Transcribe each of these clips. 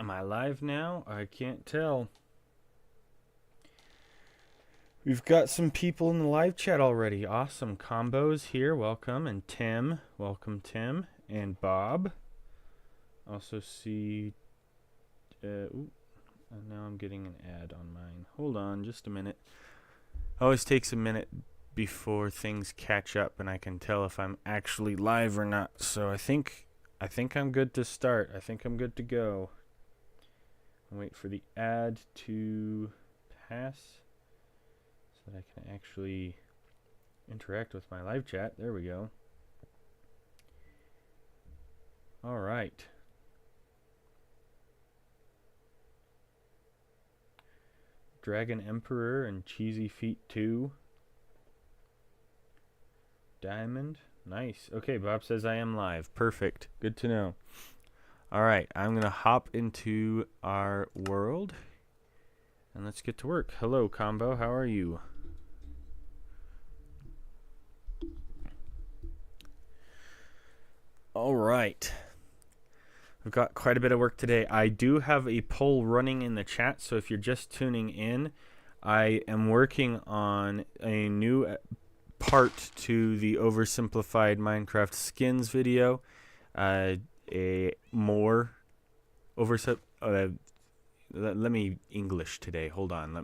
Am I live now? I can't tell. We've got some people in the live chat already. Awesome. Combos here. Welcome. And Tim. Welcome, Tim. And Bob. Also see... and now I'm getting an ad on mine. Hold on just a minute. Always takes a minute before things catch up and I can tell if I'm actually live or not. So I think I'm good to start. I think I'm good to go. Wait for the ad to pass so that I can actually interact with my live chat. There we go. All right. Dragon Emperor and Cheesy Feet 2. Diamond. Nice. Okay, Bob says I am live. Perfect. Good to know. All right, I'm going to hop into our world, and let's get to work. Hello, Combo. How are you? All right. We've got quite a bit of work today. I do have a poll running in the chat, so if you're just tuning in, I am working on a new part to the oversimplified Minecraft skins video. A more let me English today. Hold on.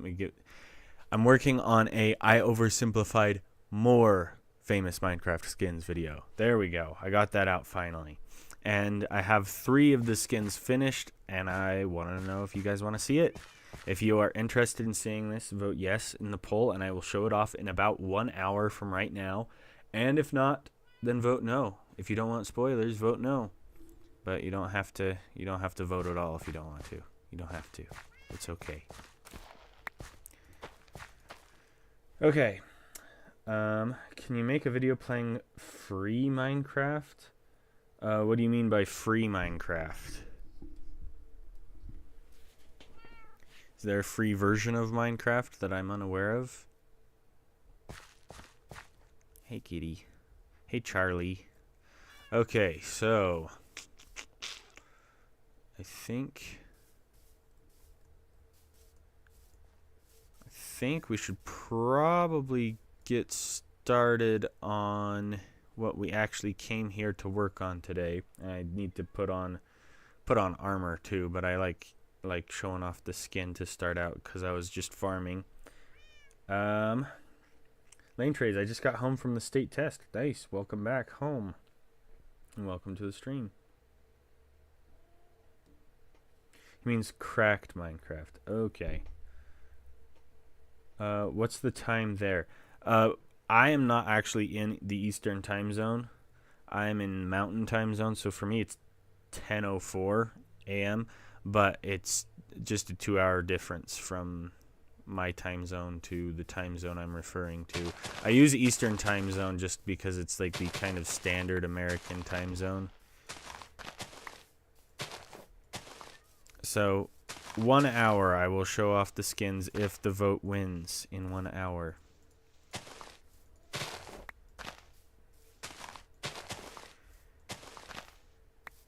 I'm working on I oversimplified more famous Minecraft skins video. There we go. I got that out finally. And I have 3 of the skins finished, and I want to know if you guys want to see it. If you are interested in seeing this, vote yes in the poll, and I will show it off in about 1 hour from right now. And if not, then vote no. If you don't want spoilers, vote no. But you don't have to vote at all if you don't want to. You don't have to. It's okay. Okay. Can you make a video playing free Minecraft? What do you mean by free Minecraft? Is there a free version of Minecraft that I'm unaware of? Hey, kitty. Hey, Charlie. Okay, so... I think we should probably get started on what we actually came here to work on today. I need to put on armor too, but I like showing off the skin to start out because I was just farming. Lane Trades, I just got home from the state test. Nice. Welcome back home. And welcome to the stream. He means cracked Minecraft. Okay. What's the time there? I am not actually in the Eastern time zone. I am in Mountain time zone, so for me it's 10:04 a.m., but it's just a 2-hour difference from my time zone to the time zone I'm referring to. I use Eastern time zone just because it's like the kind of standard American time zone. So 1 hour I will show off the skins if the vote wins in 1 hour.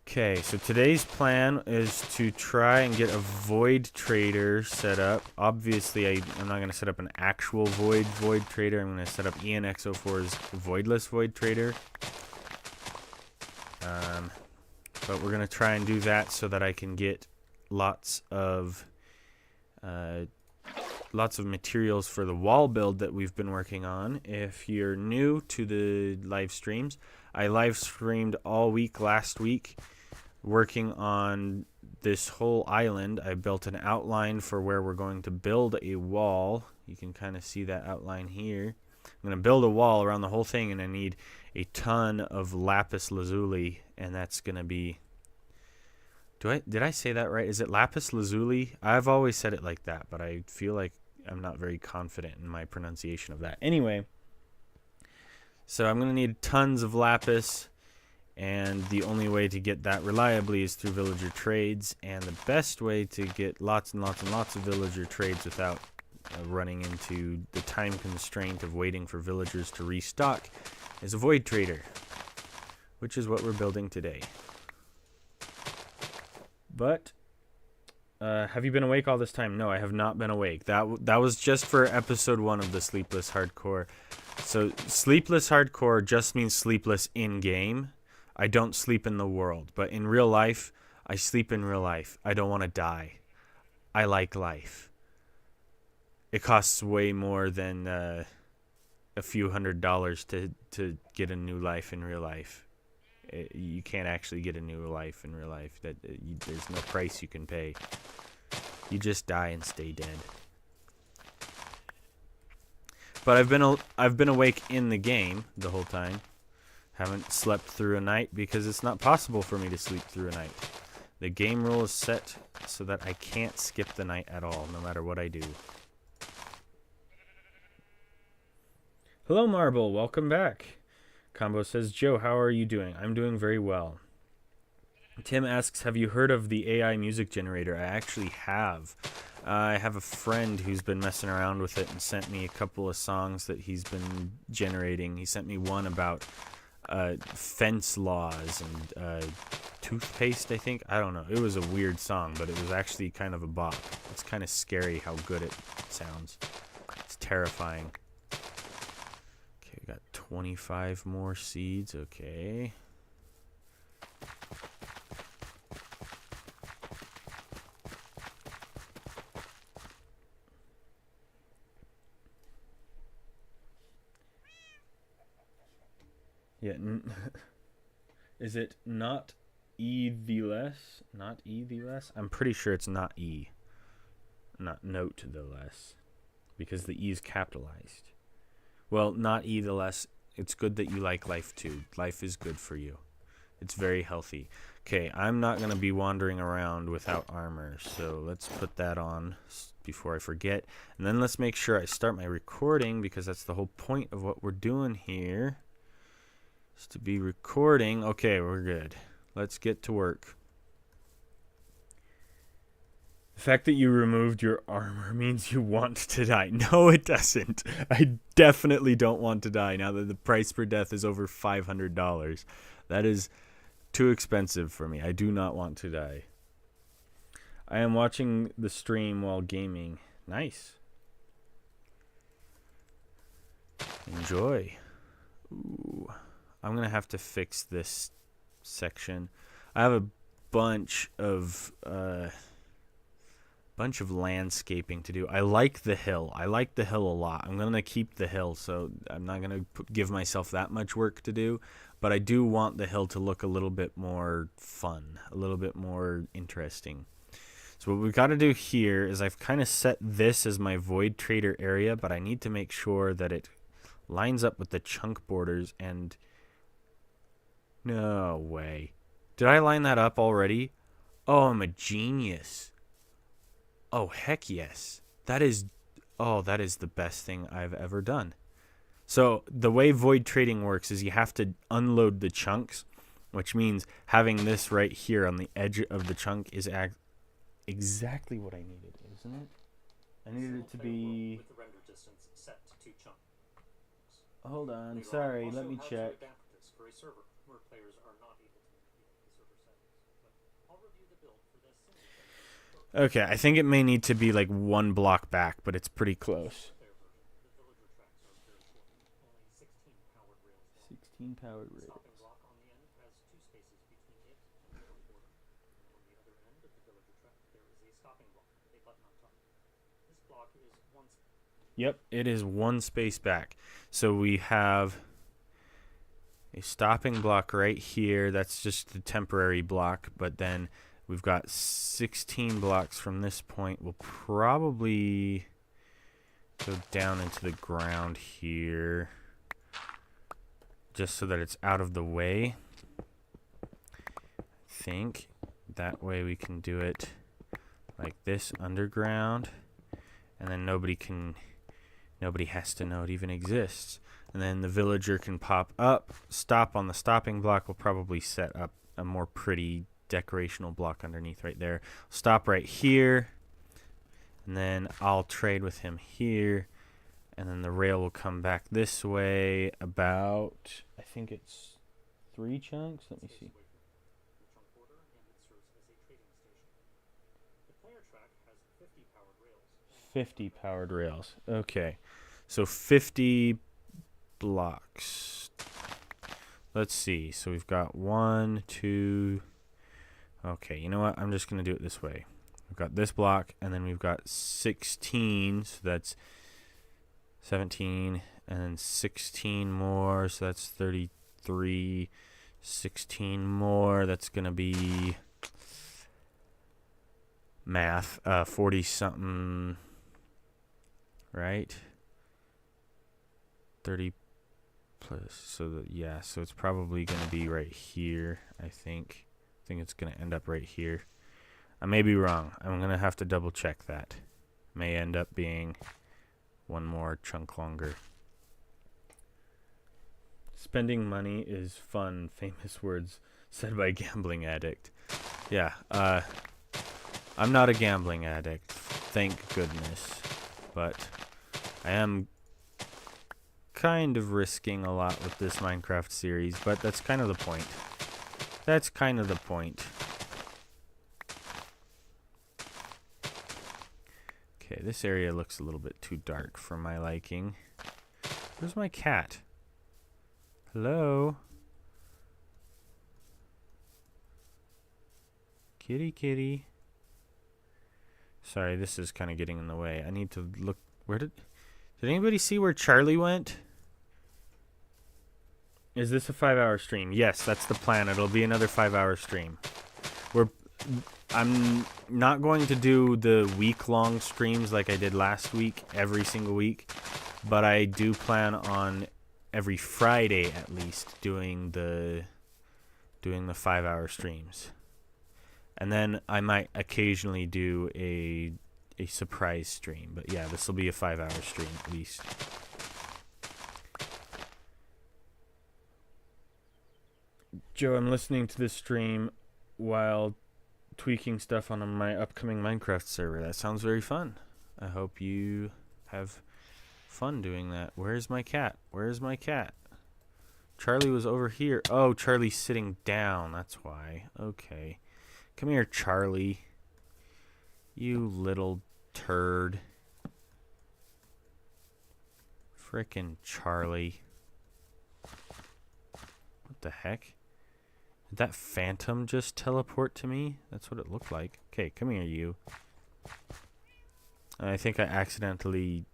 Okay, so today's plan is to try and get a void trader set up. Obviously, I'm not going to set up an actual void trader. I'm going to set up ENX04's voidless void trader. But we're going to try and do that so that I can get lots of materials for the wall build that we've been working on. If you're new to the live streams, I live streamed all week last week working on this whole island. I built an outline for where we're going to build a wall. You can kind of see that outline here. I'm going to build a wall around the whole thing, and I need a ton of lapis lazuli, and that's going to be... Did I say that right? Is it lapis lazuli? I've always said it like that, but I feel like I'm not very confident in my pronunciation of that. Anyway, so I'm going to need tons of lapis, and the only way to get that reliably is through villager trades, and the best way to get lots and lots and lots of villager trades without running into the time constraint of waiting for villagers to restock is a void trader, which is what we're building today. But Have you been awake all this time? No, I have not been awake. That was just for episode 1 of the Sleepless Hardcore. So Sleepless Hardcore just means sleepless in game. I don't sleep in the world, but in real life, I sleep in real life. I don't want to die. I like life. It costs way more than a few $100s to get a new life in real life. You can't actually get a new life in real life. There's no price you can pay. You just die and stay dead. But I've been awake in the game the whole time. Haven't slept through a night because it's not possible for me to sleep through a night. The game rule is set so that I can't skip the night at all, no matter what I do. Hello, Marble. Welcome back. Combo says, Joe, how are you doing? I'm doing very well. Tim asks, have you heard of the AI music generator? I actually have. I have a friend who's been messing around with it and sent me a couple of songs that he's been generating. He sent me one about fence laws and toothpaste, I think. I don't know. It was a weird song, but it was actually kind of a bop. It's kind of scary how good it sounds. It's terrifying. Okay, we got 25 more seeds. Okay. Yeah, is it not E the less? Not E the less? I'm pretty sure it's not E. Not note the less. Because the E is capitalized. Well, not E the less. It's good that you like life too. Life is good for you. It's very healthy. Okay, I'm not going to be wandering around without armor. So let's put that on before I forget. And then let's make sure I start my recording because that's the whole point of what we're doing here. To be recording. Okay, we're good. Let's get to work. The fact that you removed your armor means you want to die. No, it doesn't. I definitely don't want to die now that the price per death is over $500. That is too expensive for me. I do not want to die. I am watching the stream while gaming. Nice. Enjoy. Ooh. I'm going to have to fix this section. I have a bunch of landscaping to do. I like the hill. I like the hill a lot. I'm going to keep the hill, so I'm not going to give myself that much work to do, but I do want the hill to look a little bit more fun, a little bit more interesting. So what we've got to do here is I've kind of set this as my void trader area, but I need to make sure that it lines up with the chunk borders and... No way. Did I line that up already? Oh, I'm a genius. Oh, heck yes. That is the best thing I've ever done. So the way void trading works is you have to unload the chunks, which means having this right here on the edge of the chunk is exactly what I needed, isn't it? I needed it to be... Hold on, sorry, let me check. Where players are not able to manipulate the server settings. But I'll review the build for this single. Okay, I think it may need to be like one block back, but it's pretty close. 16 powered rails. Stopping block on the end has 2 spaces between it and the border. On the other end of the villager track, there is a stopping block with a button on top. This block is one. Yep, it is 1 space back. So we have a stopping block right here. That's just a temporary block, but then we've got 16 blocks from this point. We'll probably go down into the ground here just so that it's out of the way. I think that way we can do it like this underground, and then nobody has to know it even exists. And then the villager can pop up, stop on the stopping block. We'll probably set up a more pretty decorational block underneath right there. Stop right here. And then I'll trade with him here. And then the rail will come back this way about, I think it's 3 chunks. Let me see. 50 powered rails. Okay. So 50 blocks. Let's see. So we've got 1, 2. Okay, you know what? I'm just going to do it this way. We've got this block, and then we've got 16. So that's 17, and then 16 more. So that's 33. 16 more. That's going to be math. 40 something. Right? 30 plus. So yeah, so it's probably going to be right here, I think. I think it's going to end up right here. I may be wrong. I'm going to have to double check that. May end up being one more chunk longer. Spending money is fun. Famous words said by a gambling addict. Yeah, I'm not a gambling addict, thank goodness. But I am kind of risking a lot with this Minecraft series, but that's kind of the point. That's kind of the point. Okay, this area looks a little bit too dark for my liking. Where's my cat? Hello? Kitty, kitty. Sorry, this is kind of getting in the way. I need to look. Did anybody see where Charlie went? Is this a 5-hour stream? Yes, that's the plan. It'll be another 5-hour stream. I'm not going to do the week-long streams like I did last week, every single week, but I do plan on every Friday at least doing the 5-hour streams. And then I might occasionally do a surprise stream, but yeah, this will be a 5-hour stream at least. Joe, I'm listening to this stream while tweaking stuff on my upcoming Minecraft server. That sounds very fun. I hope you have fun doing that. Where's my cat? Where's my cat? Charlie was over here. Oh, Charlie's sitting down. That's why. Okay. Come here, Charlie. You little turd. Frickin' Charlie. What the heck? Did that phantom just teleport to me? That's what it looked like. Okay, come here, you. I think I accidentally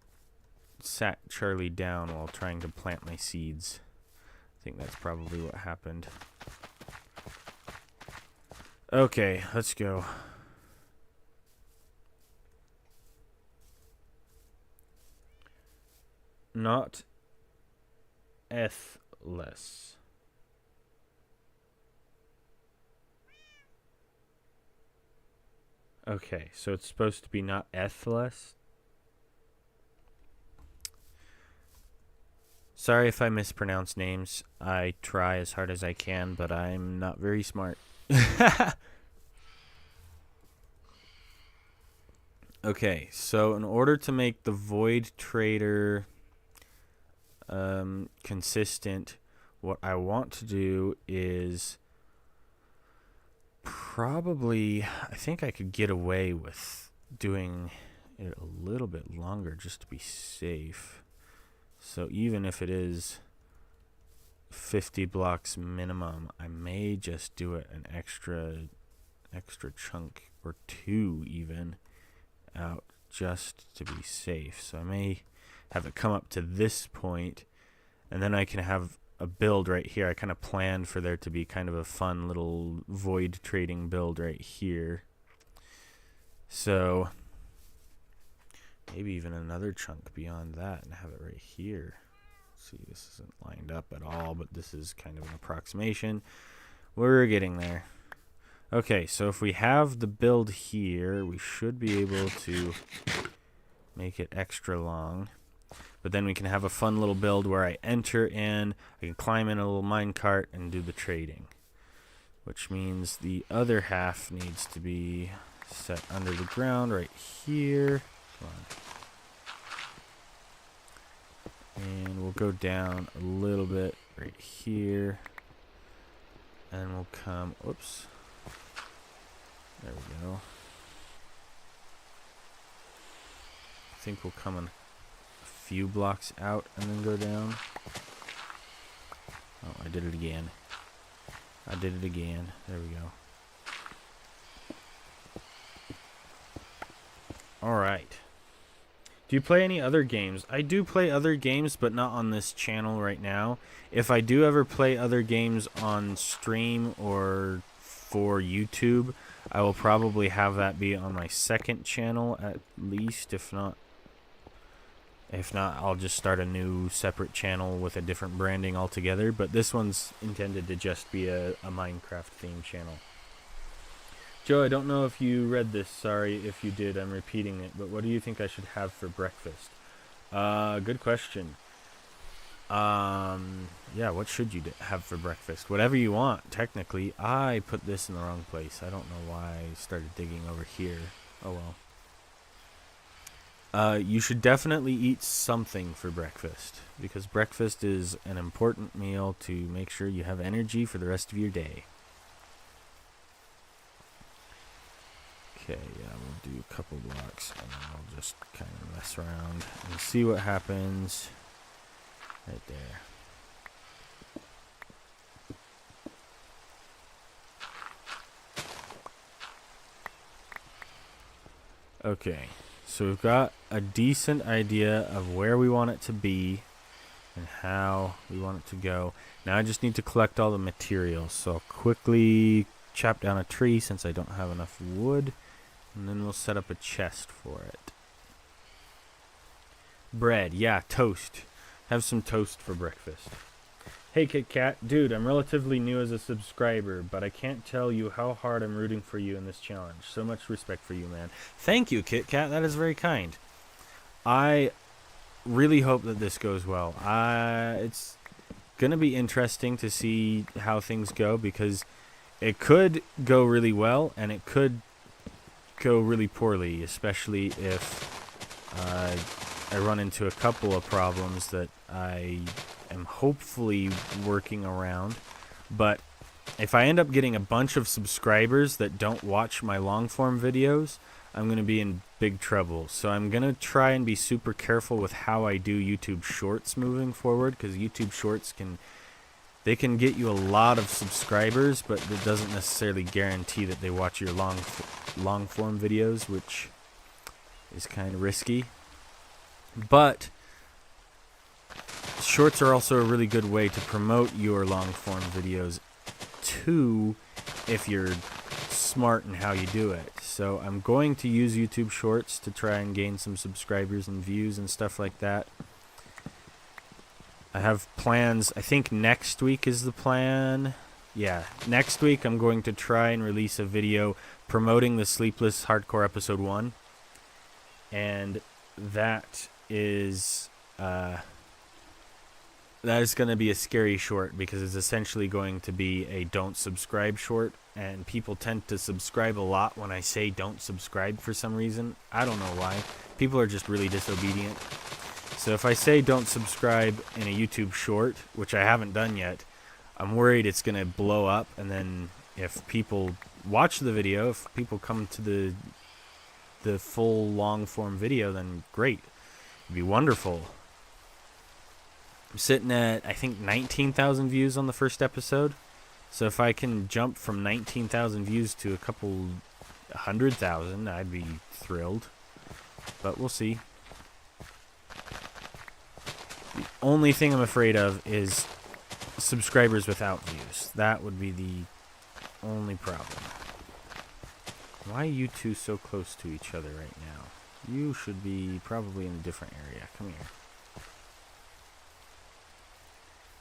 sat Charlie down while trying to plant my seeds. I think that's probably what happened. Okay, let's go. Not ethless. Okay, so it's supposed to be not ethless. Sorry if I mispronounce names. I try as hard as I can, but I'm not very smart. Okay, so in order to make the Void Trader consistent, what I want to do is probably, I think I could get away with doing it a little bit longer just to be safe. So even if it is 50 blocks minimum, I may just do it an extra chunk or two even out just to be safe. So I may have it come up to this point, and then I can have a build right here. I kind of planned for there to be kind of a fun little void trading build right here. So maybe even another chunk beyond that and have it right here. See, this isn't lined up at all, but this is kind of an approximation. We're getting there. Okay, so if we have the build here, we should be able to make it extra long. But then we can have a fun little build where I enter in, I can climb in a little minecart and do the trading. Which means the other half needs to be set under the ground right here. Come on. And we'll go down a little bit right here. And we'll come, whoops. There we go. think we'll come a few blocks out and then go down. Oh, I did it again. I did it again. There we go. Alright. Do you play any other games? I do play other games, but not on this channel right now. If I do ever play other games on stream or for YouTube, I will probably have that be on my second channel at least. If not, I'll just start a new separate channel with a different branding altogether. But this one's intended to just be a Minecraft themed channel. Joe, I don't know if you read this. Sorry if you did. I'm repeating it. But what do you think I should have for breakfast? Good question. Yeah, what should you have for breakfast? Whatever you want, technically. I put this in the wrong place. I don't know why I started digging over here. Oh, well. You should definitely eat something for breakfast, because breakfast is an important meal to make sure you have energy for the rest of your day. Okay, yeah, we'll do a couple blocks, and then we'll just kind of mess around and see what happens right there. Okay, so we've got a decent idea of where we want it to be and how we want it to go. Now I just need to collect all the materials, so I'll quickly chop down a tree since I don't have enough wood. And then we'll set up a chest for it. Bread. Yeah, toast. Have some toast for breakfast. Hey, Kit Kat. Dude, I'm relatively new as a subscriber, but I can't tell you how hard I'm rooting for you in this challenge. So much respect for you, man. Thank you, Kit Kat. That is very kind. I really hope that this goes well. It's going to be interesting to see how things go, because it could go really well, and it could go really poorly, especially if I run into a couple of problems that I am hopefully working around. But if I end up getting a bunch of subscribers that don't watch my long form videos, I'm going to be in big trouble. So I'm going to try and be super careful with how I do YouTube Shorts moving forward, because YouTube Shorts can get you a lot of subscribers, but it doesn't necessarily guarantee that they watch your long form videos, which is kind of risky. But shorts are also a really good way to promote your long form videos too, if you're smart in how you do it. So I'm going to use YouTube Shorts to try and gain some subscribers and views and stuff like that. I have plans. I think next week is the plan. Yeah, next week I'm going to try and release a video promoting the Sleepless Hardcore Episode 1. And that is going to be a scary short, because it's essentially going to be a don't subscribe short. And people tend to subscribe a lot when I say don't subscribe for some reason. I don't know why. People are just really disobedient. So if I say don't subscribe in a YouTube short, which I haven't done yet, I'm worried it's going to blow up. And then if people watch the video, if people come to the full long form video, then great. It'd be wonderful. I'm sitting at, I think, 19,000 views on the first episode. So if I can jump from 19,000 views to a couple 100,000, I'd be thrilled. But we'll see. The only thing I'm afraid of is subscribers without views. That would be the only problem. Why are you two so close to each other right now? You should be probably in a different area. Come here.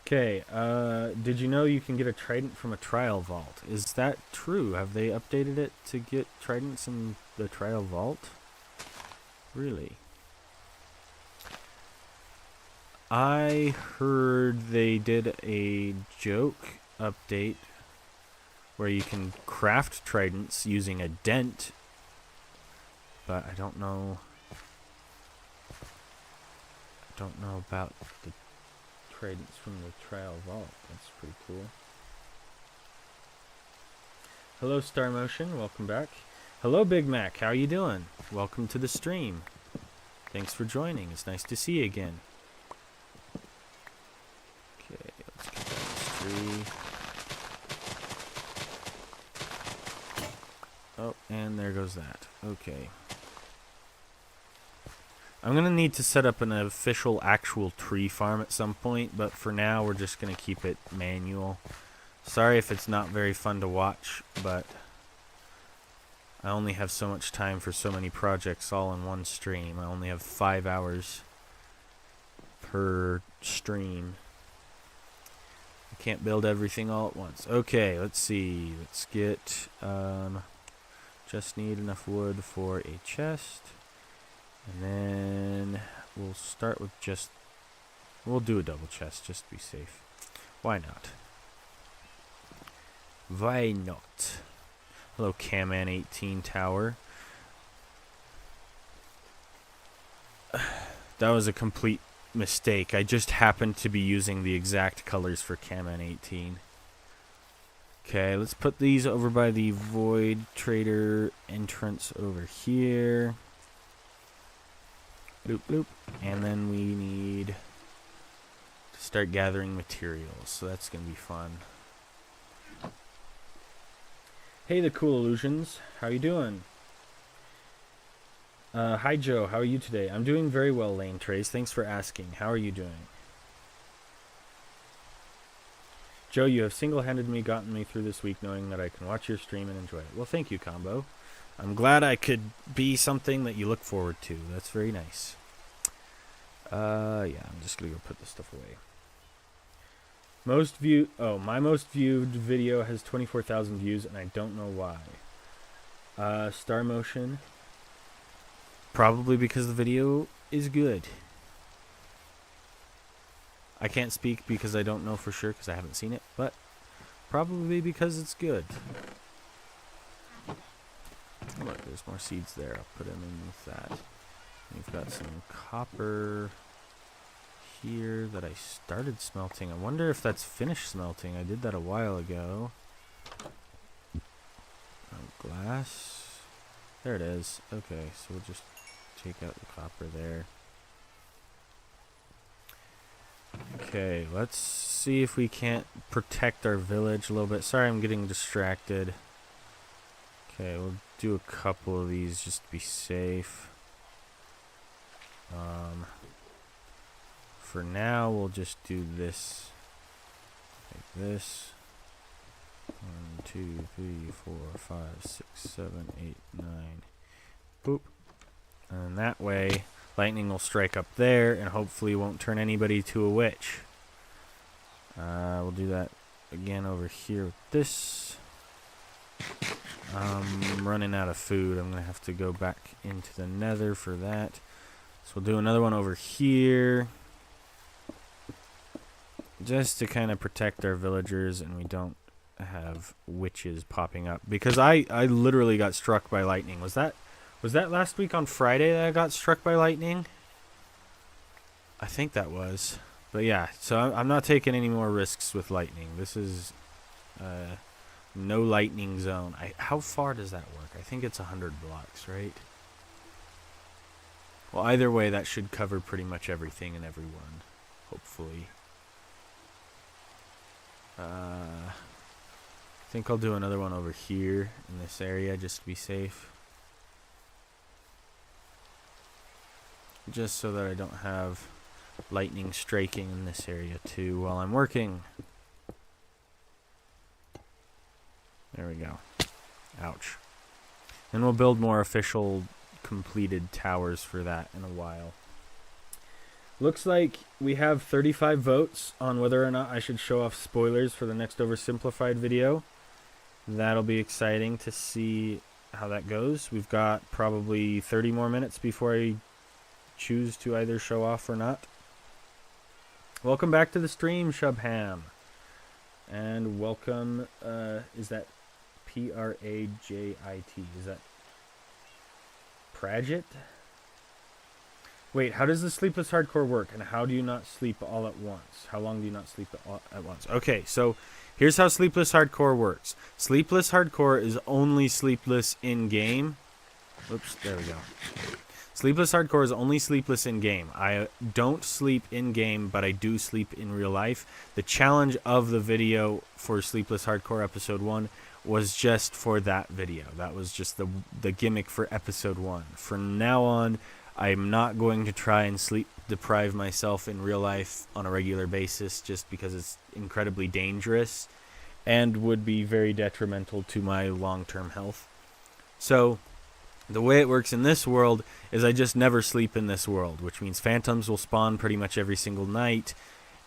Okay, did you know you can get a trident from a trial vault? Is that true? Have they updated it to get tridents in the trial vault? Really? I heard they did a joke update where you can craft tridents using a dent, but I don't know about the tridents from the trial vault. That's pretty cool. Hello, Star Motion. Welcome back. Hello, Big Mac. How you doing? Welcome to the stream. Thanks for joining. It's nice to see you again. Okay, let's get that tree. Oh, and there goes that. Okay. I'm going to need to set up an official actual tree farm at some point, but for now we're just going to keep it manual. Sorry if it's not very fun to watch, but I only have so much time for so many projects all in one stream. I only have 5 hours per stream. I can't build everything all at once. Okay, let's see. Let's get, just need enough wood for a chest. And then we'll start with we'll do a double chest just to be safe. Why not? Why not? Hello, Caman 18 Tower. That was a complete mistake. I just happened to be using the exact colors for Caman 18. Okay, let's put these over by the Void Trader entrance over here. Bloop, bloop. And then we need to start gathering materials, so that's going to be fun. Hey, the Cool Illusions. How you doing? Hi, Joe. How are you today? I'm doing very well, Lane Trace. Thanks for asking. How are you doing? Joe, you have single-handedly gotten me through this week knowing that I can watch your stream and enjoy it. Well, thank you, Combo. I'm glad I could be something that you look forward to. That's very nice. Yeah, I'm just gonna go put this stuff away. My most viewed video has 24,000 views, and I don't know why. Star Motion. Probably because the video is good. I can't speak because I don't know for sure because I haven't seen it, but probably because it's good. Look, there's more seeds there. I'll put them in with that. We've got some copper here that I started smelting. I wonder if that's finished smelting. I did that a while ago. Oh, glass. There it is. Okay, so we'll just take out the copper there. Okay, let's see if we can't protect our village a little bit. Sorry, I'm getting distracted. Okay, we'll do a couple of these just to be safe. For now, we'll just do this. Like this. 1, 2, 3, 4, 5, 6, 7, 8, 9. Boop. And that way, lightning will strike up there and hopefully won't turn anybody to a witch. We'll do that again over here with this. I'm running out of food. I'm going to have to go back into the nether for that. So we'll do another one over here. Just to kind of protect our villagers and we don't have witches popping up. Because I literally got struck by lightning. Was that last week on Friday that I got struck by lightning? I think that was. But yeah, so I'm not taking any more risks with lightning. This is no lightning zone. How far does that work? I think it's 100 blocks, right? Well, either way, that should cover pretty much everything and everyone, hopefully. I think I'll do another one over here in this area just to be safe. Just so that I don't have lightning striking in this area too while I'm working. There we go. Ouch. And we'll build more official completed towers for that in a while. Looks like we have 35 votes on whether or not I should show off spoilers for the next oversimplified video. That'll be exciting to see how that goes. We've got probably 30 more minutes before I choose to either show off or not. Welcome back to the stream, Shubham. And welcome, is that P-R-A-J-I-T? Is that Prajet? Wait, how does the Sleepless Hardcore work? And how do you not sleep all at once? How long do you not sleep at once? Okay, so here's how Sleepless Hardcore works. Sleepless Hardcore is only sleepless in-game. Oops, there we go. Sleepless Hardcore is only sleepless in game. I don't sleep in game, but I do sleep in real life. The challenge of the video for Sleepless Hardcore episode 1 was just for that video. That was just the gimmick for episode 1. From now on, I'm not going to try and sleep deprive myself in real life on a regular basis, just because it's incredibly dangerous and would be very detrimental to my long-term health. So the way it works in this world is I just never sleep in this world, which means phantoms will spawn pretty much every single night.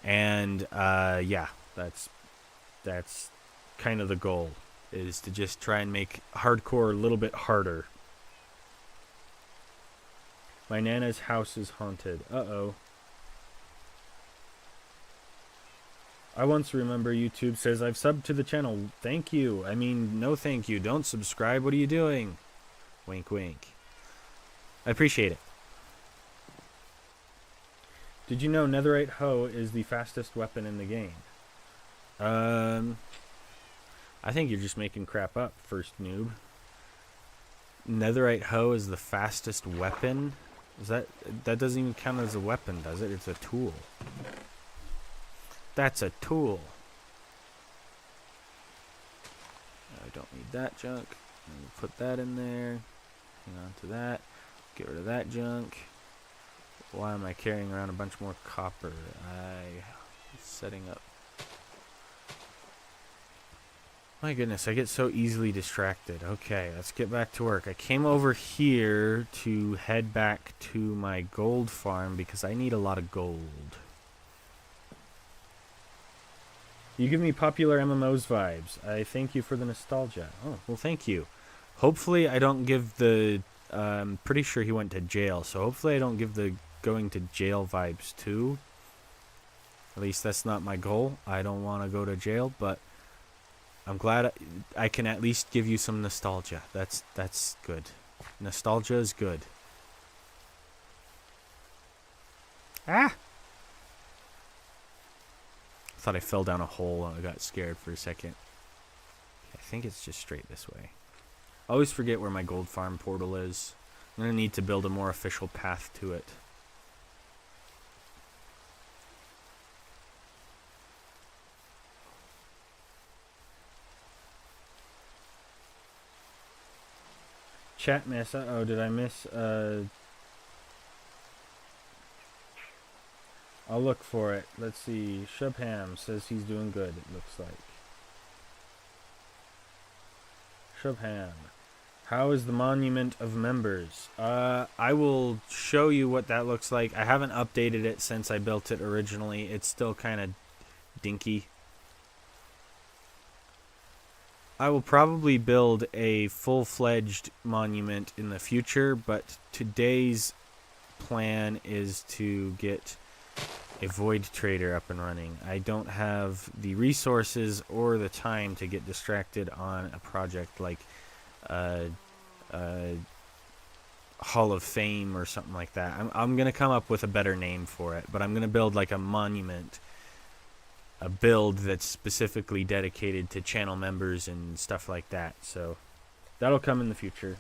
And yeah, that's kind of the goal, is to just try and make hardcore a little bit harder. My Nana's house is haunted. Uh-oh. I once remember YouTube says I've subbed to the channel. Thank you. I mean, no thank you. Don't subscribe. What are you doing? Wink, wink. I appreciate it. Did you know Netherite Hoe is the fastest weapon in the game? I think you're just making crap up, first noob. Netherite Hoe is the fastest weapon? That doesn't even count as a weapon, does it? It's a tool. That's a tool. I don't need that junk. Put that in there. Hang on to that. Get rid of that junk. Why am I carrying around a bunch more copper? Setting up. My goodness, I get so easily distracted. Okay, let's get back to work. I came over here to head back to my gold farm because I need a lot of gold. You give me popular MMOs vibes. I thank you for the nostalgia. Oh, well, thank you. Hopefully I don't give the... I'm pretty sure he went to jail, so hopefully I don't give the going to jail vibes too. At least that's not my goal. I don't want to go to jail, but I'm glad I can at least give you some nostalgia. That's good. Nostalgia is good. Ah! I thought I fell down a hole and I got scared for a second. I think it's just straight this way. I always forget where my gold farm portal is. I'm going to need to build a more official path to it. Chat miss. Uh-oh, did I miss... I'll look for it. Let's see. Shubham says he's doing good, it looks like. Shubham. How is the Monument of Members? I will show you what that looks like. I haven't updated it since I built it originally. It's still kind of dinky. I will probably build a full-fledged monument in the future, but today's plan is to get a void trader up and running. I don't have the resources or the time to get distracted on a project like Hall of Fame or something like that. I'm gonna come up with a better name for it, but I'm gonna build like a monument, a build that's specifically dedicated to channel members and stuff like that. So that'll come in the future.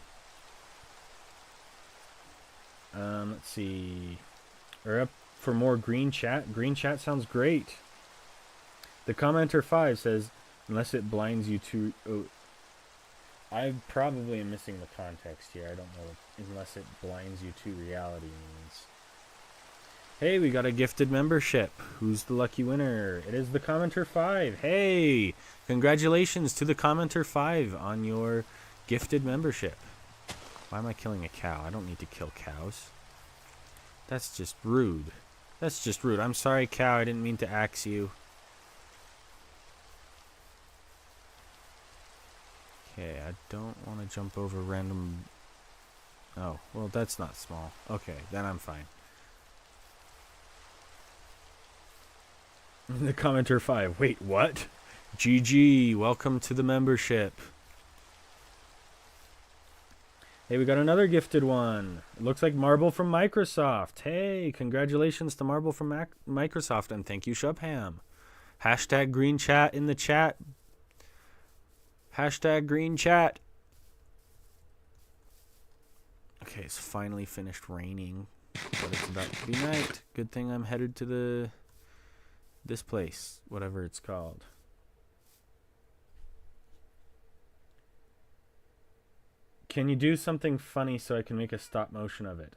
Let's see. We're up for more green chat. Green chat sounds great. The commenter 5 says, unless it blinds you to... Oh, I probably am missing the context here. I don't know what unless it blinds you to reality means. Hey, we got a gifted membership. Who's the lucky winner? It is the commenter 5. Hey, congratulations to the commenter 5 on your gifted membership. Why am I killing a cow? I don't need to kill cows. That's just rude. That's just rude. I'm sorry, cow. I didn't mean to axe you. Okay, I don't want to jump over random... Oh, well, that's not small. Okay, then I'm fine. The commenter 5. Wait, what? GG, welcome to the membership. Hey, we got another gifted one. It looks like Marble from Microsoft. Hey, congratulations to Marble from Microsoft, and thank you, Shubham. Hashtag green chat in the chat. Hashtag green chat. Okay, it's finally finished raining, but it's about to be night. Good thing I'm headed to this place, whatever it's called. Can you do something funny so I can make a stop motion of it?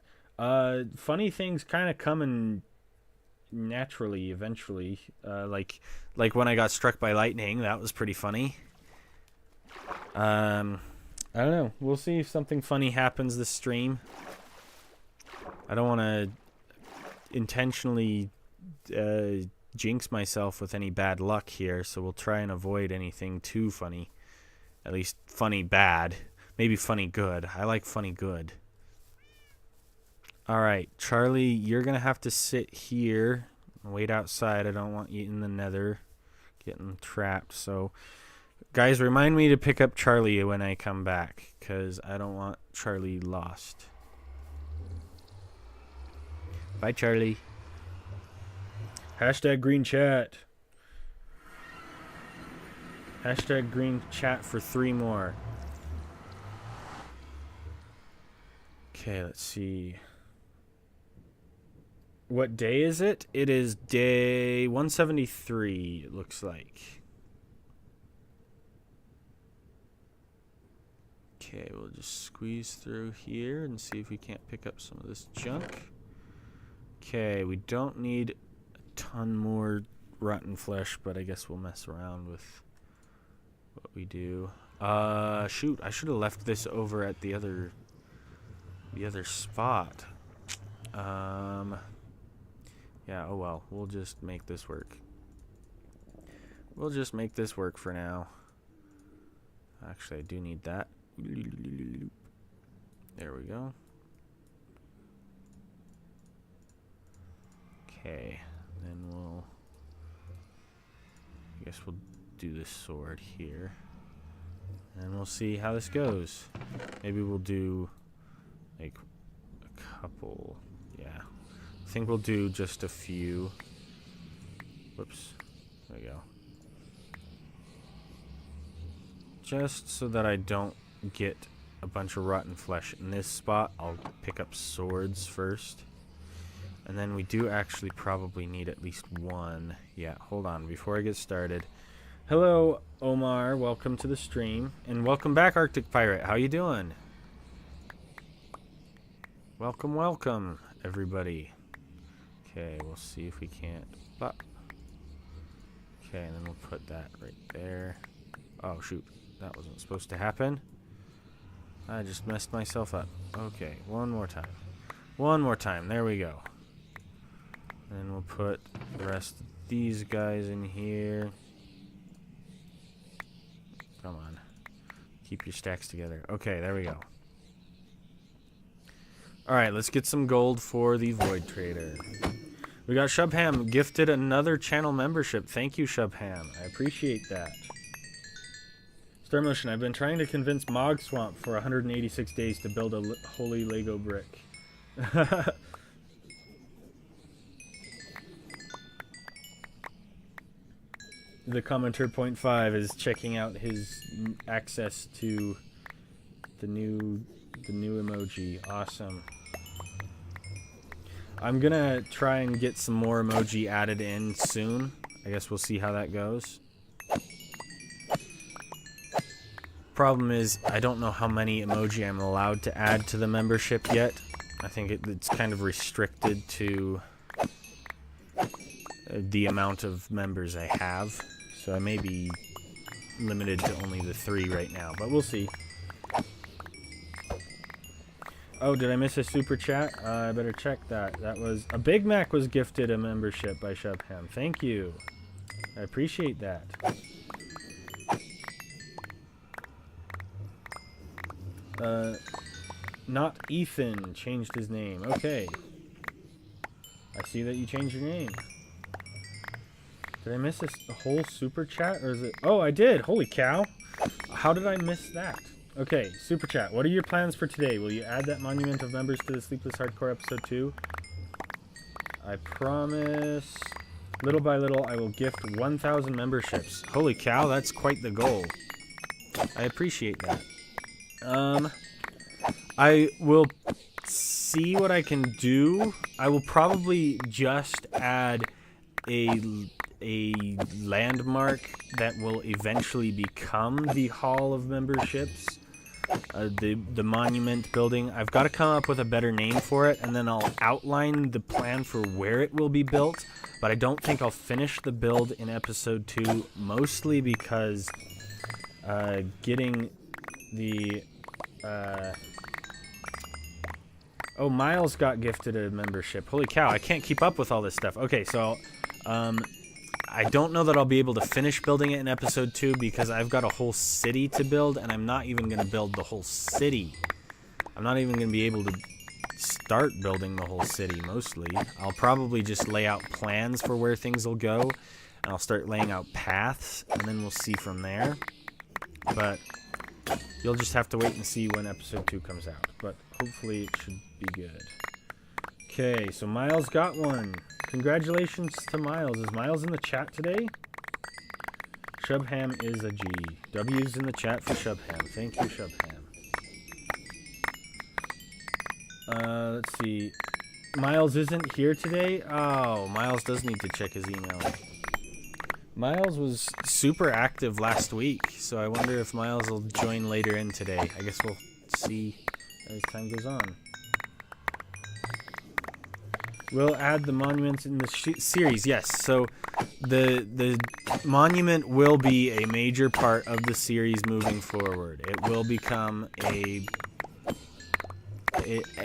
Funny things kind of come in naturally eventually. Like when I got struck by lightning, that was pretty funny. I don't know. We'll see if something funny happens this stream. I don't want to intentionally jinx myself with any bad luck here, so we'll try and avoid anything too funny. At least funny bad. Maybe funny good. I like funny good. Alright, Charlie, you're going to have to sit here and wait outside. I don't want you in the nether getting trapped. So, guys, remind me to pick up Charlie when I come back, because I don't want Charlie lost. Bye, Charlie. Hashtag green chat. Hashtag green chat for 3 more. Okay, let's see. What day is it? It is day 173, it looks like. Okay, we'll just squeeze through here and see if we can't pick up some of this junk. Okay, we don't need a ton more rotten flesh, but I guess we'll mess around with what we do. Shoot, I should have left this over at the other spot. Yeah, oh well, we'll just make this work. We'll just make this work for now. Actually, I do need that. There we go. Okay, then I guess we'll do this sword here. And we'll see how this goes. Maybe we'll do like a couple. Yeah. I think we'll do just a few. Whoops. There we go. Just so that I don't get a bunch of rotten flesh in this spot, I'll pick up swords first. And then we do actually probably need at least one. Yeah, hold on before I get started. Hello, Omar. Welcome to the stream. And welcome back, Arctic Pirate. How you doing? Welcome, welcome, everybody. Okay, we'll see if we can't. Bop. Okay, and then we'll put that right there. Oh, shoot. That wasn't supposed to happen. I just messed myself up. Okay, one more time. One more time. There we go. And we'll put the rest of these guys in here. Come on. Keep your stacks together. Okay, there we go. Alright, let's get some gold for the Void Trader. We got Shubham gifted another channel membership. Thank you, Shubham. I appreciate that. Star Motion, I've been trying to convince Mog Swamp for 186 days to build a holy Lego brick. The commenter 0.5 is checking out his access to the new emoji. Awesome. I'm gonna try and get some more emoji added in soon. I guess we'll see how that goes. Problem is, I don't know how many emoji I'm allowed to add to the membership yet. I think it's kind of restricted to the amount of members I have. So I may be limited to only the 3 right now, but we'll see. Oh, did I miss a super chat? I better check that. That was a Big Mac was gifted a membership by Shubham. Thank you. I appreciate that. Not Ethan changed his name. Okay. I see that you changed your name. Did I miss a whole super chat, or is it? Oh, I did. Holy cow. How did I miss that? Okay, super chat. What are your plans for today? Will you add that monument of members to the Sleepless Hardcore episode 2? I promise. Little by little, I will gift 1,000 memberships. Holy cow, that's quite the goal. I appreciate that. I will see what I can do. I will probably just add a landmark that will eventually become the Hall of Memberships. The monument building. I've got to come up with a better name for it, and then I'll outline the plan for where it will be built. But I don't think I'll finish the build in episode 2, mostly because getting the... Oh, Miles got gifted a membership. Holy cow, I can't keep up with all this stuff. Okay, so I don't know that I'll be able to finish building it in episode 2 because I've got a whole city to build, and I'm not even going to build the whole city. I'm not even going to be able to start building the whole city, mostly. I'll probably just lay out plans for where things will go, and I'll start laying out paths, and then we'll see from there. But you'll just have to wait and see when episode 2 comes out. But hopefully it should be good. Okay, so Miles got one. Congratulations to Miles. Is Miles in the chat today? Shubham is a G. W's in the chat for Shubham. Thank you, Shubham. Let's see. Miles isn't here today? Oh, Miles does need to check his email. Miles was super active last week, so I wonder if Miles will join later in today. I guess we'll see as time goes on. We'll add the monuments in the series, yes. So the monument will be a major part of the series moving forward. It will become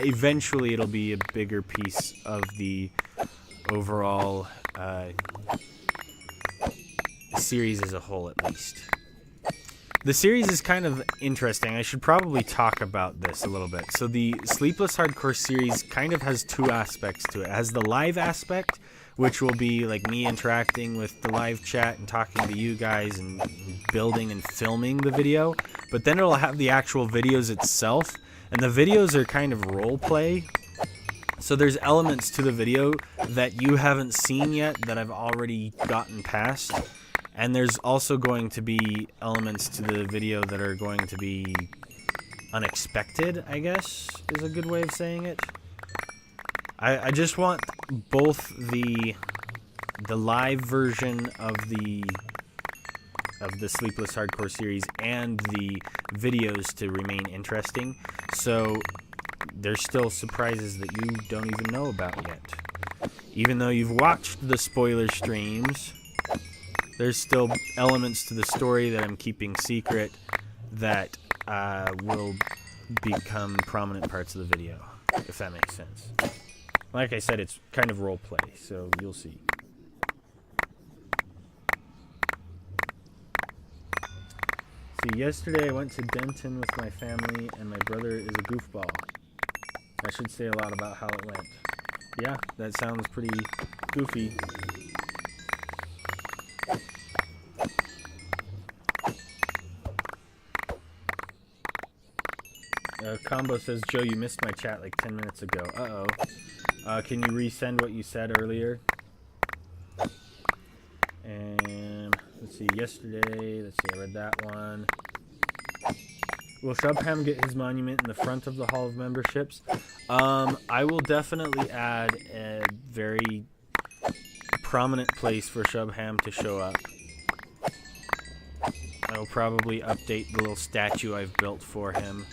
eventually it'll be a bigger piece of the overall series as a whole, at least. The series is kind of interesting. I should probably talk about this a little bit. So the Sleepless Hardcore series kind of has two aspects to it. It has the live aspect, which will be like me interacting with the live chat and talking to you guys and building and filming the video. But then it'll have the actual videos itself. And the videos are kind of role play. So there's elements to the video that you haven't seen yet that I've already gotten past. And there's also going to be elements to the video that are going to be unexpected, I guess, is a good way of saying it. I just want both the live version of the Sleepless Hardcore series and the videos to remain interesting. So there's still surprises that you don't even know about yet. Even though you've watched the spoiler streams, there's still elements to the story that I'm keeping secret that will become prominent parts of the video, if that makes sense. Like I said, it's kind of role play, so you'll see. See, yesterday I went to Denton with my family, and my brother is a goofball. I should say a lot about how it went. Yeah, that sounds pretty goofy. Combo says, Joe, you missed my chat like 10 minutes ago. Uh-oh. Can you resend what you said earlier? And let's see, yesterday, let's see, I read that one. Will Shubham get his monument in the front of the Hall of Memberships? I will definitely add a very prominent place for Shubham to show up. I will probably update the little statue I've built for him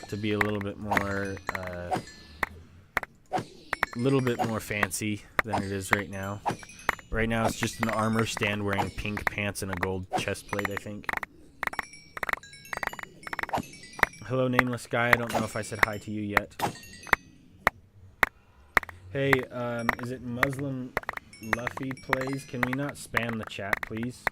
to be a little bit more fancy than it is right now. Right now it's just an armor stand wearing pink pants and a gold chest plate, I think. Hello, nameless guy. I don't know if I said hi to you yet. Hey, is it Muslim Luffy Plays? Can we not spam the chat, please?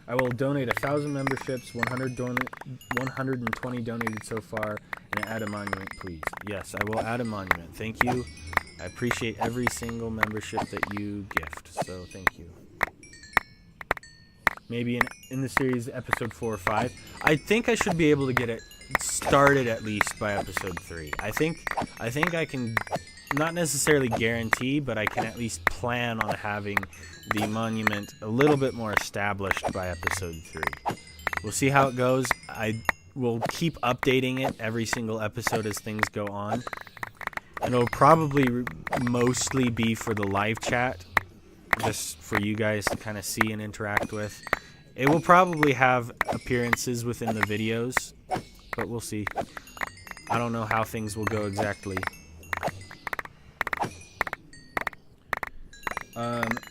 I will donate 1,000 memberships, 120 donated so far, and add a monument, please. Yes, I will add a monument. Thank you. I appreciate every single membership that you gift, so thank you. Maybe in the series, episode 4 or 5. I think I should be able to get it started at least by episode 3. I think I can not necessarily guarantee, but I can at least plan on having the monument a little bit more established by episode 3. We'll see how it goes. we'll keep updating it every single episode as things go on. And it'll probably mostly be for the live chat, just for you guys to kind of see and interact with. It will probably have appearances within the videos, but we'll see. I don't know how things will go exactly.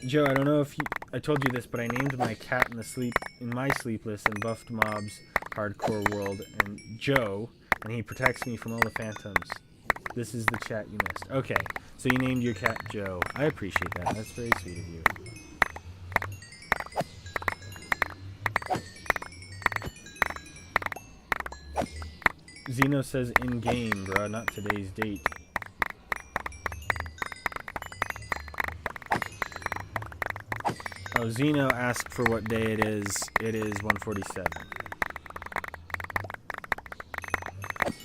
Joe, I don't know if I told you this, but I named my cat in my Sleepless and Buffed Mobs hardcore world and Joe, and he protects me from all the phantoms. This is the chat you missed. Okay, so you named your cat Joe. I appreciate that. That's very sweet of you. Zeno says in-game, bro, not today's date. Oh, Zeno asked for what day it is. It is 147.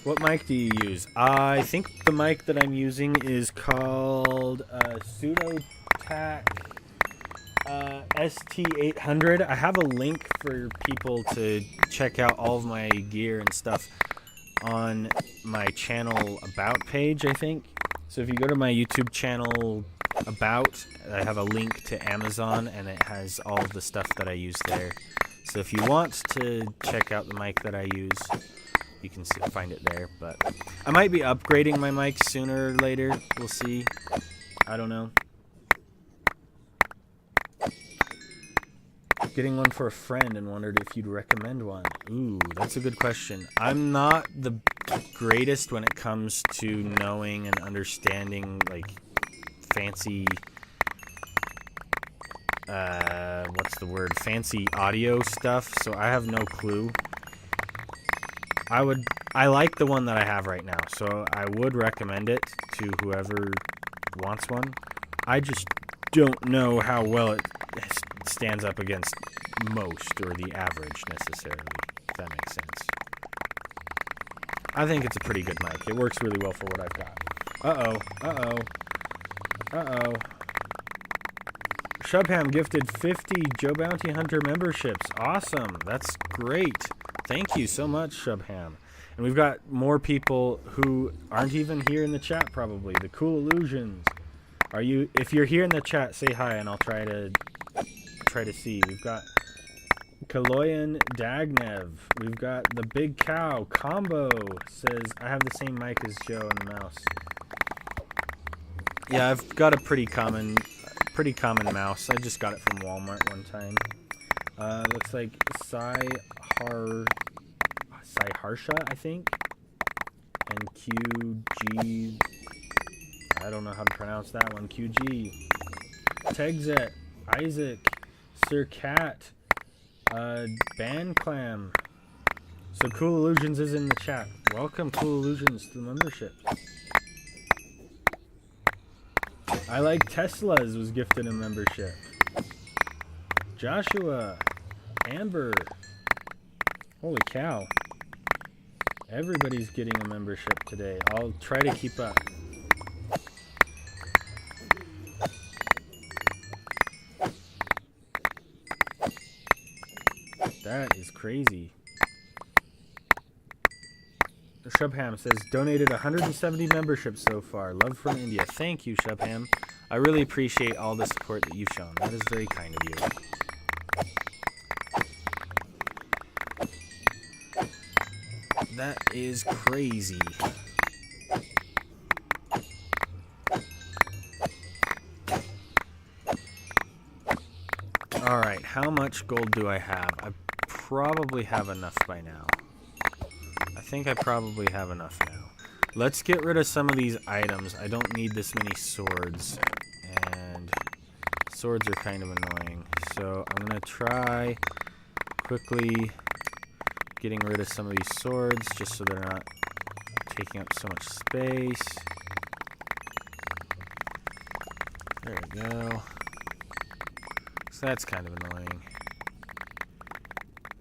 What mic do you use? I think the mic that I'm using is called Pseudotac ST800. I have a link for people to check out all of my gear and stuff on my channel About page, I think. So if you go to my YouTube channel About, I have a link to Amazon, and it has all of the stuff that I use there. So if you want to check out the mic that I use, you can find it there. But I might be upgrading my mic sooner or later. We'll see. I don't know. Getting one for a friend and wondered if you'd recommend one. Ooh, that's a good question. I'm not the greatest when it comes to knowing and understanding, like, fancy, fancy audio stuff, so I have no clue. I like the one that I have right now, so I would recommend it to whoever wants one. I just don't know how well it stands up against most, or the average necessarily, if that makes sense. I think it's a pretty good mic. It works really well for what I've got. Uh-oh. Shubham gifted 50 Joe Bounty Hunter memberships. Awesome. That's great. Thank you so much, Shubham. And we've got more people who aren't even here in the chat, probably. The Cool Illusions. If you're here in the chat, say hi, and I'll try to see. We've got Kaloyan Dagnev. We've got the Big Cow. Combo says, I have the same mic as Joe and the mouse. Yeah, I've got a pretty common mouse. I just got it from Walmart one time. Looks like Harsha, I think. And QG. I don't know how to pronounce that one. QG. Tegzet. Isaac. Sir Cat. Banclam. So Cool Illusions is in the chat. Welcome, Cool Illusions, to the membership. I Like Teslas was gifted a membership. Joshua. Amber. Holy cow. Everybody's getting a membership today. I'll try to keep up. That is crazy. Shubham says, donated 170 memberships so far. Love from India. Thank you, Shubham. I really appreciate all the support that you've shown. That is very kind of you. That is crazy. Alright, how much gold do I have? I probably have enough by now. I think I probably have enough now. Let's get rid of some of these items. I don't need this many swords. And swords are kind of annoying. So I'm going to try quickly getting rid of some of these swords just so they're not taking up so much space. There we go. So that's kind of annoying.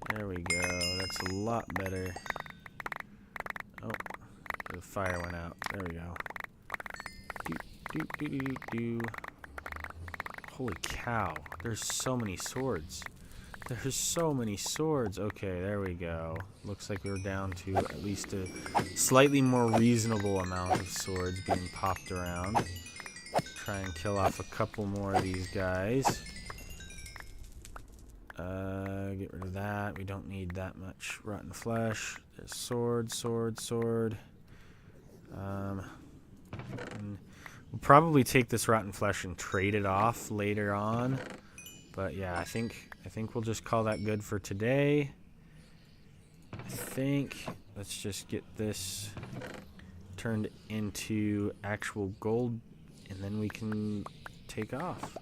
There we go. That's a lot better. Oh, the fire went out. There we go. Holy cow. There's so many swords. There's so many swords. Okay, there we go. Looks like we're down to at least a slightly more reasonable amount of swords being popped around. Try and kill off a couple more of these guys. Get rid of that. We don't need that much rotten flesh. There's sword, sword, sword. And we'll probably take this rotten flesh and trade it off later on. But yeah, I think we'll just call that good for today. I think let's just get this turned into actual gold, and then we can take off.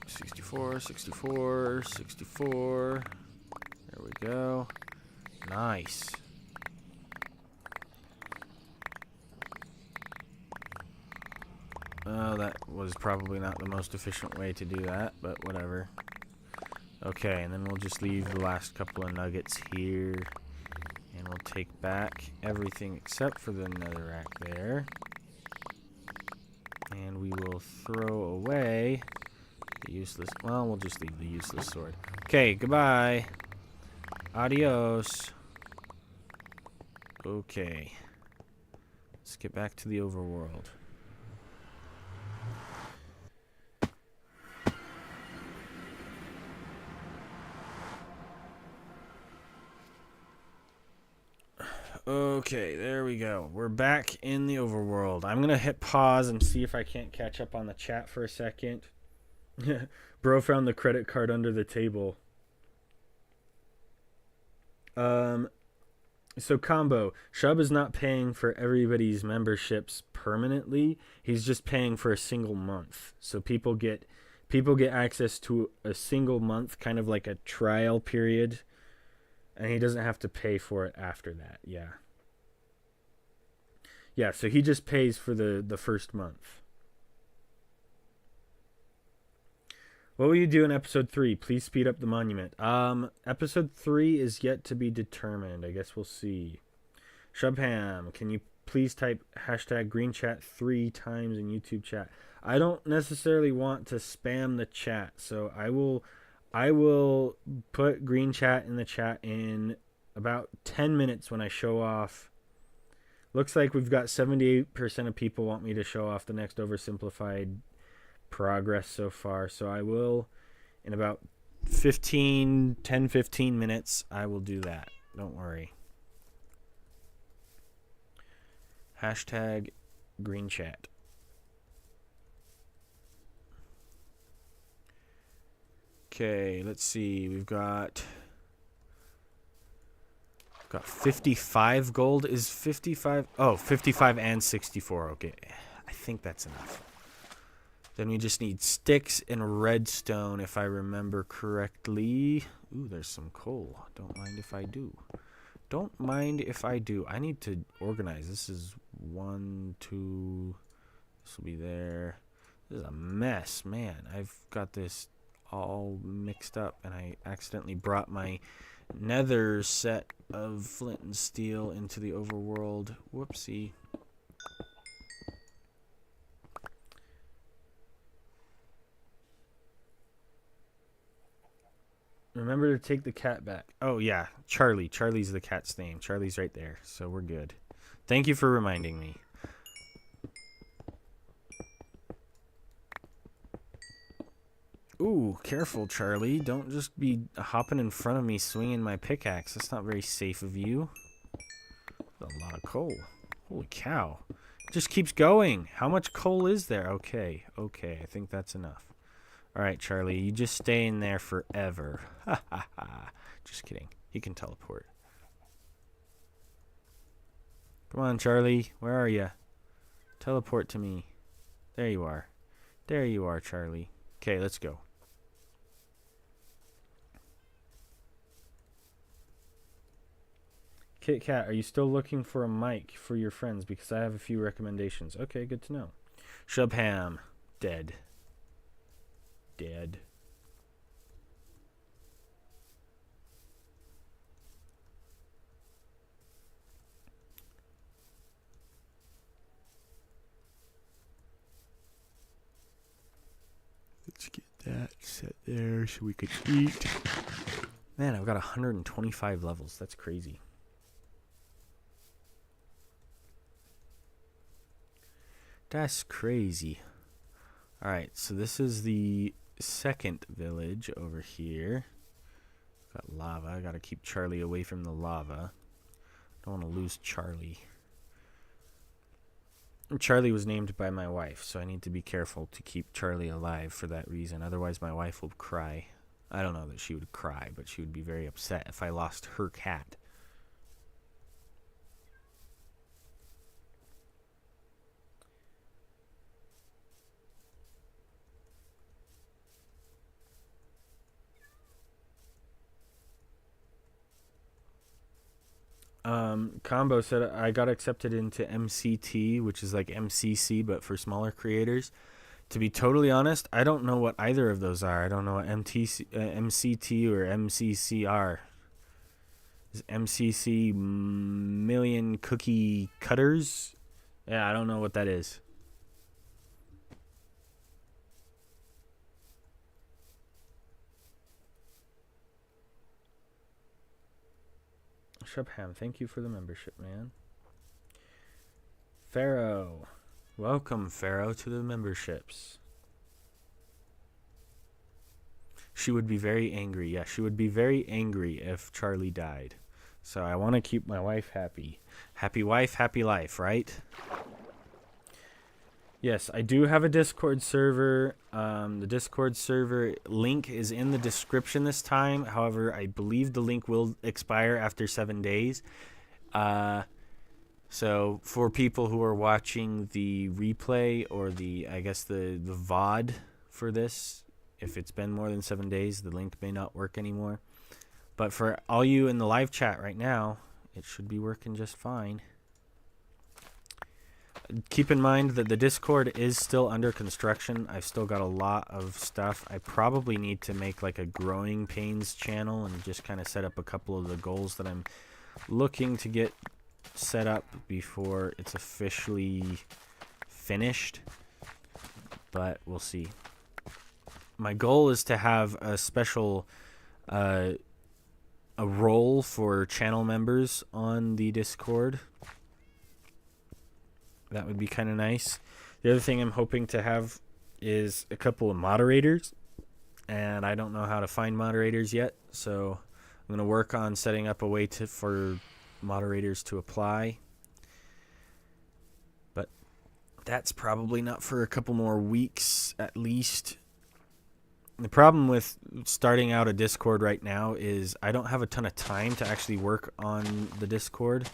64, 64, 64. There we go. Nice. Oh, that was probably not the most efficient way to do that, but whatever. Okay, and then we'll just leave the last couple of nuggets here. And we'll take back everything except for the netherrack there. And we will throw away the useless... Well, we'll just leave the useless sword. Okay, goodbye. Adios. Okay. Let's get back to the overworld. Okay, there we go. We're back in the overworld. I'm going to hit pause and see if I can't catch up on the chat for a second. Bro found the credit card under the table. So combo, Shub is not paying for everybody's memberships permanently. He's just paying for a single month. So people get access to a single month, kind of like a trial period. And he doesn't have to pay for it after that. Yeah. Yeah, so he just pays for the first month. What will you do in episode 3? Please speed up the monument. Episode 3 is yet to be determined. I guess we'll see. Shubham, can you please type hashtag green chat 3 times in YouTube chat? I don't necessarily want to spam the chat, so I will put green chat in the chat in about 10 minutes when I show off. Looks like we've got 78% of people want me to show off the next oversimplified progress so far. So I will, in about 10-15 minutes, I will do that. Don't worry. Hashtag green chat. Okay, let's see. We've got 55 gold. Is 55? Oh, 55 and 64. Okay, I think that's enough. Then we just need sticks and redstone, if I remember correctly. Ooh, there's some coal. Don't mind if I do. Don't mind if I do. I need to organize. This is 1, 2. This will be there. This is a mess, man. I've got this all mixed up, and I accidentally brought my nether set of flint and steel into the overworld. Whoopsie. Remember to take the cat back. Oh yeah, Charlie. Charlie's the cat's name. Charlie's right there, so we're good. Thank you for reminding me. Ooh, careful, Charlie. Don't just be hopping in front of me swinging my pickaxe. That's not very safe of you. That's a lot of coal. Holy cow. It just keeps going. How much coal is there? Okay, okay. I think that's enough. All right, Charlie. You just stay in there forever. Ha ha ha. Just kidding. He can teleport. Come on, Charlie. Where are you? Teleport to me. There you are. There you are, Charlie. Okay, let's go. Kit Kat, are you still looking for a mic for your friends? Because I have a few recommendations. Okay, good to know. Shubham, dead. Dead. Let's get that set there so we could eat. Man, I've got 125 levels. That's crazy. That's crazy. Alright, so this is the second village over here. Got lava. I gotta keep Charlie away from the lava. Don't want to lose Charlie. Charlie was named by my wife, so I need to be careful to keep Charlie alive for that reason. Otherwise, my wife will cry. I don't know that she would cry, but she would be very upset if I lost her cat. Combo said I got accepted into MCT, which is like MCC, but for smaller creators. To be totally honest, I don't know what either of those are. I don't know what MCT or MCC are. Is MCC Million Cookie Cutters? Yeah, I don't know what that is. Shubham, thank you for the membership, man. Pharaoh. Welcome, Pharaoh, to the memberships. She would be very angry. Yeah, she would be very angry if Charlie died. So I want to keep my wife happy. Happy wife, happy life, right? Yes, I do have a Discord server. The Discord server link is in the description this time. However, I believe the link will expire after 7 days. So for people who are watching the replay or the VOD for this, if it's been more than 7 days, the link may not work anymore. But for all you in the live chat right now, it should be working just fine. Keep in mind that the Discord is still under construction. I've still got a lot of stuff. I probably need to make like a growing pains channel and just kind of set up a couple of the goals that I'm looking to get set up before it's officially finished. But we'll see. My goal is to have a special a role for channel members on the Discord. That would be kind of nice. The other thing I'm hoping to have is a couple of moderators. And I don't know how to find moderators yet. So I'm going to work on setting up a way for moderators to apply. But that's probably not for a couple more weeks at least. The problem with starting out a Discord right now is I don't have a ton of time to actually work on the Discord.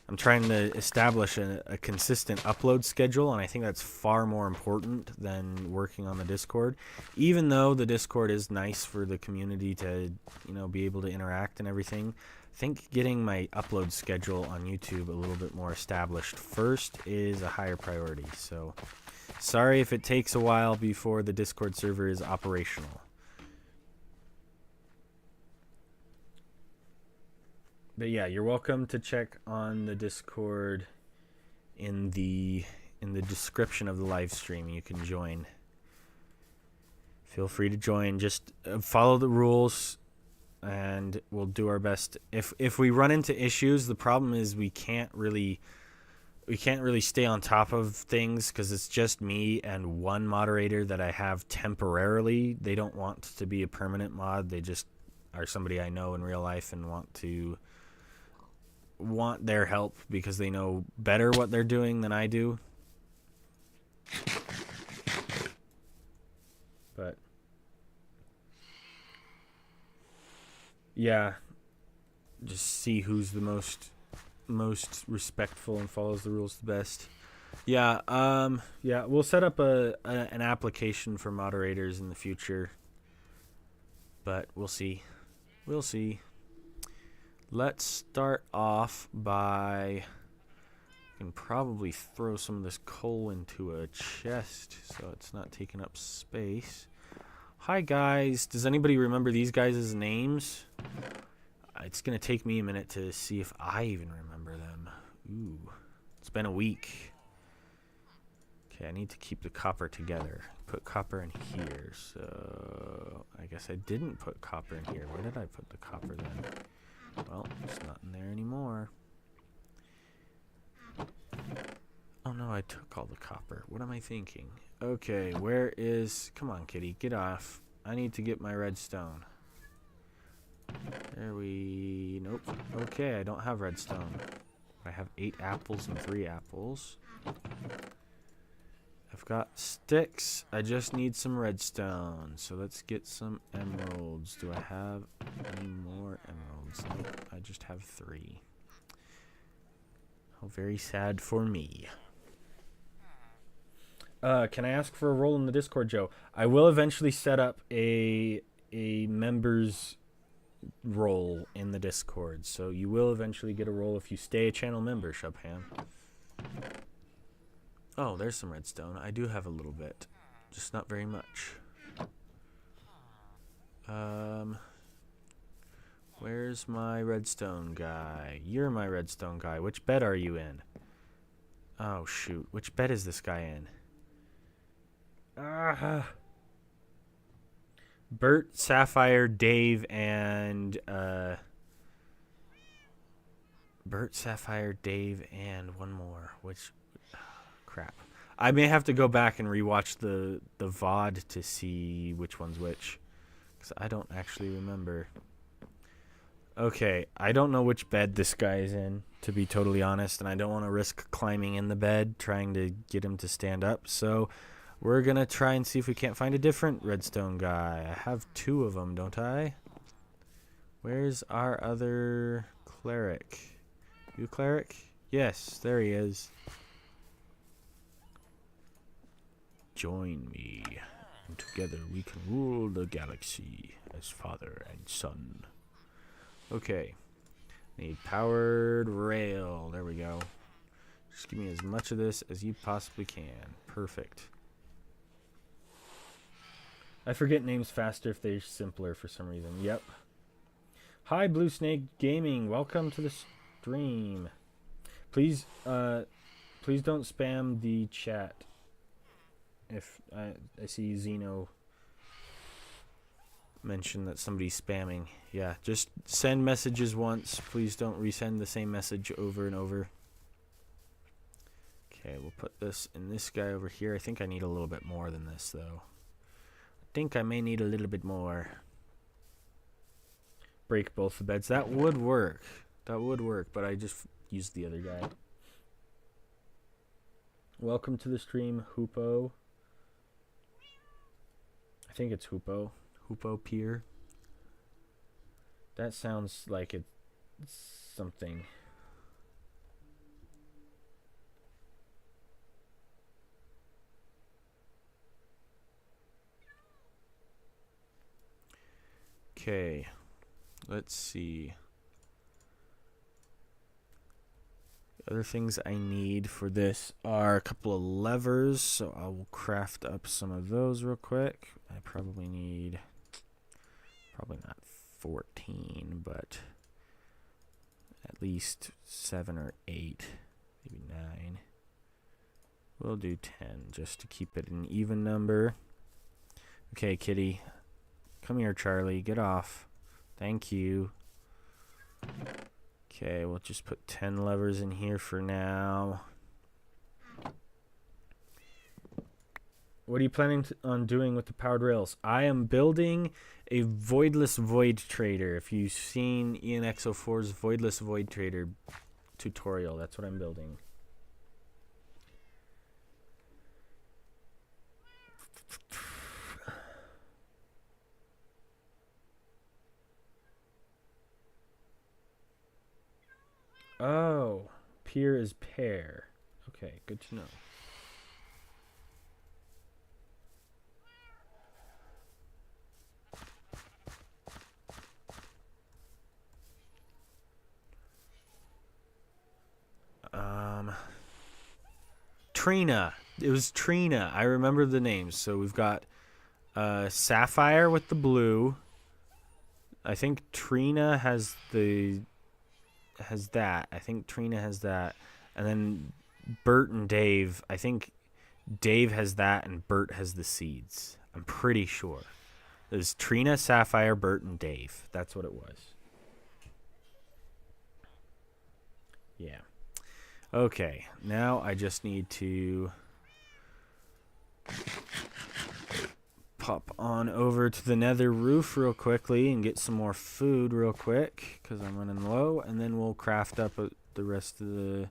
I'm trying to establish a consistent upload schedule, and I think that's far more important than working on the Discord. Even though the Discord is nice for the community to, be able to interact and everything, I think getting my upload schedule on YouTube a little bit more established first is a higher priority. So, sorry if it takes a while before the Discord server is operational. But yeah, you're welcome to check on the Discord in the description of the live stream. You can join. Feel free to join. Just follow the rules, and we'll do our best. If we run into issues, the problem is we can't really stay on top of things because it's just me and one moderator that I have temporarily. They don't want to be a permanent mod. They just are somebody I know in real life and want their help because they know better what they're doing than I do. But yeah, just see who's the most respectful and follows the rules the best. Yeah, we'll set up an application for moderators in the future. But we'll see. Let's start off by... I can probably throw some of this coal into a chest so it's not taking up space. Hi, guys. Does anybody remember these guys' names? It's going to take me a minute to see if I even remember them. Ooh. It's been a week. Okay, I need to keep the copper together. put copper in here, so I guess I didn't put copper in here. Where did I put the copper then? Well, it's not in there anymore. Oh no, I took all the copper. What am I thinking? Okay, where is... Come on, kitty, get off. I need to get my redstone. There we... Nope. Okay, I don't have redstone. I have 8 apples and 3 apples. I've got sticks. I just need some redstone. So let's get some emeralds. Do I have any more emeralds? Nope, I just have 3. How very sad for me. Can I ask for a role in the Discord, Joe? I will eventually set up a member's role in the Discord. So you will eventually get a role if you stay a channel member, Shubham. Oh, there's some redstone. I do have a little bit. Just not very much. Where's my redstone guy? You're my redstone guy. Which bed are you in? Oh, shoot. Which bed is this guy in? Bert, Sapphire, Dave, and... Bert, Sapphire, Dave, and one more. Which... crap. I may have to go back and rewatch the VOD to see which one's which. Because I don't actually remember. Okay, I don't know which bed this guy is in, to be totally honest. And I don't want to risk climbing in the bed, trying to get him to stand up. So we're going to try and see if we can't find a different redstone guy. I have 2 of them, don't I? Where's our other cleric? You cleric? Yes, there he is. Join me, and together we can rule the galaxy as father and son. Okay. Need powered rail. There we go. Just give me as much of this as you possibly can. Perfect. I forget names faster if they're simpler for some reason. Yep. Hi, Blue Snake Gaming. Welcome to the stream. Please don't spam the chat. If I see Zeno mention that somebody's spamming. Yeah, just send messages once. Please don't resend the same message over and over. Okay, we'll put this in this guy over here. I think I need a little bit more than this, though. I think I may need a little bit more. Break both the beds. That would work. That would work, but I just used the other guy. Welcome to the stream, Hoopo. I think it's Hoopo. Hoopo Pier. That sounds like it's something. Okay. Let's see. Other things I need for this are a couple of levers, so I will craft up some of those real quick. I probably need, probably not 14, but at least 7 or 8, maybe 9. We'll do 10 just to keep it an even number. Okay, kitty. Come here, Charlie. Get off. Thank you. Okay, we'll just put 10 levers in here for now. What are you planning on doing with the powered rails? I am building a voidless void trader. If you've seen ENX04's voidless void trader tutorial, that's what I'm building. Oh, peer is pair. Okay, good to know. Trina. It was Trina. I remember the names. So we've got Sapphire with the blue. I think Trina has that. I think Trina has that. And then Bert and Dave, I think Dave has that, and Bert has the seeds. I'm pretty sure. There's Trina, Sapphire, Bert, and Dave. That's what it was. Yeah. Okay, now I just need to pop on over to the nether roof real quickly and get some more food real quick because I'm running low, and then we'll craft up the rest of the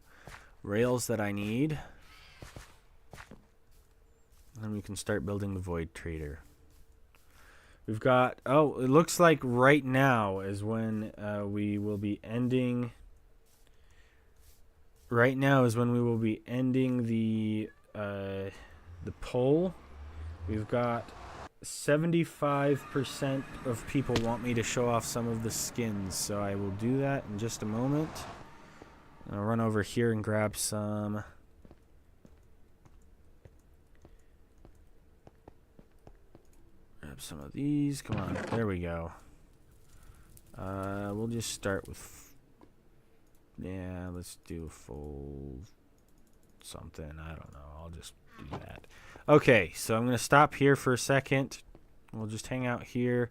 rails that I need. And then we can start building the Void Trader. We've got, oh, it looks like right now is when we will be ending. Right now is when we will be ending the poll. We've got 75% of people want me to show off some of the skins, so I will do that in just a moment. I'll run over here and grab some. Grab some of these. Come on, there we go. We'll just start with. Yeah, let's do a full something. I don't know. I'll just do that. Okay, so I'm going to stop here for a second. We'll just hang out here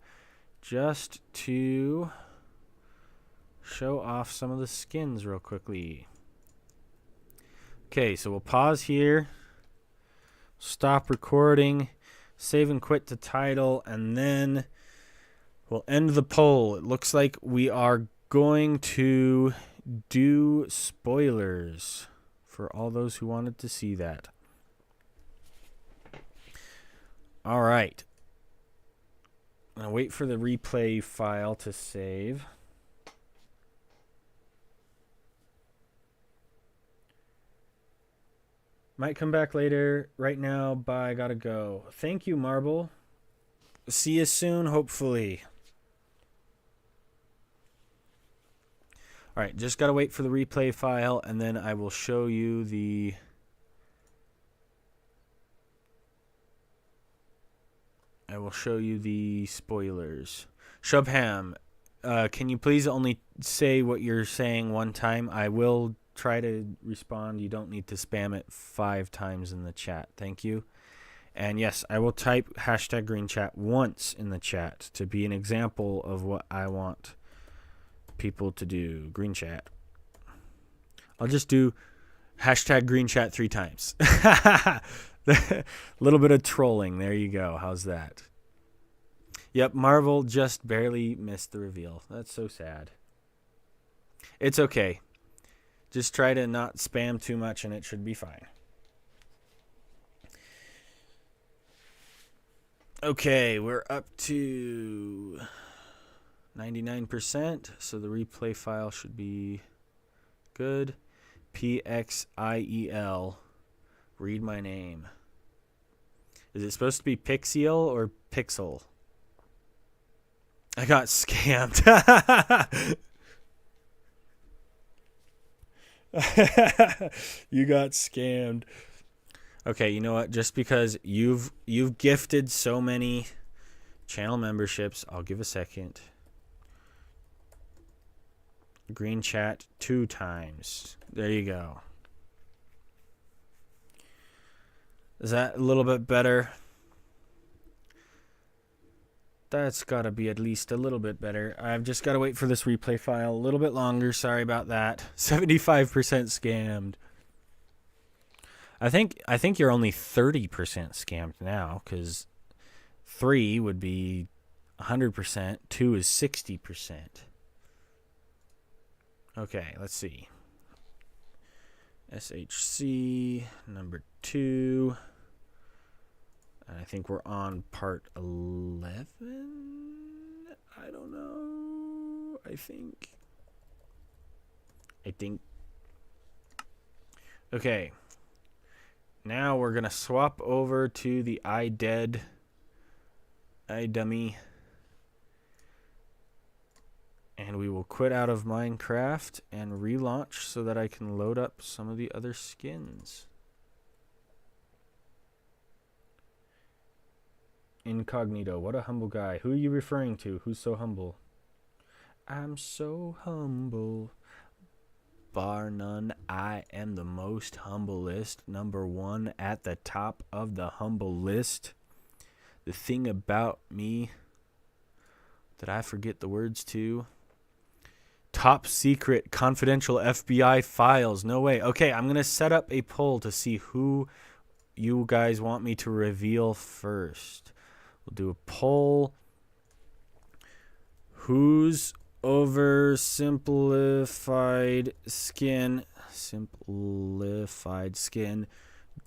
just to show off some of the skins real quickly. Okay, so we'll pause here. Stop recording. Save and quit to title. And then we'll end the poll. It looks like we are going to do spoilers for all those who wanted to see that. All right. I'll wait for the replay file to save. Might come back later. Right now, bye. Gotta go. Thank you, Marble. See you soon, hopefully. All right, just got to wait for the replay file, and then I will show you the spoilers. Shubham, can you please only say what you're saying one time? I will try to respond. You don't need to spam it 5 times in the chat. Thank you. And yes, I will type #GreenChat once in the chat to be an example of what I want people to do. Green chat. I'll just do #GreenChat 3 times. A little bit of trolling. There you go. How's that? Yep, Marvel just barely missed the reveal. That's so sad. It's okay. Just try to not spam too much and it should be fine. Okay, we're up to 99%, so the replay file should be good. PXIEL. Read my name. Is it supposed to be Pixiel or Pixel? I got scammed. You got scammed. Okay, you know what? Just because you've gifted so many channel memberships, I'll give a second. Green chat 2 times. There you go. Is that a little bit better? That's got to be at least a little bit better. I've just got to wait for this replay file a little bit longer. Sorry about that. 75% scammed. I think you're only 30% scammed now, because 3 would be 100%. 2 is 60%. Okay, let's see. SHC number 2. And I think we're on part 11. I don't know. I think. Okay. Now we're going to swap over to the iDummy. And we will quit out of Minecraft and relaunch so that I can load up some of the other skins. Incognito, what a humble guy. Who are you referring to? Who's so humble? I'm so humble. bar none, I am the most humblest. Number one at the top of the humble list. The thing about me that I forget the words to. Top secret confidential FBI files. No way. Okay, I'm going to set up a poll to see who you guys want me to reveal first. We'll do a poll. Whose oversimplified skin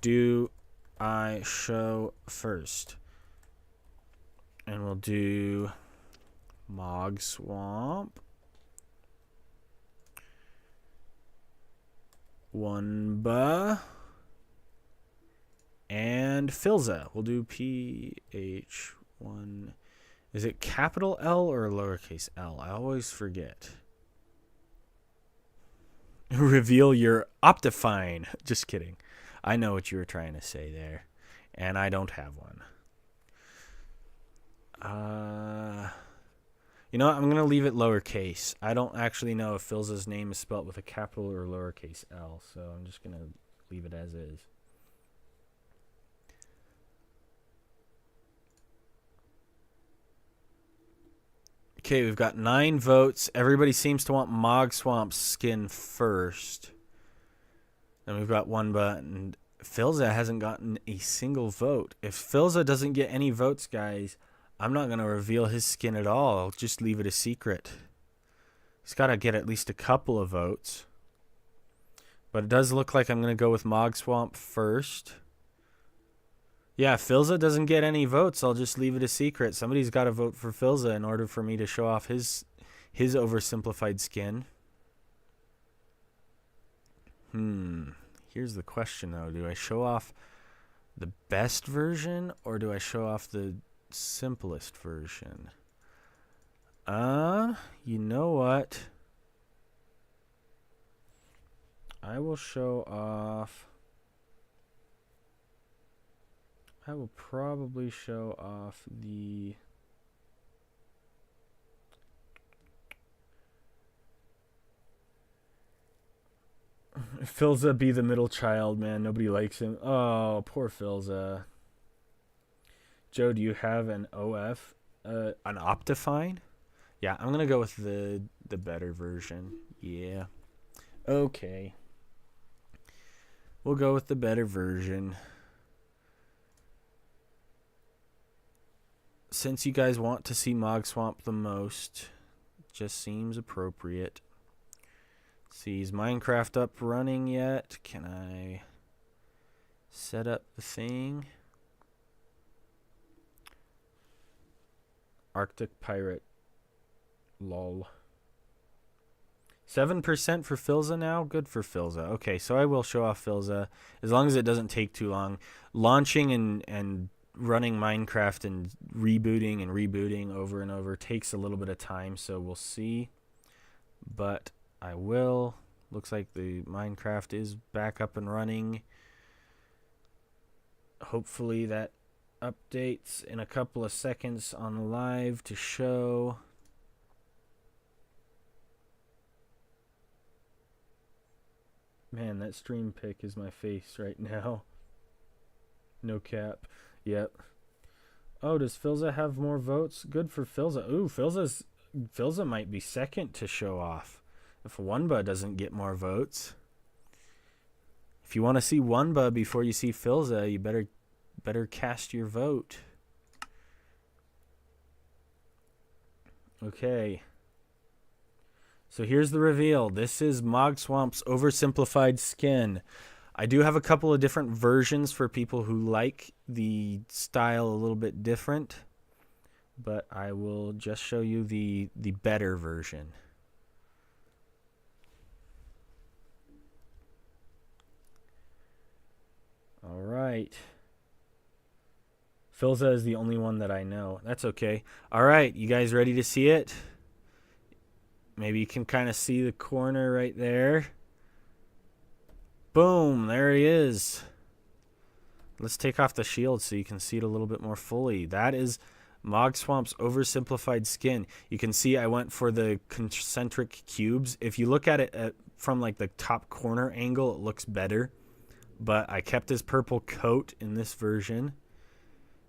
do I show first? And we'll do Mog Swamp, Wunba, and Filza. We'll do PH1. Is it capital L or lowercase l? I always forget. Reveal your Optifine. Just kidding. I know what you were trying to say there. And I don't have one. You know what? I'm going to leave it lowercase. I don't actually know if Filza's name is spelled with a capital or lowercase l. So I'm just going to leave it as is. Okay, we've got 9 votes. Everybody seems to want Mog Swamp's skin first. And we've got one button. Filza hasn't gotten a single vote. If Filza doesn't get any votes, guys, I'm not going to reveal his skin at all. I'll just leave it a secret. He's got to get at least a couple of votes. But it does look like I'm going to go with Mog Swamp first. Yeah, if Filza doesn't get any votes, I'll just leave it a secret. Somebody's got to vote for Filza in order for me to show off his oversimplified skin. Here's the question, though. Do I show off the best version or do I show off the simplest version? You know what? I will show off... I will probably show off the... Filza be the middle child, man. Nobody likes him. Oh, poor Filza. Joe, do you have an OF? An Optifine? Yeah, I'm going to go with the better version. Yeah. Okay. We'll go with the better version. Since you guys want to see Mog Swamp the most, just seems appropriate. See, is Minecraft up running yet? Can I set up the thing? Arctic Pirate. Lol. 7% for Filza now? Good for Filza. Okay, so I will show off Filza as long as it doesn't take too long. Launching and running Minecraft and rebooting over and over takes a little bit of time, so we'll see. But I will. Looks like the Minecraft is back up and running. Hopefully that updates in a couple of seconds on live to show. Man, that stream pic is my face right now. No cap. Yep. Oh, does Filza have more votes? Good for Filza. Ooh, Filza might be second to show off if Wunba doesn't get more votes. If you want to see Wunba before you see Filza, you better cast your vote. Okay. So here's the reveal. This is Mog Swamp's oversimplified skin. I do have a couple of different versions for people who like the style a little bit different, but I will just show you the better version. All right. Filza is the only one that I know. That's okay. All right, you guys ready to see it? Maybe you can kind of see the corner right there. Boom, there he is. Let's take off the shield so you can see it a little bit more fully. That is Mog Swamp's oversimplified skin. You can see I went for the concentric cubes. If you look at it from like the top corner angle, it looks better. But I kept his purple coat in this version.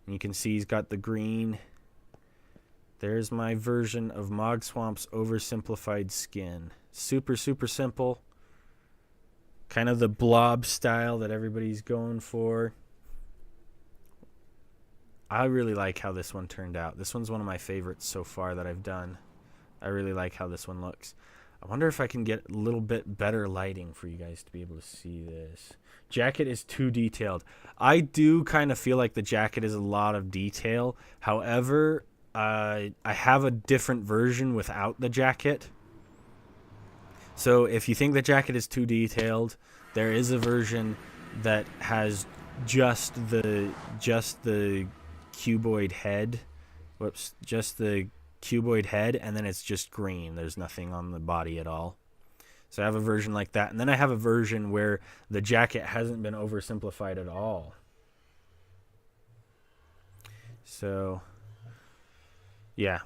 And you can see he's got the green. There's my version of Mogswamp's oversimplified skin. Super, super simple. Kind of the blob style that everybody's going for. I really like how this one turned out. This one's one of my favorites so far that I've done. I really like how this one looks. I wonder if I can get a little bit better lighting for you guys to be able to see this. Jacket is too detailed. I do kind of feel like the jacket is a lot of detail. However, I have a different version without the jacket. So if you think the jacket is too detailed, there is a version that has just the cuboid head. Whoops, just the cuboid head, and then it's just green. There's nothing on the body at all. So I have a version like that. And then I have a version where the jacket hasn't been oversimplified at all. So yeah,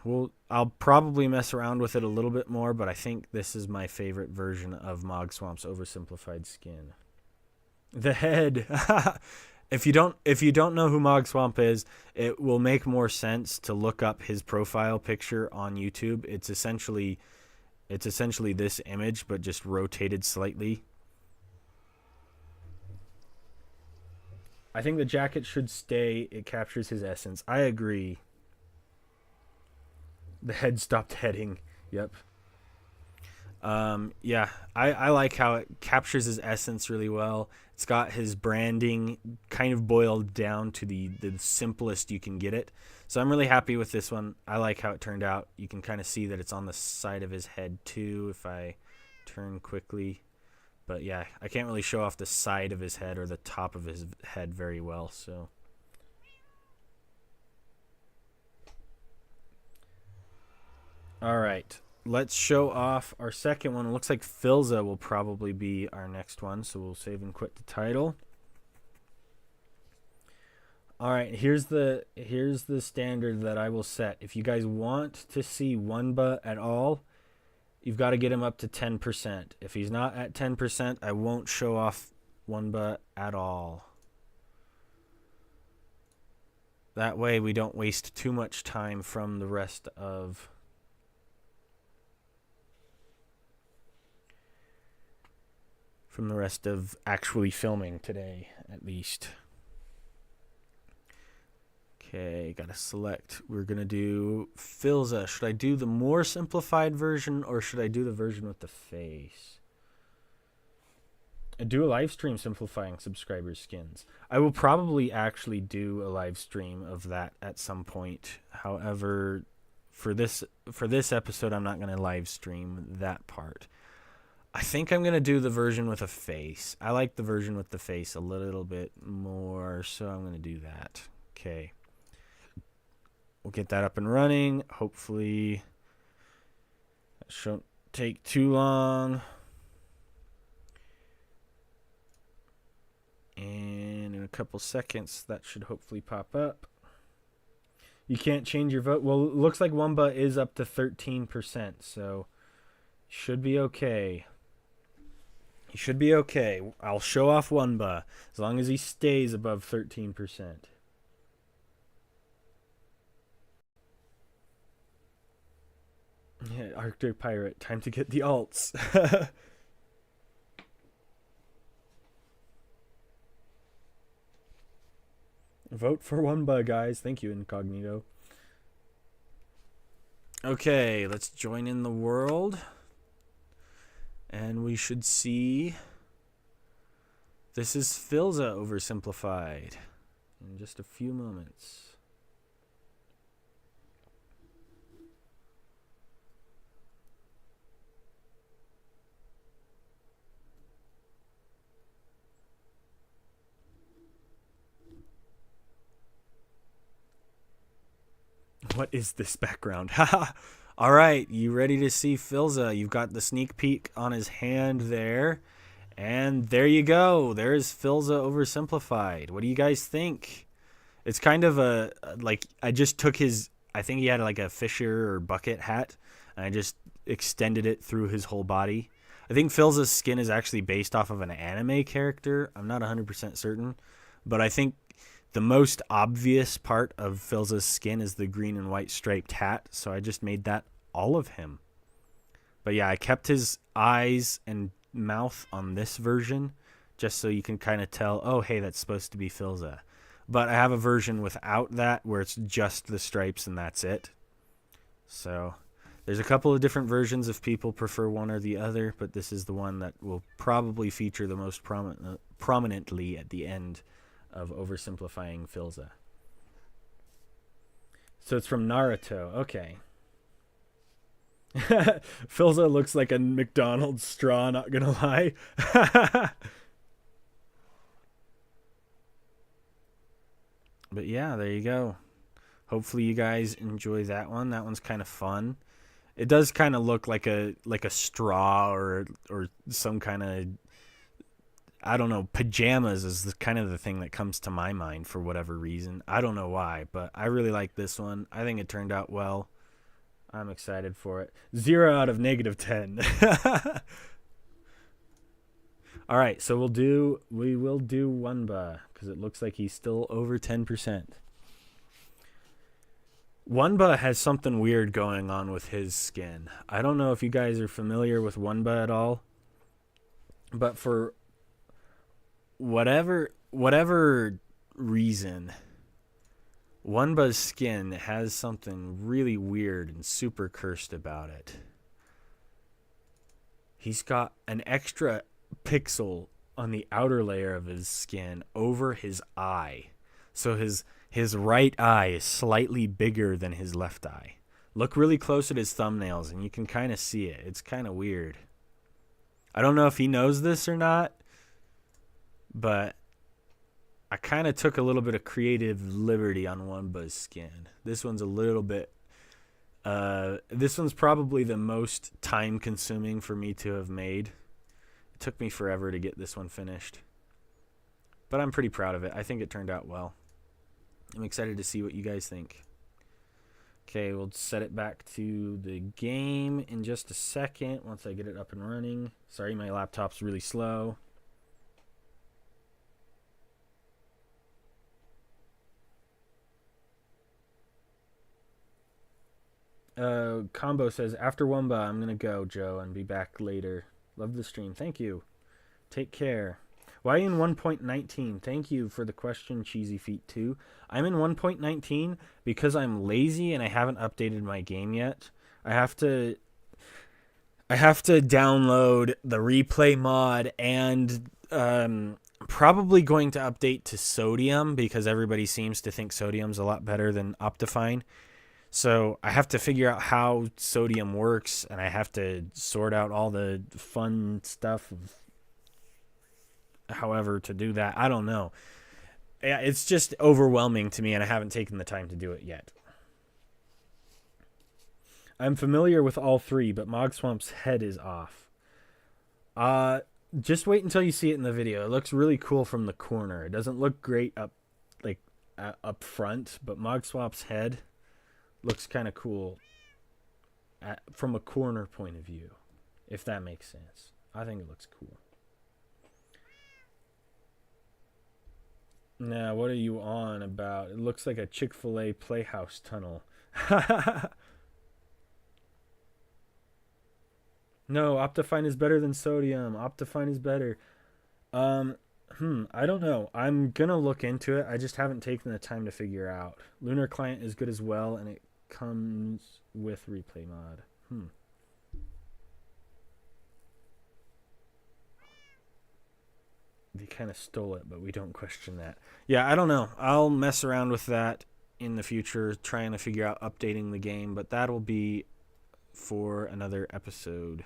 I'll probably mess around with it a little bit more, but I think this is my favorite version of Mogswamp's oversimplified skin. The head. If you don't know who Mogswamp is, it will make more sense to look up his profile picture on YouTube. It's essentially this image, but just rotated slightly. I think the jacket should stay. It captures his essence. I agree. The head stopped heading. Yep. Yeah, I like how it captures his essence really well. It's got his branding kind of boiled down to the simplest you can get it. So I'm really happy with this one. I like how it turned out. You can kind of see that it's on the side of his head too if I turn quickly. But yeah, I can't really show off the side of his head or the top of his head very well, so. All right. Let's show off our second one. It looks like Filza will probably be our next one, so we'll save and quit the title. All right, here's the standard that I will set. If you guys want to see Wunba at all, you've got to get him up to 10%. If he's not at 10%, I won't show off Wunba at all. That way we don't waste too much time from the rest of actually filming today, at least. Okay, gotta select. We're gonna do Filza. Should I do the more simplified version or should I do the version with the face? I do a live stream simplifying subscribers' skins. I will probably actually do a live stream of that at some point. However, for this episode, I'm not gonna live stream that part. I think I'm going to do the version with a face. I like the version with the face a little bit more, so I'm going to do that. Okay. We'll get that up and running. Hopefully, that shouldn't take too long. And in a couple seconds, that should hopefully pop up. You can't change your vote. Well, it looks like Wumba is up to 13%, so should be okay. He should be okay. I'll show off Wunba as long as he stays above 13%. Yeah, Arctic Pirate. Time to get the alts. Vote for Wunba, guys. Thank you, Incognito. Okay, let's join in the world. And we should see this is Filza oversimplified in just a few moments. What is this background? Haha. All right, you ready to see Filza? You've got the sneak peek on his hand there. And there you go. There's Filza oversimplified. What do you guys think? It's kind of like, I just took I think he had like a fisher or bucket hat, and I just extended it through his whole body. I think Filza's skin is actually based off of an anime character. I'm not 100% certain, but I think the most obvious part of Filza's skin is the green and white striped hat, so I just made that all of him. But yeah, I kept his eyes and mouth on this version just so you can kind of tell, oh, hey, that's supposed to be Filza. But I have a version without that where it's just the stripes and that's it. So there's a couple of different versions if people prefer one or the other, but this is the one that will probably feature the most prominently at the end of oversimplifying Filza. So it's from Naruto. Okay. Filza looks like a McDonald's straw, not gonna lie. But yeah, there you go. Hopefully you guys enjoy that one. That one's kind of fun. It does kind of look like a straw or some kind of, I don't know, pajamas is kind of the thing that comes to my mind for whatever reason. I don't know why, but I really like this one. I think it turned out well. I'm excited for it. 0 out of -10. All right, so we will do Wunba because it looks like he's still over 10%. Wunba has something weird going on with his skin. I don't know if you guys are familiar with Wunba at all, but for whatever reason, Wunba's skin has something really weird and super cursed about it. He's got an extra pixel on the outer layer of his skin over his eye. So his right eye is slightly bigger than his left eye. Look really close at his thumbnails and you can kind of see it. It's kind of weird. I don't know if he knows this or not, but I kind of took a little bit of creative liberty on Wunba's skin. This one's a little bit... this one's probably the most time-consuming for me to have made. It took me forever to get this one finished. But I'm pretty proud of it. I think it turned out well. I'm excited to see what you guys think. Okay, we'll set it back to the game in just a second once I get it up and running. Sorry, my laptop's really slow. Combo says, after Wumba, I'm going to go, Joe, and be back later. Love the stream. Thank you. Take care. Why in 1.19? Thank you for the question, Cheesy Feet 2. I'm in 1.19 because I'm lazy and I haven't updated my game yet. I have to download the replay mod and probably going to update to Sodium because everybody seems to think Sodium's a lot better than Optifine. So I have to figure out how Sodium works, and I have to sort out all the fun stuff of however to do that. I don't know. Yeah, it's just overwhelming to me, and I haven't taken the time to do it yet. I'm familiar with all three, but Mogswamp's head is off. Just wait until you see it in the video. It looks really cool from the corner. It doesn't look great up front, but Mogswamp's head looks kind of cool from a corner point of view, if that makes sense. I think it looks cool. Now, what are you on about? It looks like a Chick-fil-A Playhouse tunnel. No, Optifine is better than Sodium. Optifine is better. I don't know. I'm gonna look into it. I just haven't taken the time to figure out. Lunar Client is good as well, and it comes with replay mod. They kind of stole it, but we don't question that. Yeah, I don't know. I'll mess around with that in the future, trying to figure out updating the game, but that'll be for another episode.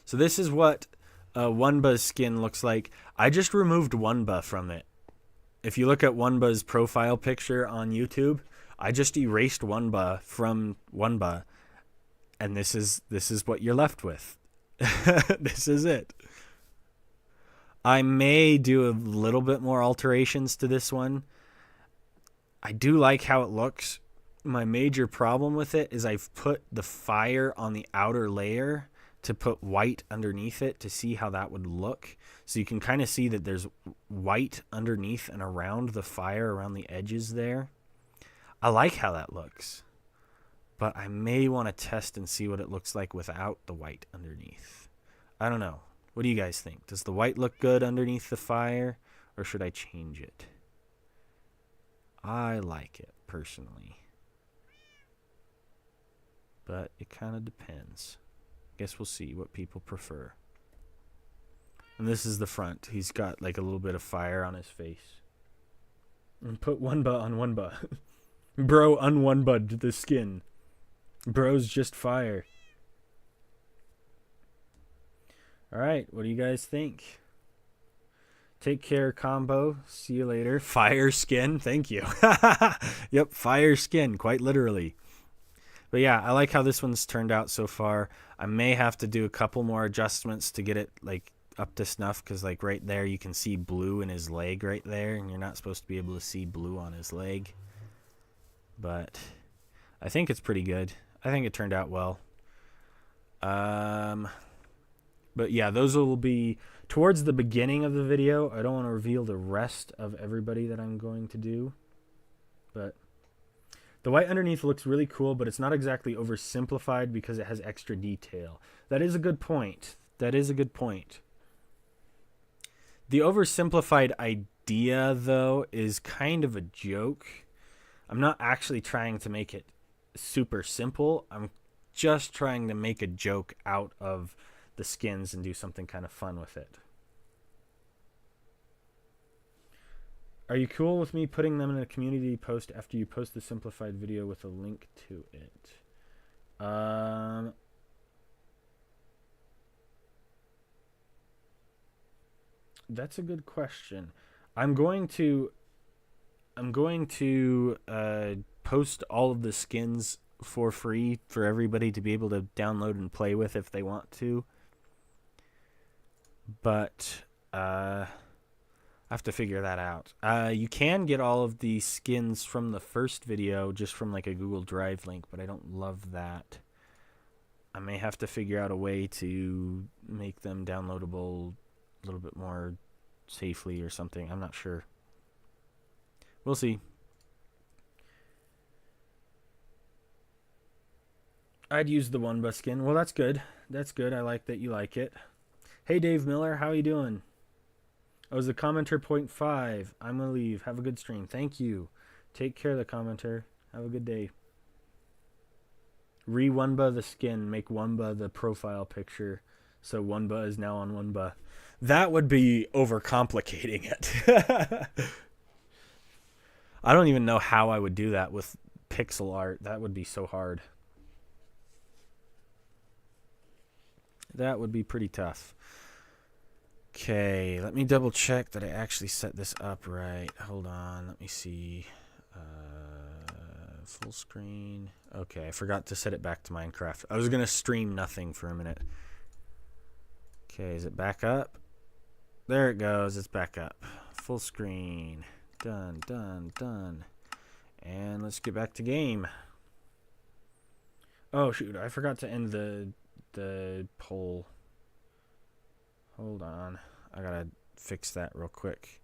So this is what Wunba's skin looks like. I just removed Wunba from it. If you look at Wunba's profile picture on YouTube, I just erased Wunba from Wunba, and this is what you're left with. This is it. I may do a little bit more alterations to this one. I do like how it looks. My major problem with it is I've put the fire on the outer layer, to put white underneath it to see how that would look. So you can kind of see that there's white underneath and around the fire, around the edges there. I like how that looks, but I may want to test and see what it looks like without the white underneath. I don't know. What do you guys think? Does the white look good underneath the fire, or should I change it? I like it, personally. But it kind of depends. Guess we'll see what people prefer. And this is the front. He's got like a little bit of fire on his face. And put Wunba on Wunba. Bro unwunbudded the skin. Bro's just fire. Alright, what do you guys think? Take care, combo. See you later. Fire skin. Thank you. Yep, fire skin, quite literally. But yeah, I like how this one's turned out so far. I may have to do a couple more adjustments to get it like up to snuff, because like right there you can see blue in his leg right there, and you're not supposed to be able to see blue on his leg. But I think it's pretty good. I think it turned out well. But yeah, those will be towards the beginning of the video. I don't want to reveal the rest of everybody that I'm going to do. But the white underneath looks really cool, but it's not exactly oversimplified because it has extra detail. That is a good point. That is a good point. The oversimplified idea, though, is kind of a joke. I'm not actually trying to make it super simple. I'm just trying to make a joke out of the skins and do something kind of fun with it. Are you cool with me putting them in a community post after you post the simplified video with a link to it? That's a good question. I'm going to post all of the skins for free for everybody to be able to download and play with if they want to. But I have to figure that out. You can get all of the skins from the first video just from like a Google Drive link, but I don't love that. I may have to figure out a way to make them downloadable a little bit more safely or something. I'm not sure. We'll see. I'd use the Wunba skin. Well, that's good. That's good. I like that you like it. Hey, Dave Miller. How you doing? I was the commenter 0.5. I'm going to leave. Have a good stream. Thank you. Take care, the commenter. Have a good day. Re-Wunba the skin. Make Wunba the profile picture. So Wunba is now on Wunba. That would be overcomplicating it. I don't even know how I would do that with pixel art. That would be so hard. That would be pretty tough. Okay, let me double check that I actually set this up right. Hold on, let me see. Full screen. Okay, I forgot to set it back to Minecraft. I was going to stream nothing for a minute. Okay, is it back up? There it goes, it's back up. Full screen. Done, done, done. And let's get back to game. Oh, shoot, I forgot to end the poll. Hold on. I gotta fix that real quick.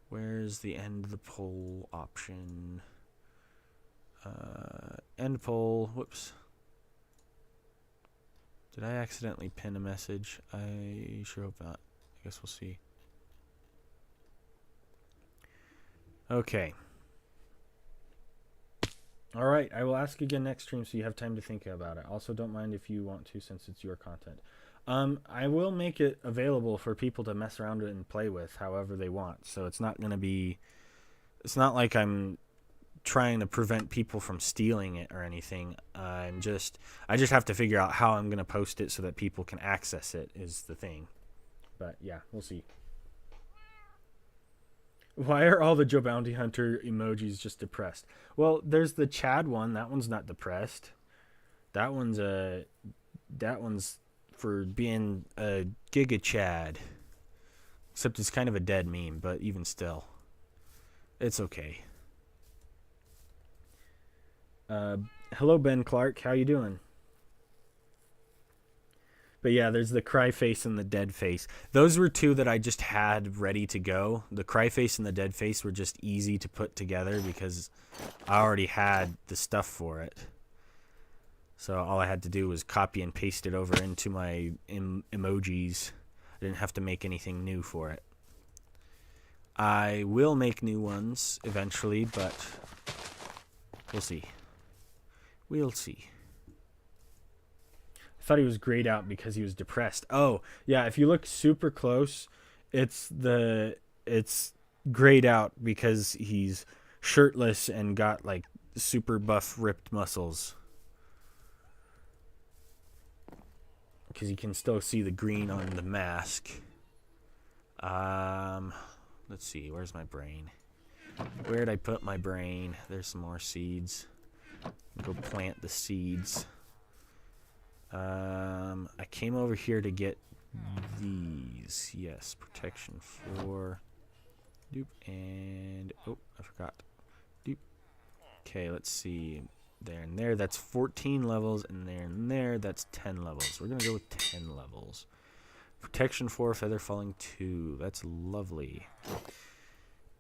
Where's the end the poll option? End poll. Whoops. Did I accidentally pin a message? I sure hope not. I guess we'll see. Okay. Alright, I will ask again next stream so you have time to think about it. Also, don't mind if you want to since it's your content. I will make it available for people to mess around with and play with however they want. So it's not going to be... It's not like I'm trying to prevent people from stealing it or anything. I just have to figure out how I'm going to post it so that people can access it is the thing. But yeah, we'll see. Why are all the Joe Bounty Hunter emojis just depressed? Well, there's the Chad one. That one's not depressed. That one's for being a Giga Chad. Except it's kind of a dead meme, but even still. It's okay. Hello, Ben Clark. How you doing? But yeah, there's the cry face and the dead face. Those were two that I just had ready to go. The cry face and the dead face were just easy to put together because I already had the stuff for it. So all I had to do was copy and paste it over into my emojis. I didn't have to make anything new for it. I will make new ones eventually, but we'll see. We'll see. I thought he was grayed out because he was depressed. Oh, yeah, if you look super close, it's grayed out because he's shirtless and got like super buff ripped muscles. Because you can still see the green on the mask. Let's see, where's my brain? Where'd I put my brain? There's some more seeds. Go plant the seeds. I came over here to get these. Yes, protection 4. Doop, and oh, I forgot. Doop. Okay, let's see. There and there, that's 14 levels, and there, that's 10 levels. We're gonna go with 10 levels. Protection 4, feather falling 2. That's lovely.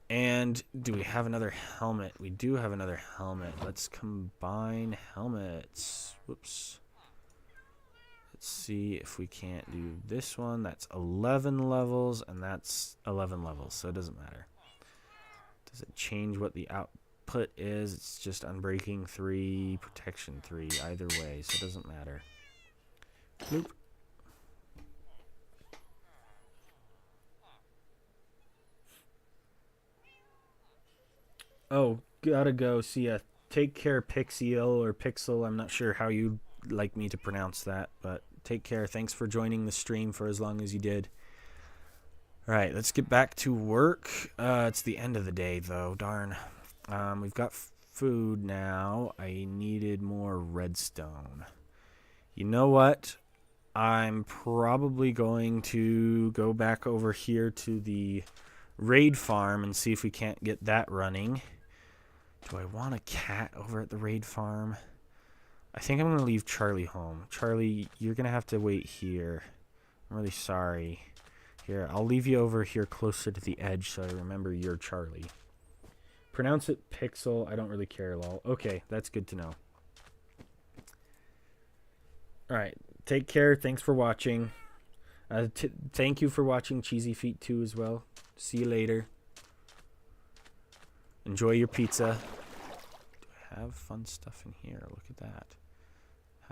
And do we have another helmet? We do have another helmet. Let's combine helmets. Whoops. Let's see if we can't do this one. That's 11 levels, and that's 11 levels, so it doesn't matter. Does it change what the output is? It's just unbreaking 3, protection 3, either way, so it doesn't matter. Nope. Oh, gotta go see ya. Take care, Pixiel or Pixel. I'm not sure how you'd like me to pronounce that, but take care. Thanks for joining the stream for as long as you did. All right, let's get back to work. It's the end of the day, though. Darn. We've got food now. I needed more redstone. You know what? I'm probably going to go back over here to the raid farm and see if we can't get that running. Do I want a cat over at the raid farm? I think I'm going to leave Charlie home. Charlie, you're going to have to wait here. I'm really sorry. Here, I'll leave you over here closer to the edge so I remember you're Charlie. Pronounce it Pixel. I don't really care, lol. Okay, that's good to know. Alright, take care. Thanks for watching. Thank you for watching Cheesy Feet 2 as well. See you later. Enjoy your pizza. Do I have fun stuff in here? Look at that.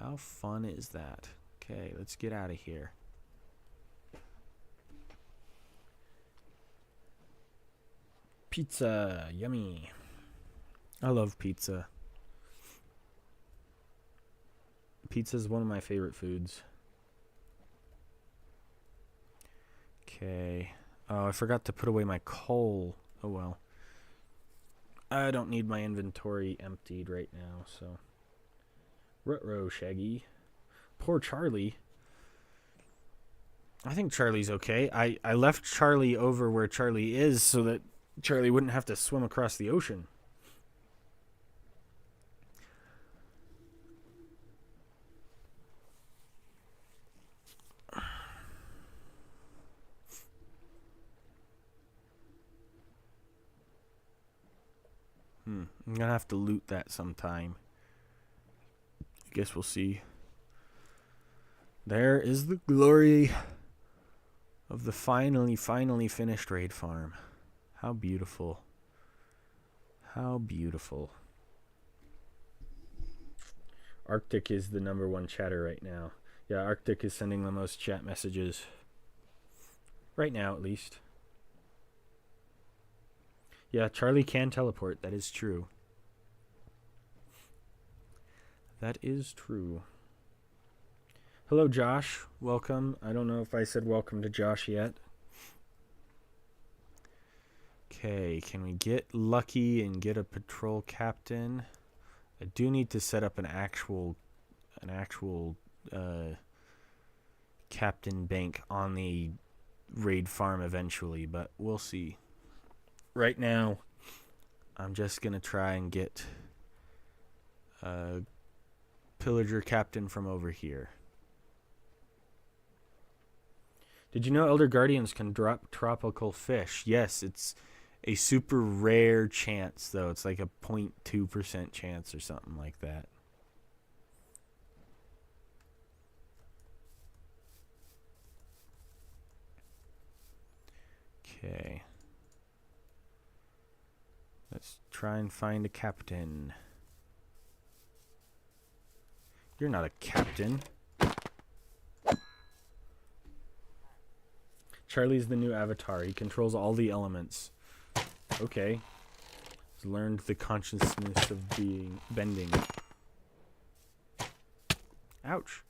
How fun is that? Okay, let's get out of here. Pizza, yummy. I love pizza. Pizza is one of my favorite foods. Okay. Oh, I forgot to put away my coal. Oh well. I don't need my inventory emptied right now, so. Ruh-roh, Shaggy. Poor Charlie. I think Charlie's okay. I left Charlie over where Charlie is so that Charlie wouldn't have to swim across the ocean. I'm gonna have to loot that sometime. I guess we'll see. There is the glory of the finally finished raid farm. How beautiful. How beautiful. Arctic is the #1 chatter right now. Yeah, Arctic is sending the most chat messages. Right now, at least. Yeah, Charlie can teleport. That is true. That is true. Hello, Josh. Welcome. I don't know if I said welcome to Josh yet. Okay, can we get lucky and get a patrol captain? I do need to set up an actual captain bank on the raid farm eventually, but we'll see. Right now, I'm just gonna try and get a pillager captain from over here. Did you know Elder Guardians can drop tropical fish? Yes, it's a super rare chance, though. It's like a 0.2% chance or something like that. Okay. Let's try and find a captain. You're not a captain. Charlie's the new avatar. He controls all the elements. Okay. He's learned the consciousness of bending. Ouch.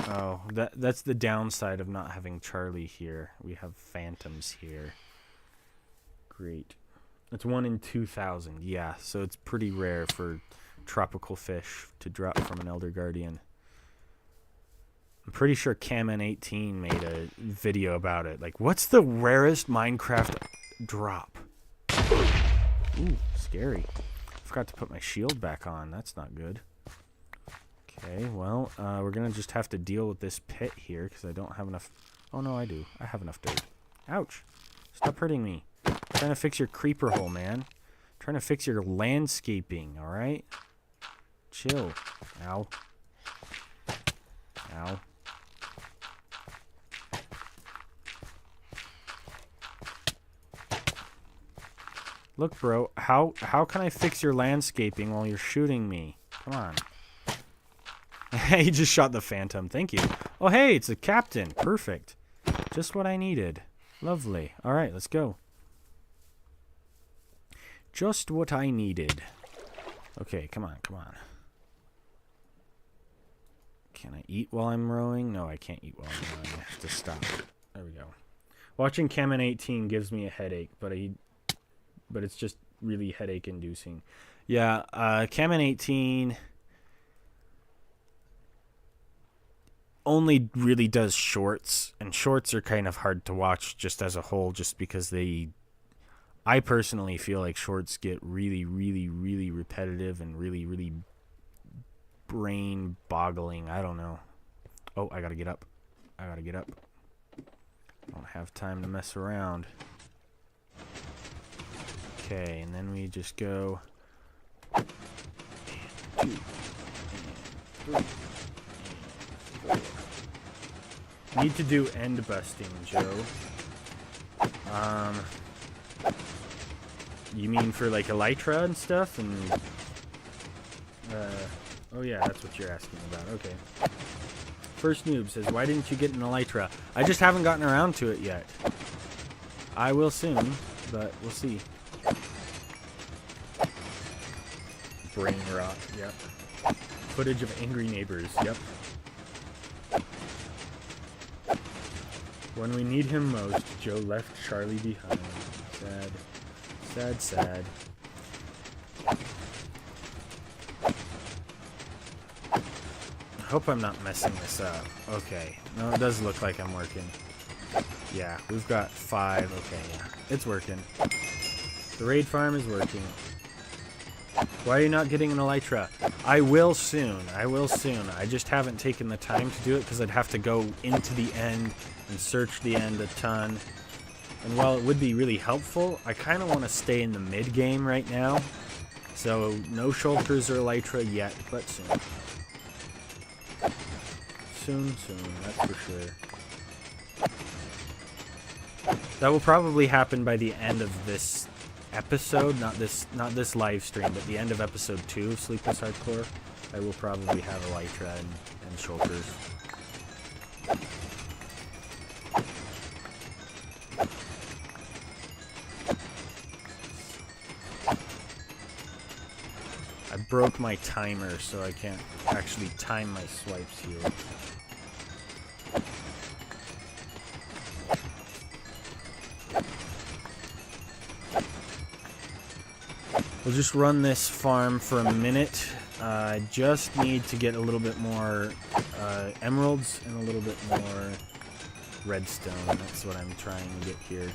Oh, that's the downside of not having Charlie here. We have phantoms here. Great. It's 1 in 2,000. Yeah, so it's pretty rare for tropical fish to drop from an Elder Guardian. I'm pretty sure Camen18 made a video about it. Like, what's the rarest Minecraft drop? Ooh, scary. Forgot to put my shield back on. That's not good. Okay, well, we're going to just have to deal with this pit here because I don't have enough... Oh, no, I do. I have enough dirt. Ouch. Stop hurting me. I'm trying to fix your creeper hole, man. I'm trying to fix your landscaping, all right? Chill. Ow. Ow. Look, bro, how can I fix your landscaping while you're shooting me? Come on. He just shot the phantom. Thank you. Oh, hey, it's a captain. Perfect. Just what I needed. Lovely. All right, let's go. Just what I needed. Okay, come on, come on. Can I eat while I'm rowing? No, I can't eat while I'm rowing. I have to stop. There we go. Watching Camen18 gives me a headache, but it's just really headache-inducing. Yeah, Camen18 only really does shorts, and shorts are kind of hard to watch just as a whole, just because I personally feel like shorts get really, really, really repetitive and really, really brain-boggling. I don't know. Oh, I gotta get up. I don't have time to mess around. Okay, and then we just go 1, 2, 3. Need to do end busting, Joe. You mean for like elytra and stuff? And oh yeah, that's what you're asking about. Okay. First Noob says, why didn't you get an elytra? I just haven't gotten around to it yet. I will soon, but we'll see. Brain rot, yep. Footage of angry neighbors, yep. When we need him most, Joe left Charlie behind. Sad. Sad, sad. I hope I'm not messing this up. Okay. No, it does look like I'm working. Yeah, we've got 5. Okay, yeah. It's working. The raid farm is working. Why are you not getting an elytra? I will soon. I will soon. I just haven't taken the time to do it because I'd have to go into the end and search the end a ton. And while it would be really helpful, I kind of want to stay in the mid-game right now. So no shulkers or elytra yet, but soon. Soon, that's for sure. That will probably happen by the end of this episode, not this live stream, but the end of episode 2 of Sleepless Hardcore. I will probably have elytra and shulkers. I broke my timer, so I can't actually time my swipes here. We'll just run this farm for a minute. I just need to get a little bit more emeralds and a little bit more redstone. That's what I'm trying to get here.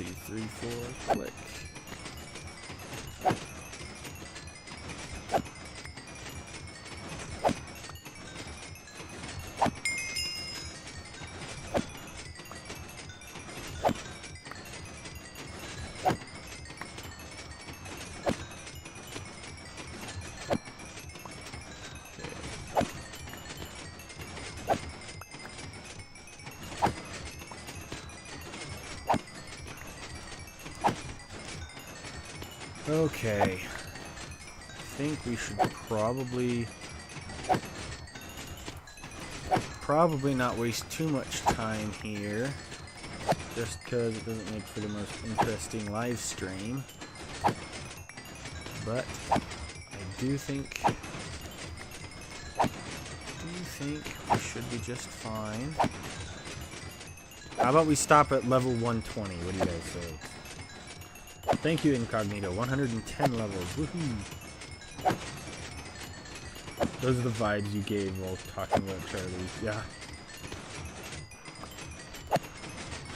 2, 3, 4, click. Okay, I think we should probably not waste too much time here, just because it doesn't make for the most interesting live stream. But I do think we should be just fine. How about we stop at level 120? What do you guys say? Thank you, Incognito. 110 levels. Woohoo! Those are the vibes you gave while talking about Charlie. Yeah.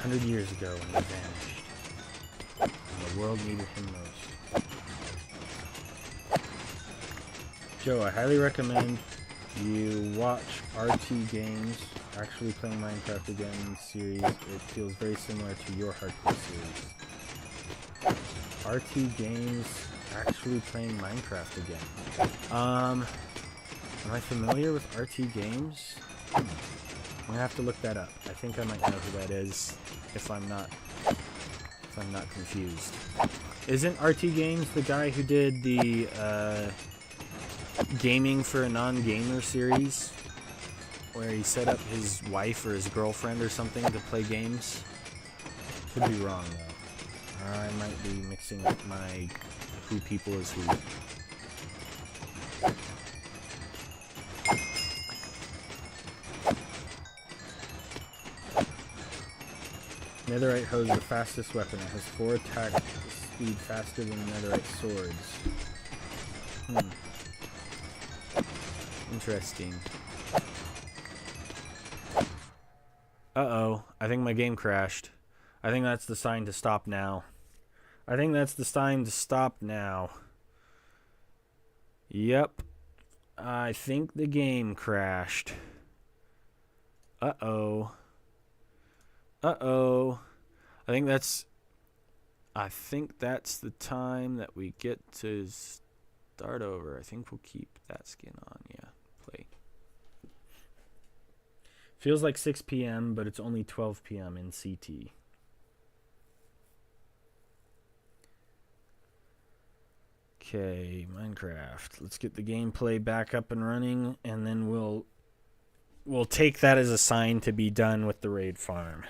100 years ago when he vanished. And the world needed him most. Joe, I highly recommend you watch RT Games Actually Playing Minecraft Again series. It feels very similar to your hardcore series. RT Games Actually Playing Minecraft Again. Am I familiar with RT Games? I'm gonna have to look that up. I think I might know who that is if I'm not confused. Isn't RT Games the guy who did the gaming for a non-gamer series where he set up his wife or his girlfriend or something to play games? Could be wrong though. I might be mixing up my who people is who. Netherite hoe is the fastest weapon. It has 4 attack speed faster than netherite swords. Interesting. Uh-oh. I think my game crashed. I think that's the sign to stop now. I think that's the sign to stop now. Yep. I think the game crashed. Uh-oh. Uh-oh. I think that's the time that we get to start over. I think we'll keep that skin on. Yeah. Play. Feels like 6 p.m., but it's only 12 p.m. in CT. Okay, Minecraft. Let's get the gameplay back up and running, and then we'll take that as a sign to be done with the raid farm.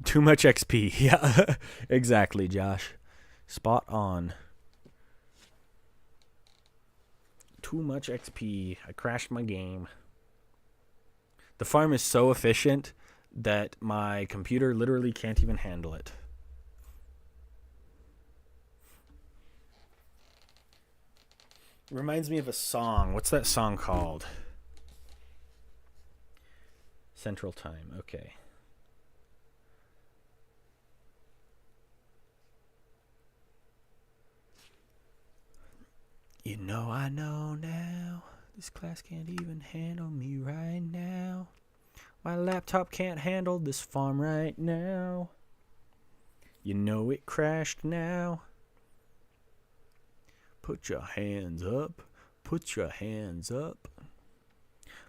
Too much XP. Yeah, exactly, Josh. Spot on. Too much XP. I crashed my game. The farm is so efficient that my computer literally can't even handle it. Reminds me of a song. What's that song called? Central Time. Okay. You know I know now. This class can't even handle me right now. My laptop can't handle this farm right now. You know it crashed now. Put your hands up. Put your hands up.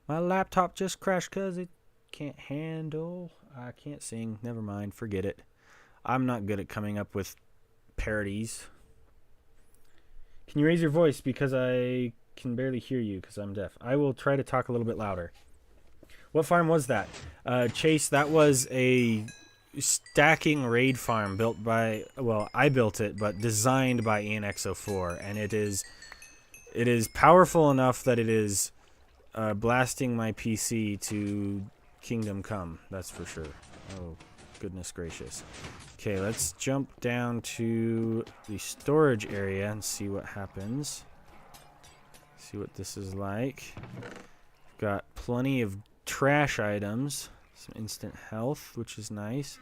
My laptop just crashed because it can't handle. I can't sing. Never mind. Forget it. I'm not good at coming up with parodies. Can you raise your voice? Because I can barely hear you because I'm deaf. I will try to talk a little bit louder. What farm was that? Chase, that was a stacking raid farm built by, well, I built it, but designed by ENX04, and it is powerful enough that it is blasting my PC to Kingdom Come, that's for sure. Oh, goodness gracious. Okay, let's jump down to the storage area and see what happens. See what this is like. Got plenty of trash items. Some instant health, which is nice.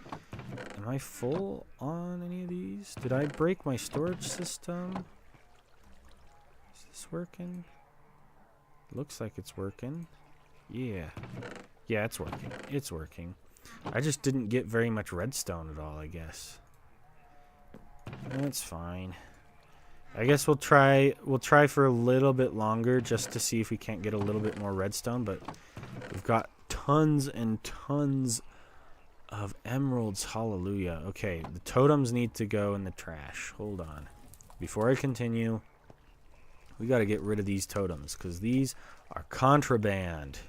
Am I full on any of these? Did I break my storage system? Is this working? Looks like it's working. Yeah. Yeah, it's working. It's working. I just didn't get very much redstone at all, I guess. That's fine. I guess we'll try for a little bit longer just to see if we can't get a little bit more redstone, but we've got tons and tons of emeralds. Hallelujah. Okay, the totems need to go in the trash. Hold on. Before I continue, we got to get rid of these totems because these are contraband.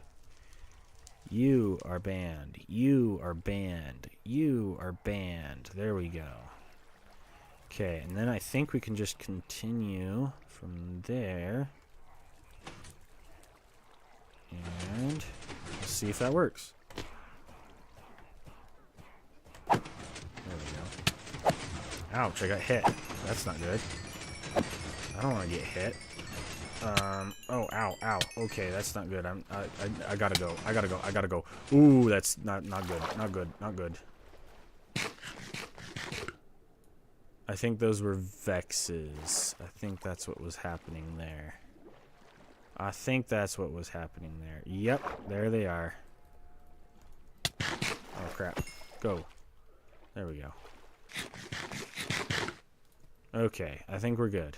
You are banned. You are banned. You are banned. There we go. Okay, and then I think we can just continue from there. And let's see if that works. There we go. Ouch, I got hit. That's not good. I don't want to get hit. Oh, ow. Okay, that's not good. I gotta go. I gotta go. Ooh, that's not good. Not good. I think those were Vexes. I think that's what was happening there. Yep, there they are. Oh, crap. Go. There we go. Okay, I think we're good.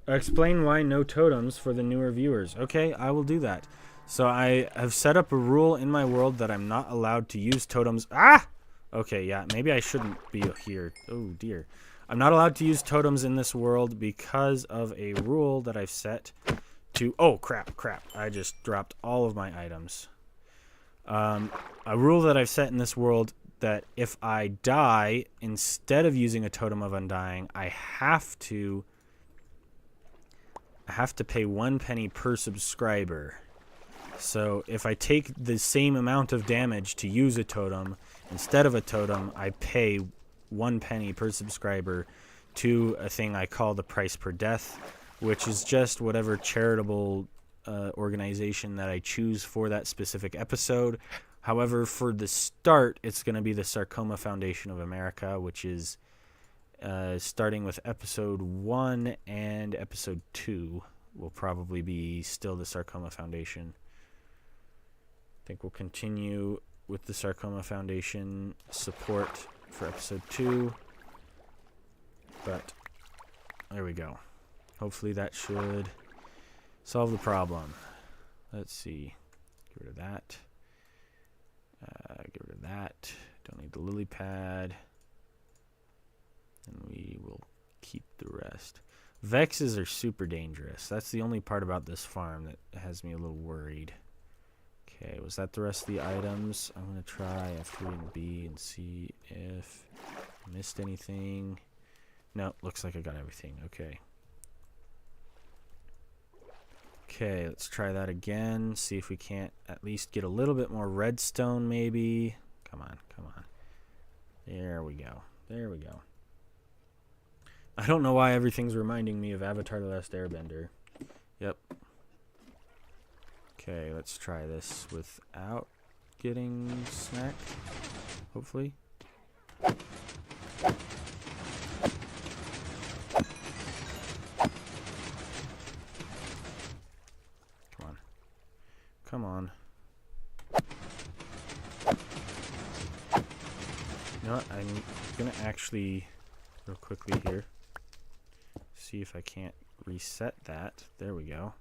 Explain why no totems for the newer viewers. Okay, I will do that. So I have set up a rule in my world that I'm not allowed to use totems. Ah! Okay, yeah, maybe I shouldn't be here. Oh, dear. I'm not allowed to use totems in this world because of a rule that I've set to... Oh, crap. I just dropped all of my items. A rule that I've set in this world that if I die, instead of using a totem of undying, I have to pay 1 penny per subscriber. So if I take the same amount of damage to use a totem, instead of a totem, I pay 1 penny per subscriber to a thing I call the price per death, which is just whatever charitable organization that I choose for that specific episode. However, for the start, it's going to be the Sarcoma Foundation of America, which is starting with episode 1 and episode 2 will probably be still the Sarcoma Foundation. I think we'll continue with the Sarcoma Foundation support for episode 2. But there we go. Hopefully that should solve the problem. Let's see. Get rid of that. Get rid of that. Don't need the lily pad. And we will keep the rest. Vexes are super dangerous. That's the only part about this farm that has me a little worried. Okay, was that the rest of the items? I'm going to try F3 and B and see if I missed anything. No, looks like I got everything. Okay. Okay, let's try that again. See if we can't at least get a little bit more redstone maybe. Come on. There we go. I don't know why everything's reminding me of Avatar: The Last Airbender. Yep. Okay, let's try this without getting smacked. Hopefully. Come on. You know what? I'm gonna actually, real quickly here, see if I can't reset that. There we go.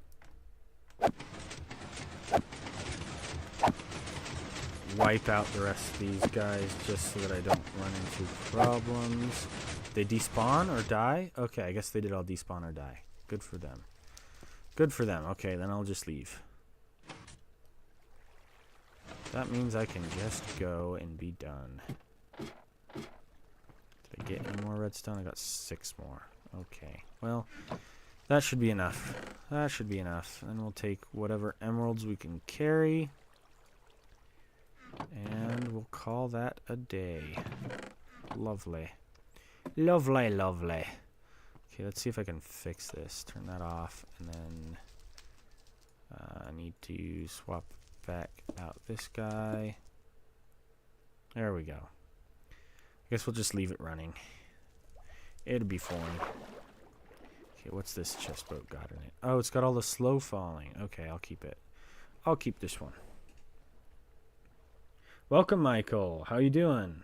Wipe out the rest of these guys just so that I don't run into problems. They despawn or die? Okay, I guess they did all despawn or die. Good for them. Okay, then I'll just leave. That means I can just go and be done. Did I get any more redstone? I got 6 more. Okay, well, that should be enough. Then we'll take whatever emeralds we can carry. And we'll call that a day. Lovely. Okay, let's see if I can fix this. Turn that off, and then I need to swap back out this guy. There we go. I guess we'll just leave it running. It'll be fine. Okay, what's this chest boat got in it? Oh, it's got all the slow falling. Okay, I'll keep it. I'll keep this one. Welcome, Michael. How you doing?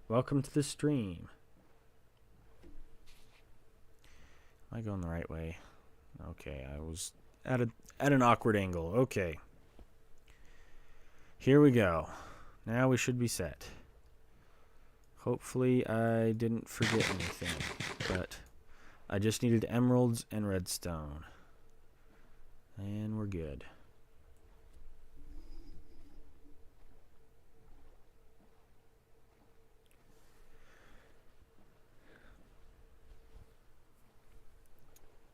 Welcome to the stream. Am I going the right way? Okay, I was at an awkward angle. Okay. Here we go. Now we should be set. Hopefully I didn't forget anything, but I just needed emeralds and redstone. And we're good.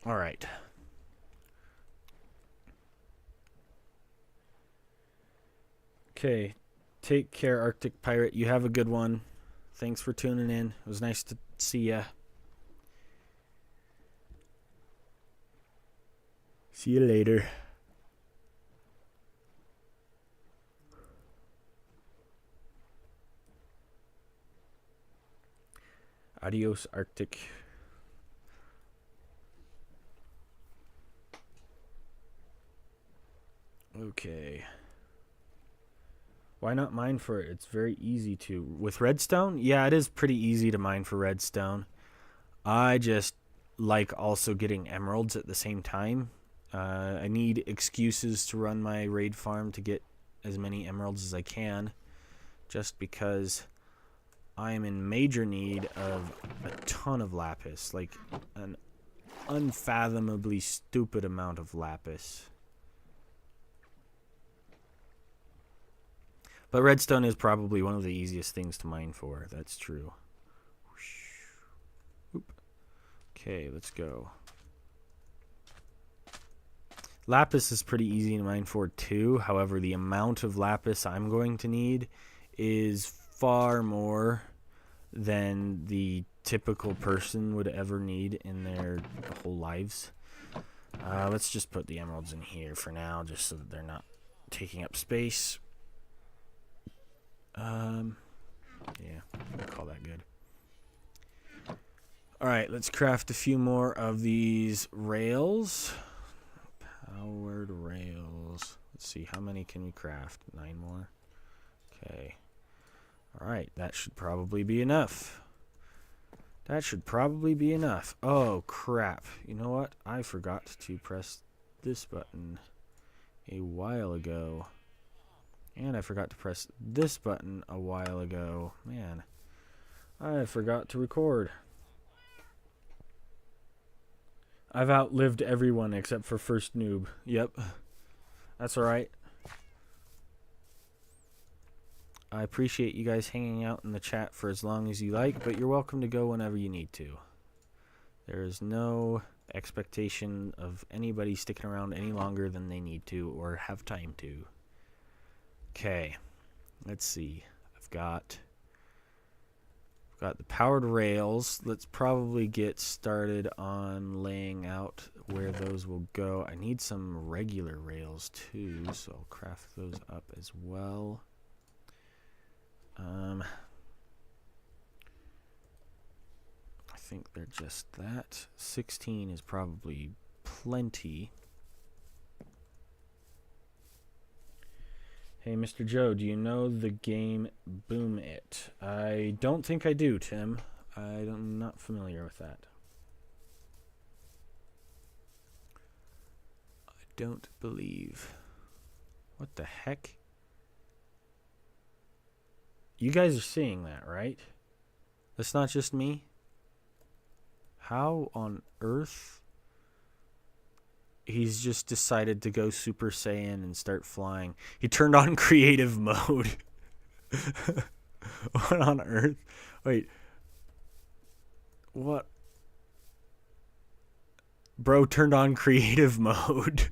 All right. Okay. Take care, Arctic Pirate. You have a good one. Thanks for tuning in. It was nice to see ya. See you later. Adios, Arctic. Okay. Why not mine for it? It's very easy to. With redstone? Yeah, it is pretty easy to mine for redstone. I just like also getting emeralds at the same time. I need excuses to run my raid farm to get as many emeralds as I can. Just because I am in major need of a ton of lapis. Like an unfathomably stupid amount of lapis. But redstone is probably one of the easiest things to mine for. That's true. Oop. Okay, let's go. Lapis is pretty easy to mine for too. However, the amount of lapis I'm going to need is far more than the typical person would ever need in their whole lives. Let's just put the emeralds in here for now, just so that they're not taking up space. Yeah, I'll call that good. Alright, let's craft a few more of these rails. Powered rails. Let's see, how many can we craft? 9 more. Okay. Alright, that should probably be enough. That should probably be enough. Oh, crap. You know what? I forgot to press this button a while ago. And I forgot to press this button a while ago. Man, I forgot to record. I've outlived everyone except for First Noob. Yep. That's alright. I appreciate you guys hanging out in the chat for as long as you like, but you're welcome to go whenever you need to. There is no expectation of anybody sticking around any longer than they need to or have time to. Okay, let's see. I've got the powered rails. Let's probably get started on laying out where those will go. I need some regular rails too, so I'll craft those up as well. I think they're just that. 16 is probably plenty. Hey, Mr. Joe, do you know the game Boom It? I don't think I do, Tim. I'm not familiar with that. I don't believe. What the heck? You guys are seeing that, right? That's not just me? How on earth? He's just decided to go Super Saiyan and start flying. He turned on creative mode. What on earth? Wait. What? Bro turned on creative mode.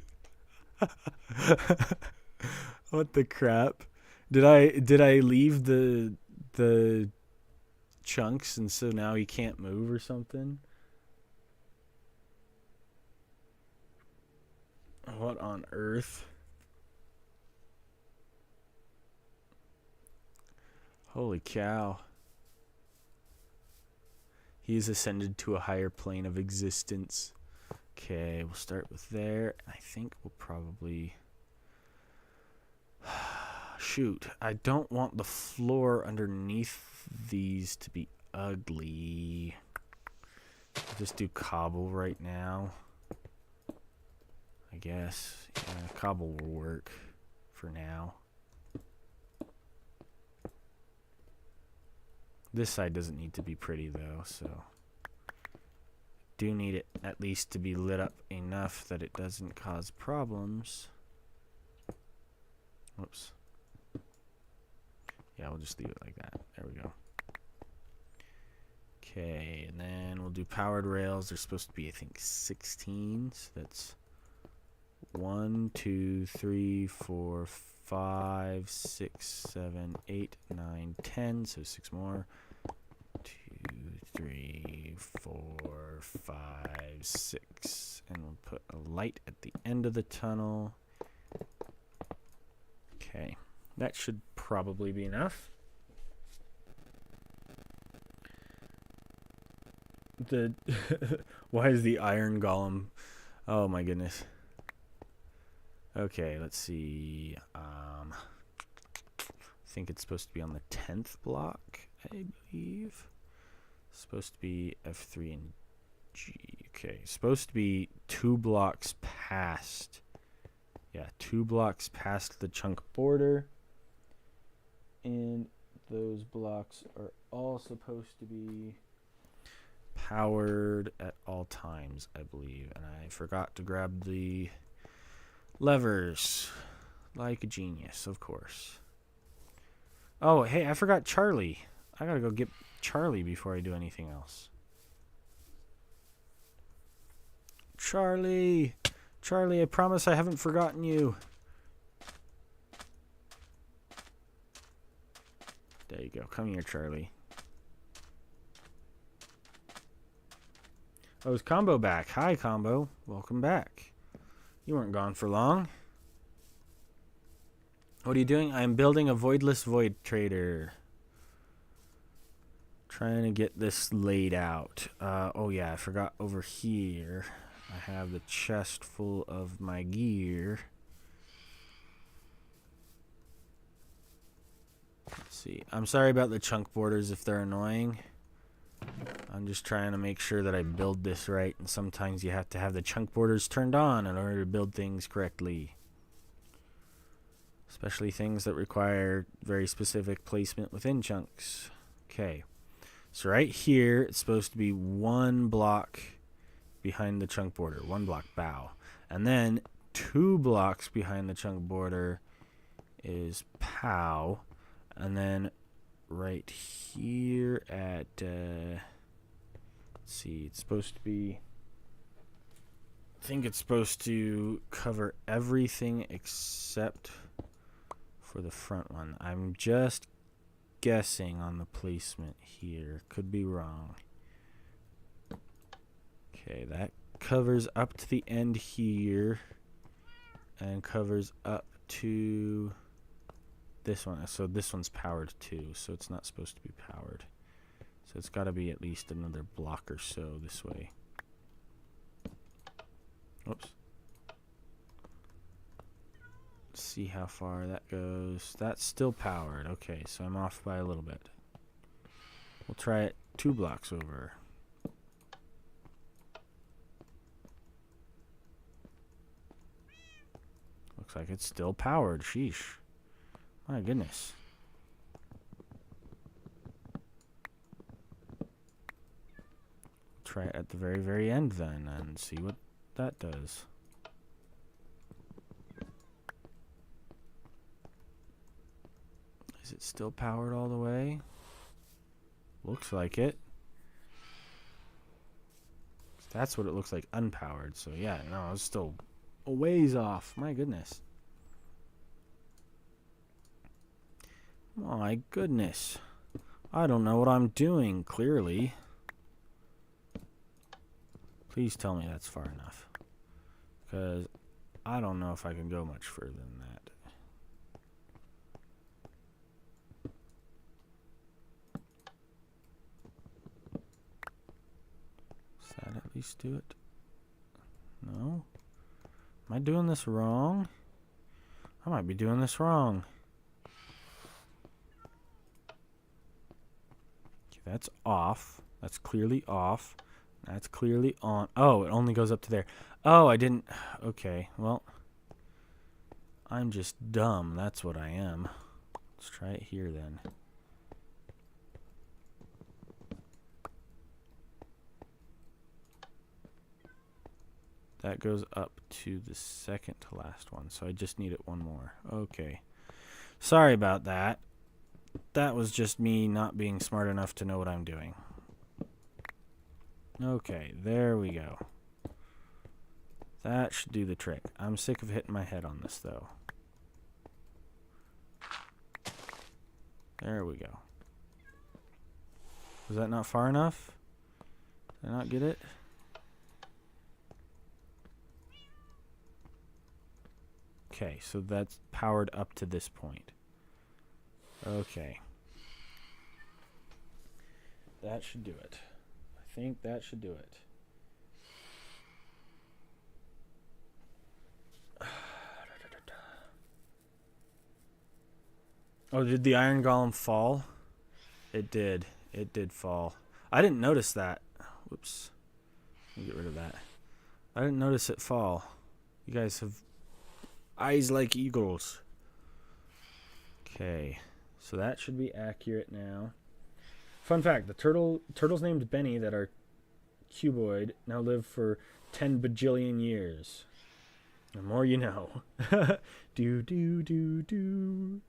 What the crap? Did I leave the chunks and so now he can't move or something? What on earth? Holy cow. He has ascended to a higher plane of existence. Okay, we'll start with there. I think we'll probably... Shoot, I don't want the floor underneath these to be ugly. I'll just do cobble right now. I guess. Yeah, cobble will work for now. This side doesn't need to be pretty though, so do need it at least to be lit up enough that it doesn't cause problems. Whoops. Yeah, we'll just leave it like that. There we go. Okay, and then we'll do powered rails. They're supposed to be, I think, 16. So that's 1, 2, 3, 4, 5, 6, 7, 8, 9, 10. So 6 more. 2, 3, 4, 5, 6. And we'll put a light at the end of the tunnel. Okay, that should probably be enough. The why is the iron golem? Oh my goodness. Okay, let's see. I think it's supposed to be on the 10th block, I believe. It's supposed to be F3 and G. Okay, it's supposed to be 2 blocks past. Yeah, 2 blocks past the chunk border. And those blocks are all supposed to be powered at all times, I believe. And I forgot to grab the levers. Like a genius, of course. Oh, hey, I forgot Charlie. I gotta go get Charlie before I do anything else. Charlie! Charlie, I promise I haven't forgotten you. There you go. Come here, Charlie. Oh, is Combo back? Hi, Combo. Welcome back. You weren't gone for long. What are you doing? I'm building a voidless void trader. Trying to get this laid out. Oh, yeah, I forgot over here. I have the chest full of my gear. Let's see. I'm sorry about the chunk borders if they're annoying. I'm just trying to make sure that I build this right, and sometimes you have to have the chunk borders turned on in order to build things correctly. Especially things that require very specific placement within chunks. Okay. So right here, it's supposed to be 1 block behind the chunk border. 1 block bow. And then 2 blocks behind the chunk border is pow. And then right here at, let's see, it's supposed to be, I think it's supposed to cover everything except for the front one. I'm just guessing on the placement here. Could be wrong. Okay, that covers up to the end here and covers up to this one. So this one's powered too, so it's not supposed to be powered. So it's got to be at least another block or so this way. Oops. Let's see how far that goes. That's still powered. Okay, so I'm off by a little bit. We'll try it 2 blocks over. Looks like it's still powered. Sheesh. My goodness. Try it at the very, very end then and see what that does. Is it still powered all the way? Looks like it. That's what it looks like unpowered. So yeah, no, it's still a ways off. My goodness. My goodness. I don't know what I'm doing, clearly. Please tell me that's far enough. Because I don't know if I can go much further than that. Please do it. No? Am I doing this wrong? I might be doing this wrong. Okay, that's off. That's clearly off. That's clearly on. Oh, it only goes up to there. Oh, I didn't. Okay, well. I'm just dumb. That's what I am. Let's try it here then. That goes up to the second to last one, so I just need it one more. Okay. Sorry about that. That was just me not being smart enough to know what I'm doing. Okay, there we go. That should do the trick. I'm sick of hitting my head on this, though. There we go. Was that not far enough? Did I not get it? Okay, so that's powered up to this point. Okay. That should do it. I think that should do it. Oh, did the Iron Golem fall? It did. It did fall. I didn't notice that. Whoops. Let me get rid of that. I didn't notice it fall. You guys have eyes like eagles. Okay. So that should be accurate now. Fun fact, the turtles named Benny that are cuboid now live for 10 bajillion years. The more you know. Do, do, do, do.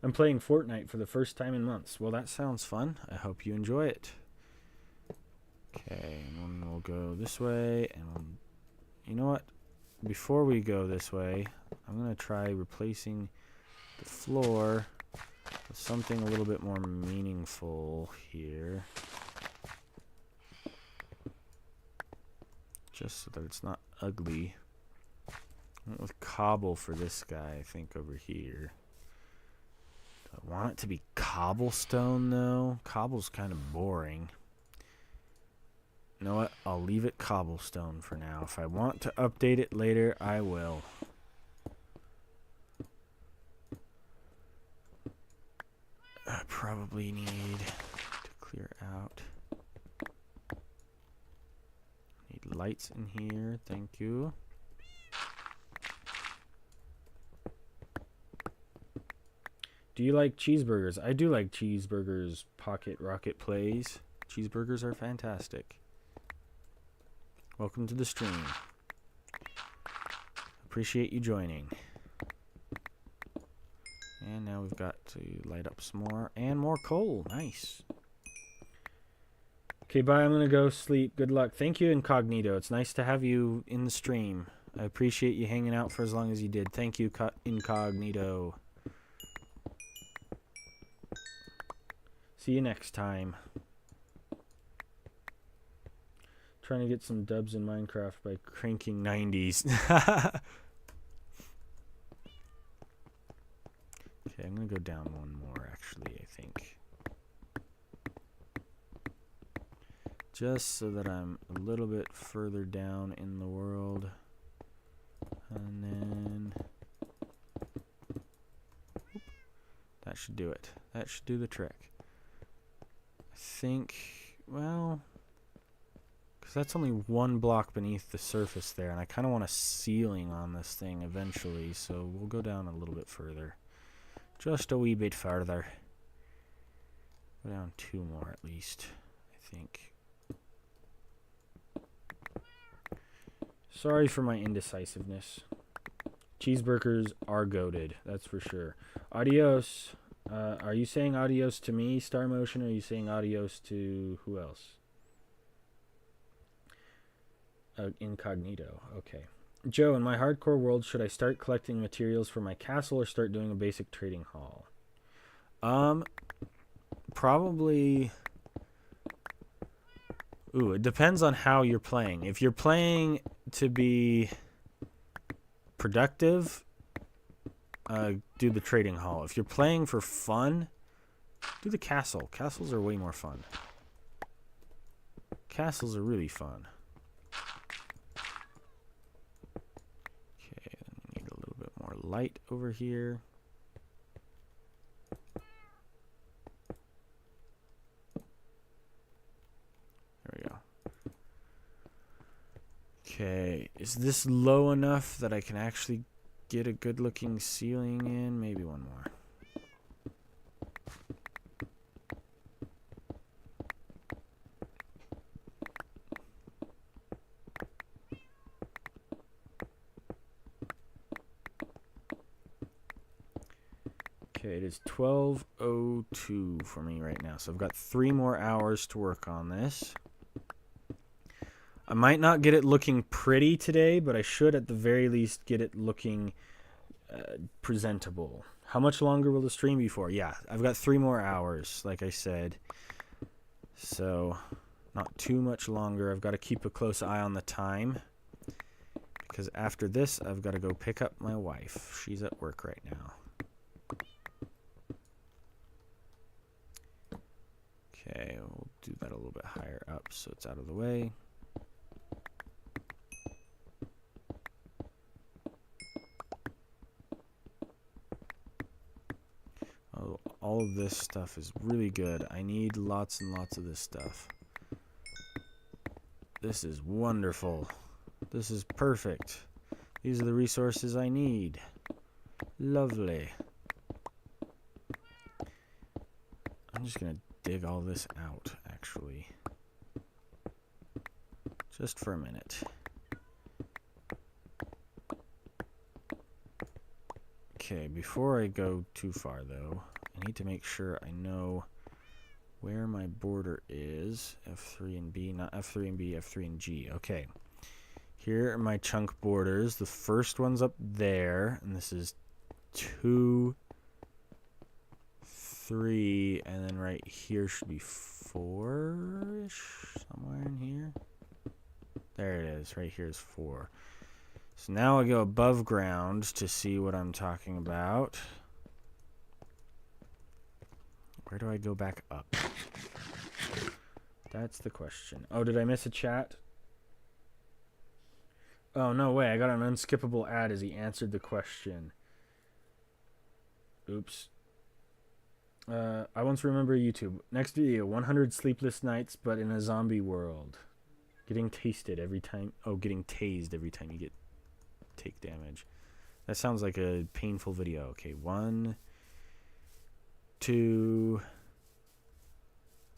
I'm playing Fortnite for the first time in months. Well, that sounds fun. I hope you enjoy it. Okay, and then we'll go this way. And you know what? Before we go this way, I'm going to try replacing the floor with something a little bit more meaningful here. Just so that it's not ugly. I went with cobble for this guy, I think, over here. Do I want it to be cobblestone, though? Cobble's kind of boring. You know what? I'll leave it cobblestone for now. If I want to update it later, I will. I probably need to clear out. Need lights in here. Thank you. Do you like cheeseburgers? I do like cheeseburgers. Pocket Rocket plays. Cheeseburgers are fantastic. Welcome to the stream. Appreciate you joining. And now we've got to light up some more. And more coal. Nice. Okay, bye. I'm going to go sleep. Good luck. Thank you, Incognito. It's nice to have you in the stream. I appreciate you hanging out for as long as you did. Thank you, Incognito. See you next time. Trying to get some dubs in Minecraft by cranking 90s. Okay, I'm going to go down one more, actually, I think. Just so that I'm a little bit further down in the world. And then... Whoop, that should do it. That should do the trick. I think, well... Because that's only one block beneath the surface there, and I kind of want a ceiling on this thing eventually, so we'll go down a little bit further. Just a wee bit further. Go down two more at least, I think. Sorry for my indecisiveness. Cheeseburgers are goated, that's for sure. Adios. Are you saying adios to me, Star Motion, or are you saying adios to who else? Incognito. Okay. Joe, in my hardcore world, should I start collecting materials for my castle or start doing a basic trading hall? Probably... Ooh, it depends on how you're playing. If you're playing to be productive, do the trading hall. If you're playing for fun, do the castle. Castles are way more fun. Castles are really fun. Okay, then we need a little bit more light over here. There we go. Okay, is this low enough that I can actually get a good looking ceiling in? Maybe one more. Okay, it is 12:02 for me right now, so I've got 3 more hours to work on this. I might not get it looking pretty today, but I should at the very least get it looking presentable. How much longer will the stream be for? Yeah, I've got 3 more hours, like I said. So, not too much longer. I've got to keep a close eye on the time, because after this, I've got to go pick up my wife. She's at work right now. Okay, we'll do that a little bit higher up so it's out of the way. Oh, all of this stuff is really good. I need lots and lots of this stuff. This is wonderful. This is perfect. These are the resources I need. Lovely. I'm just going to dig all this out, actually. Just for a minute. Okay, before I go too far, though, I need to make sure I know where my border is. F3 and B, not F3 and B, F3 and G. Okay. Here are my chunk borders. The first one's up there, and this is 2, 3, and then right here should be 4-ish, somewhere in here. There it is. Right here is 4. So now I go above ground to see what I'm talking about. Where do I go back up? That's the question. Oh, did I miss a chat? Oh, no way. I got an unskippable ad as he answered the question. Oops. I once remember YouTube. Next video, 100 sleepless nights, but in a zombie world. Getting tasted every time. Oh, getting tased every time you take damage. That sounds like a painful video. Okay, 1, 2,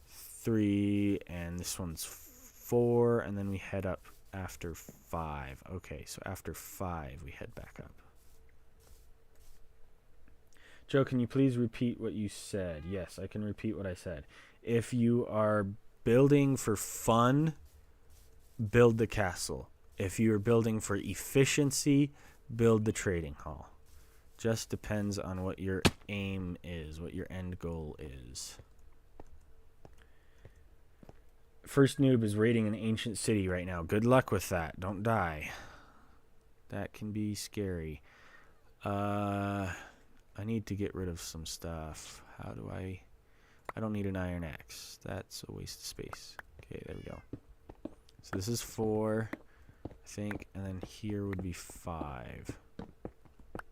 3, and this one's 4, and then we head up after 5. Okay, so after 5 we head back up. Joe, can you please repeat what you said? Yes, I can repeat what I said. If you are building for fun, build the castle. If you are building for efficiency, build the trading hall. Just depends on what your aim is, what your end goal is. First noob is raiding an ancient city right now. Good luck with that. Don't die. That can be scary. I need to get rid of some stuff. How do I don't need an iron axe. That's a waste of space. Okay, there we go. So this is 4, I think, and then here would be 5.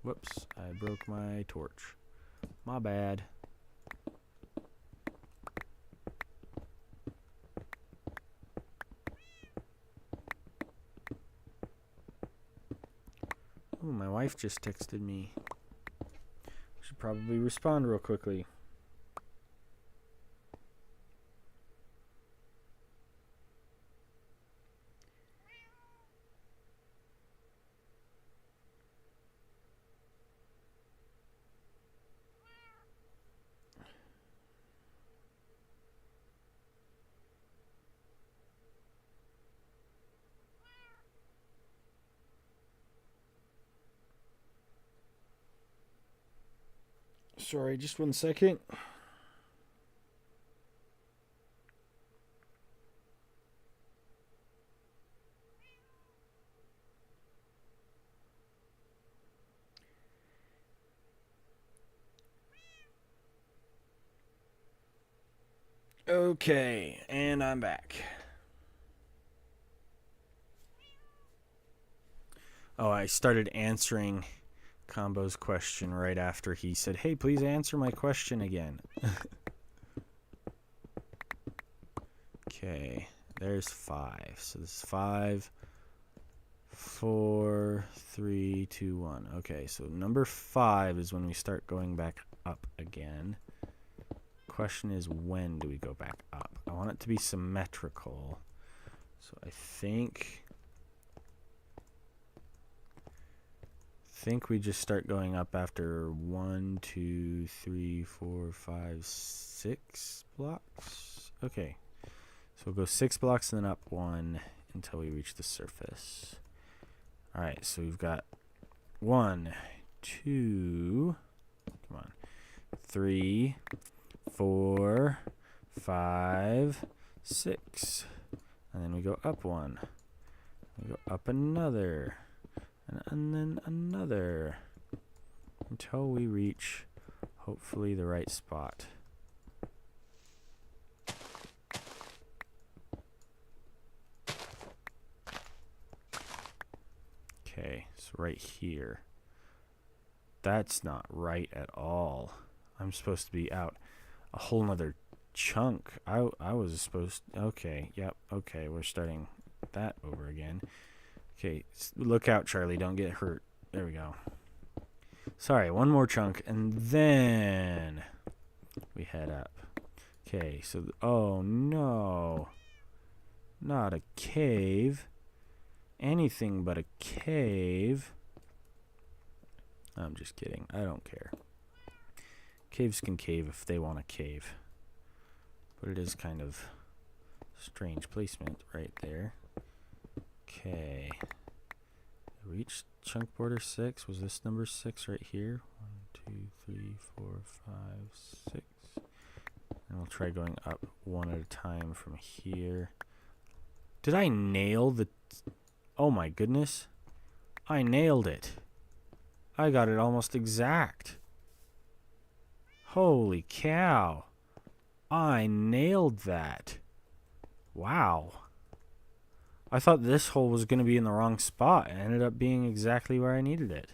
Whoops, I broke my torch. My bad. Oh, my wife just texted me. Should probably respond real quickly. Sorry, just 1 second. Okay, and I'm back. Oh, I started answering Combo's question right after he said, hey, please answer my question again. Okay, there's 5. So this is 5, 4, 3, 2, 1. Okay, so number 5 is when we start going back up again. Question is, when do we go back up? I want it to be symmetrical. So I think we just start going up after 1, 2, 3, 4, 5, 6 blocks. Okay. So we'll go 6 blocks and then up 1 until we reach the surface. Alright, so we've got 1, 2, come on, 3, 4, 5, 6. And then we go up 1. We go up another. And then another. Until we reach, hopefully, the right spot. Okay, so right here. That's not right at all. I'm supposed to be out a whole nother chunk. I was supposed... Okay, yep, okay, we're starting that over again. Okay, look out, Charlie, don't get hurt. There we go. Sorry, one more chunk, and then we head up. Okay, so... oh, no. Not a cave. Anything but a cave. I'm just kidding. I don't care. Caves can cave if they want to cave. But it is kind of strange placement right there. Okay. Reach chunk border 6. Was this number 6 right here? 1, 2, 3, 4, 5, 6. And we'll try going up one at a time from here. Did I nail the... oh my goodness. I nailed it. I got it almost exact. Holy cow. I nailed that. Wow. I thought this hole was going to be in the wrong spot. It ended up being exactly where I needed it.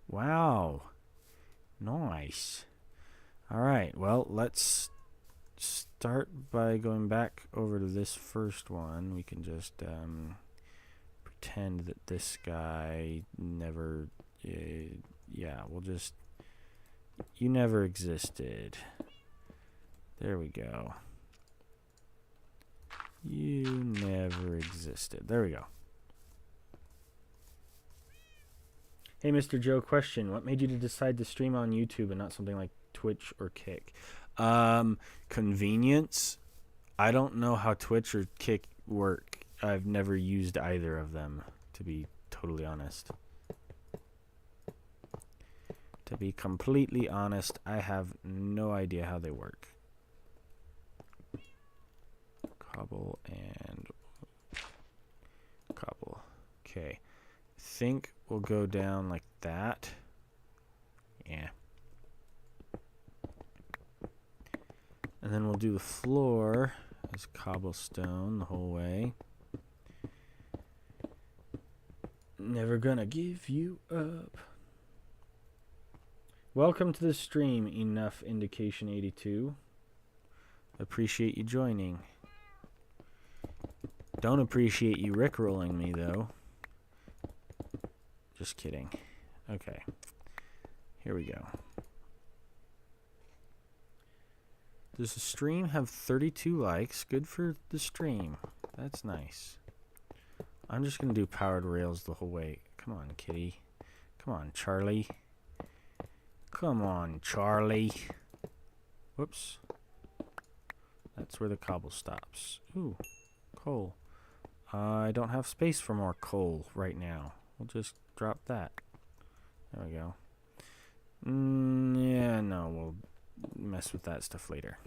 Wow. Nice. Alright, well, let's start by going back over to this first one. We can just pretend that this guy never... yeah, we'll just... you never existed. There we go. You never existed. There we go. Hey, Mr. Joe, question. What made you to decide to stream on YouTube and not something like Twitch or Kick? Convenience. I don't know how Twitch or Kick work. I've never used either of them, to be totally honest. To be completely honest, I have no idea how they work. Cobble and cobble. Okay. I think we'll go down like that. Yeah. And then we'll do the floor as cobblestone the whole way. Never gonna give you up. Welcome to the stream, Enough Indication 82. Appreciate you joining. Don't appreciate you rickrolling me, though. Just kidding. Okay. Here we go. Does the stream have 32 likes? Good for the stream. That's nice. I'm just going to do powered rails the whole way. Come on, kitty. Come on, Charlie. Come on, Charlie. Whoops. That's where the cobble stops. Ooh, coal. I don't have space for more coal right now. We'll just drop that. There we go. Yeah, no, we'll mess with that stuff later.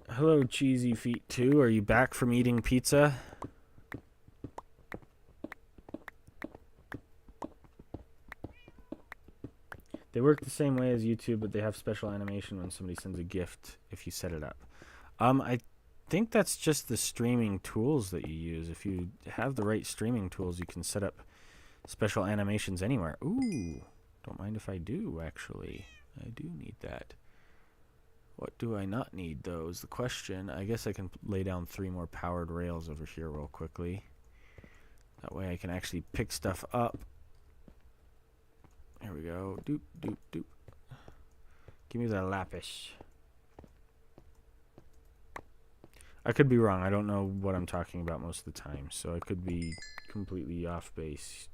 Hello, Cheesy Feet 2. Are you back from eating pizza? They work the same way as YouTube, but they have special animation when somebody sends a gift if you set it up. I think that's just the streaming tools that you use. If you have the right streaming tools, you can set up special animations anywhere. Ooh, don't mind if I do, actually. I do need that. What do I not need, though, is the question. I guess I can lay down 3 more powered rails over here real quickly. That way I can actually pick stuff up. Here we go. Doop, doop, doop. Give me the lapis. I could be wrong. I don't know what I'm talking about most of the time, so I could be completely off base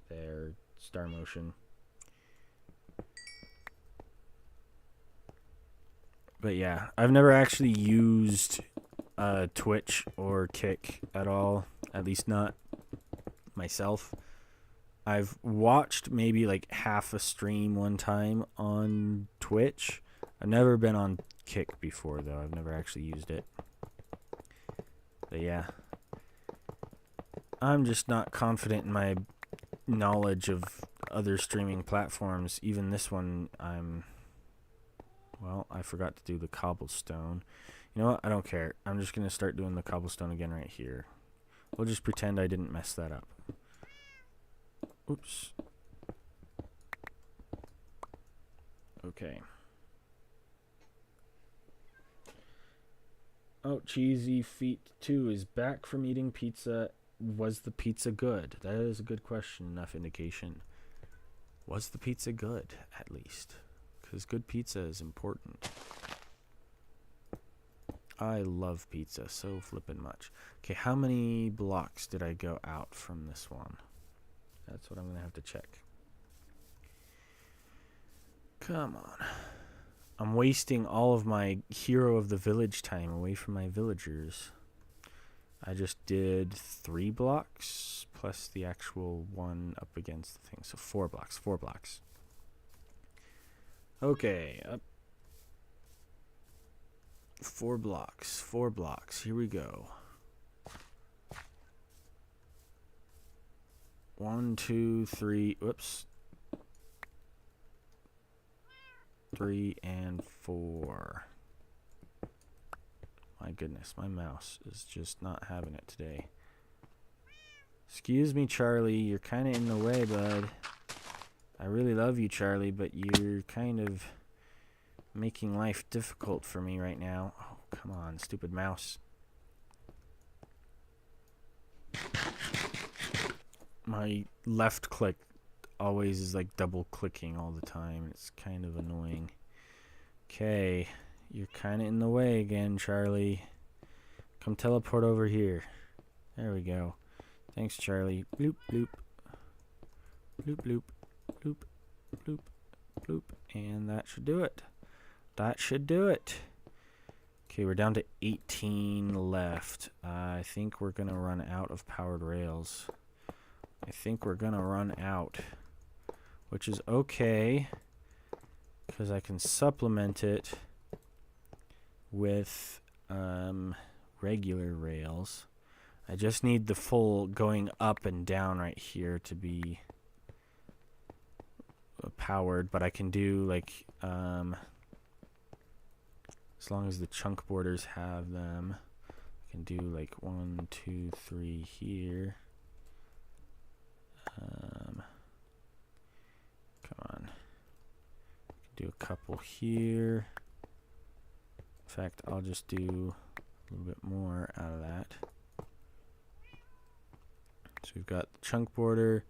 there. Star motion. But yeah, I've never actually used Twitch or Kick at all, at least not myself. I've watched maybe like half a stream one time on Twitch. I've never been on Kick before, though. I've never actually used it. But yeah, I'm just not confident in my knowledge of other streaming platforms. Even this one, well, I forgot to do the cobblestone. You know what? I don't care. I'm just going to start doing the cobblestone again right here. We'll just pretend I didn't mess that up. Oops. Okay. Oh, Cheesy Feet 2 is back from eating pizza. Was the pizza good? That is a good question. Enough indication. Was the pizza good, at least? Because good pizza is important. I love pizza so flippin' much. Okay, how many blocks did I go out from this one? That's what I'm going to have to check. Come on. I'm wasting all of my hero of the village time away from my villagers. I just did 3 blocks plus the actual one up against the thing. So 4 blocks, 4 blocks. Okay, up. 4 blocks, 4 blocks. Here we go. 1, 2, 3. Whoops. 3 and 4. My goodness, my mouse is just not having it today. Excuse me, Charlie. You're kind of in the way, bud. I really love you, Charlie, but you're kind of making life difficult for me right now. Oh, come on, stupid mouse. My left click always is like double clicking all the time. It's kind of annoying. Okay, you're kind of in the way again, Charlie. Come teleport over here. There we go. Thanks, Charlie. Bloop, bloop. Bloop, bloop. Bloop, bloop, bloop. And that should do it. That should do it. Okay, we're down to 18 left. I think we're going to run out of powered rails. I think we're going to run out, which is okay, because I can supplement it with regular rails. I just need the full going up and down right here to be powered, but I can do like as long as the chunk borders have them, I can do like 1, 2, 3 here. Come on. Do a couple here. In fact, I'll just do a little bit more out of that. So we've got the chunk border,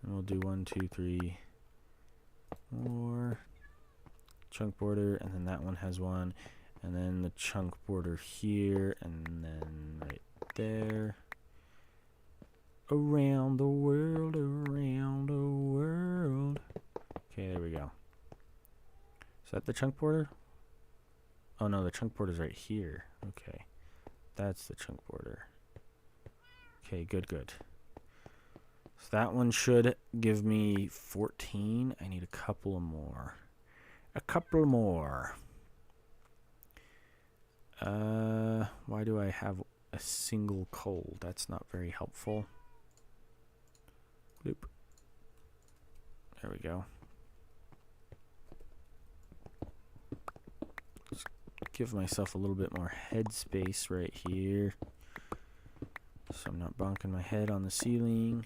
and we'll do 1, 2, 3 more. Chunk border, and then that one has one, and then the chunk border here, and then right there. Around the world, around the world. Okay, there we go. Is that the chunk border? Oh no, the chunk border is right here. Okay, that's the chunk border. Okay, good, good. So that one should give me 14. I need a couple more. A couple more. Why do I have a single coal? That's not very helpful. Bloop. There we go. Just give myself a little bit more head space right here, so I'm not bonking my head on the ceiling.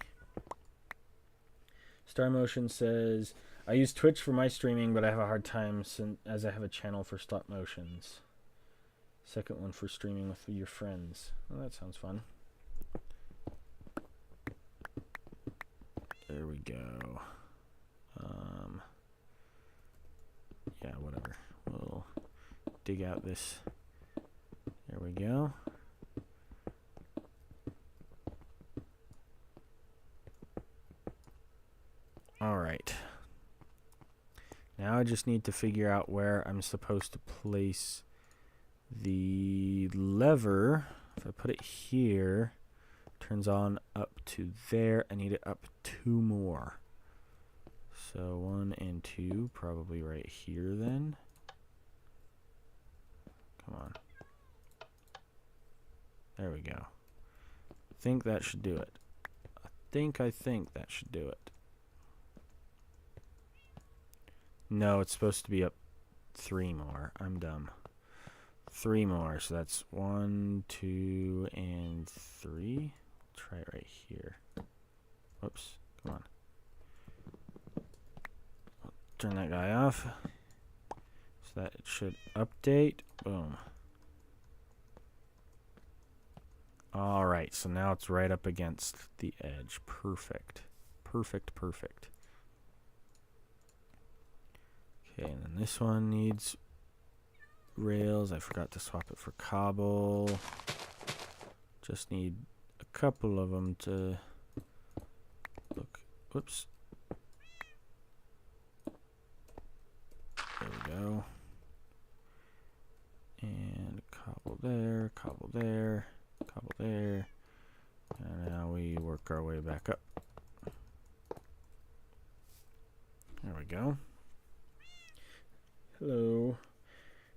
Star Motion says, I use Twitch for my streaming, but I have a hard time as I have a channel for stop motions. Second one for streaming with your friends. Well, that sounds fun. There we go. Yeah, whatever. We'll dig out this. There we go. All right. Now I just need to figure out where I'm supposed to place the lever. If I put it here, turns on up to there. I need it up 2 more. So 1 and 2, probably right here then. Come on. There we go. I think that should do it. I think that should do it. No, it's supposed to be up 3 more. I'm dumb. 3 more, so that's 1, 2, and 3. Try it right here. Whoops, come on. I'll turn that guy off. So that it should update. Boom. Alright, so now it's right up against the edge. Perfect. Perfect, perfect. Okay, and then this one needs rails. I forgot to swap it for cobble. Just need a couple of them to look. Whoops. There we go. And cobble there, cobble there, cobble there. And now we work our way back up. There we go. Hello.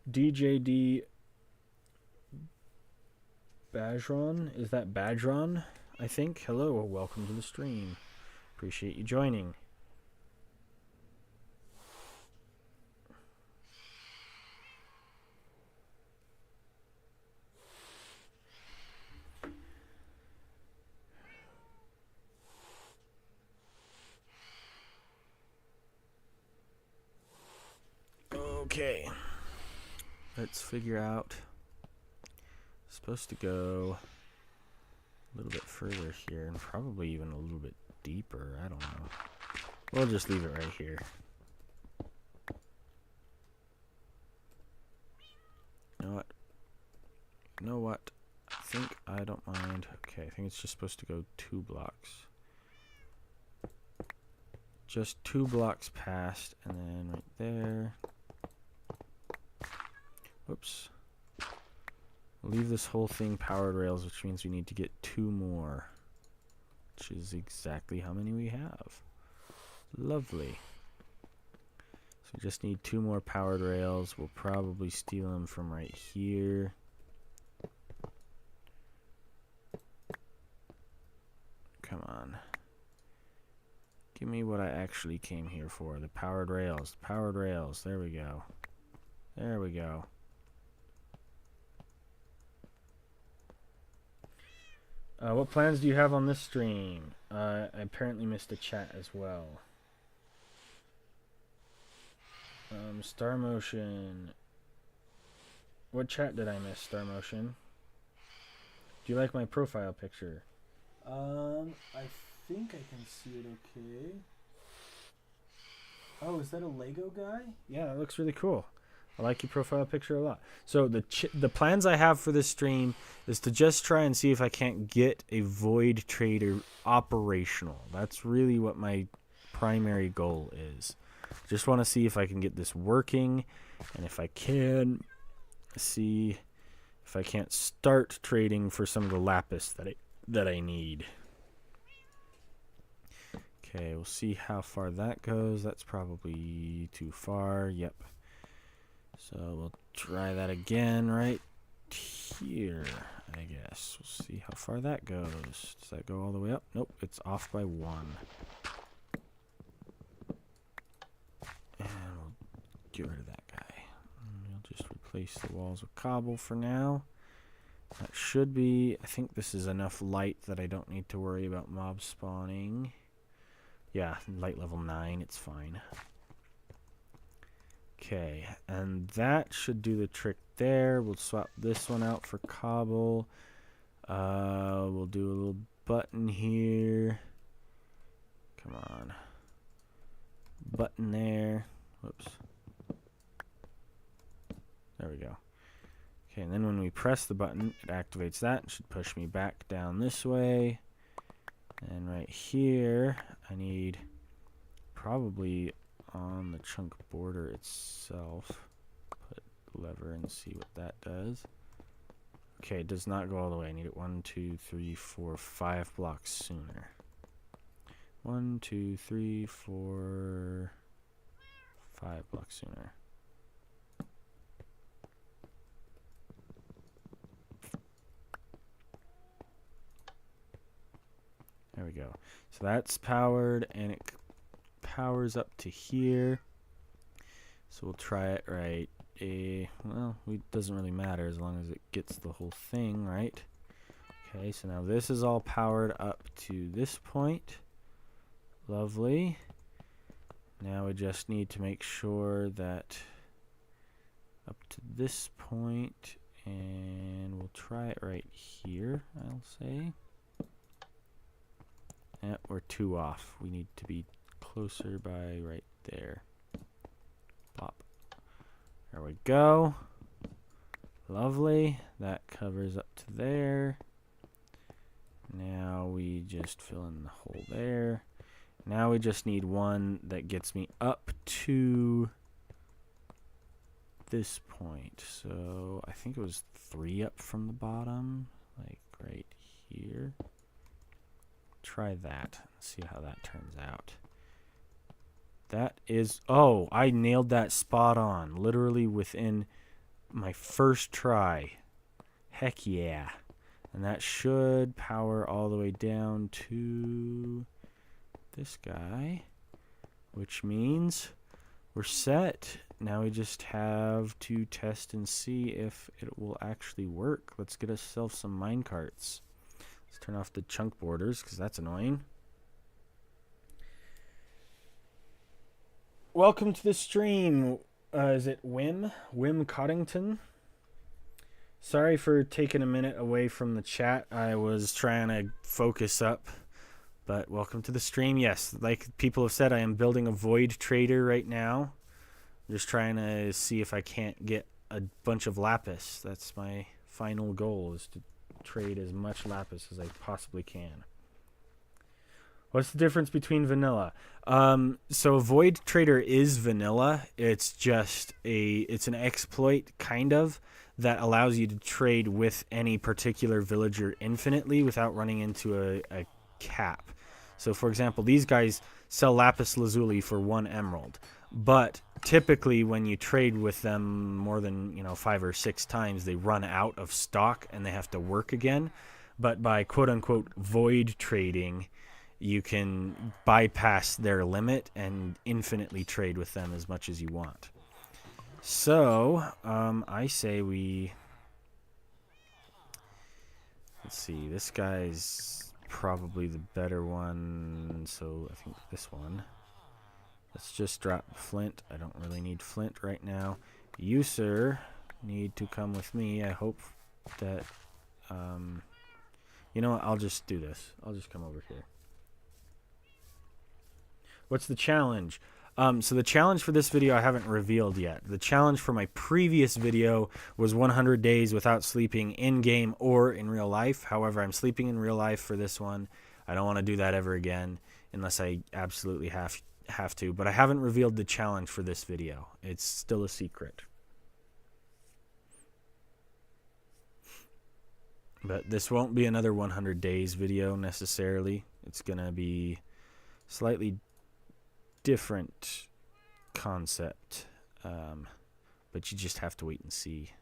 DJD Bajron? Is that Bajron? I think. Hello, welcome to the stream. Appreciate you joining. Okay. Let's figure out. It's supposed to go a little bit further here and probably even a little bit deeper. I don't know. We'll just leave it right here. You know what? You know what? I think I don't mind. Okay, I think it's just supposed to go 2 blocks. Just 2 blocks past, and then right there. Whoops. Leave this whole thing powered rails, which means we need to get 2 more. Which is exactly how many we have. Lovely. So we just need 2 more powered rails. We'll probably steal them from right here. Come on. Give me what I actually came here for. The powered rails. The powered rails. There we go. There we go. What plans do you have on this stream? I apparently missed a chat as well. Star Motion. What chat did I miss, Star Motion? Do you like my profile picture? I think I can see it okay. Oh, is that a Lego guy? Yeah, that looks really cool. I like your profile picture a lot. So the plans I have for this stream is to just try and see if I can't get a Void Trader operational. That's really what my primary goal is. Just want to see if I can get this working, and if I can, see if I can't start trading for some of the lapis that I need. Okay, we'll see how far that goes. That's probably too far. Yep. So we'll try that again right here, I guess. We'll see how far that goes. Does that go all the way up? Nope, it's off by 1. And we'll get rid of that guy. We'll just replace replace the walls with cobble for now. That should be, I think this is enough light that I don't need to worry about mob spawning. Yeah, light level 9, it's fine. Okay, and that should do the trick there. We'll swap this one out for cobble. We'll do a little button here. Come on. Button there. Whoops. There we go. Okay, and then when we press the button, it activates that. It should push me back down this way. And right here, I need probably on the chunk border itself. Put lever and see what that does. Okay, it does not go all the way. I need it 1, 2, 3, 4, 5 blocks sooner. 1, 2, 3, 4, 5 blocks sooner. There we go. So that's powered, and it powers up to here. So we'll try it right. Well, it doesn't really matter as long as it gets the whole thing, right? Okay, so now this is all powered up to this point. Lovely. Now we just need to make sure that up to this point, and we'll try it right here, I'll say. Yep, we're 2 off. We need to be closer by right there. Pop. There we go. Lovely. That covers up to there. Now we just fill in the hole there. Now we just need one that gets me up to this point. So I think it was 3 up from the bottom, like right here. Try that. See how that turns out. That is, oh, I nailed that spot on, literally within my first try. Heck yeah. And that should power all the way down to this guy, which means we're set. Now we just have to test and see if it will actually work. Let's get ourselves some minecarts. Let's turn off the chunk borders because that's annoying. Welcome to the stream. Is it Wim Coddington? Sorry for taking a minute away from the chat. I was trying to focus up, but welcome to the stream. Yes, like people have said, I am building a void trader right now. I'm just trying to see if I can't get a bunch of lapis. That's my final goal, is to trade as much lapis as I possibly can. What's the difference between vanilla? So Void Trader is vanilla. It's just it's an exploit, kind of, that allows you to trade with any particular villager infinitely without running into a cap. So, for example, these guys sell lapis lazuli for 1 emerald. But typically when you trade with them more than 5 or 6 times, they run out of stock and they have to work again. But by quote-unquote void trading, you can bypass their limit and infinitely trade with them as much as you want. So, I say we... Let's see, this guy's probably the better one, so I think this one. Let's just drop flint. I don't really need flint right now. You, sir, need to come with me. I hope that... you know what, I'll just do this. I'll just come over here. What's the challenge? So the challenge for this video I haven't revealed yet. The challenge for my previous video was 100 days without sleeping in-game or in real life. However, I'm sleeping in real life for this one. I don't want to do that ever again unless I absolutely have to. But I haven't revealed the challenge for this video. It's still a secret. But this won't be another 100 days video necessarily. It's going to be slightly different concept, but you just have to wait and see.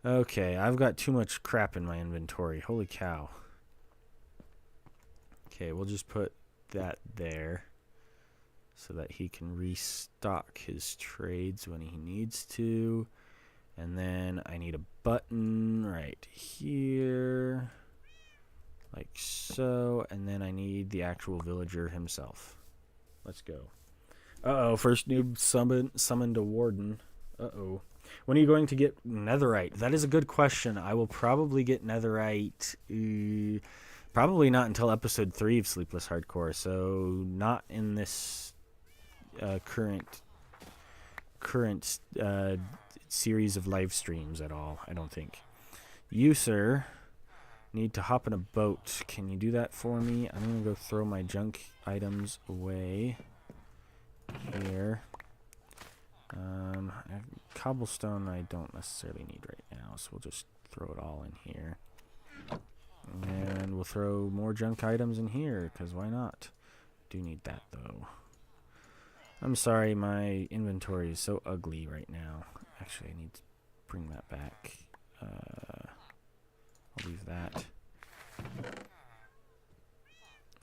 Okay, I've got too much crap in my inventory. Holy cow. Okay, we'll just put that there so that he can restock his trades when he needs to. And then I need a button right here, like so. And then I need the actual villager himself. Let's go. Uh-oh, first noob summoned a warden. Uh-oh. When are you going to get netherite? That is a good question. I will probably get netherite, probably not until episode 3 of Sleepless Hardcore, so not in this current series of live streams at all, I don't think. You, sir, need to hop in a boat. Can you do that for me? I'm going to go throw my junk items away here. Cobblestone I don't necessarily need right now, so we'll just throw it all in here. And we'll throw more junk items in here, because why not? Do need that, though. I'm sorry, my inventory is so ugly right now. Actually, I need to bring that back. I'll leave that.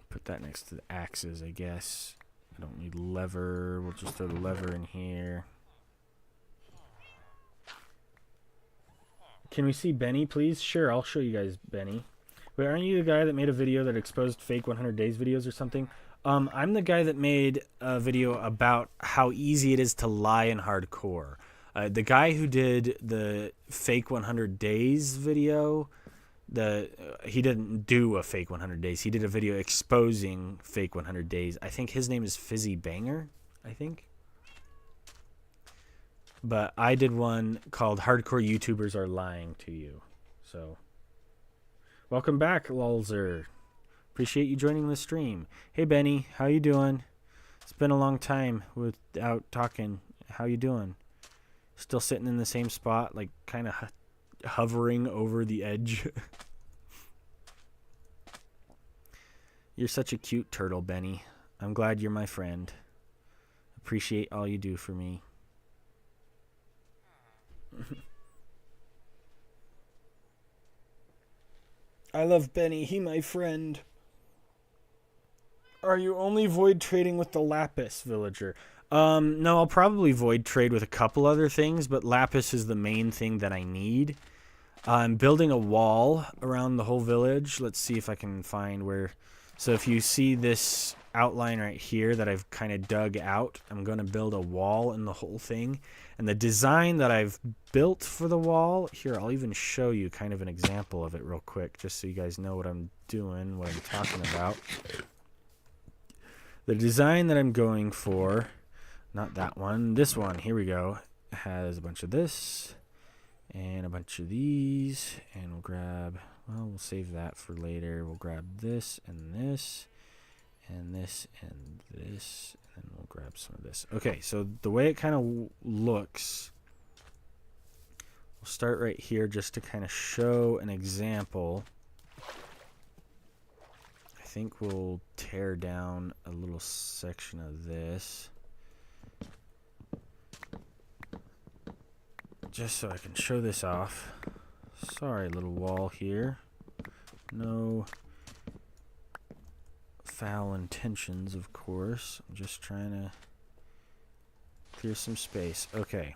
Put that next to the axes, I guess. I don't need lever. We'll just throw the lever in here. Can we see Benny, please? Sure, I'll show you guys Benny. Wait, aren't you the guy that made a video that exposed fake 100 days videos or something? I'm the guy that made a video about how easy it is to lie in hardcore. The guy who did the fake 100 days video, he didn't do a fake 100 days. He did a video exposing fake 100 days. I think his name is Fizzy Banger, I think. But I did one called Hardcore YouTubers Are Lying to You. So, welcome back, Lulzer. Appreciate you joining the stream. Hey, Benny, how you doing? It's been a long time without talking. How you doing? Still sitting in the same spot, like kind of hovering over the edge. You're such a cute turtle, Benny. I'm glad you're my friend. Appreciate all you do for me. I love Benny. He my friend. Are you only void trading with the lapis, villager? No, I'll probably void trade with a couple other things, but lapis is the main thing that I need. I'm building a wall around the whole village. Let's see if I can find where. So if you see this outline right here that I've kind of dug out, I'm going to build a wall in the whole thing. And the design that I've built for the wall, here, I'll even show you kind of an example of it real quick, just so you guys know what I'm doing, what I'm talking about. The design that I'm going for, not that one, this one, here we go, has a bunch of this and a bunch of these, and we'll grab, well, we'll save that for later. We'll grab this and this and this and this, and we'll grab some of this. Okay, so the way it kind of looks, we'll start right here just to kind of show an example. I think we'll tear down a little section of this just so I can show this off. Sorry, little wall here. No foul intentions, of course. I'm just trying to clear some space. Okay.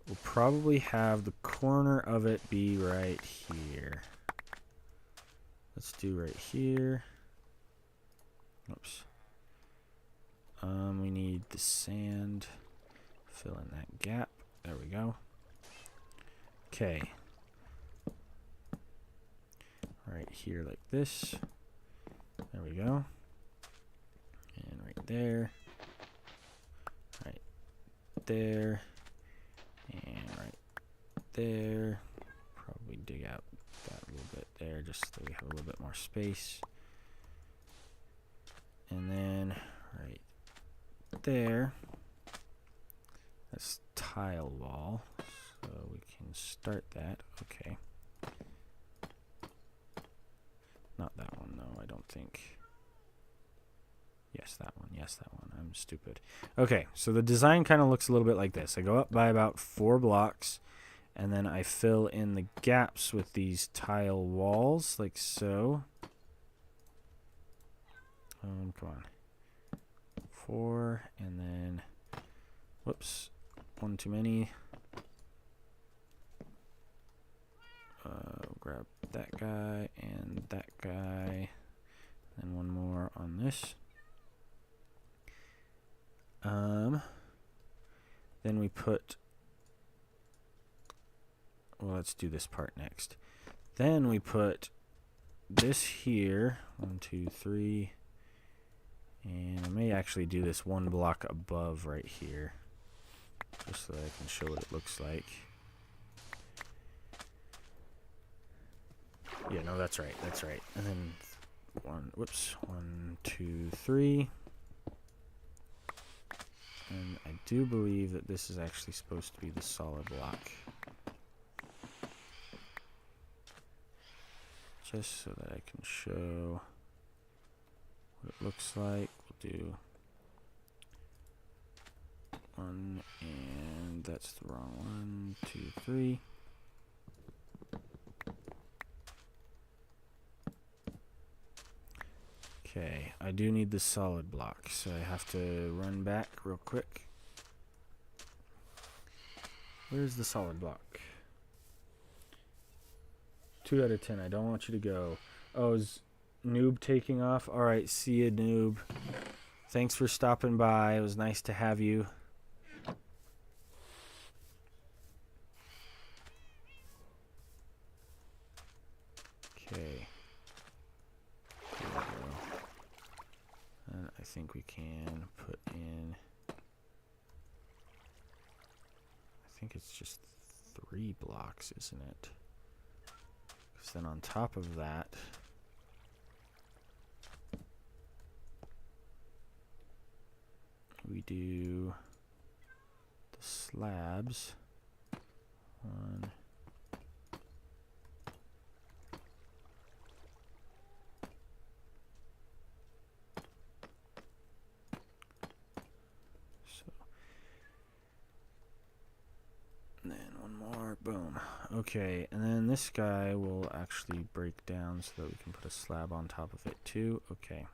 We'll probably have the corner of it be right here. Let's do right here. Oops. We need the sand. Fill in that gap. There we go. Okay. Right here like this. There we go. And right there. Right there. And right there. Probably dig out that little bit there just so we have a little bit more space. And then right there. That's tile wall. So we can start that. Okay. Not that one, though, I don't think. Yes, that one. Yes, that one. I'm stupid. Okay, so the design kind of looks a little bit like this. I go up by about 4 blocks, and then I fill in the gaps with these tile walls, like so. Come on. 4, and then, whoops, one too many. that guy and that guy. And one more on this. Then we put, well, let's do this part next. Then we put this here, 1, 2, 3, and I may actually do this one block above right here, just so that I can show what it looks like. Yeah, no, that's right, and then 1, 2, 3. And I do believe that this is actually supposed to be the solid block. Just so that I can show what it looks like. We'll do 1, and that's the wrong 1, 2, 3. Okay, I do need the solid block, so I have to run back real quick. Where's the solid block? 2 out of 10. I don't want you to go. Oh, is Noob taking off? All right, see you, Noob. Thanks for stopping by. It was nice to have you. Okay. There we go. And I think we can put in, I think it's just 3 blocks, isn't it? Because then on top of that, we do the slabs. 1, and then one more, boom. Okay, and then this guy will actually break down so that we can put a slab on top of it too. Okay.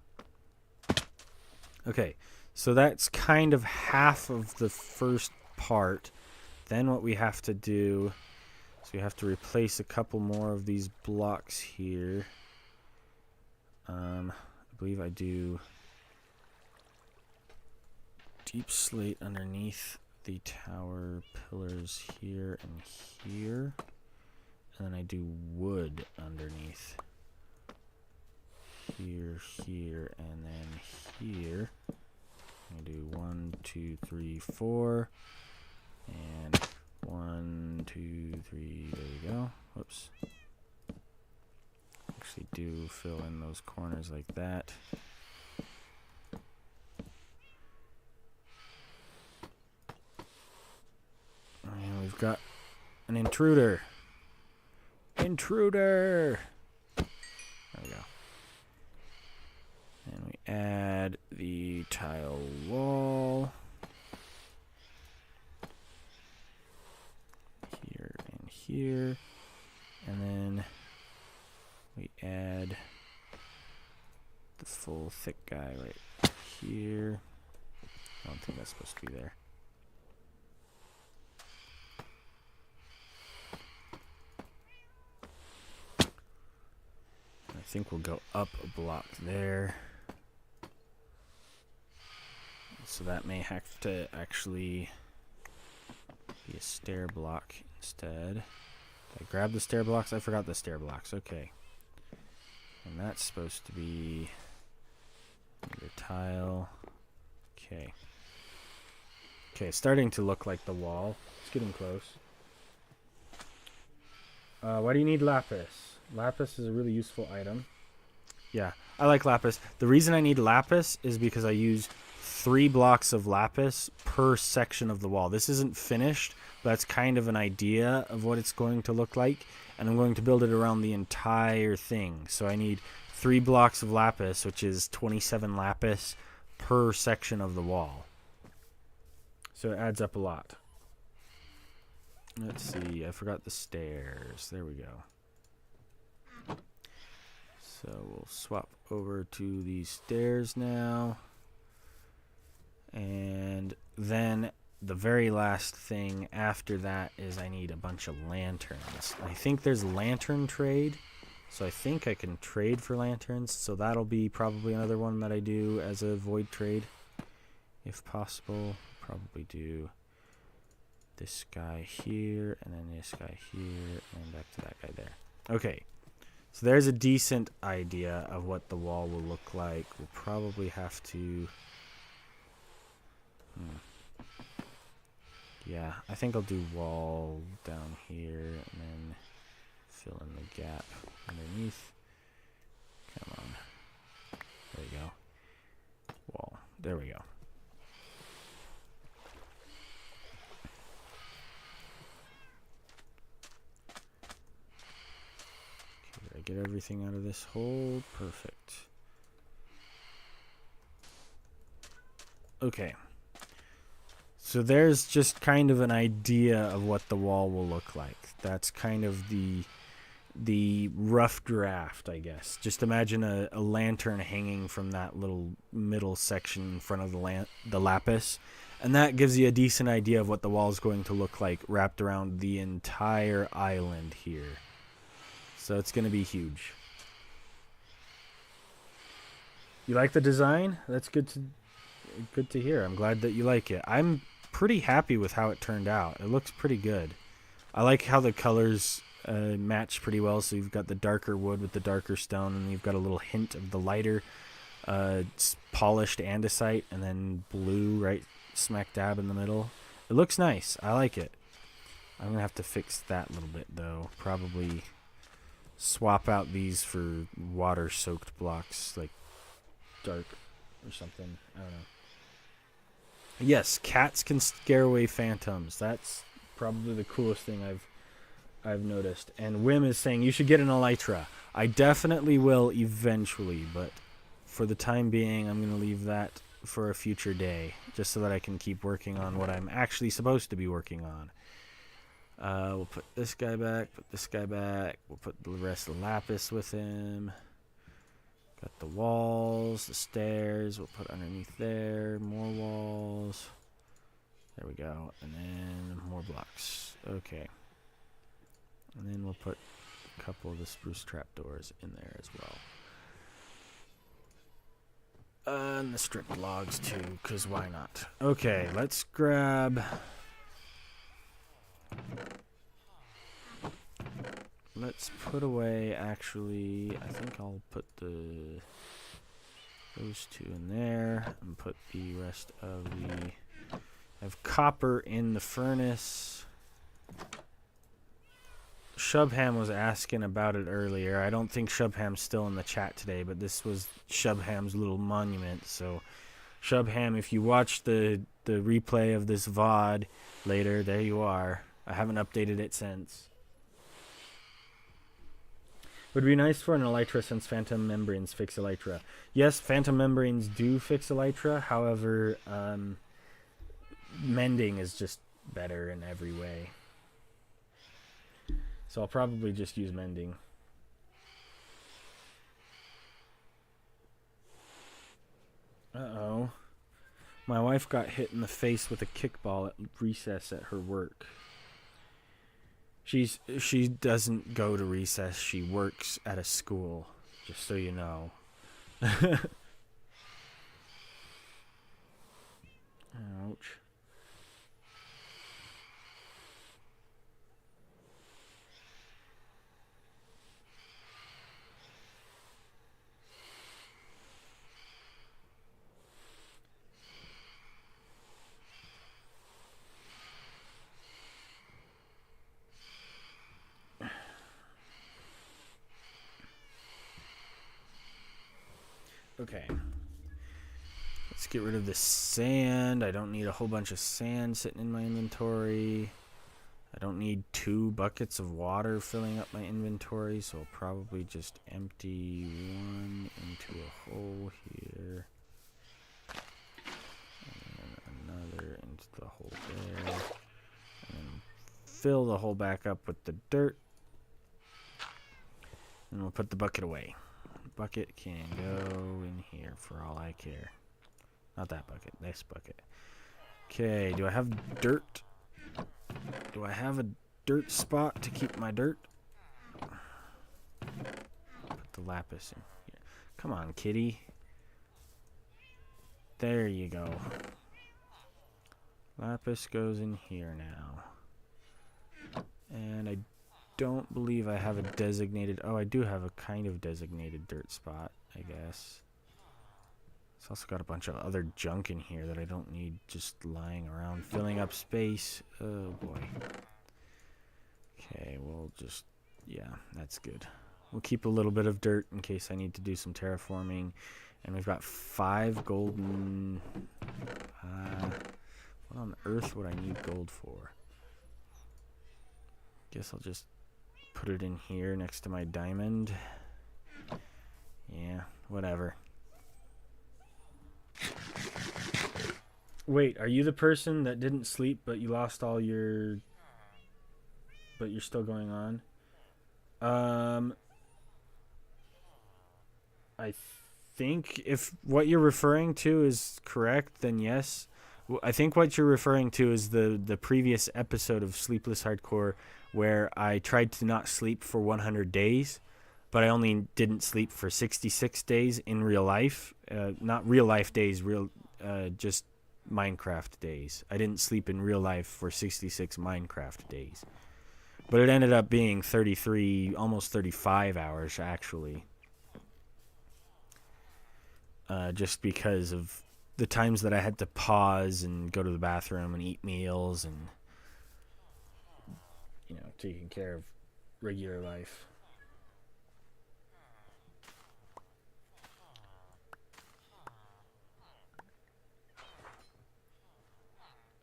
Okay, so that's kind of half of the first part. Then what we have to do is we have to replace a couple more of these blocks here. I believe I do deep slate underneath the tower pillars here and here, and then I do wood underneath here, here, and then here. I do 1, 2, 3, 4, and 1, 2, 3. There we go. Whoops. Actually, do fill in those corners like that. And we've got an intruder. Intruder! There we go. And we add the tile wall. Here and here. And then we add the full thick guy right here. I don't think that's supposed to be there. I think we'll go up a block there. So that may have to actually be a stair block instead. Did I grab the stair blocks? I forgot the stair blocks. Okay. And that's supposed to be another tile. Okay. Okay, it's starting to look like the wall. It's getting close. Why do you need lapis? Lapis is a really useful item. Yeah, I like lapis. The reason I need lapis is because I use 3 blocks of lapis per section of the wall. This isn't finished, but that's kind of an idea of what it's going to look like. And I'm going to build it around the entire thing. So I need 3 blocks of lapis, which is 27 lapis per section of the wall. So it adds up a lot. Let's see, I forgot the stairs. There we go. So we'll swap over to these stairs now. And then the very last thing after that is I need a bunch of lanterns. I think there's lantern trade So I think I can trade for lanterns. So that'll be probably another one that I do as a void trade, if possible. Probably do this guy here, and then this guy here, and back to that guy there. Okay. So there's a decent idea of what the wall will look like. We'll probably have to... Yeah, I think I'll do wall down here, and then fill in the gap underneath. Come on. There we go. Wall. There we go. Okay, did I get everything out of this hole? Perfect. Okay. So there's just kind of an idea of what the wall will look like. That's kind of the rough draft, I guess. Just imagine a lantern hanging from that little middle section in front of the lapis, and that gives you a decent idea of what the wall is going to look like wrapped around the entire island here. So it's going to be huge. You like the design? That's good to hear. I'm glad that you like it. I'm pretty happy with how it turned out. It looks pretty good. I like how the colors match pretty well. So you've got the darker wood with the darker stone, and you've got a little hint of the lighter polished andesite, and then blue right smack dab in the middle. It looks nice. I like it. I'm gonna have to fix that a little bit though. Probably swap out these for water soaked blocks, like dark or something. I don't know. Yes, cats can scare away phantoms. That's probably the coolest thing I've noticed. And Wim is saying you should get an elytra. I definitely will eventually, but for the time being, I'm going to leave that for a future day, just so that I can keep working on what I'm actually supposed to be working on. We'll put this guy back, put this guy back. We'll put the rest of the lapis with him. Got the walls, the stairs, we'll put underneath there, more walls. There we go, and then more blocks. Okay. And then we'll put a couple of the spruce trapdoors in there as well. And the stripped logs too, because why not? Okay, let's grab... Let's put away, actually, I think I'll put those two in there and put the rest of the... I have copper in the furnace. Shubham was asking about it earlier. I don't think Shubham's still in the chat today, but this was Shubham's little monument. So, Shubham, if you watch the replay of this VOD later, there you are. I haven't updated it since. Would be nice for an elytra since phantom membranes fix elytra. Yes, phantom membranes do fix elytra. However, mending is just better in every way. So I'll probably just use mending. Uh-oh. My wife got hit in the face with a kickball at recess at her work. She doesn't go to recess. She works at a school, just so you know. Ouch. Okay. Let's get rid of this sand. I don't need a whole bunch of sand sitting in my inventory. I don't need 2 buckets of water filling up my inventory, so I'll probably just empty one into a hole here. And then another into the hole there. And then fill the hole back up with the dirt. And we'll put the bucket away. Bucket can go in here for all I care. Not that bucket, this bucket. Okay, do I have dirt? Do I have a dirt spot to keep my dirt? the lapis in here. Come on, kitty. There you go. Lapis goes in here now. And I don't believe I have a designated... Oh, I do have a kind of designated dirt spot, I guess. It's also got a bunch of other junk in here that I don't need just lying around, filling up space. Oh, boy. Okay, we'll just... Yeah, that's good. We'll keep a little bit of dirt in case I need to do some terraforming. And we've got 5 golden... what on earth would I need gold for? Guess I'll just put it in here next to my diamond. Yeah, whatever. Wait, are you the person that didn't sleep but you lost all your... But you're still going on? I think if what you're referring to is correct, then yes. I think what you're referring to is the previous episode of Sleepless Hardcore where I tried to not sleep for 100 days, but I only didn't sleep for 66 days in real life. Not real life days, just Minecraft days. I didn't sleep in real life for 66 Minecraft days. But it ended up being 33, almost 35 hours, actually. Just because of the times that I had to pause and go to the bathroom and eat meals and, you know, taking care of regular life.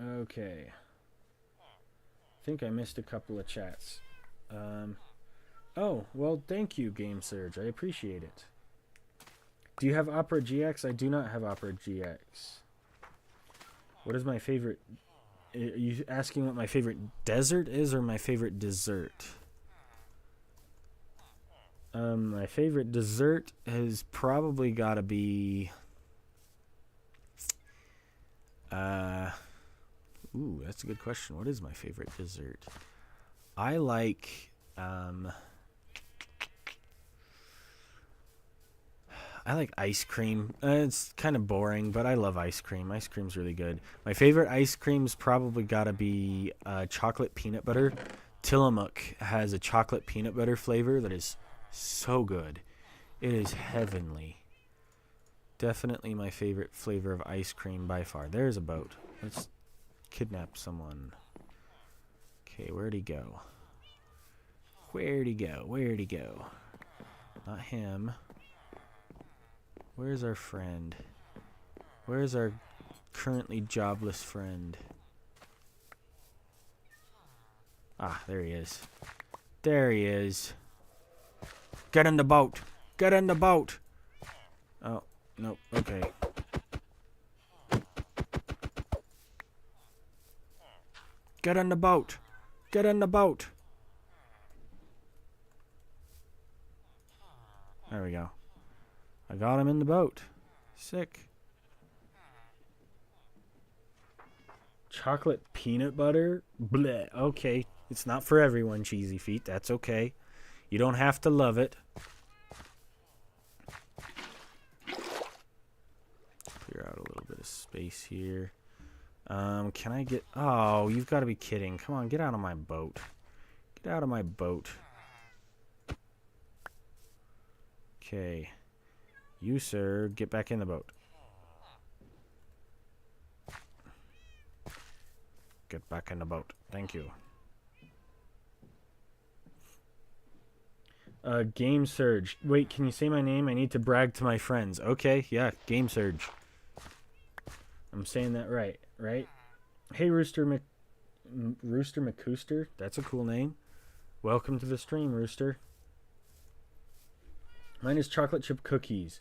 Okay. I think I missed a couple of chats. Oh, well, thank you, Game Surge. I appreciate it. Do you have Opera GX? I do not have Opera GX. What is my favorite... Are you asking what my favorite desert is or my favorite dessert? My favorite dessert has probably got to be... Ooh, that's a good question. What is my favorite dessert? I like... I like ice cream. It's kind of boring, but I love ice cream. Ice cream's really good. My favorite ice cream's probably got to be chocolate peanut butter. Tillamook has a chocolate peanut butter flavor that is so good. It is heavenly. Definitely my favorite flavor of ice cream by far. There's a boat. Let's kidnap someone. Okay, where'd he go? Where'd he go? Where'd he go? Not him. Where's our friend? Where's our currently jobless friend? Ah, there he is. There he is. Get in the boat. Get in the boat. Oh, nope. Okay. Get in the boat. Get in the boat. There we go. I got him in the boat. Sick. Chocolate peanut butter? Bleh. Okay. It's not for everyone, Cheesy Feet. That's okay. You don't have to love it. Clear out a little bit of space here. Can I get... Oh, you've got to be kidding. Come on, get out of my boat. Get out of my boat. Okay. You, sir, get back in the boat. Get back in the boat. Thank you. Game Surge. Wait, can you say my name? I need to brag to my friends. Okay, yeah, Game Surge. I'm saying that right? Hey, Rooster McCooster. That's a cool name. Welcome to the stream, Rooster. Mine is chocolate chip cookies,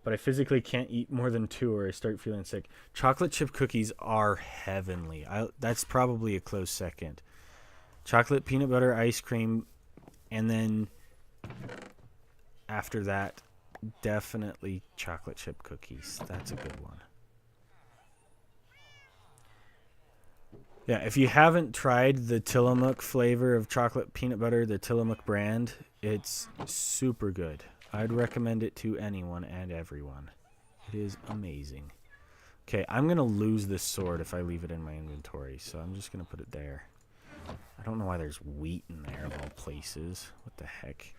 but I physically can't eat more than 2 or I start feeling sick. Chocolate chip cookies are heavenly. That's probably a close second. Chocolate peanut butter ice cream, and then after that, definitely chocolate chip cookies. That's a good one. Yeah, if you haven't tried the Tillamook flavor of chocolate peanut butter, the Tillamook brand, it's super good. I'd recommend it to anyone and everyone. It is amazing. Okay, I'm going to lose this sword if I leave it in my inventory, so I'm just going to put it there. I don't know why there's wheat in there of all places. What the heck?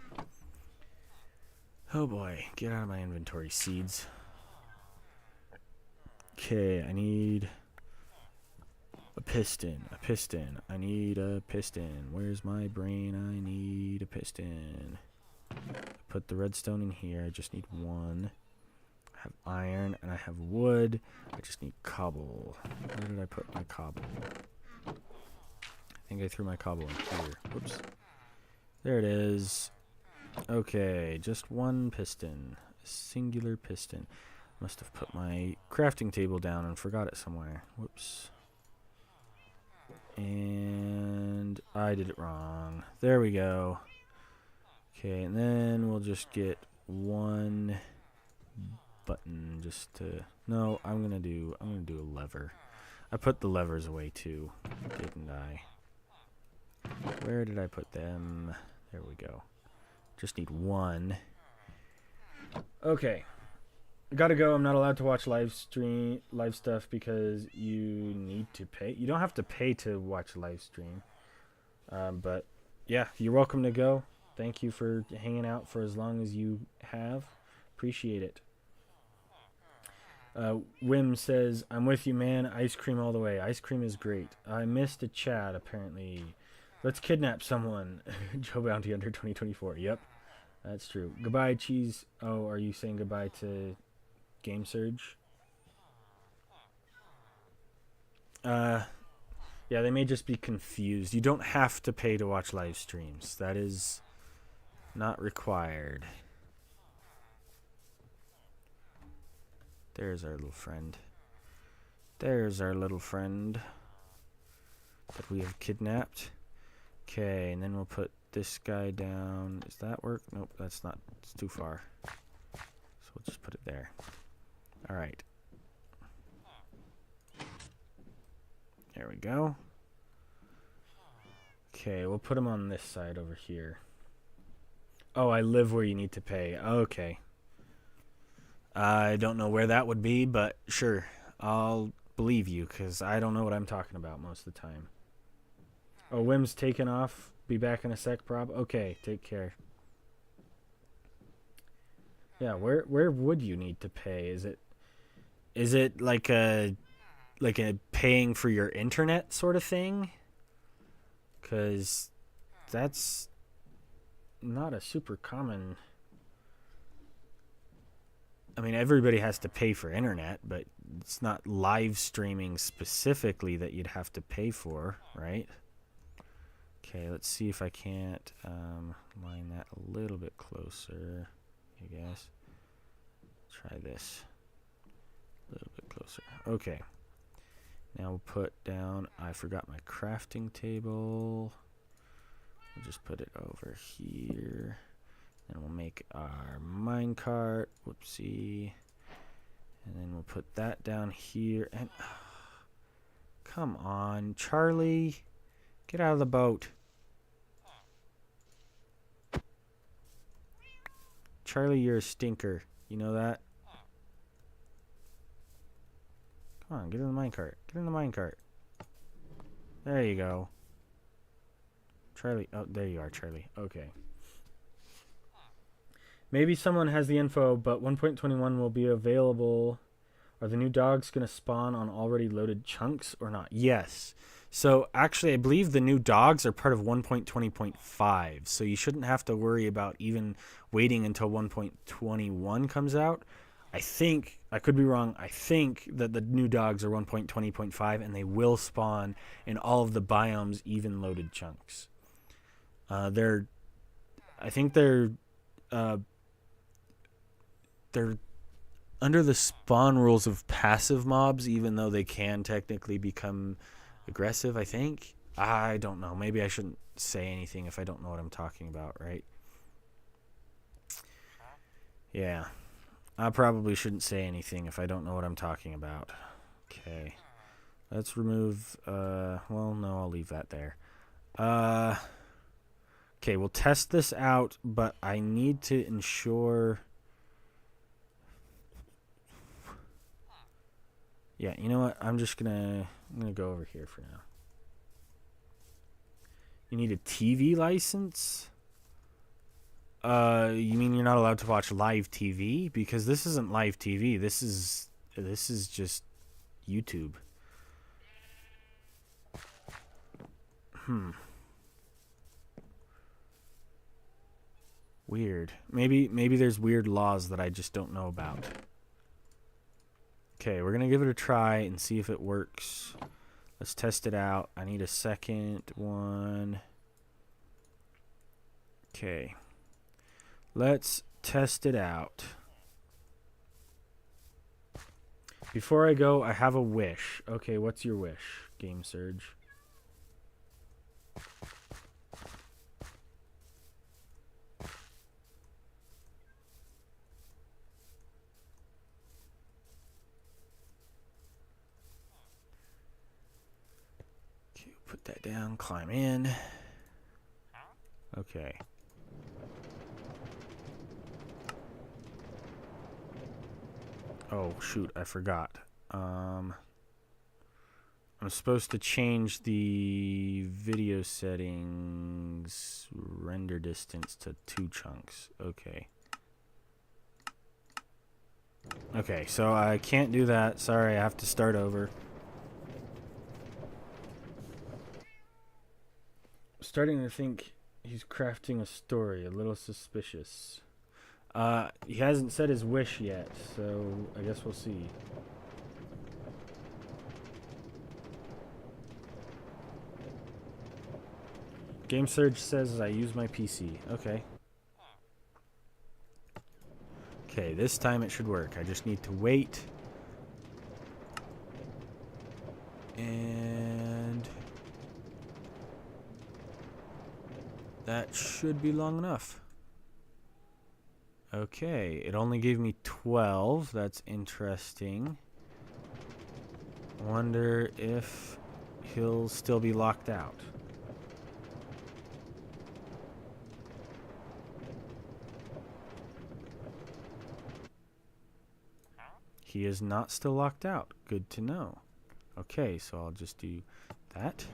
Oh boy, get out of my inventory, seeds. Okay, I need a piston, I need a piston. Where's my brain? I need a piston. Put the redstone in here, I just need one. I have iron and I have wood. I just need cobble. Where did I put my cobble? I think I threw my cobble in here. Whoops. There it is. Okay, just one piston. A singular piston. Must have put my crafting table down and forgot it somewhere. Whoops. And I did it wrong. There we go. Okay, and then we'll just get one button just to... No, I'm gonna do a lever. I put the levers away too, didn't I? Where did I put them? There we go. Just need one. Okay. I gotta go. I'm not allowed to watch live stuff because you need to pay. You don't have to pay to watch live stream. But yeah, you're welcome to go. Thank you for hanging out for as long as you have. Appreciate it. Wim says, I'm with you, man. Ice cream all the way. Ice cream is great. I missed a chat, apparently. Let's kidnap someone. Joe Bounty under 2024. Yep, that's true. Goodbye, Cheese. Oh, are you saying goodbye to Game Surge? Yeah, they may just be confused. You don't have to pay to watch live streams. That is not required. There's our little friend. There's our little friend that we have kidnapped. Okay, and then we'll put this guy down. Does that work? Nope, that's not. It's too far. So we'll just put it there. All right. There we go. Okay, we'll put him on this side over here. Oh, I live where you need to pay. Okay. I don't know where that would be, but sure. I'll believe you, because I don't know what I'm talking about most of the time. Oh, Wim's taken off. Be back in a sec, prob. Okay, take care. Yeah, where would you need to pay? Is it like a paying for your internet sort of thing? Because that's not a super common... I mean, everybody has to pay for internet, but it's not live streaming specifically that you'd have to pay for, right? Okay, let's see if I can't line that a little bit closer, I guess. Try this. A little bit closer. Okay. Now we'll put down... I forgot my crafting table. We'll just put it over here. And we'll make our minecart. Whoopsie. And then we'll put that down here. And come on, Charlie. Get out of the boat. Charlie, you're a stinker. You know that? Come on, get in the minecart. Get in the minecart. There you go. Charlie. Oh, there you are, Charlie. Okay. Maybe someone has the info, but 1.21 will be available. Are the new dogs going to spawn on already loaded chunks or not? Yes. So actually, I believe the new dogs are part of 1.20.5. So you shouldn't have to worry about even waiting until 1.21 comes out. I think, I could be wrong, I think that the new dogs are 1.20.5 and they will spawn in all of the biomes, even loaded chunks. I think they're under the spawn rules of passive mobs, even though they can technically become aggressive, I think. I don't know. Maybe I shouldn't say anything if I don't know what I'm talking about, right? Yeah. I probably shouldn't say anything if I don't know what I'm talking about. Okay. Let's remove... well, no, I'll leave that there. Okay, we'll test this out, but I need to ensure... Yeah, you know what? I'm gonna go over here for now. You need a TV license? You mean you're not allowed to watch live TV? Because this isn't live TV. This is just YouTube. Weird. Maybe there's weird laws that I just don't know about. Okay, we're gonna give it a try and see if it works. Let's test it out. I need a second one. Okay. Let's test it out. Before I go, I have a wish. Okay, what's your wish, Game Surge? Okay, put that down, climb in. Okay. Oh, shoot, I forgot. I'm supposed to change the video settings render distance to 2 chunks. Okay. Okay, so I can't do that. Sorry, I have to start over. Starting to think he's crafting a story. A little suspicious. He hasn't said his wish yet, so I guess we'll see. Game Surge says I use my PC. Okay. Okay, this time it should work. I just need to wait. And that should be long enough. Okay, it only gave me 12. That's interesting. Wonder if he'll still be locked out. He is not still locked out. Good to know. Okay, so I'll just do that.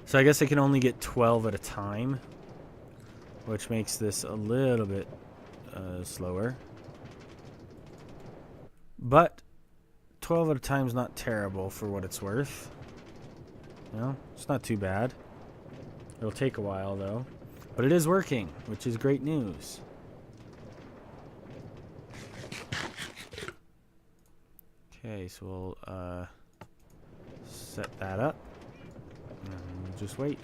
So I guess I can only get 12 at a time, which makes this a little bit slower. But 12 at a time is not terrible for what it's worth. You know, it's not too bad. It'll take a while though. But it is working, which is great news. Okay, so we'll set that up and just wait.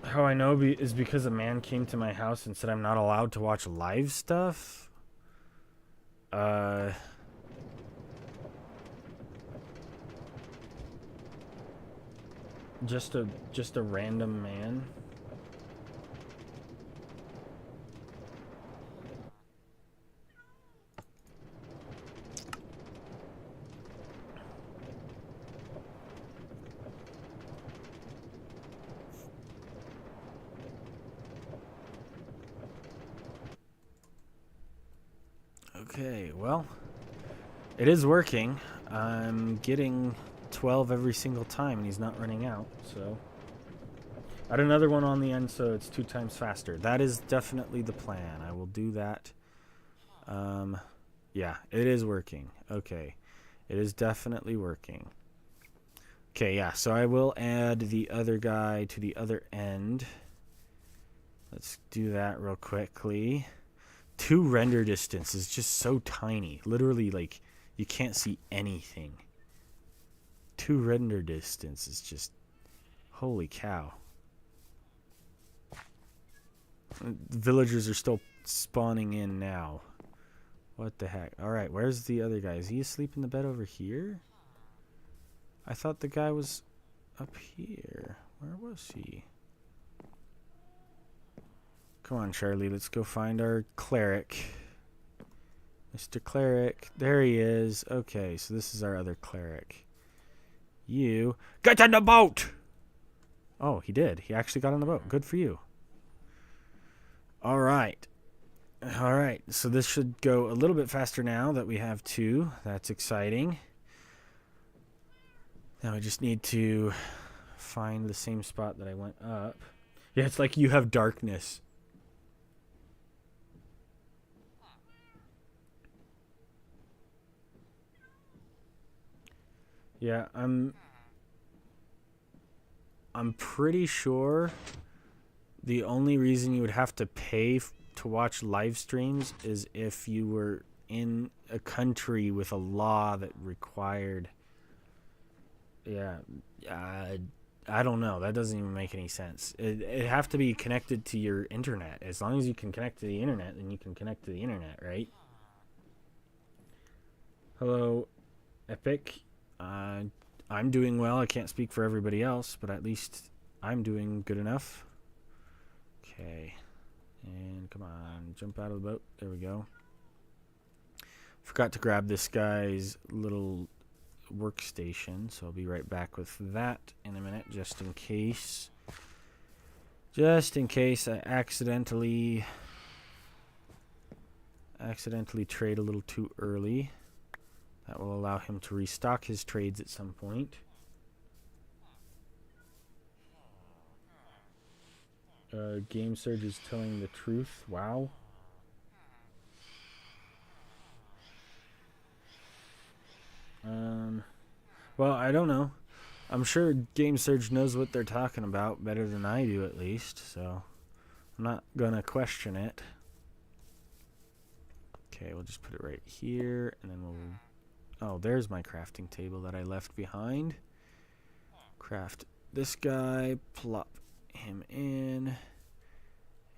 How I know is because a man came to my house and said I'm not allowed to watch live stuff. Just a random man. Okay, well, it is working. I'm getting 12 every single time, and he's not running out, so... Add another one on the end so it's 2 times faster. That is definitely the plan. I will do that. Yeah, it is working. Okay. It is definitely working. Okay, yeah, so I will add the other guy to the other end. Let's do that real quickly. 2 render distance is just so tiny. Literally, like, you can't see anything. 2 render distance is just... Holy cow. Villagers are still spawning in now. What the heck? Alright, where's the other guy? Is he asleep in the bed over here? I thought the guy was up here. Where was he? Come on, Charlie. Let's go find our cleric. Mr. Cleric. There he is. Okay, so this is our other cleric. You get on the boat! Oh, he did. He actually got on the boat. Good for you. All right. All right. So this should go a little bit faster now that we have 2. That's exciting. Now we just need to find the same spot that I went up. Yeah, it's like you have darkness. Yeah, I'm pretty sure the only reason you would have to pay to watch live streams is if you were in a country with a law that required. Yeah, I don't know. That doesn't even make any sense. It'd have to be connected to your internet. As long as you can connect to the internet, then you can connect to the internet, right? Hello, Epic. I'm doing well. I can't speak for everybody else, but at least I'm doing good enough. Okay. And come on, jump out of the boat. There we go. Forgot to grab this guy's little workstation, so I'll be right back with that in a minute, just in case. Just in case I accidentally trade a little too early. That will allow him to restock his trades at some point. Game Surge is telling the truth. Wow. Well, I don't know. I'm sure Game Surge knows what they're talking about better than I do, at least. So I'm not gonna question it. Okay, we'll just put it right here, and then we'll. Oh, there's my crafting table that I left behind. Craft this guy, plop him in,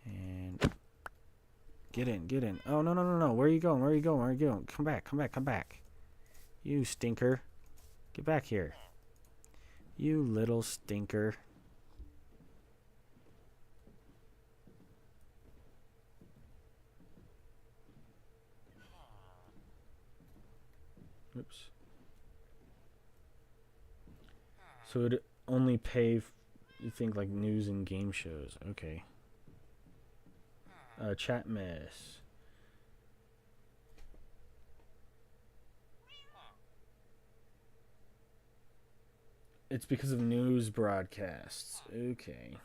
and get in. Oh, no. Where are you going? Come back. You stinker. Get back here. You little stinker. Oops. So it'd only pay, you think, like news and game shows. Okay. Chat mess. It's because of news broadcasts. Okay.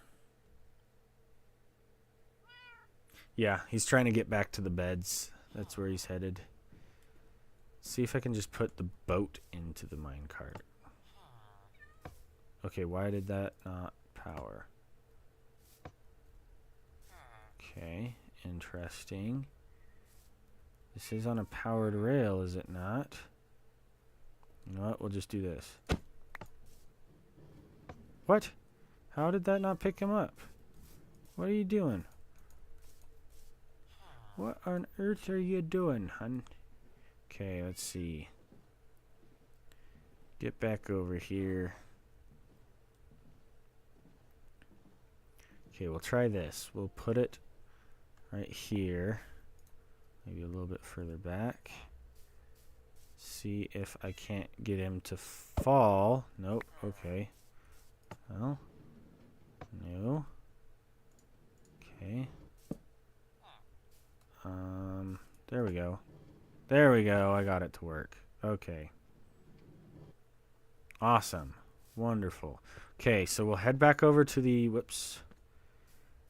Yeah, he's trying to get back to the beds. That's where he's headed. See if I can just put the boat into the minecart. Okay, why did that not power? Okay, interesting. This is on a powered rail, is it not? You know what? We'll just do this. What? How did that not pick him up? What are you doing? What on earth are you doing, hun? Okay, let's see. Get back over here. Okay, we'll try this. We'll put it right here. Maybe a little bit further back. See if I can't get him to fall. Nope. Okay. Well. No. Okay. There we go. There we go. I got it to work. Okay. Awesome. Wonderful. Okay, so we'll head back over to the... Whoops.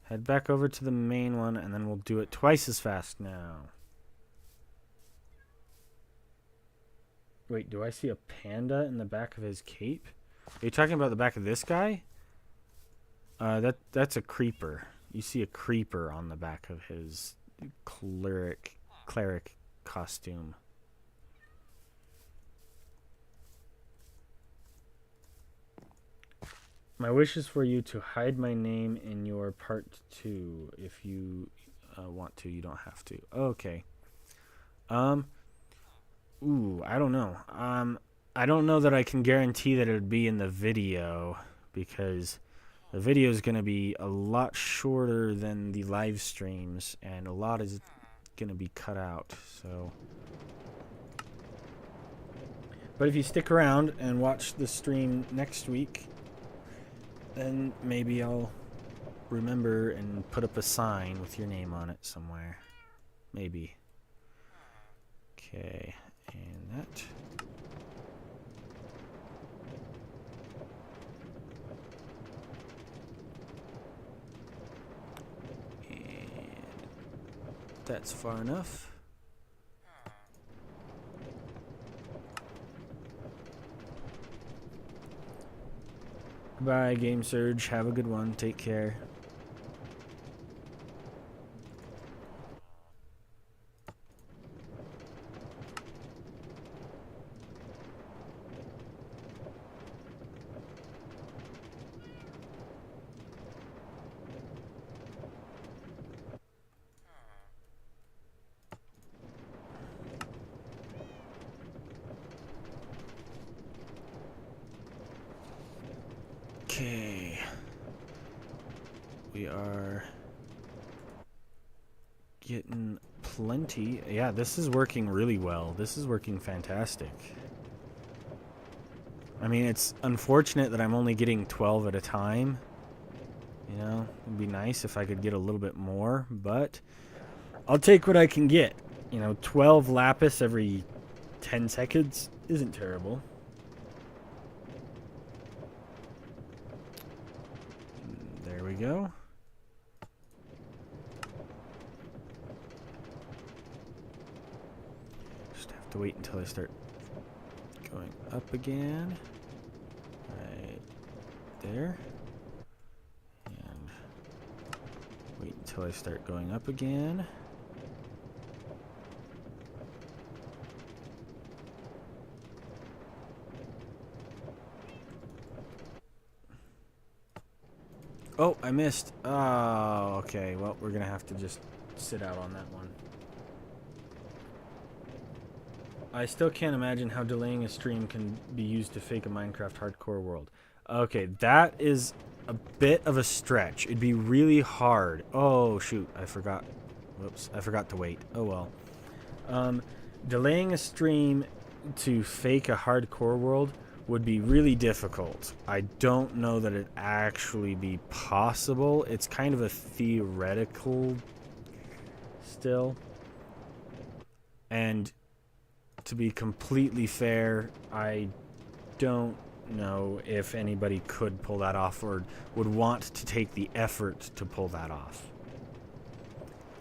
Head back over to the main one, and then we'll do it twice as fast now. Wait, do I see a panda in the back of his cape? Are you talking about the back of this guy? That's a creeper. You see a creeper on the back of his cleric costume. My wish is for you to hide my name in your part 2. If you want to, you don't have to. Okay. Ooh, I don't know. I don't know that I can guarantee that it would be in the video, because the video is going to be a lot shorter than the live streams, and a lot is gonna be cut out. So, but if you stick around and watch the stream next week, then maybe I'll remember and put up a sign with your name on it somewhere. Maybe. Okay, and that. And that's far enough. Goodbye, Game Surge. Have a good one. Take care. Okay. We are getting plenty. Yeah, this is working really well. This is working fantastic. I mean, it's unfortunate that I'm only getting 12 at a time. You know, it'd be nice if I could get a little bit more, but I'll take what I can get. You know, 12 lapis every 10 seconds isn't terrible. There we go. Just have to wait until I start going up again. Right there. And wait until I start going up again. Oh, I missed. Oh, okay. Well, we're going to have to just sit out on that one. I still can't imagine how delaying a stream can be used to fake a Minecraft hardcore world. Okay, that is a bit of a stretch. It'd be really hard. Oh, shoot. I forgot. Whoops. I forgot to wait. Oh, well. Delaying a stream to fake a hardcore world would be really difficult. I don't know that it'd actually be possible. It's kind of a theoretical still. And to be completely fair, I don't know if anybody could pull that off or would want to take the effort to pull that off.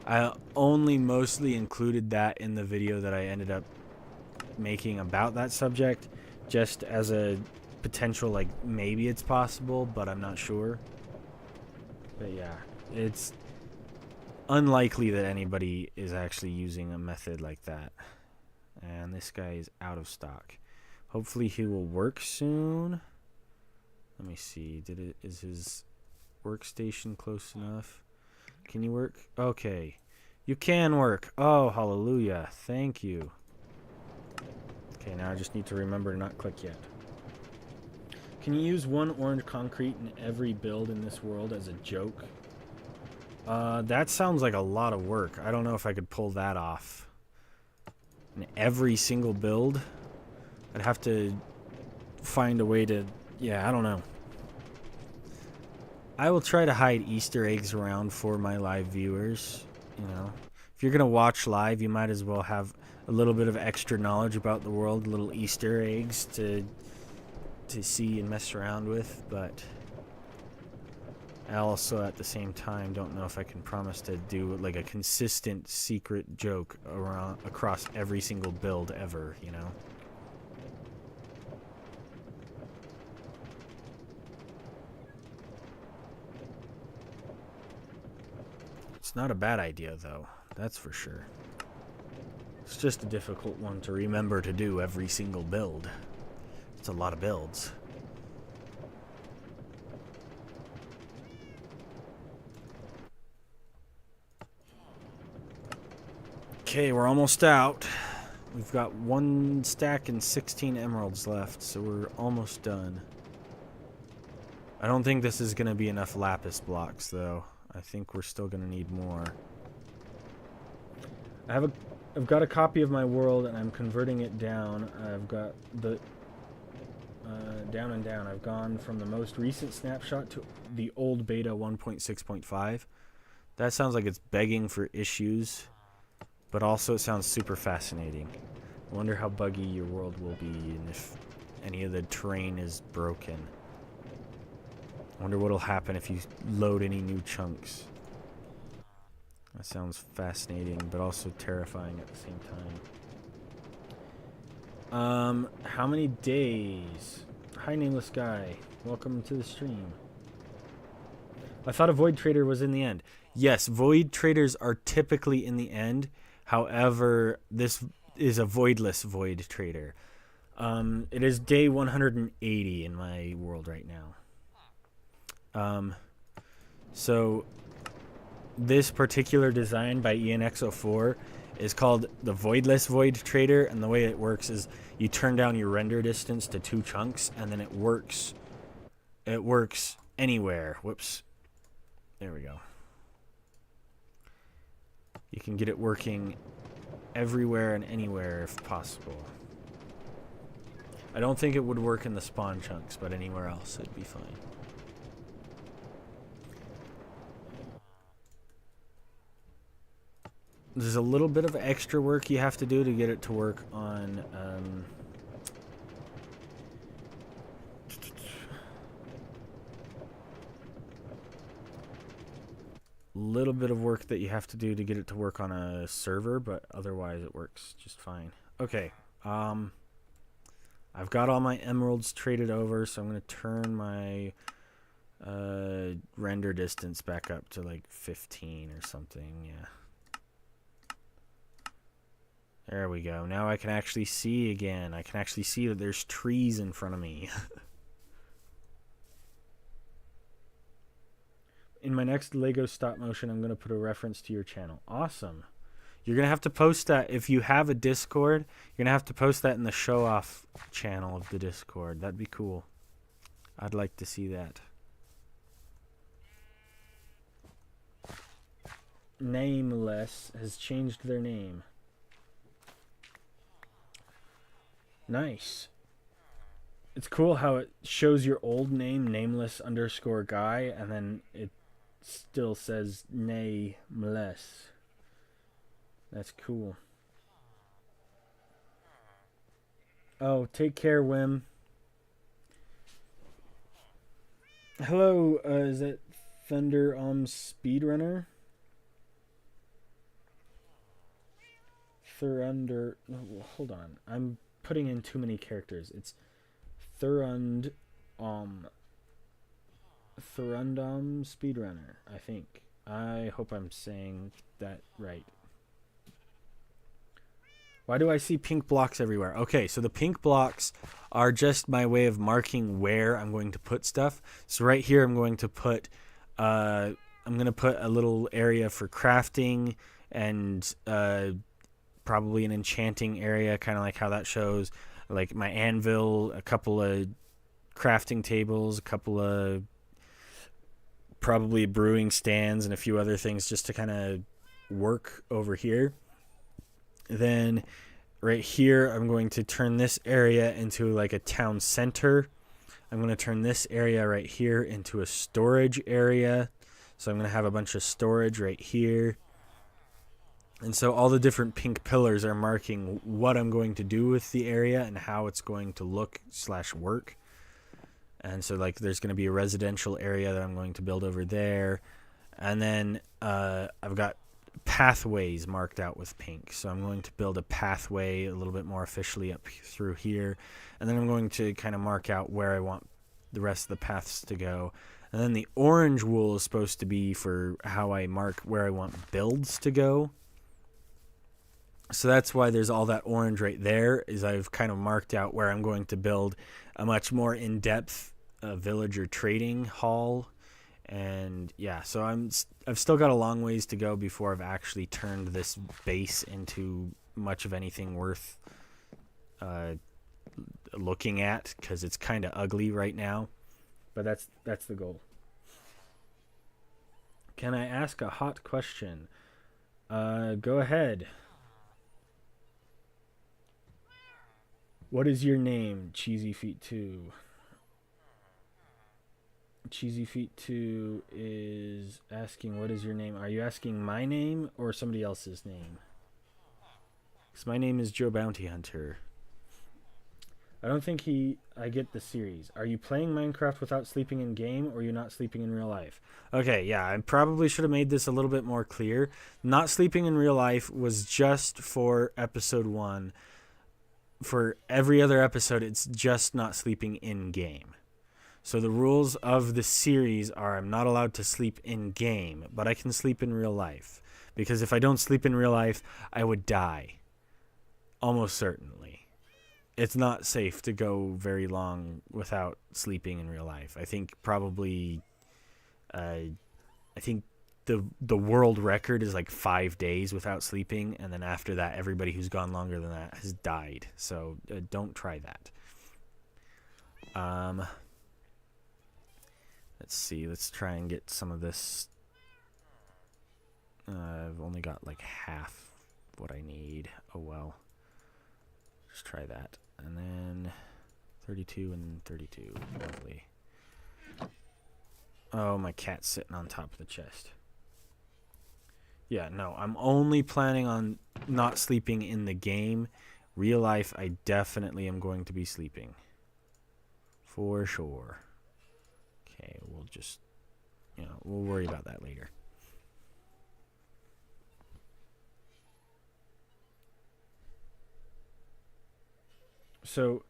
I only mostly included that in the video that I ended up making about that subject, just as a potential, like, maybe it's possible, but I'm not sure. But yeah, it's unlikely that anybody is actually using a method like that. And this guy is out of stock. Hopefully he will work soon. Let me see. Is his workstation close enough? Can you work? Okay. You can work. Oh, hallelujah. Thank you. Okay, now I just need to remember to not click yet. Can you use one orange concrete in every build in this world as a joke? That sounds like a lot of work. I don't know if I could pull that off. In every single build? I'd have to find a way to... Yeah, I don't know. I will try to hide Easter eggs around for my live viewers. You know, if you're going to watch live, you might as well have a little bit of extra knowledge about the world, little Easter eggs to see and mess around with, but I also at the same time don't know if I can promise to do like a consistent secret joke across every single build ever, you know. It's not a bad idea though, that's for sure. It's just a difficult one to remember to do every single build. It's a lot of builds. Okay, we're almost out. We've got 1 stack and 16 emeralds left, so we're almost done. I don't think this is going to be enough lapis blocks, though. I think we're still going to need more. I've got a copy of my world and I'm converting it down. I've got the down and down. I've gone from the most recent snapshot to the old beta 1.6.5. That sounds like it's begging for issues, but also it sounds super fascinating. I wonder how buggy your world will be and if any of the terrain is broken. I wonder what'll happen if you load any new chunks. That sounds fascinating, but also terrifying at the same time. How many days? Hi, Nameless Guy. Welcome to the stream. I thought a Void Trader was in the end. Yes, Void Traders are typically in the end. However, this is a voidless Void Trader. It is day 180 in my world right now. So this particular design by ENX04 is called the Voidless Void Trader, and the way it works is you turn down your render distance to 2 chunks, and then it works anywhere. Whoops. There we go. You can get it working everywhere and anywhere if possible. I don't think it would work in the spawn chunks, but anywhere else it'd be fine. There's a little bit of extra work you have to do to get it to work on little bit of work that you have to do to get it to work on a server, but otherwise it works just fine. Okay, I've got all my emeralds traded over, so I'm going to turn my render distance back up to like 15 or something. Yeah. There we go. Now I can actually see again. I can actually see that there's trees in front of me. In my next Lego stop motion, I'm going to put a reference to your channel. Awesome. You're going to have to post that. If you have a Discord, you're going to have to post that in the show-off channel of the Discord. That'd be cool. I'd like to see that. Nameless has changed their name. Nice. It's cool how it shows your old name, nameless_guy, and then it still says nameless. That's cool. Oh, take care, Wim. Hello, is that Thunder Speedrunner? Thurunder. Oh, hold on. I'm putting in too many characters. It's Thurundom Speedrunner, I think. I hope I'm saying that right. Why do I see pink blocks everywhere? Okay, so the pink blocks are just my way of marking where I'm going to put stuff. So right here I'm going to put a little area for crafting and probably an enchanting area, kind of like how that shows, like my anvil, a couple of crafting tables, a couple of probably brewing stands, and a few other things just to kind of work over here. Then right here, I'm going to turn this area into like a town center. I'm going to turn this area right here into a storage area. So I'm going to have a bunch of storage right here. And so all the different pink pillars are marking what I'm going to do with the area and how it's going to look / work. And so like there's going to be a residential area that I'm going to build over there. And then I've got pathways marked out with pink. So I'm going to build a pathway a little bit more officially up through here. And then I'm going to kind of mark out where I want the rest of the paths to go. And then the orange wool is supposed to be for how I mark where I want builds to go. So that's why there's all that orange right there, is I've kind of marked out where I'm going to build a much more in-depth villager trading hall. And yeah, so I've still got a long ways to go before I've actually turned this base into much of anything worth looking at, because it's kind of ugly right now. But that's the goal. Can I ask a hot question? Go ahead. What is your name? Cheesy Feet 2. Cheesy Feet 2 is asking, what is your name? Are you asking my name or somebody else's name? Because my name is Joe Bounty Hunter. I don't think I get the series. Are you playing Minecraft without sleeping in game, or are you not sleeping in real life? Okay, yeah, I probably should have made this a little bit more clear. Not sleeping in real life was just for episode 1. For every other episode, it's just not sleeping in game. So the rules of the series are I'm not allowed to sleep in game, but I can sleep in real life. Because if I don't sleep in real life, I would die. Almost certainly. It's not safe to go very long without sleeping in real life. I think probably, I think the world record is like 5 days without sleeping, and then after that, everybody who's gone longer than that has died. So don't try that. Let's see. Let's try and get some of this. I've only got like half what I need. Oh well. Just try that. And then 32 and 32. Lovely. Oh, my cat's sitting on top of the chest. Yeah, no, I'm only planning on not sleeping in the game. Real life, I definitely am going to be sleeping. For sure. Okay, we'll just, we'll worry about that later. So,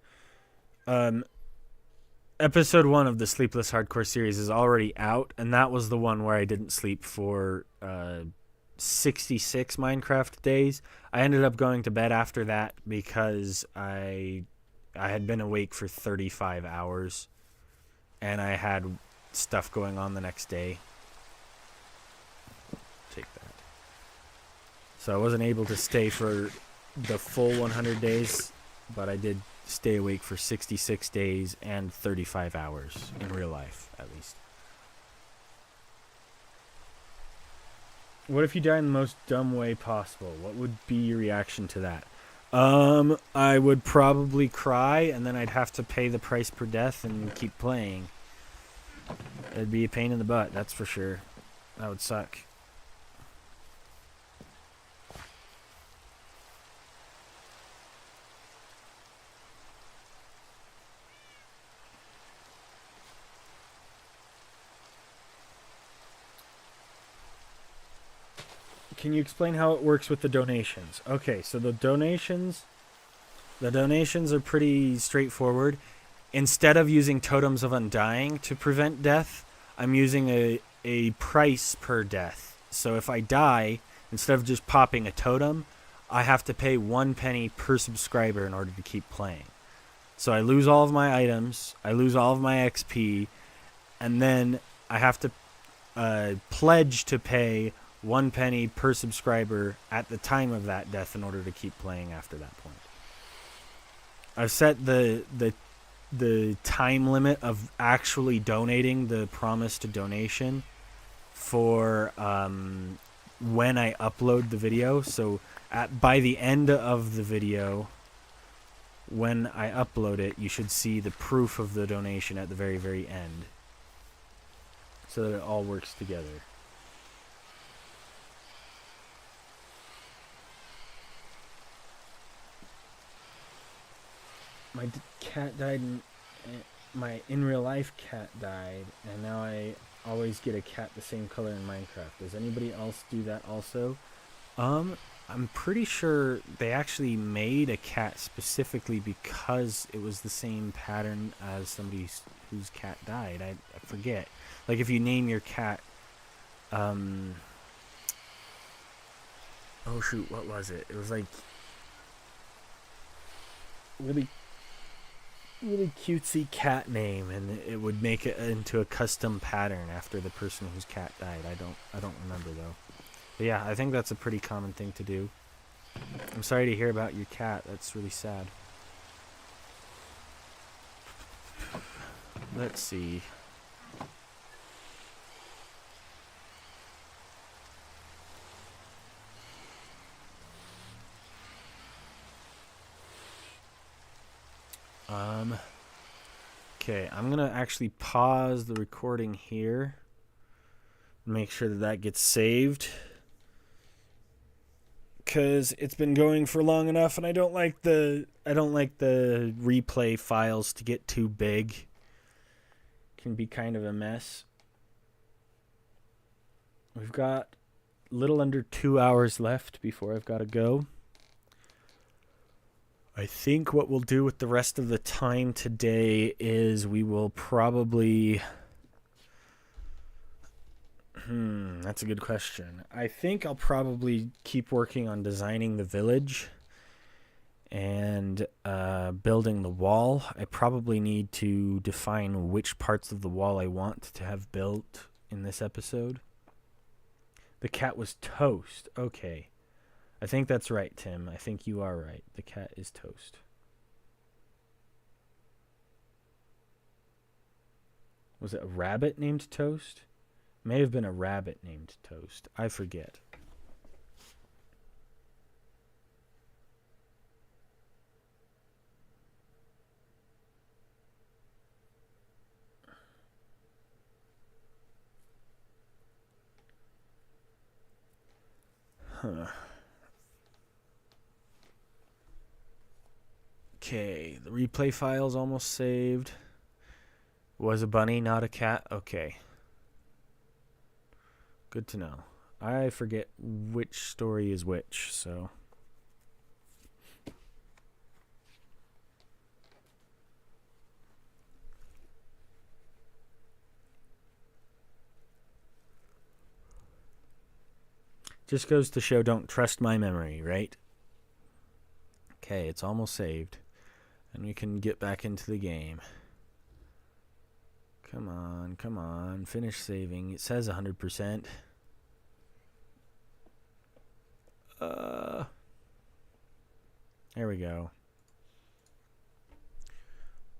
episode 1 of the Sleepless Hardcore series is already out, and that was the one where I didn't sleep for 66 Minecraft days. I ended up going to bed after that because I had been awake for 35 hours, and I had stuff going on the next day. Take that. So I wasn't able to stay for the full 100 days, but I did stay awake for 66 days and 35 hours in real life, at least. What if you die in the most dumb way possible? What would be your reaction to that? I would probably cry, and then I'd have to pay the price per death and keep playing. It'd be a pain in the butt, that's for sure. That would suck. Can you explain how it works with the donations? Okay, so the donations are pretty straightforward. Instead of using Totems of Undying to prevent death, I'm using a price per death. So if I die, instead of just popping a totem, I have to pay 1 penny per subscriber in order to keep playing. So I lose all of my items, I lose all of my XP, and then I have to pledge to pay 1 penny per subscriber at the time of that death in order to keep playing after that point. I've set the time limit of actually donating the promised donation for when I upload the video. So by the end of the video, when I upload it, you should see the proof of the donation at the very, very end, so that it all works together. My cat died, my in real life cat died, and now I always get a cat the same color in Minecraft. Does anybody else do that also? I'm pretty sure they actually made a cat specifically because it was the same pattern as somebody whose cat died. I forget. Like if you name your cat, oh shoot, what was it? It was like really cutesy cat name, and it would make it into a custom pattern after the person whose cat died. I don't remember though. But yeah, I think that's a pretty common thing to do. I'm sorry to hear about your cat. That's really sad. Let's see. Okay, I'm gonna actually pause the recording here. Make sure that that gets saved. Because it's been going for long enough, and I don't like the replay files to get too big. Can be kind of a mess. We've got a little under 2 hours left before I've got to go. I think what we'll do with the rest of the time today is we will probably... that's a good question. I think I'll probably keep working on designing the village and building the wall. I probably need to define which parts of the wall I want to have built in this episode. The cat was toast. Okay. I think that's right, Tim. I think you are right. The cat is toast. Was it a rabbit named Toast? May have been a rabbit named Toast. I forget. Huh. Okay, the replay file's almost saved. Was a bunny, not a cat? Okay. Good to know. I forget which story is which, so... Just goes to show don't trust my memory, right? Okay, it's almost saved. And we can get back into the game. Come on, come on. Finish saving. It says 100%. There we go.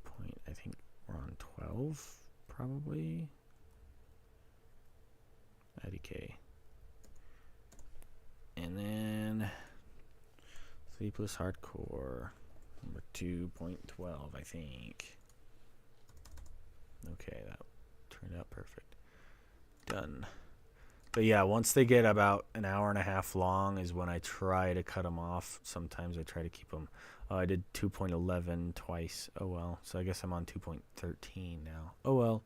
Point, I think we're on 12, probably. IDK. And then Sleepless Hardcore. Number 2.12, I think. Okay, that turned out perfect. Done. But yeah, once they get about an hour and a half long is when I try to cut them off. Sometimes I try to keep them. Oh, I did 2.11 twice. Oh well. So I guess I'm on 2.13 now. Oh well.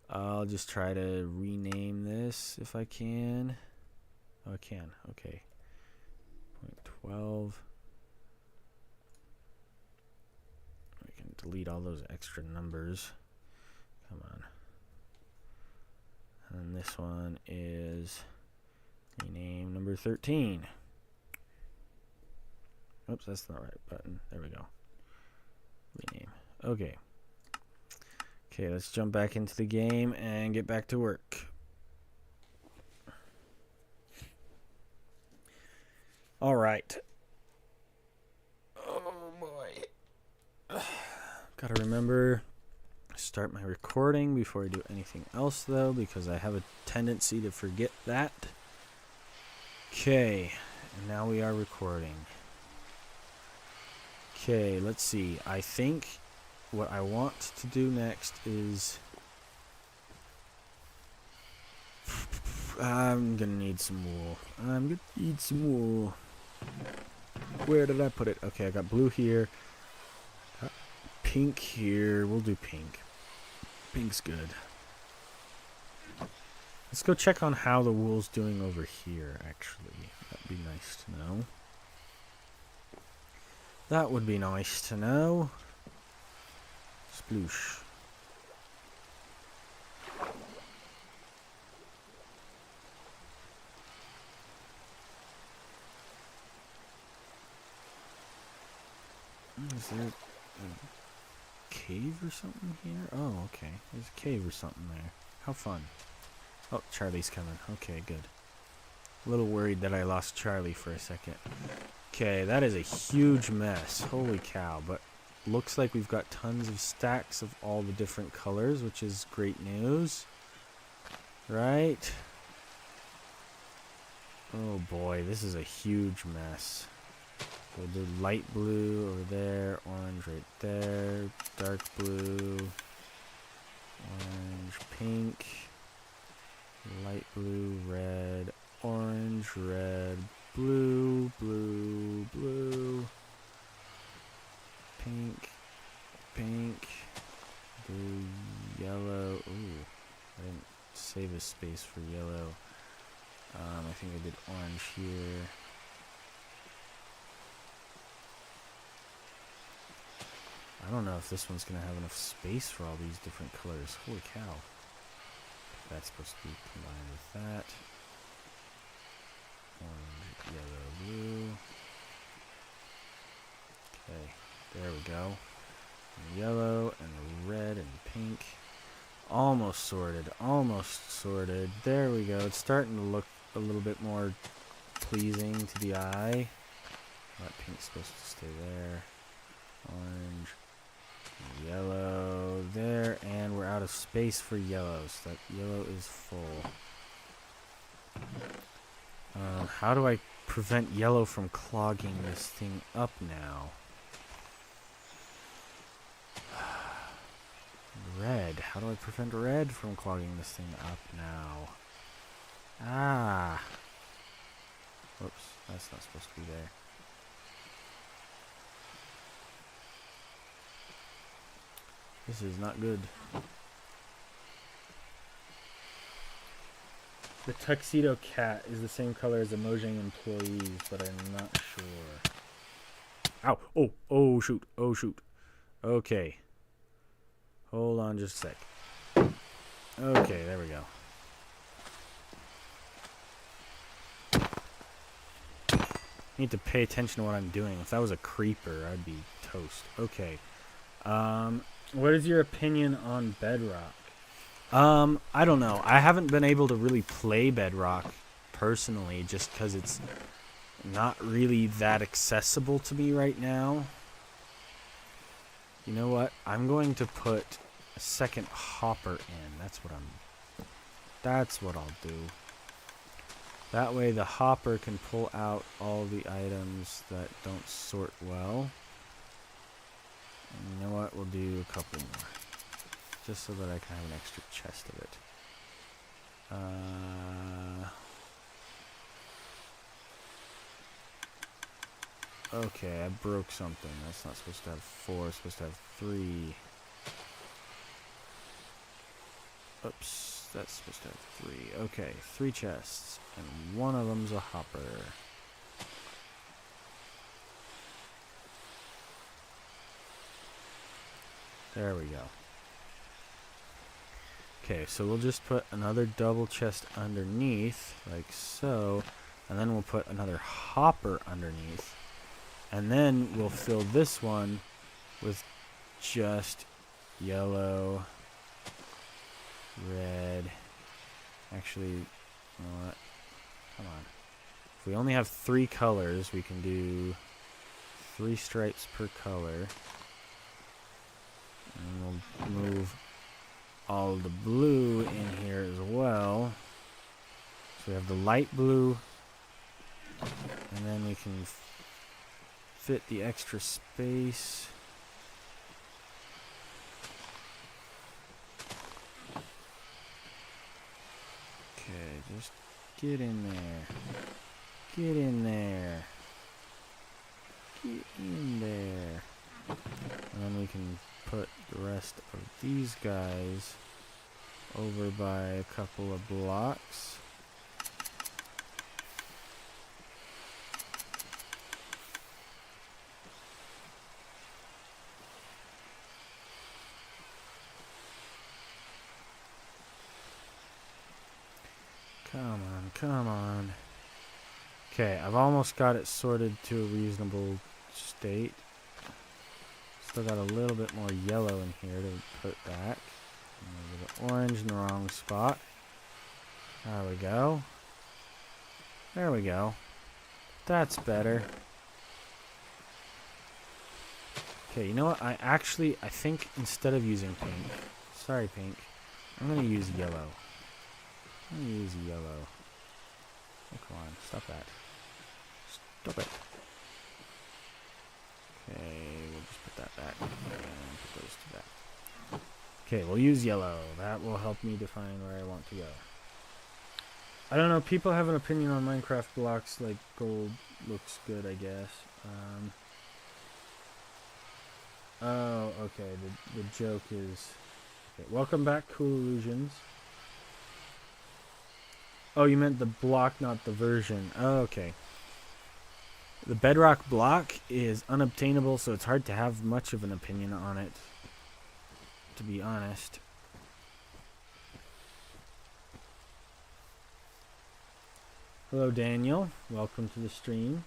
I'll just try to rename this if I can. Oh, I can. Okay. 0.12. We can delete all those extra numbers. Come on. And this one is rename number 13. Oops, that's not the right button. There we go. Rename. Okay. Okay, let's jump back into the game and get back to work. All right. Oh boy. Gotta remember start my recording before I do anything else though, because I have a tendency to forget that. Okay, and now we are recording. Okay, let's see. I think what I want to do next is I'm gonna need some wool. I'm gonna need some wool. Where did I put it? Okay, I got blue here. Got pink here. We'll do pink. Pink's good. Let's go check on how the wool's doing over here, actually. That'd be nice to know. That would be nice to know. Sploosh. Is there a cave or something here? Oh, okay. There's a cave or something there. How fun. Oh, Charlie's coming. Okay, good. A little worried that I lost Charlie for a second. Okay, that is a huge mess. Holy cow. But looks like we've got tons of stacks of all the different colors, which is great news. Right? Oh boy, this is a huge mess. We'll do light blue over there, orange right there, dark blue, orange, pink, light blue, red, orange, red, blue, blue, blue, pink, pink, blue, yellow. Ooh, I didn't save a space for yellow. I think I did orange here. I don't know if this one's going to have enough space for all these different colors. Holy cow. That's supposed to be combined with that. Orange, yellow, blue. Okay, there we go. And yellow and red and pink. Almost sorted, almost sorted. There we go. It's starting to look a little bit more pleasing to the eye. That pink's supposed to stay there. Orange. Yellow there, and we're out of space for yellows. That yellow is full. How do I prevent yellow from clogging this thing up now? Red. How do I prevent red from clogging this thing up now? Ah. Whoops, that's not supposed to be there. This is not good. The tuxedo cat is the same color as the Mojang employees, but I'm not sure. Ow! Oh! Oh shoot! Oh shoot! Okay. Hold on just a sec. Okay, there we go. Need to pay attention to what I'm doing. If that was a creeper, I'd be toast. Okay. What is your opinion on Bedrock? I don't know. I haven't been able to really play Bedrock personally just because it's not really that accessible to me right now. You know what? I'm going to put a second hopper in. That's what I'll do. That way the hopper can pull out all the items that don't sort well. And you know what? We'll do a couple more. Just so that I can have an extra chest of it. Okay, I broke something. That's not supposed to have 4. It's supposed to have 3. Oops, that's supposed to have 3. Okay, 3 chests. And one of them's a hopper. There we go. Okay, so we'll just put another double chest underneath, like so, and then we'll put another hopper underneath, and then we'll fill this one with just yellow, red. Actually, you know what? Come on. If we only have 3 colors, we can do 3 stripes per color. And we'll move all the blue in here as well. So we have the light blue, and then we can fit the extra space. Okay, just get in there. Get in there. Get in there. And then we can put the rest of these guys over by a couple of blocks. Come on, come on. Okay, I've almost got it sorted to a reasonable state. Still got a little bit more yellow in here to put back. A little bit orange in the wrong spot. There we go. There we go. That's better. Okay, you know what? I think instead of using pink, sorry pink, I'm going to use yellow. I'm going to use yellow. Oh, come on, stop that. Stop it. Okay, we'll use yellow. That will help me define where I want to go. I don't know. People have an opinion on Minecraft blocks. Like gold looks good, I guess. Oh, okay. The joke is... Okay, welcome back, Cool Illusions. Oh, you meant the block, not the version. Oh, okay. The bedrock block is unobtainable, so it's hard to have much of an opinion on it, to be honest. Hello, Daniel. Welcome to the stream.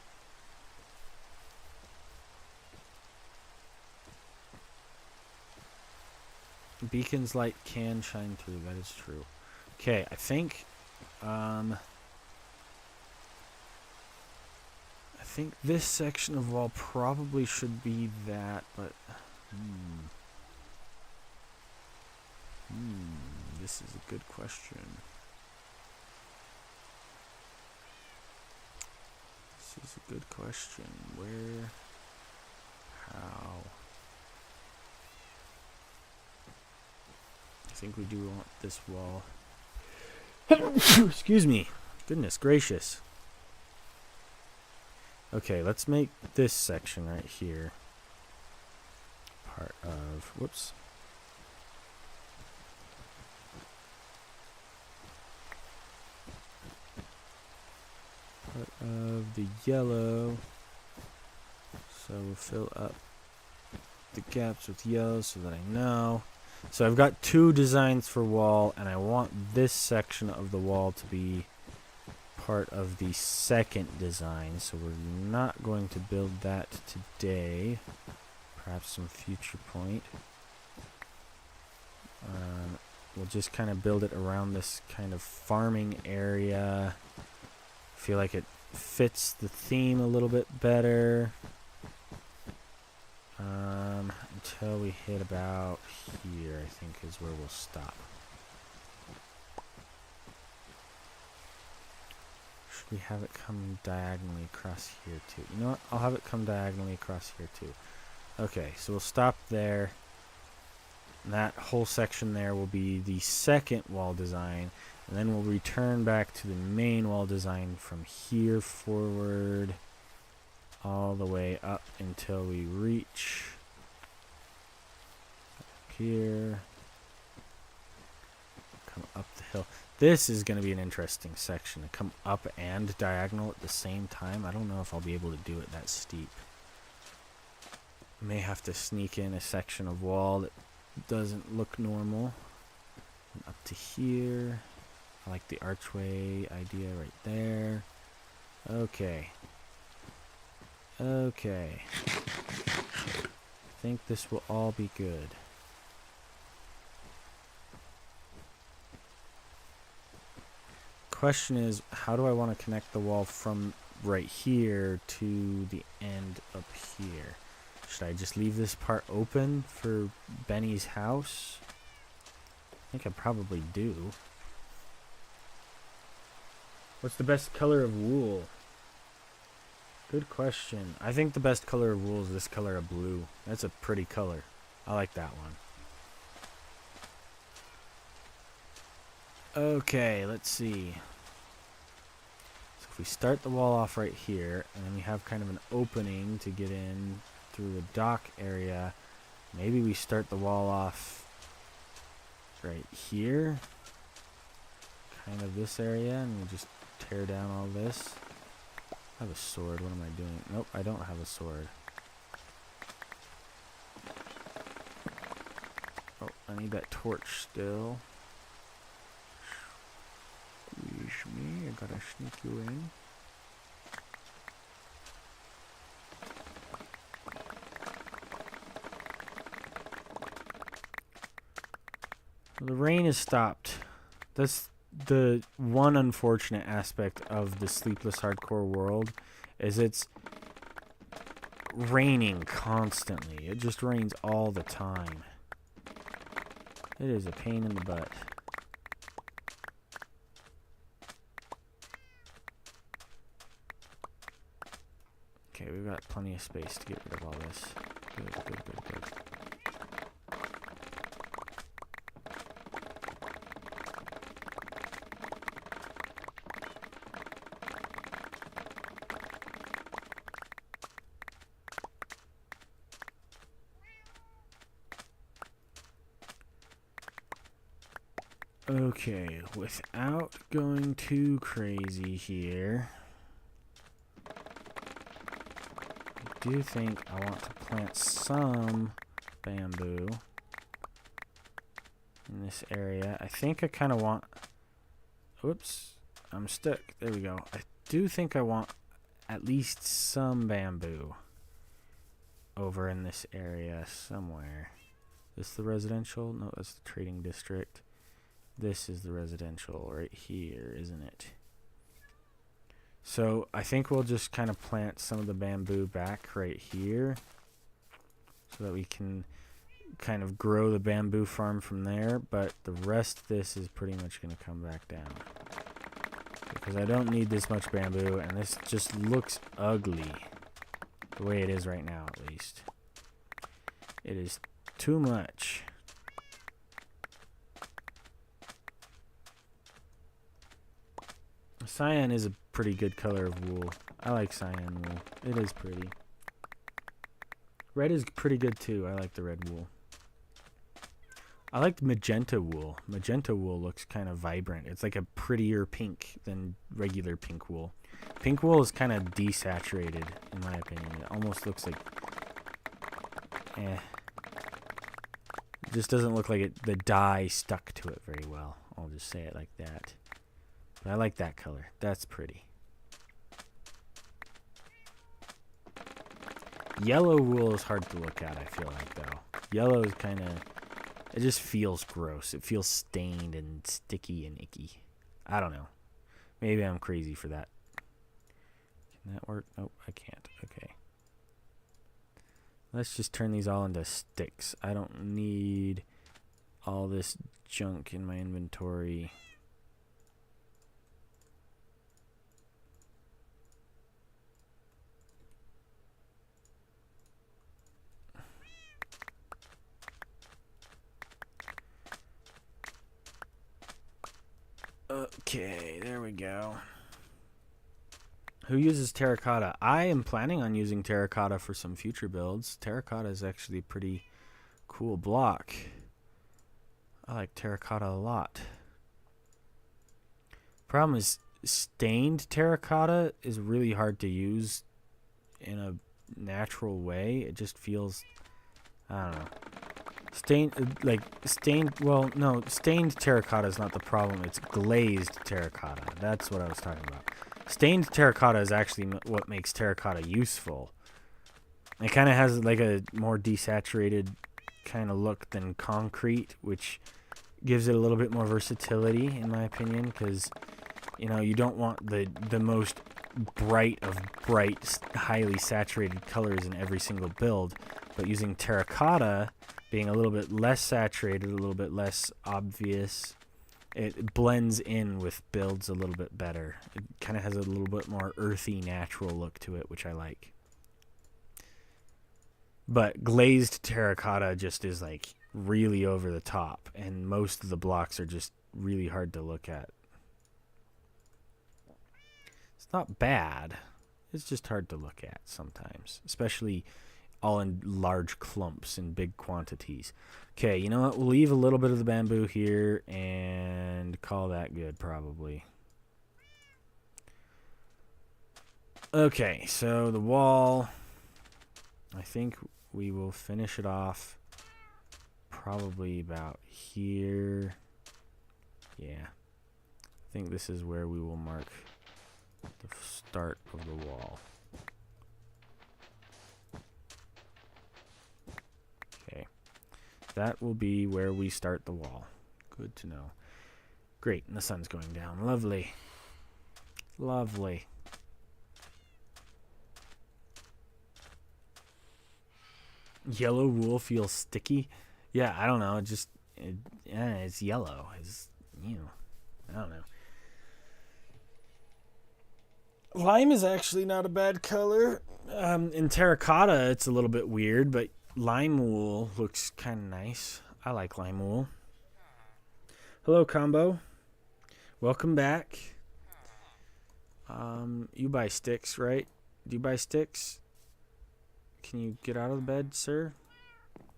Beacon's light can shine through. That is true. Okay, I think this section of wall probably should be that, but this is a good question. This is a good question. Where? How? I think we do want this wall. Excuse me. Goodness gracious. Okay, let's make this section right here part of... Whoops. Part of the yellow. So we'll fill up the gaps with yellow so that I know. So I've got two designs for wall, and I want this section of the wall to be part of the second design. So we're not going to build that today. Perhaps some future point. We'll just kind of build it around this kind of farming area. I feel like it fits the theme a little bit better. Until we hit about here, I think is where we'll stop. Should we have it come diagonally across here too? You know what? I'll have it come diagonally across here too. Okay, so we'll stop there. And that whole section there will be the second wall design. And then we'll return back to the main wall design from here forward all the way up until we reach here. Come up the hill. This is going to be an interesting section to come up and diagonal at the same time. I don't know if I'll be able to do it that steep. May have to sneak in a section of wall that doesn't look normal. And up to here. I like the archway idea right there. Okay. Okay. I think this will all be good. Question is, how do I want to connect the wall from right here to the end up here? Should I just leave this part open for Benny's house? I think I probably do. What's the best color of wool? Good question. I think the best color of wool is this color of blue. That's a pretty color. I like that one. Okay, let's see. So if we start the wall off right here, and then we have kind of an opening to get in through the dock area, maybe we start the wall off right here. Kind of this area, and we just tear down all this. I have a sword. What am I doing? Nope, I don't have a sword. Oh, I need that torch still. Squeeze me. I gotta sneak you in. Well, the rain has stopped. That's the one unfortunate aspect of the Sleepless hardcore world, is it's raining constantly. It just rains all the time. It is a pain in the butt. Okay, we've got plenty of space to get rid of all this. Good, good, good, good. Okay, without going too crazy here, I do think I want to plant some bamboo in this area. I think I kind of want... Whoops, I'm stuck. There we go. I do think I want at least some bamboo over in this area somewhere. Is this the residential? No, that's the trading district. This is the residential right here, isn't it? So I think we'll just kind of plant some of the bamboo back right here so that we can kind of grow the bamboo farm from there, but the rest of this is pretty much going to come back down because I don't need this much bamboo, and this just looks ugly the way it is right now. At least it is too much. Cyan is a pretty good color of wool. I like cyan wool. It is pretty. Red is pretty good too. I like the red wool. I like magenta wool. Magenta wool looks kind of vibrant. It's like a prettier pink than regular pink wool. Pink wool is kind of desaturated, in my opinion. It almost looks like... It just doesn't look like the dye stuck to it very well. I'll just say it like that. But I like that color. That's pretty. Yellow wool is hard to look at, I feel like, though. Yellow is kind of... It just feels gross. It feels stained and sticky and icky. I don't know. Maybe I'm crazy for that. Can that work? Nope, I can't. Okay. Let's just turn these all into sticks. I don't need all this junk in my inventory. Okay, there we go. Who uses terracotta? I am planning on using terracotta for some future builds. Terracotta is actually a pretty cool block. I like terracotta a lot. Problem is, stained terracotta is really hard to use in a natural way. It just feels, I don't know. Stained terracotta is not the problem. It's glazed terracotta. That's what I was talking about. Stained terracotta is actually what makes terracotta useful. It kind of has like a more desaturated kind of look than concrete, which gives it a little bit more versatility, in my opinion, because, you know, you don't want the most bright, highly saturated colors in every single build, but using terracotta, being a little bit less saturated, a little bit less obvious, it blends in with builds a little bit better. It kind of has a little bit more earthy, natural look to it, which I like. But glazed terracotta just is like really over the top, and most of the blocks are just really hard to look at. It's not bad. It's just hard to look at sometimes, especially all in large clumps in big quantities. Okay, you know what? We'll leave a little bit of the bamboo here and call that good, probably. Okay, so the wall, I think we will finish it off probably about here. Yeah. I think this is where we will mark the start of the wall. Okay. That will be where we start the wall. Good to know. Great, and the sun's going down. Lovely. Lovely. Yellow wool feels sticky. Yeah, I don't know. It's yellow. It's, you know, I don't know. Lime is actually not a bad color. In terracotta, it's a little bit weird, but lime wool looks kind of nice. I like lime wool. Hello, Combo. Welcome back. You buy sticks, right? Do you buy sticks? Can you get out of the bed, sir?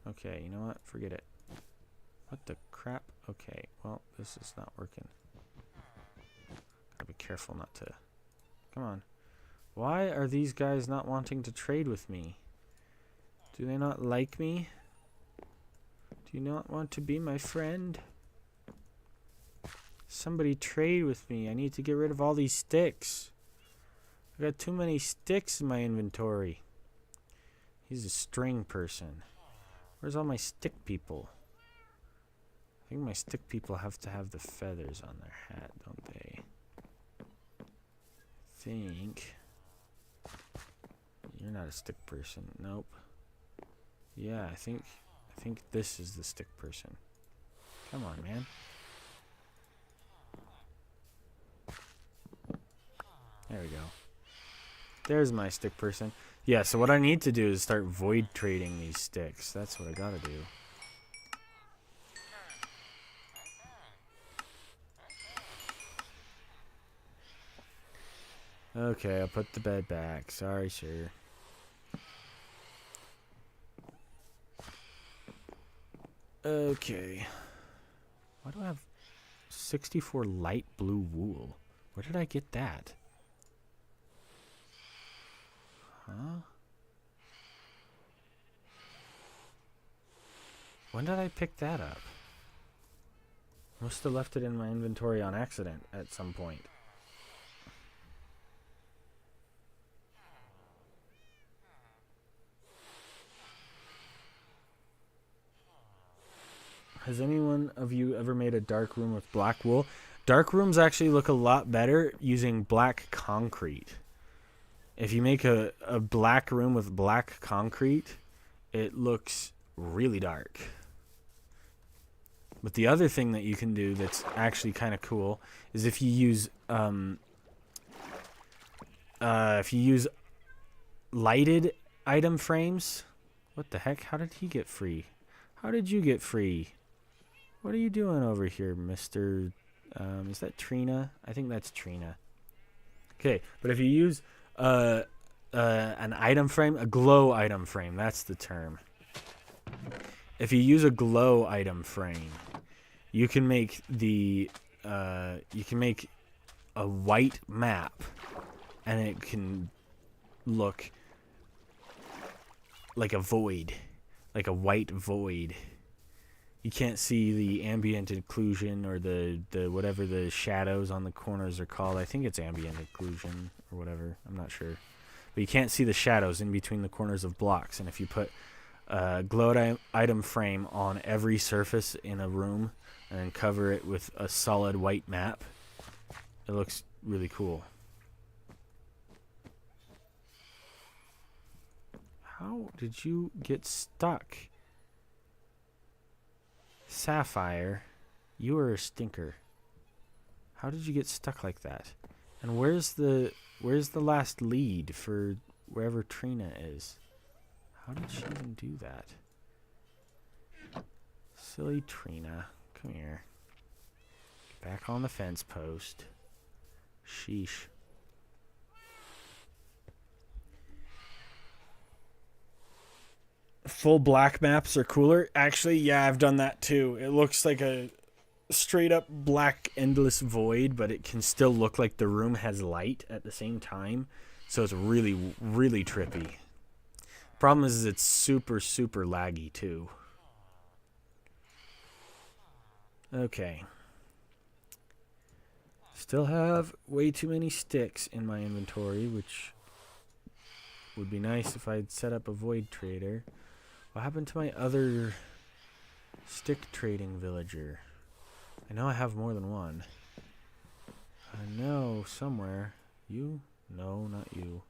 Okay, you know what? Forget it. What the crap? Okay, well, this is not working. Gotta be careful not to... Come on. Why are these guys not wanting to trade with me? Do they not like me? Do you not want to be my friend? Somebody trade with me. I need to get rid of all these sticks. I got too many sticks in my inventory. He's a string person. Where's all my stick people? I think my stick people have to have the feathers on their hat, don't they? I think... You're not a stick person. Nope. Yeah, I think this is the stick person. Come on, man. There we go. There's my stick person. Yeah, so what I need to do is start void trading these sticks. That's what I gotta do. Okay, I'll put the bed back. Sorry, sir. Okay. Why do I have 64 light blue wool? Where did I get that? Huh? When did I pick that up? Must have left it in my inventory on accident at some point. Has anyone of you ever made a dark room with black wool? Dark rooms actually look a lot better using black concrete. If you make a black room with black concrete, it looks really dark. But the other thing that you can do that's actually kind of cool is if you use lighted item frames. What the heck? How did he get free? How did you get free? What are you doing over here, Mr. Is that Trina? I think that's Trina. Okay, but if you use an item frame, a glow item frame, that's the term. If you use a glow item frame, you can make a white map, and it can look like a void, like a white void. You can't see the ambient occlusion or the whatever the shadows on the corners are called. I think it's ambient occlusion or whatever. I'm not sure. But you can't see the shadows in between the corners of blocks. And if you put a glowed item frame on every surface in a room and then cover it with a solid white map, it looks really cool. How did you get stuck? Sapphire, you are a stinker. How did you get stuck like that? And where's the last lead for wherever Trina is? How did she even do that? Silly Trina. Come here. Back on the fence post. Sheesh. Full black maps are cooler. Actually, yeah, I've done that too. It looks like a straight up black endless void, but it can still look like the room has light at the same time. So it's really, really trippy. Problem is it's super, super laggy too. Okay. Still have way too many sticks in my inventory, which would be nice if I'd set up a void trader. What happened to my other stick trading villager? I know I have more than one. I know somewhere. You? No, not you.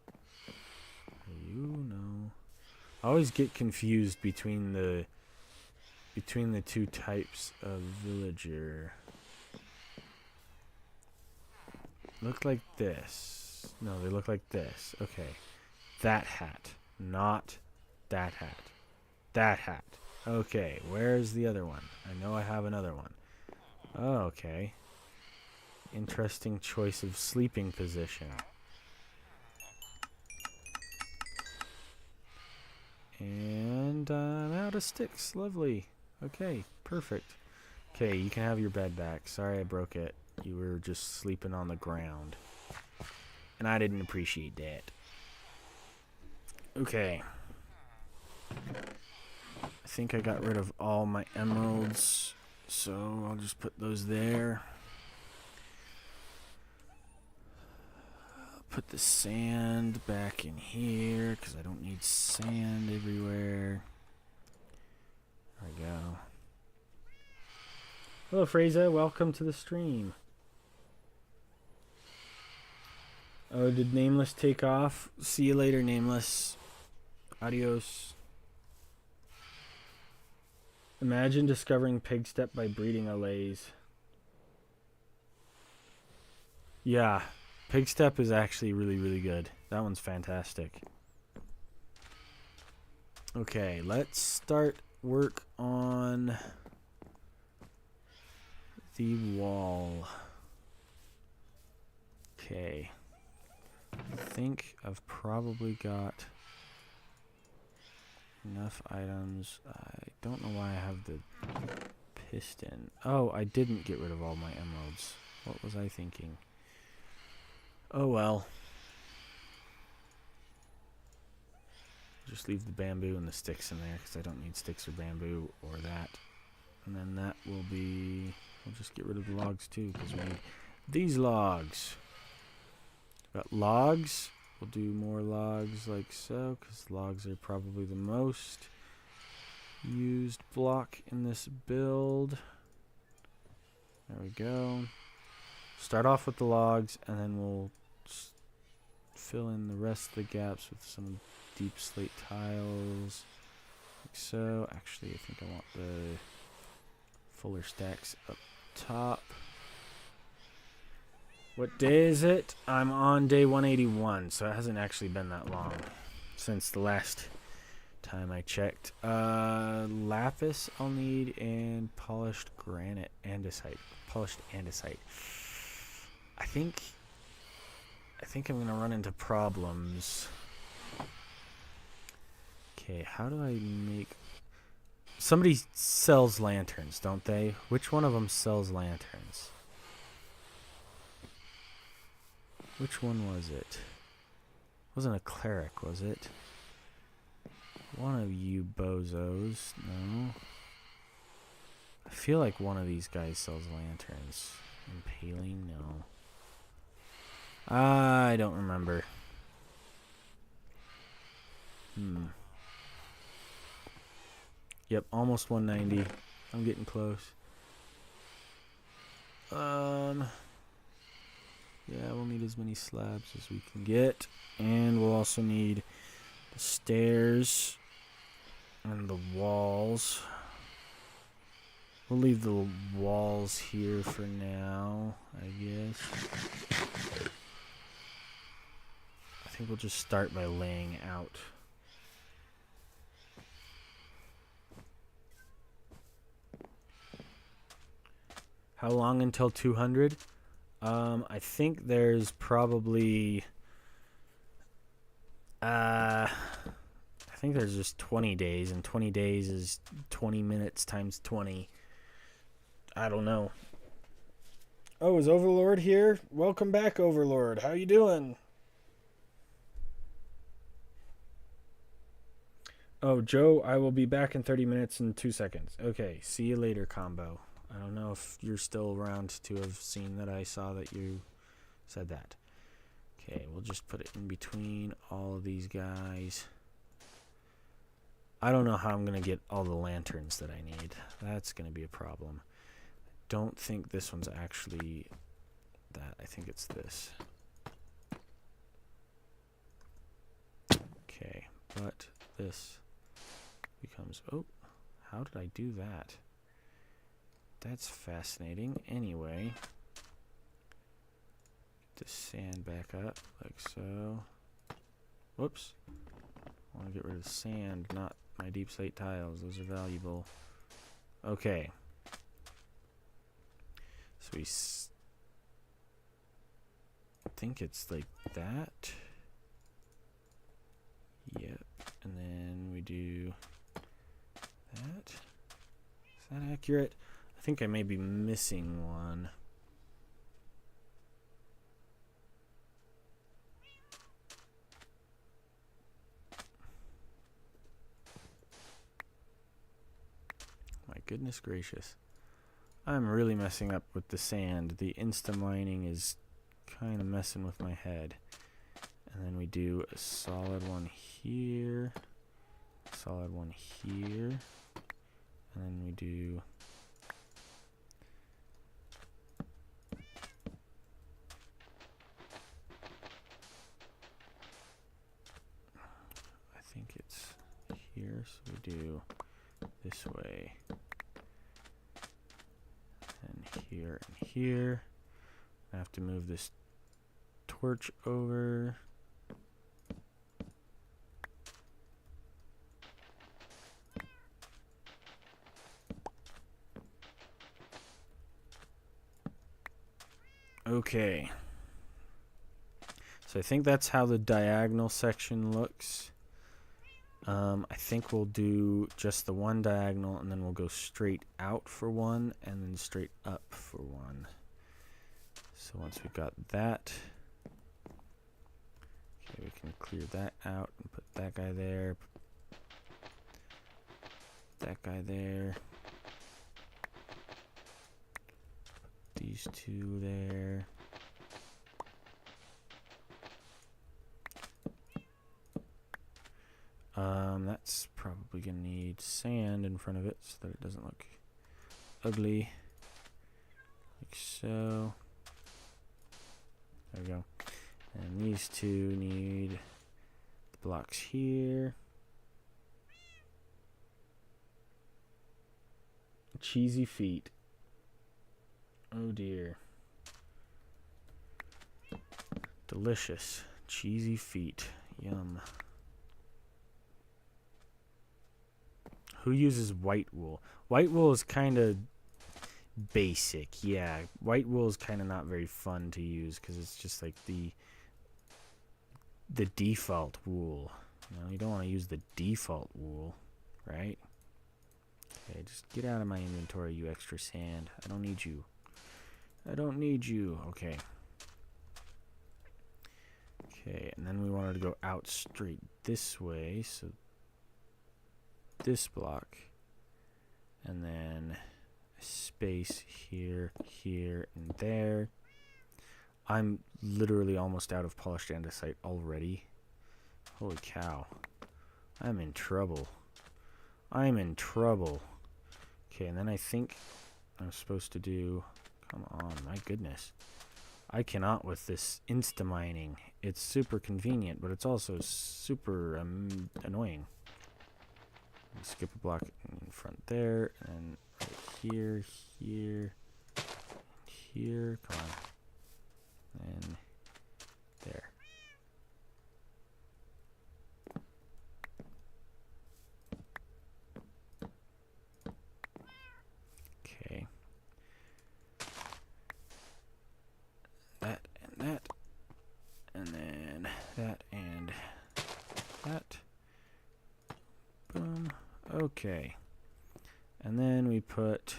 You? No. I always get confused between the two types of villager. Look like this. No, they look like this. Okay. That hat. Not that hat. That hat. Okay, where's the other one? I know I have another one. Oh, okay. Interesting choice of sleeping position. And I'm out of sticks. Lovely. Okay, perfect. Okay, you can have your bed back. Sorry I broke it. You were just sleeping on the ground. And I didn't appreciate that. Okay. I think I got rid of all my emeralds. So I'll just put those there. Put the sand back in here because I don't need sand everywhere. There we go. Hello, Fraser. Welcome to the stream. Oh, did Nameless take off? See you later, Nameless. Adios. Imagine discovering Pigstep by breeding a lays. Yeah, Pigstep is actually really, really good. That one's fantastic. Okay, let's start work on the wall. Okay. I think I've probably got enough items. I don't know why I have the piston. Oh, I didn't get rid of all my emeralds. What was I thinking? Oh well. Just leave the bamboo and the sticks in there because I don't need sticks or bamboo or that. And then that will be... I'll just get rid of the logs too because we need these logs. Got logs. We'll do more logs like so because logs are probably the most used block in this build. There we go. Start off with the logs and then we'll fill in the rest of the gaps with some deep slate tiles like so. Actually, I think I want the fuller stacks up top. What day is it? I'm on day 181, so it hasn't actually been that long since the last time I checked. Lapis I'll need and polished granite andesite. Polished andesite. I think I'm gonna run into problems. Okay, how do I make... Somebody sells lanterns, don't they? Which one of them sells lanterns? Which one was it? Wasn't a cleric, was it? One of you bozos. No. I feel like one of these guys sells lanterns. Impaling? No. I don't remember. Yep, almost 190. I'm getting close. Yeah, we'll need as many slabs as we can get. And we'll also need the stairs and the walls. We'll leave the walls here for now, I guess. I think we'll just start by laying out. How long until 200? I think there's probably... I think there's just 20 days, and 20 days is 20 minutes times 20. I don't know. Oh, is Overlord here? Welcome back, Overlord. How you doing? Oh, Joe, I will be back in 30 minutes and 2 seconds. Okay, see you later, combo. I don't know if you're still around to have seen that I saw that you said that. Okay, we'll just put it in between all of these guys. I don't know how I'm going to get all the lanterns that I need. That's going to be a problem. Don't think this one's actually that. I think it's this. Okay, but this becomes... Oh, how did I do that? That's fascinating. Anyway, get the sand back up like so. Whoops. I want to get rid of the sand, not my deep slate tiles. Those are valuable. Okay. So we think it's like that. Yep. And then we do that. Is that accurate? I think I may be missing one. My goodness gracious. I'm really messing up with the sand. The insta-mining is kind of messing with my head. And then we do a solid one here. Solid one here. And then we do... I think it's here, so we do this way. And here and here. I have to move this torch over. Okay. So I think that's how the diagonal section looks. I think we'll do just the one diagonal, and then we'll go straight out for one, and then straight up for one. So once we've got that, okay, we can clear that out and put that guy there, put that guy there, put these two there. That's probably gonna need sand in front of it so that it doesn't look ugly, like so. There we go. And these two need the blocks here. Cheesy feet. Oh dear. Delicious. Cheesy feet. Yum. Who uses white wool? White wool is kind of basic. Yeah, white wool is kind of not very fun to use because it's just like the default wool. You know, you don't want to use the default wool, right? Okay, just get out of my inventory, you extra sand. I don't need you. I don't need you. Okay. Okay, and then we wanted to go out straight this way, so this block, and then space here, here, and there. I'm literally almost out of polished andesite already. Holy cow. I'm in trouble. I'm in trouble. Okay, and then I think I'm supposed to do... Come on, my goodness. I cannot with this insta-mining. It's super convenient, but it's also super annoying. Skip a block in front there, and right here, here, here. Come on. And there. Okay. That and that. And then that and that. Boom. Okay. And then we put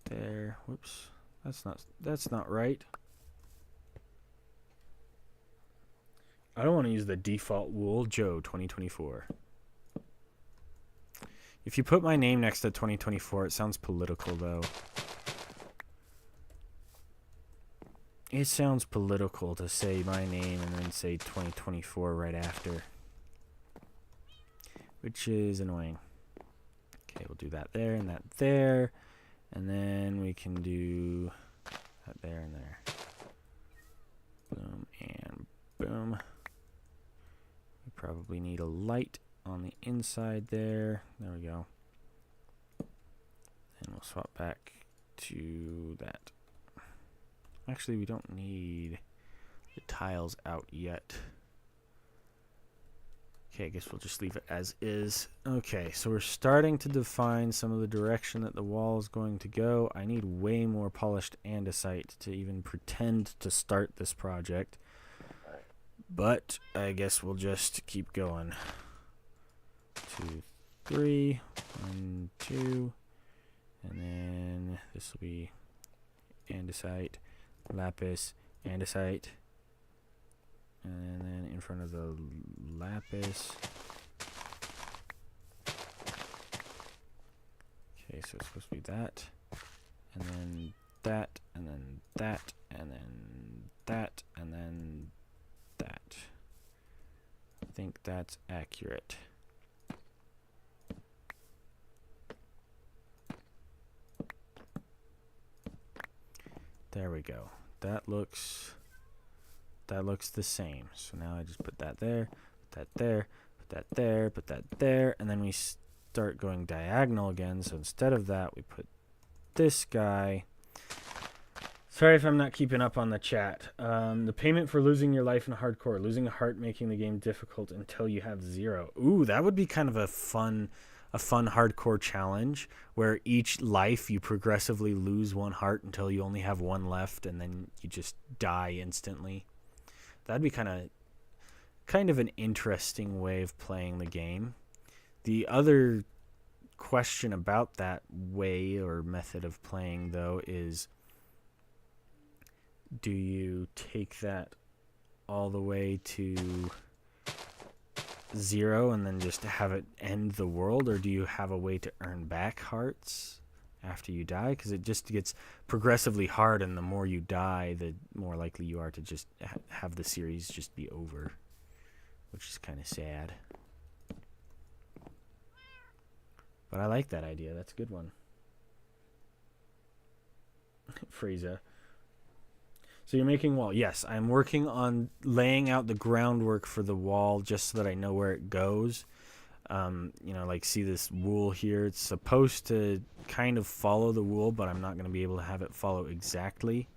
there. Whoops. That's not right. I don't want to use the default wool. Joe 2024. If you put my name next to 2024, it sounds political though. It sounds political to say my name and then say 2024 right after, which is annoying. Okay, we'll do that there and that there, and then we can do that there and there. Boom and boom. We probably need a light on the inside there. There we go. And we'll swap back to that. Actually, we don't need the tiles out yet. Okay, I guess we'll just leave it as is. Okay, so we're starting to define some of the direction that the wall is going to go. I need way more polished andesite to even pretend to start this project. But I guess we'll just keep going. 2, 3, 1, 2, And then this will be andesite, lapis, andesite. And then in front of the lapis. Okay, so it's supposed to be that. And then that, and then that, and then that, and then that. I think that's accurate. There we go. That looks the same. So now I just put that there, put that there, put that there, put that there, and then we start going diagonal again. So instead of that, we put this guy. Sorry if I'm not keeping up on the chat. The payment for losing your life in hardcore. Losing a heart, making the game difficult until you have 0. Ooh, that would be kind of a fun hardcore challenge where each life you progressively lose 1 heart until you only have 1 left, and then you just die instantly. That'd be kind of an interesting way of playing the game. The other question about that way or method of playing, though, is do you take that all the way to 0 and then just have it end the world, or do you have a way to earn back hearts after you die? Because it just gets progressively hard, and the more you die, the more likely you are to just have the series just be over, which is kind of sad. But I like that idea. That's a good one. Frieza. So you're making wall. Yes, I'm working on laying out the groundwork for the wall just so that I know where it goes. Like see this wool here. It's supposed to kind of follow the wool, but I'm not going to be able to have it follow exactly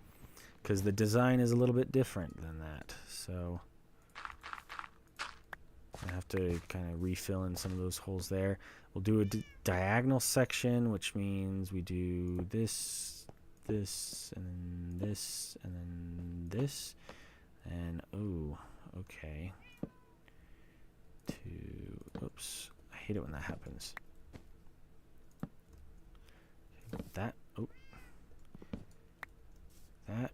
because the design is a little bit different than that. So I have to kind of refill in some of those holes there. We'll do a diagonal section, which means we do this, this, and then this, and then this, and oh, okay. Oops, I hate it when that happens. That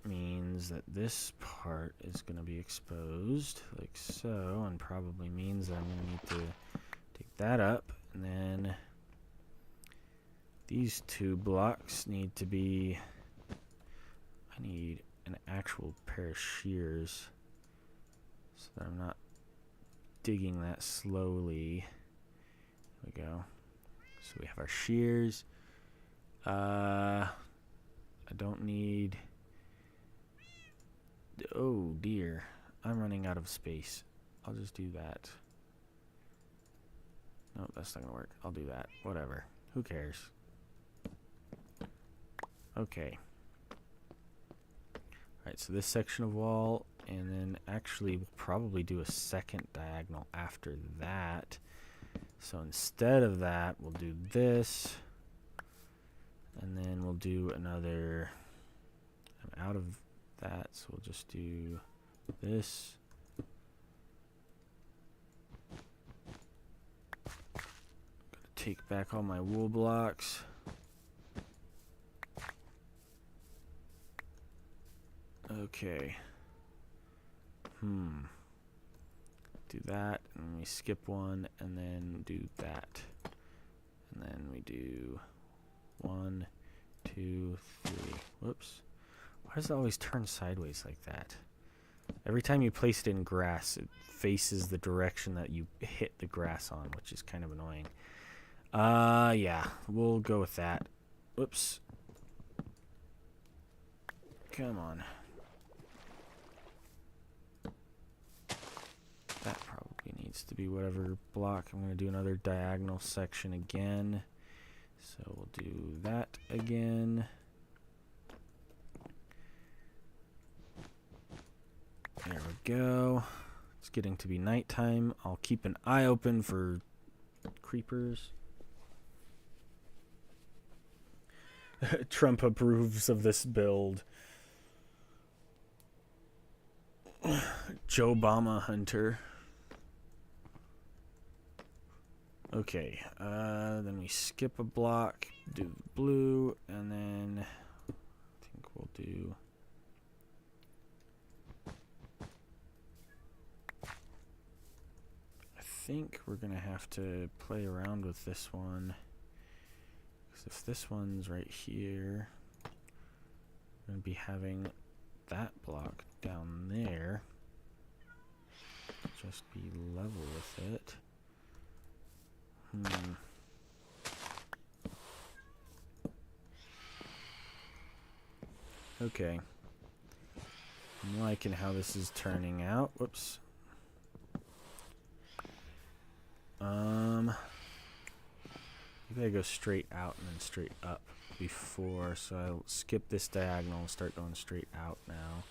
means that this part is going to be exposed like so, and probably means that I'm going to need to take that up, and then these 2 blocks need to be, I need an actual pair of shears so that I'm not digging that slowly. There we go. So we have our shears. I don't need, oh dear, I'm running out of space. I'll just do that. Nope, that's not gonna work. I'll do that. Whatever. Who cares? Okay. Alright, so this section of wall, and then actually we'll probably do a second diagonal after that. So instead of that, we'll do this, and then we'll do another, I'm out of that, so we'll just do this. Gotta take back all my wool blocks. Okay. Do that, and we skip one, and then do that. And then we do 1, 2, 3. Whoops. Why does it always turn sideways like that? Every time you place it in grass, it faces the direction that you hit the grass on, which is kind of annoying. Yeah, we'll go with that. Whoops. Come on. That probably needs to be whatever block. I'm going to do another diagonal section again. So we'll do that again. There we go. It's getting to be nighttime. I'll keep an eye open for creepers. Trump approves of this build. Joe Obama Hunter. Okay, then we skip a block, do blue, and then I think we'll do... I think we're going to have to play around with this one. Because if this one's right here, we're going to be having that block down there. Just be level with it. Okay. I'm liking how this is turning out. Whoops. Maybe I go straight out and then straight up before. So I'll skip this diagonal and start going straight out now.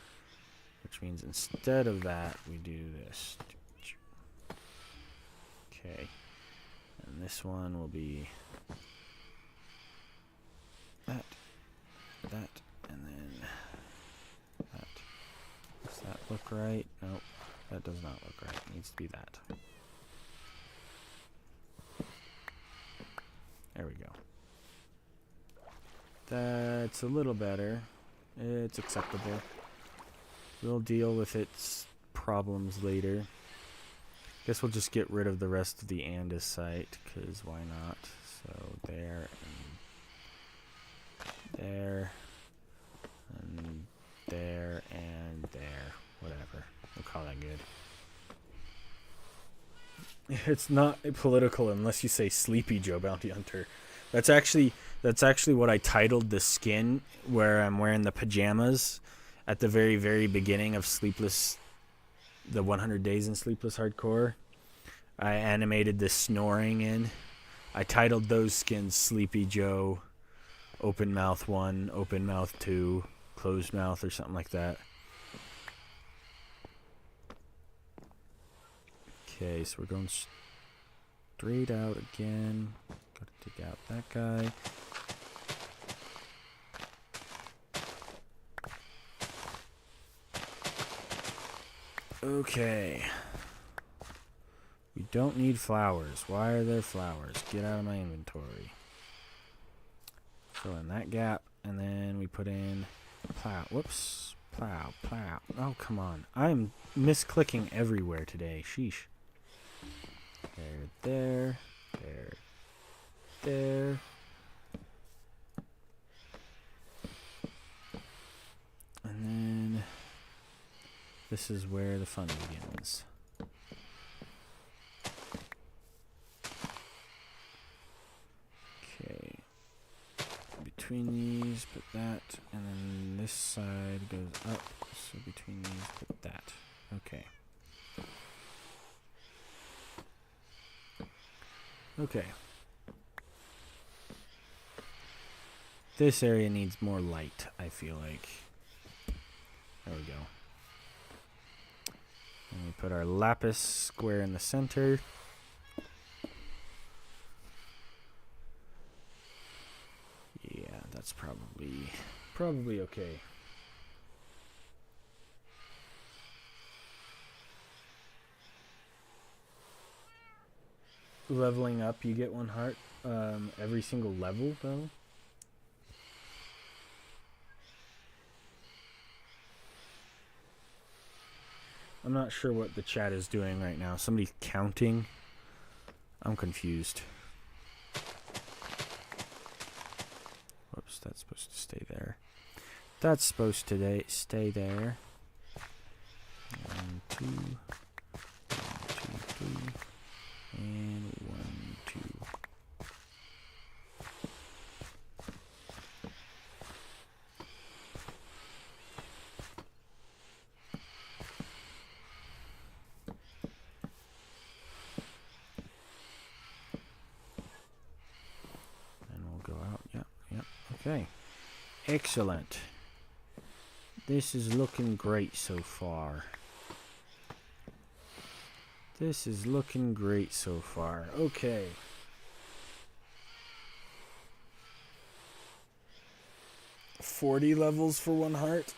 Which means instead of that, we do this. Okay. And this one will be that, and then that. Does that look right? Nope, that does not look right. It needs to be that. There we go. That's a little better. It's acceptable. We'll deal with its problems later. Guess we'll just get rid of the rest of the andesite, because why not? So there, and there, and there, and there. Whatever. We'll call that good. It's not political unless you say Sleepy Joe Bounty Hunter. That's actually what I titled the skin, where I'm wearing the pajamas at the very, very beginning of Sleepless, the 100 Days in Sleepless Hardcore. I animated the snoring in. I titled those skins Sleepy Joe, Open Mouth 1, Open Mouth 2, Closed Mouth, or something like that. Okay, so we're going straight out again. Gotta take out that guy. Okay. We don't need flowers. Why are there flowers? Get out of my inventory. Fill in that gap, and then we put in plow. Whoops. Plow, plow. Oh, come on. I'm misclicking everywhere today. Sheesh. There. And then this is where the fun begins. Okay. Between these, put that, and then this side goes up. So between these, put that. Okay. Okay. This area needs more light, I feel like. There we go. And we put our lapis square in the center. Yeah, that's probably okay. Leveling up, you get 1 heart every single level, though. I'm not sure what the chat is doing right now. Somebody's counting. I'm confused. Whoops, that's supposed to stay there. That's supposed to stay there. 1, 2, 1, 2, 3, and 1, 2. Okay, excellent. This is looking great so far. Okay. $40 levels for 1 heart?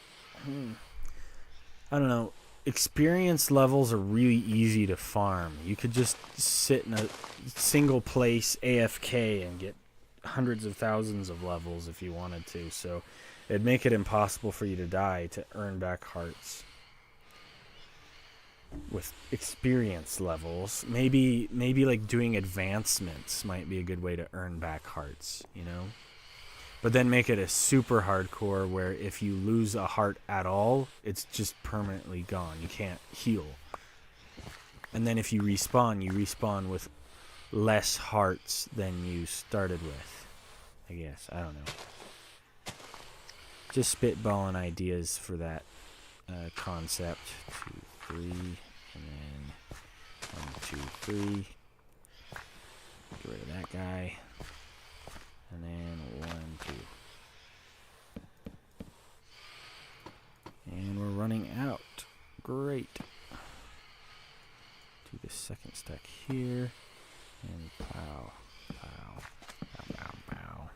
I don't know. experience levels are really easy to farm. You could just sit in a single place AFK and get hundreds of thousands of levels if you wanted to. So it'd make it impossible for you to die to earn back hearts. With experience levels, maybe like doing advancements might be a good way to earn back hearts, you know? But then make it a super hardcore where if you lose a heart at all, it's just permanently gone. You can't heal. And then if you respawn with less hearts than you started with. I guess. I don't know. Just spitballing ideas for that concept. 2, 3, and then 1, 2, 3. Get rid of that guy. And then 1, 2. And we're running out. Great. Do the second stack here. And pow, pow, pow, pow, pow.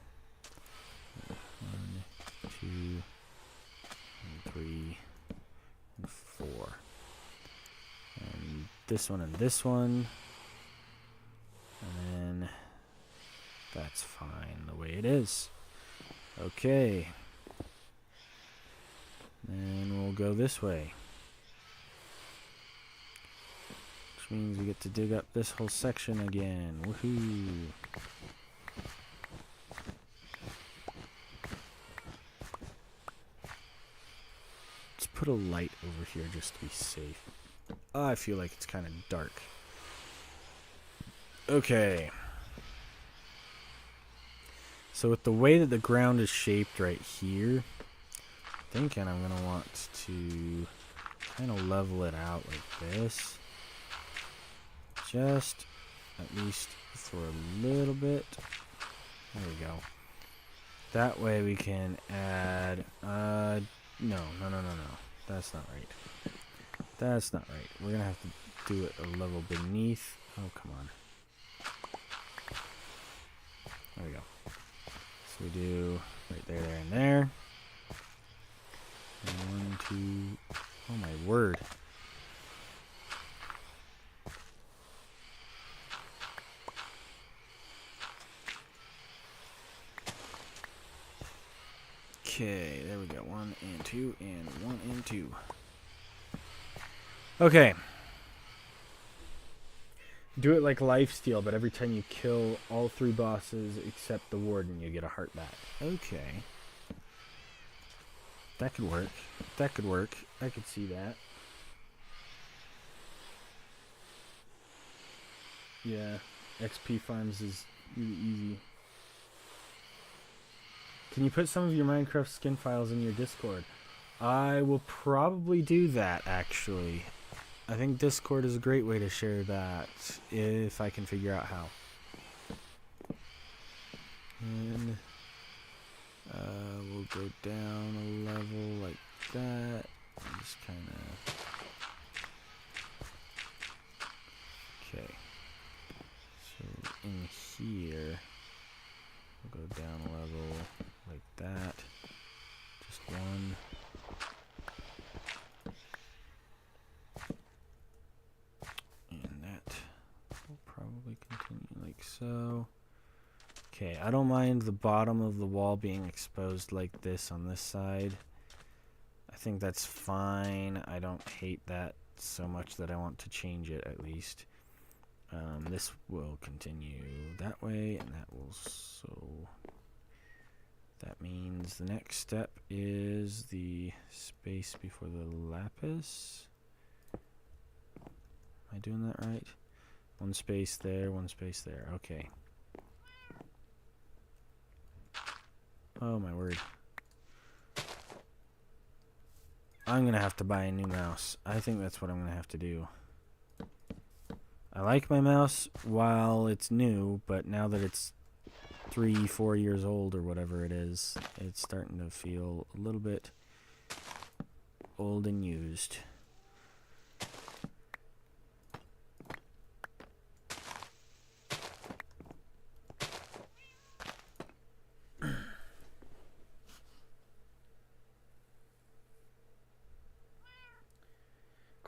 1, 2, and 3, and 4. And this one and this one. And then that's fine the way it is. Okay. And we'll go this way. Which means we get to dig up this whole section again. Woohoo! Let's put a light over here just to be safe. Oh, I feel like it's kind of dark. Okay. So with the way that the ground is shaped right here, I'm thinking I'm going to want to kind of level it out like this. Just at least for a little bit. There we go. That way we can add, no. That's not right. That's not right. We're going to have to do it a level beneath. Oh, come on. There we go. So we do right there, there, and there. And 1, 2. Oh my word. Okay, there we go. 1 and 2 and 1 and 2. Okay. Do it like lifesteal, but every time you kill all 3 bosses except the warden, you get a heart back. Okay. That could work. That could work. I could see that. Yeah, XP farms is really easy. Can you put some of your Minecraft skin files in your Discord? I will probably do that, actually. I think Discord is a great way to share that, if I can figure out how. And we'll go down a level like that. Just kind of... Okay. So in here, we'll go down a level like that. Just 1. And that will probably continue like so. Okay, I don't mind the bottom of the wall being exposed like this on this side. I think that's fine. I don't hate that so much that I want to change it at least. This will continue that way, and that will so... That means the next step is the space before the lapis. Am I doing that right? 1 space there, 1 space there. Okay. Oh my word. I'm going to have to buy a new mouse. I think that's what I'm going to have to do. I like my mouse while it's new, but now that it's 3-4 years old or whatever it is, it's starting to feel a little bit old and used.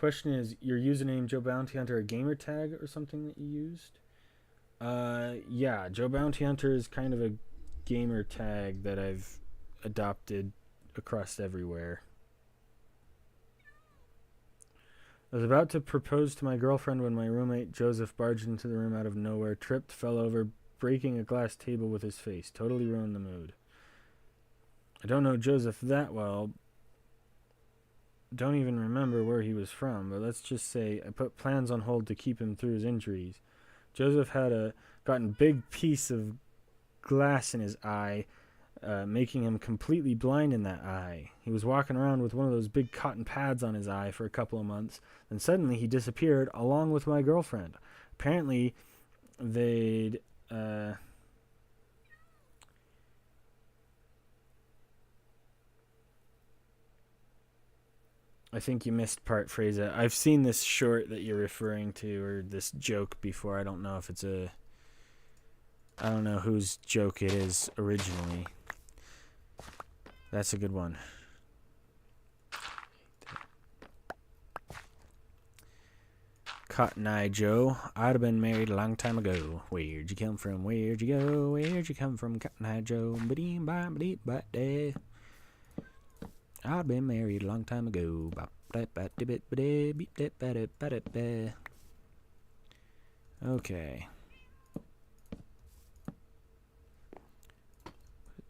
question is your username Joe Bounty Hunter a gamer tag or something that you used? Yeah, Joe Bounty Hunter is kind of a gamer tag that I've adopted across everywhere. I was about to propose to my girlfriend when my roommate Joseph barged into the room out of nowhere, tripped, fell over, breaking a glass table with his face. Totally ruined the mood. I don't know Joseph that well. Don't even remember where he was from, but let's just say I put plans on hold to keep him through his injuries. Joseph had gotten a big piece of glass in his eye, making him completely blind in that eye. He was walking around with one of those big cotton pads on his eye for a couple of months. Then suddenly he disappeared along with my girlfriend. Apparently, they'd... I think you missed part, Freza. I've seen this short that you're referring to, or this joke before. I don't know if it's a... I don't know whose joke it is originally. That's a good one. Cotton Eye Joe. I'd have been married a long time ago. Where'd you come from? Where'd you go? Where'd you come from, Cotton Eye Joe? I'd been married a long time ago. Okay. Put it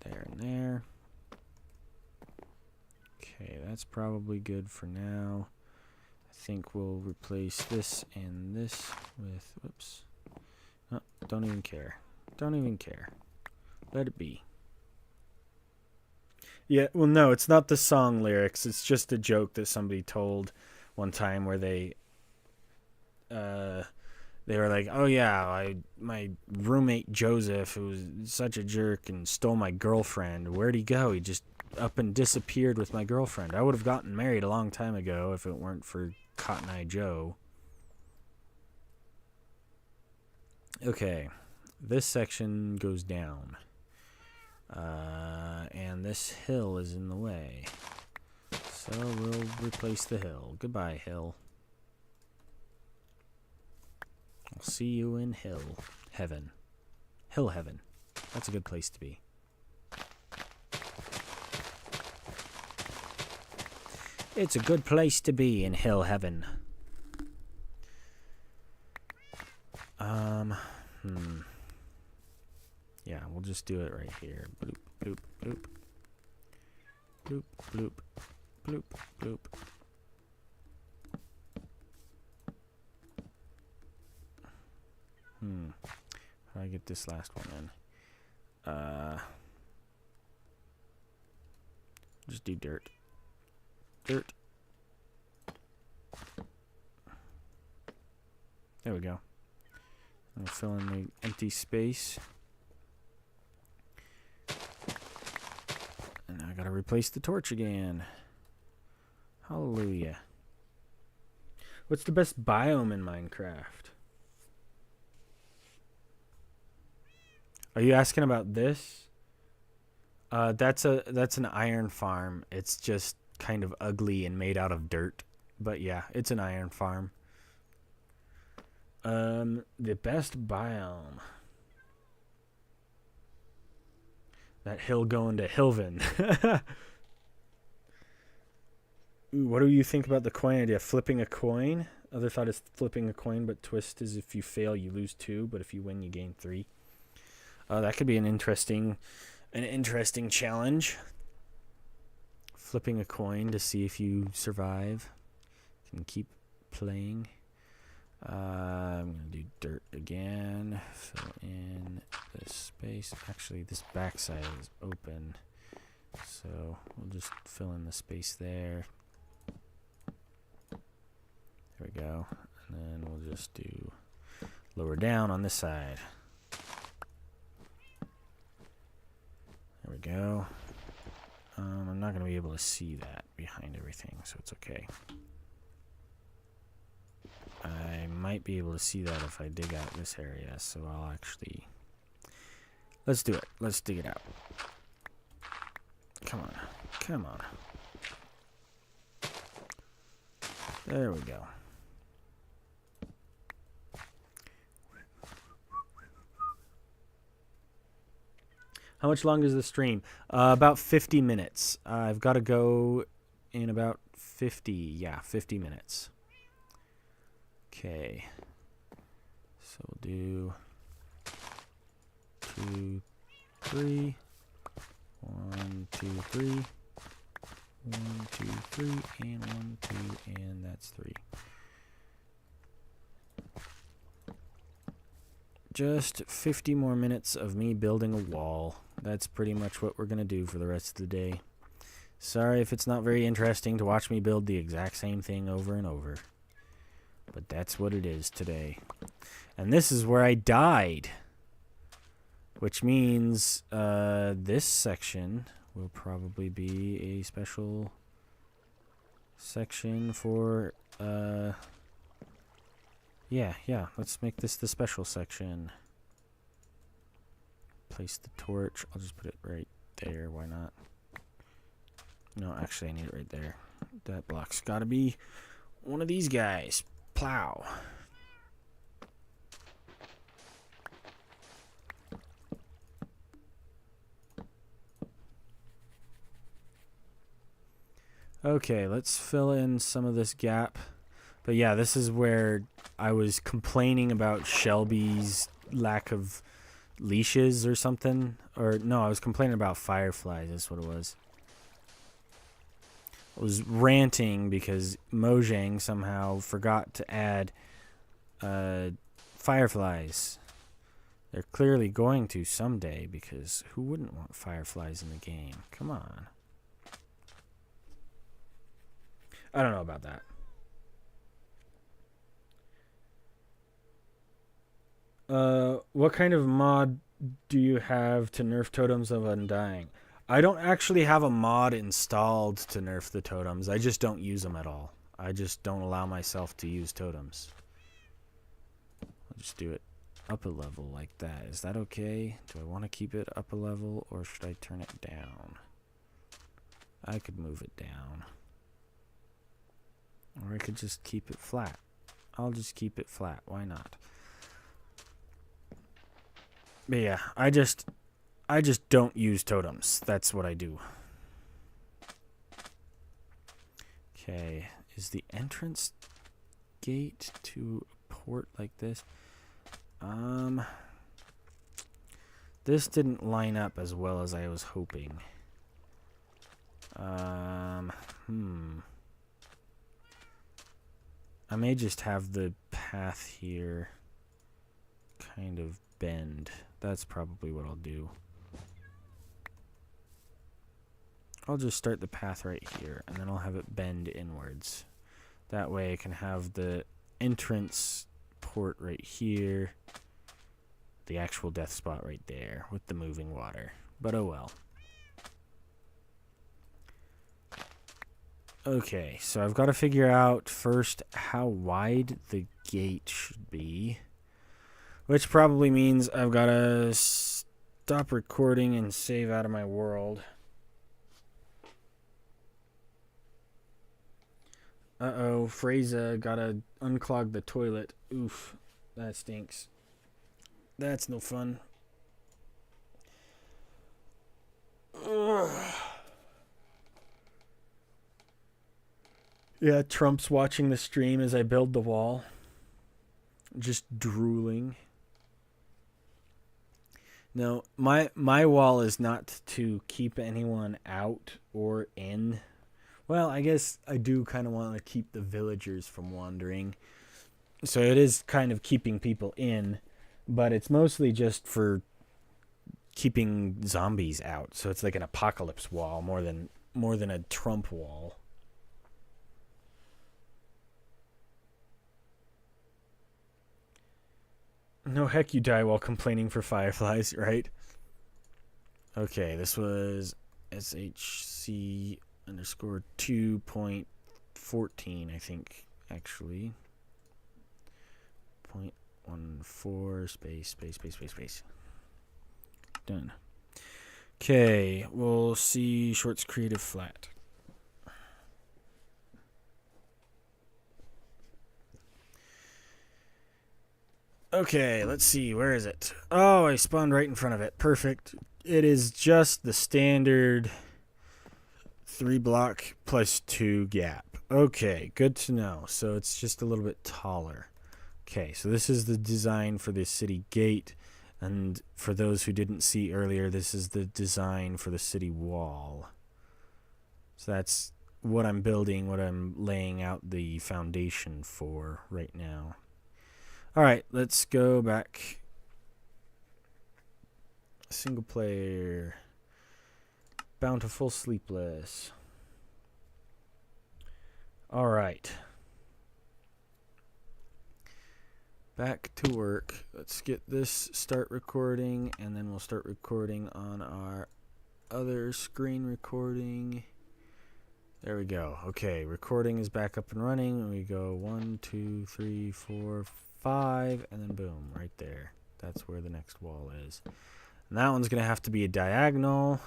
there and there. Okay, that's probably good for now. I think we'll replace this and this with... Whoops. Oh, don't even care. Don't even care. Let it be. Yeah, well, no, it's not the song lyrics. It's just a joke that somebody told one time where they were like, oh yeah, my roommate Joseph, who was such a jerk and stole my girlfriend. Where'd he go? He just up and disappeared with my girlfriend. I would have gotten married a long time ago if it weren't for Cotton Eye Joe. Okay, this section goes down. And this hill is in the way. So we'll replace the hill. Goodbye, hill. I'll see you in hill heaven. Hill heaven. That's a good place to be. It's a good place to be in hill heaven. Yeah, we'll just do it right here. Bloop, bloop, bloop. Bloop, bloop, bloop, bloop. How do I get this last one in? Just do dirt. Dirt. There we go. I'll fill in the empty space. And I gotta replace the torch again. Hallelujah. What's the best biome in Minecraft? Are you asking about this? That's an iron farm. It's just kind of ugly and made out of dirt. But yeah, it's an iron farm. The best biome. That hill going to Hilvin. What do you think about the coin idea? Flipping a coin? Other thought is flipping a coin, but twist is if you fail, you lose 2, but if you win, you gain 3. That could be an interesting challenge. Flipping a coin to see if you survive. You can keep playing. I'm going to do dirt again. Fill in this space. Actually, this backside is open. So we'll just fill in the space there. There we go. And then we'll just do lower down on this side. There we go. I'm not going to be able to see that behind everything, so it's okay. I might be able to see that if I dig out this area, so I'll actually... Let's do it. Let's dig it out. Come on. Come on. There we go. How much long is the stream? About 50 minutes. I've got to go in about 50 minutes. Okay. So we'll do 2, 3. 1, 2, 3. 1, 2, 3, and 1, 2, and that's 3. Just 50 more minutes of me building a wall. That's pretty much what we're going to do for the rest of the day. Sorry if it's not very interesting to watch me build the exact same thing over and over. But that's what it is today. And this is where I died. Which means this section will probably be a special section for... Yeah, let's make this the special section. Place the torch. I'll just put it right there. Why not? No, actually, I need it right there. That block's got to be one of these guys. Plow. Okay, let's fill in some of this gap. But yeah, this is where I was complaining about Shelby's lack of leashes or something. Or no, I was complaining about fireflies. That's what it was. I was ranting because Mojang somehow forgot to add fireflies. They're clearly going to someday, because who wouldn't want fireflies in the game? Come on. I don't know about that. What kind of mod do you have to nerf Totems of Undying? I don't actually have a mod installed to nerf the totems. I just don't use them at all. I just don't allow myself to use totems. I'll just do it up a level like that. Is that okay? Do I want to keep it up a level, or should I turn it down? I could move it down. Or I could just keep it flat. I'll just keep it flat. Why not? But yeah, I just don't use totems. That's what I do. Okay, is the entrance gate to a port like this? This didn't line up as well as I was hoping. I may just have the path here kind of bend. That's probably what I'll do. I'll just start the path right here, and then I'll have it bend inwards. That way I can have the entrance port right here, the actual death spot right there with the moving water. But oh well. Okay, so I've got to figure out first how wide the gate should be, which probably means I've got to stop recording and save out of my world. Uh-oh, Freza gotta unclog the toilet. Oof, that stinks. That's no fun. Ugh. Yeah, Trump's watching the stream as I build the wall. Just drooling. No, my wall is not to keep anyone out or in. Well, I guess I do kind of want to keep the villagers from wandering. So it is kind of keeping people in, but it's mostly just for keeping zombies out. So it's like an apocalypse wall more than a Trump wall. No heck you die while complaining for fireflies, right? Okay, this was SHC underscore 2.14, I think, actually. 0.14 space. Done. Okay, we'll see Shorts Creative Flat. Okay, let's see. Where is it? Oh, I spawned right in front of it. Perfect. It is just the standard 3 block plus 2 gap. Okay, good to know. So it's just a little bit taller. Okay, so this is the design for the city gate. And for those who didn't see earlier, this is the design for the city wall. So that's what I'm building, what I'm laying out the foundation for right now. All right, let's go back. Single player. Bountiful Sleepless. All right. Back to work. Let's get this start recording, and then we'll start recording on our other screen recording. There we go. Okay, recording is back up and running. And we go 1, 2, 3, 4, 5, and then boom, right there. That's where the next wall is. And that one's going to have to be a diagonal.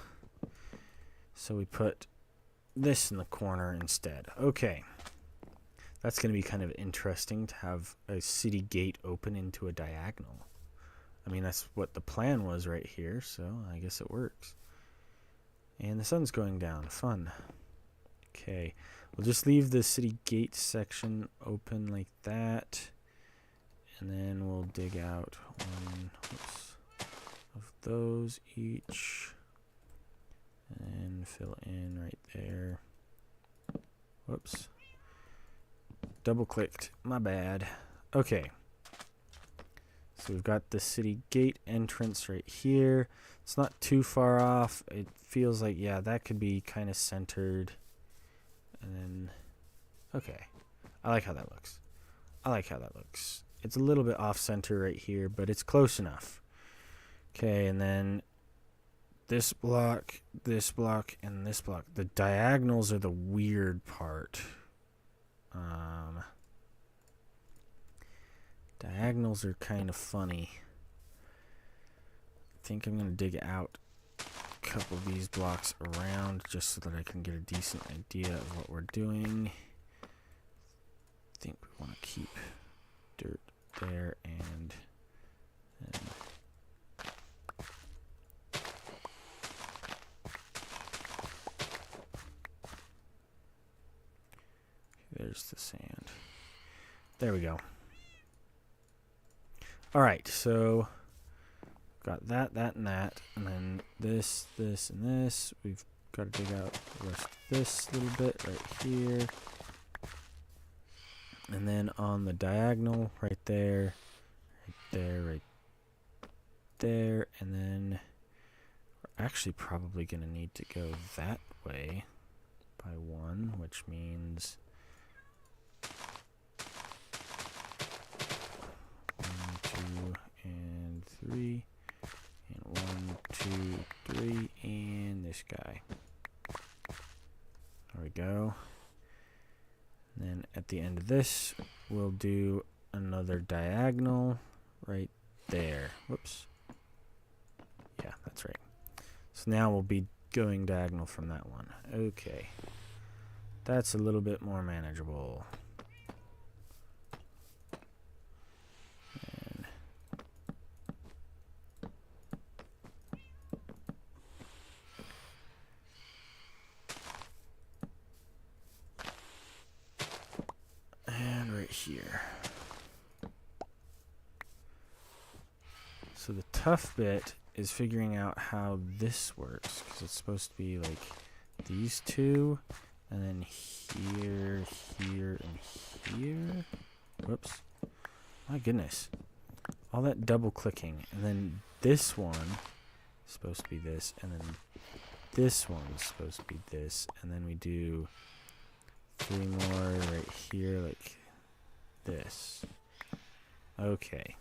So we put this in the corner instead. Okay. That's going to be kind of interesting to have a city gate open into a diagonal. I mean, that's what the plan was right here, so I guess it works. And the sun's going down. Fun. Okay. We'll just leave the city gate section open like that. And then we'll dig out one of those each. And fill in right there. Whoops. Double clicked. My bad. Okay. So we've got the city gate entrance right here. It's not too far off. It feels like, yeah, that could be kind of centered. And then, okay. I like how that looks. I like how that looks. It's a little bit off center right here, but it's close enough. Okay, and then this block, and this block. The diagonals are the weird part. Diagonals are kind of funny. I think I'm going to dig out a couple of these blocks around just so that I can get a decent idea of what we're doing. I think we want to keep dirt there and there's the sand. There we go. All right, so got that, and that, and then this, and this. We've got to dig out the rest of this little bit right here. And then on the diagonal, right there, right there, and then we're actually probably going to need to go that way by 1, which means 1, 2, and 3, and 1, 2, 3, and this guy. There we go. And then at the end of this, we'll do another diagonal right there. Whoops. Yeah, that's right. So now we'll be going diagonal from that one. Okay. That's a little bit more manageable. And right here. So the tough bit is figuring out how this works, because it's supposed to be like these two, and then here, and here. Whoops. My goodness. All that double clicking. And then this one is supposed to be this, and then this one is supposed to be this, and then we do 3 more right here like this. Okay.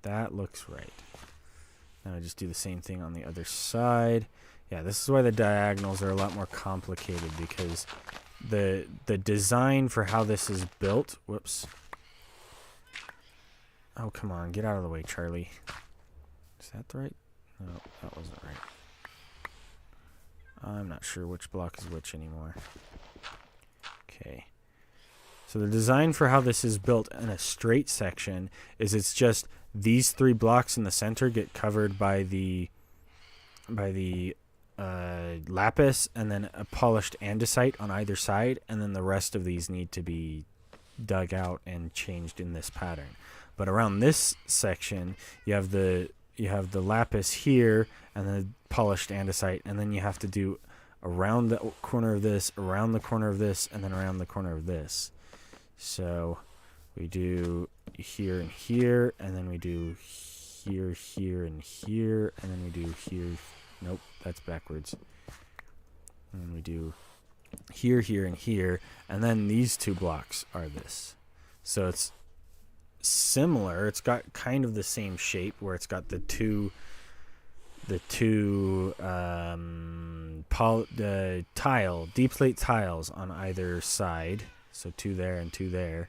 That looks right. Now I just do the same thing on the other side. Yeah, this is why the diagonals are a lot more complicated, because the design for how this is built. Whoops. Oh, come on. Get out of the way, Charlie. Is that the right? No, that wasn't right. I'm not sure which block is which anymore. Okay. So the design for how this is built in a straight section is it's just these 3 blocks in the center get covered by the lapis, and then a polished andesite on either side, and then the rest of these need to be dug out and changed in this pattern. But around this section, you have the lapis here and the polished andesite, and then you have to do around the corner of this, around the corner of this, and then around the corner of this. So we do here and here, and then we do here, here, and here, and then we do here. Nope, that's backwards. And we do here, here, and here, and then these 2 blocks are this. So it's similar. It's got kind of the same shape where it's got the two deep slate tiles on either side. So 2 there and 2 there,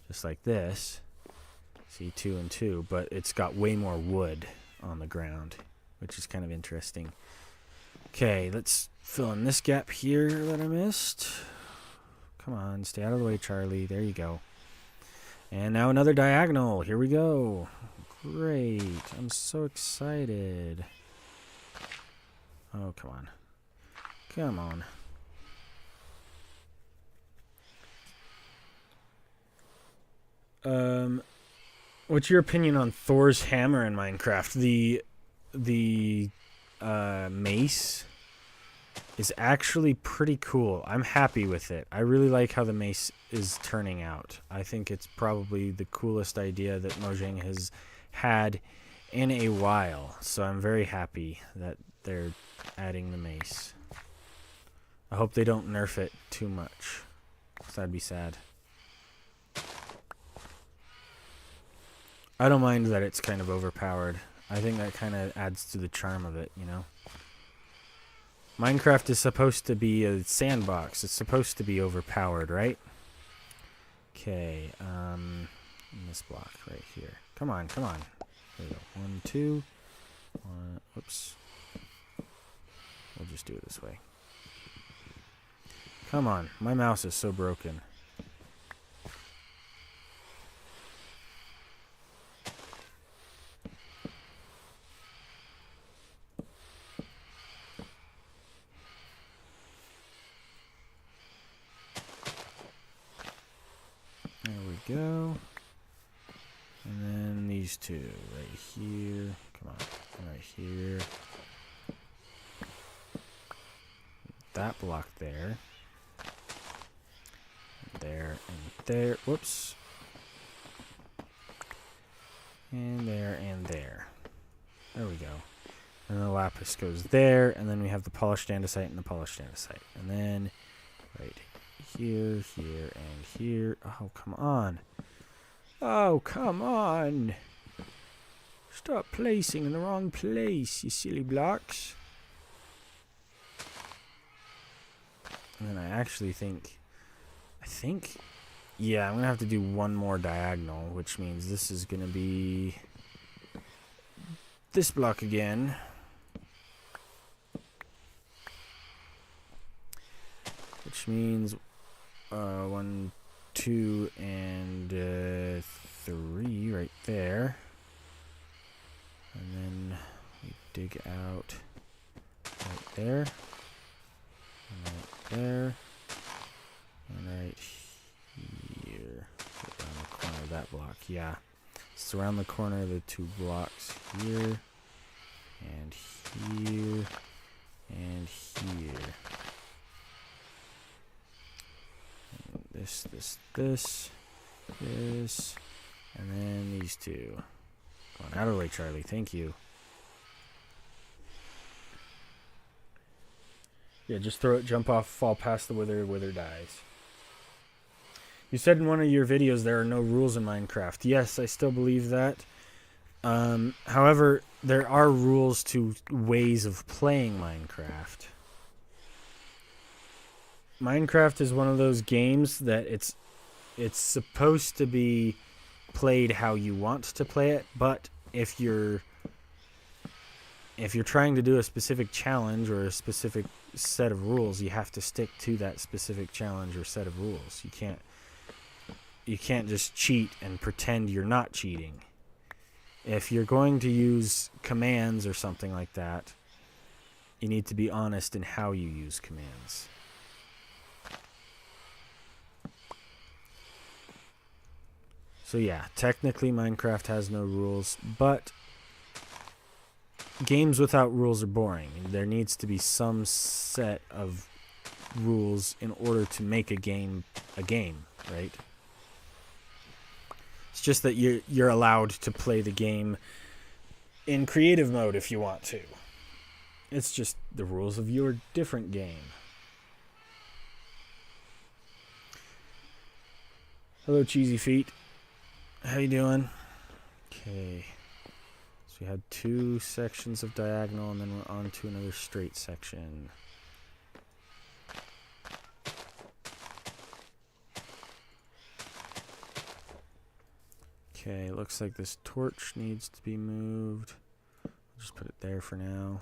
just like this. See, 2 and 2, but it's got way more wood on the ground, which is kind of interesting. Okay, let's fill in this gap here that I missed. Come on, stay out of the way, Charlie. There you go. And now another diagonal. Here we go. Great. I'm so excited. Oh, come on. Come on. What's your opinion on Thor's hammer in Minecraft? The mace is actually pretty cool. I'm happy with it. I really like how the mace is turning out. I think it's probably the coolest idea that Mojang has had in a while. So I'm very happy that they're adding the mace. I hope they don't nerf it too much, 'cause that'd be sad. I don't mind that it's kind of overpowered. I think that kind of adds to the charm of it, you know? Minecraft is supposed to be a sandbox. It's supposed to be overpowered, right? Okay, in this block right here. Come on, come on. There we go. 1, 2. 1, whoops. We'll just do it this way. Come on. My mouse is so broken. There we go. And then these 2 right here. Come on. Right here. That block there. There and there. Whoops. And there and there. There we go. And the lapis goes there. And then we have the polished andesite and the polished andesite. And then right here, here, and here. Oh, come on. Oh, come on. Stop placing in the wrong place, you silly blocks. And then I actually think... yeah, I'm going to have to do one more diagonal, which means this is going to be this block again. Which means 1, 2, and 3 right there. And then we dig out right there. And right there. And right here. Around the corner of that block. Yeah. It's around the corner of the 2 blocks here. And here. And here. And this. And then these 2. Going out of the way, Charlie. Thank you. Yeah, just throw it, jump off, fall past the wither dies. You said in one of your videos there are no rules in Minecraft. Yes, I still believe that. However, there are rules to ways of playing Minecraft. Minecraft is one of those games that it's supposed to be played how you want to play it, but if you're trying to do a specific challenge or a specific set of rules, you have to stick to that specific challenge or set of rules. You can't you can't just cheat and pretend you're not cheating. If you're going to use commands or something like that, you need to be honest in how you use commands. So yeah, technically Minecraft has no rules, but games without rules are boring. There needs to be some set of rules in order to make a game, right? It's just that you're allowed to play the game in creative mode if you want to. It's just the rules of your different game. Hello, Cheesy Feet. How you doing? Okay. So we had 2 sections of diagonal, and then we're on to another straight section. Okay, looks like this torch needs to be moved. I'll just put it there for now.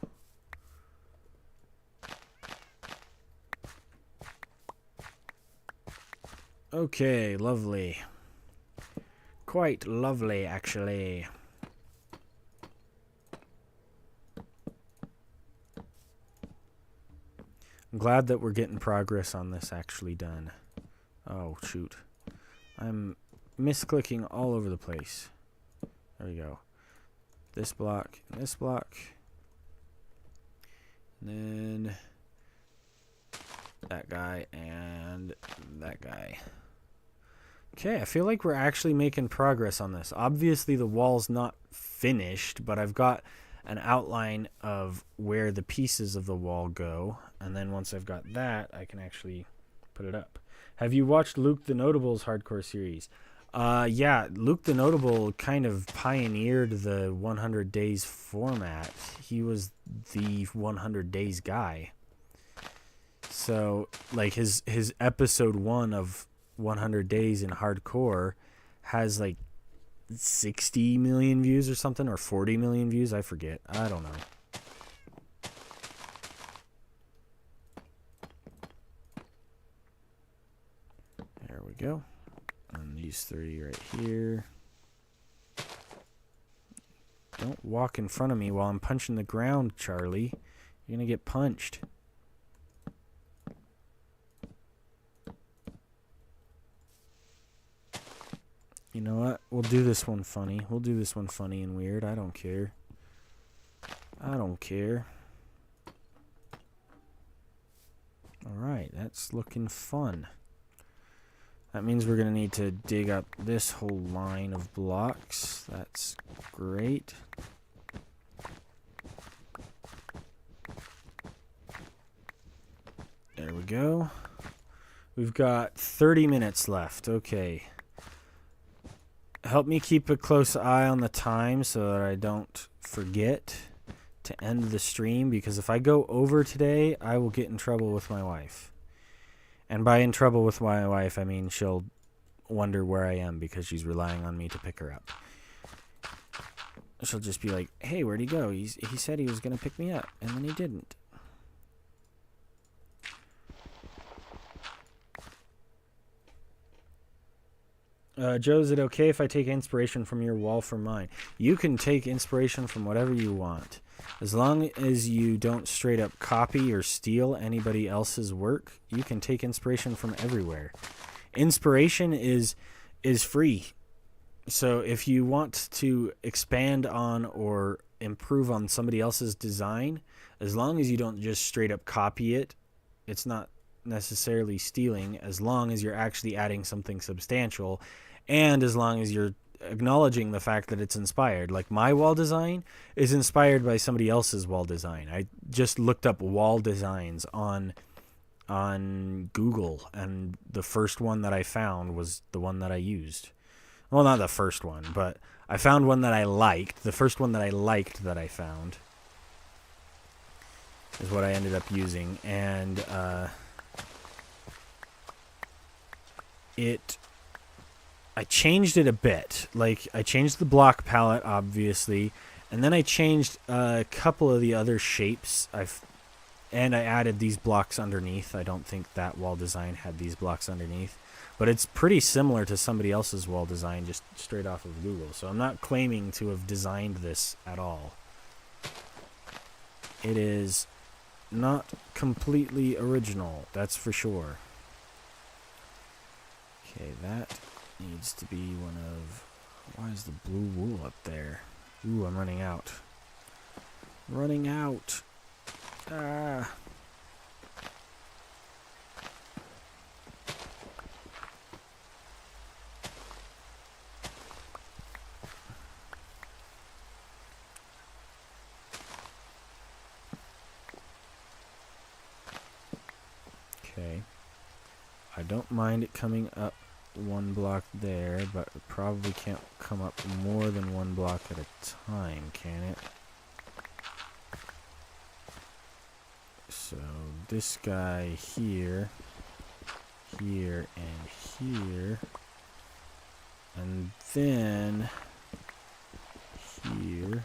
Okay, lovely. Quite lovely, actually. I'm glad that we're getting progress on this actually done. Oh, shoot. I'm misclicking all over the place. There we go. This block, and this block. And then that guy and that guy. Okay, I feel like we're actually making progress on this. Obviously the wall's not finished, but I've got an outline of where the pieces of the wall go. And then once I've got that, I can actually put it up. Have you watched Luke the Notable's hardcore series? Yeah, Luke the Notable kind of pioneered the 100 days format. He was the 100 days guy. So, like, his episode 1 of 100 days in hardcore has like 60 million views or something, or 40 million views. I forget. I don't know. There we go. And these 3 right here. Don't walk in front of me while I'm punching the ground, Charlie. You're gonna get punched. You know what? We'll do this one funny. We'll do this one funny and weird. I don't care. I don't care. Alright, that's looking fun. That means we're going to need to dig up this whole line of blocks. That's great. There we go. We've got 30 minutes left. Okay. Help me keep a close eye on the time so that I don't forget to end the stream, because if I go over today, I will get in trouble with my wife. And by in trouble with my wife, I mean she'll wonder where I am because she's relying on me to pick her up. She'll just be like, hey, where'd he go? He said he was going to pick me up, and then he didn't. Joe, is it okay if I take inspiration from your wall for mine? You can take inspiration from whatever you want. As long as you don't straight up copy or steal anybody else's work, you can take inspiration from everywhere. Inspiration is free. So if you want to expand on or improve on somebody else's design, as long as you don't just straight up copy it, it's not necessarily stealing, as long as you're actually adding something substantial, and as long as you're acknowledging the fact that it's inspired. Like my wall design is inspired by somebody else's wall design. I just looked up wall designs on Google, and the first one that I found was the one that I used. Well, not the first one, but I found one that I liked. The first one that I liked that I found is what I ended up using, and I changed it a bit. Like, I changed the block palette, obviously, and then I changed a couple of the other shapes. And I added these blocks underneath. I don't think that wall design had these blocks underneath. But it's pretty similar to somebody else's wall design just straight off of Google. So I'm not claiming to have designed this at all. It is not completely original, that's for sure. Okay, that needs to be one of... Why is the blue wool up there? Ooh, I'm running out. Running out. Ah. Okay. I don't mind it coming up one block there, but it probably can't come up more than one block at a time, can it? So this guy here, here, and here, and then here.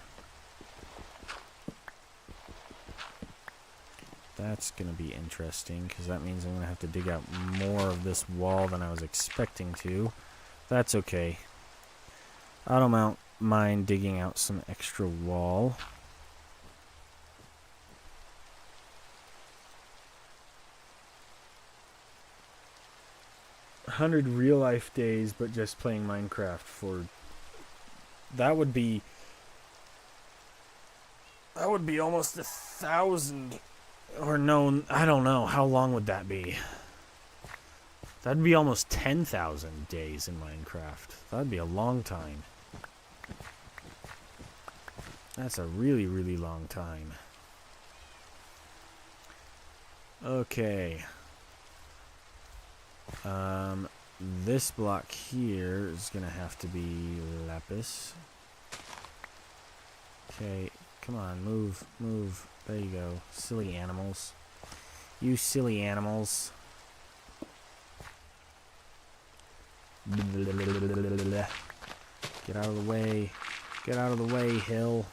That's going to be interesting, because that means I'm going to have to dig out more of this wall than I was expecting to. That's okay. I don't mind digging out some extra wall. $100 real life days, but just playing Minecraft for... That would be almost 1,000... Or no, I don't know. How long would that be? That'd be almost 10,000 days in Minecraft. That'd be a long time. That's a really, really long time. Okay. This block here is gonna have to be lapis. Okay, come on, move, move. There you go. Silly animals. You silly animals. Get out of the way. Get out of the way, hill.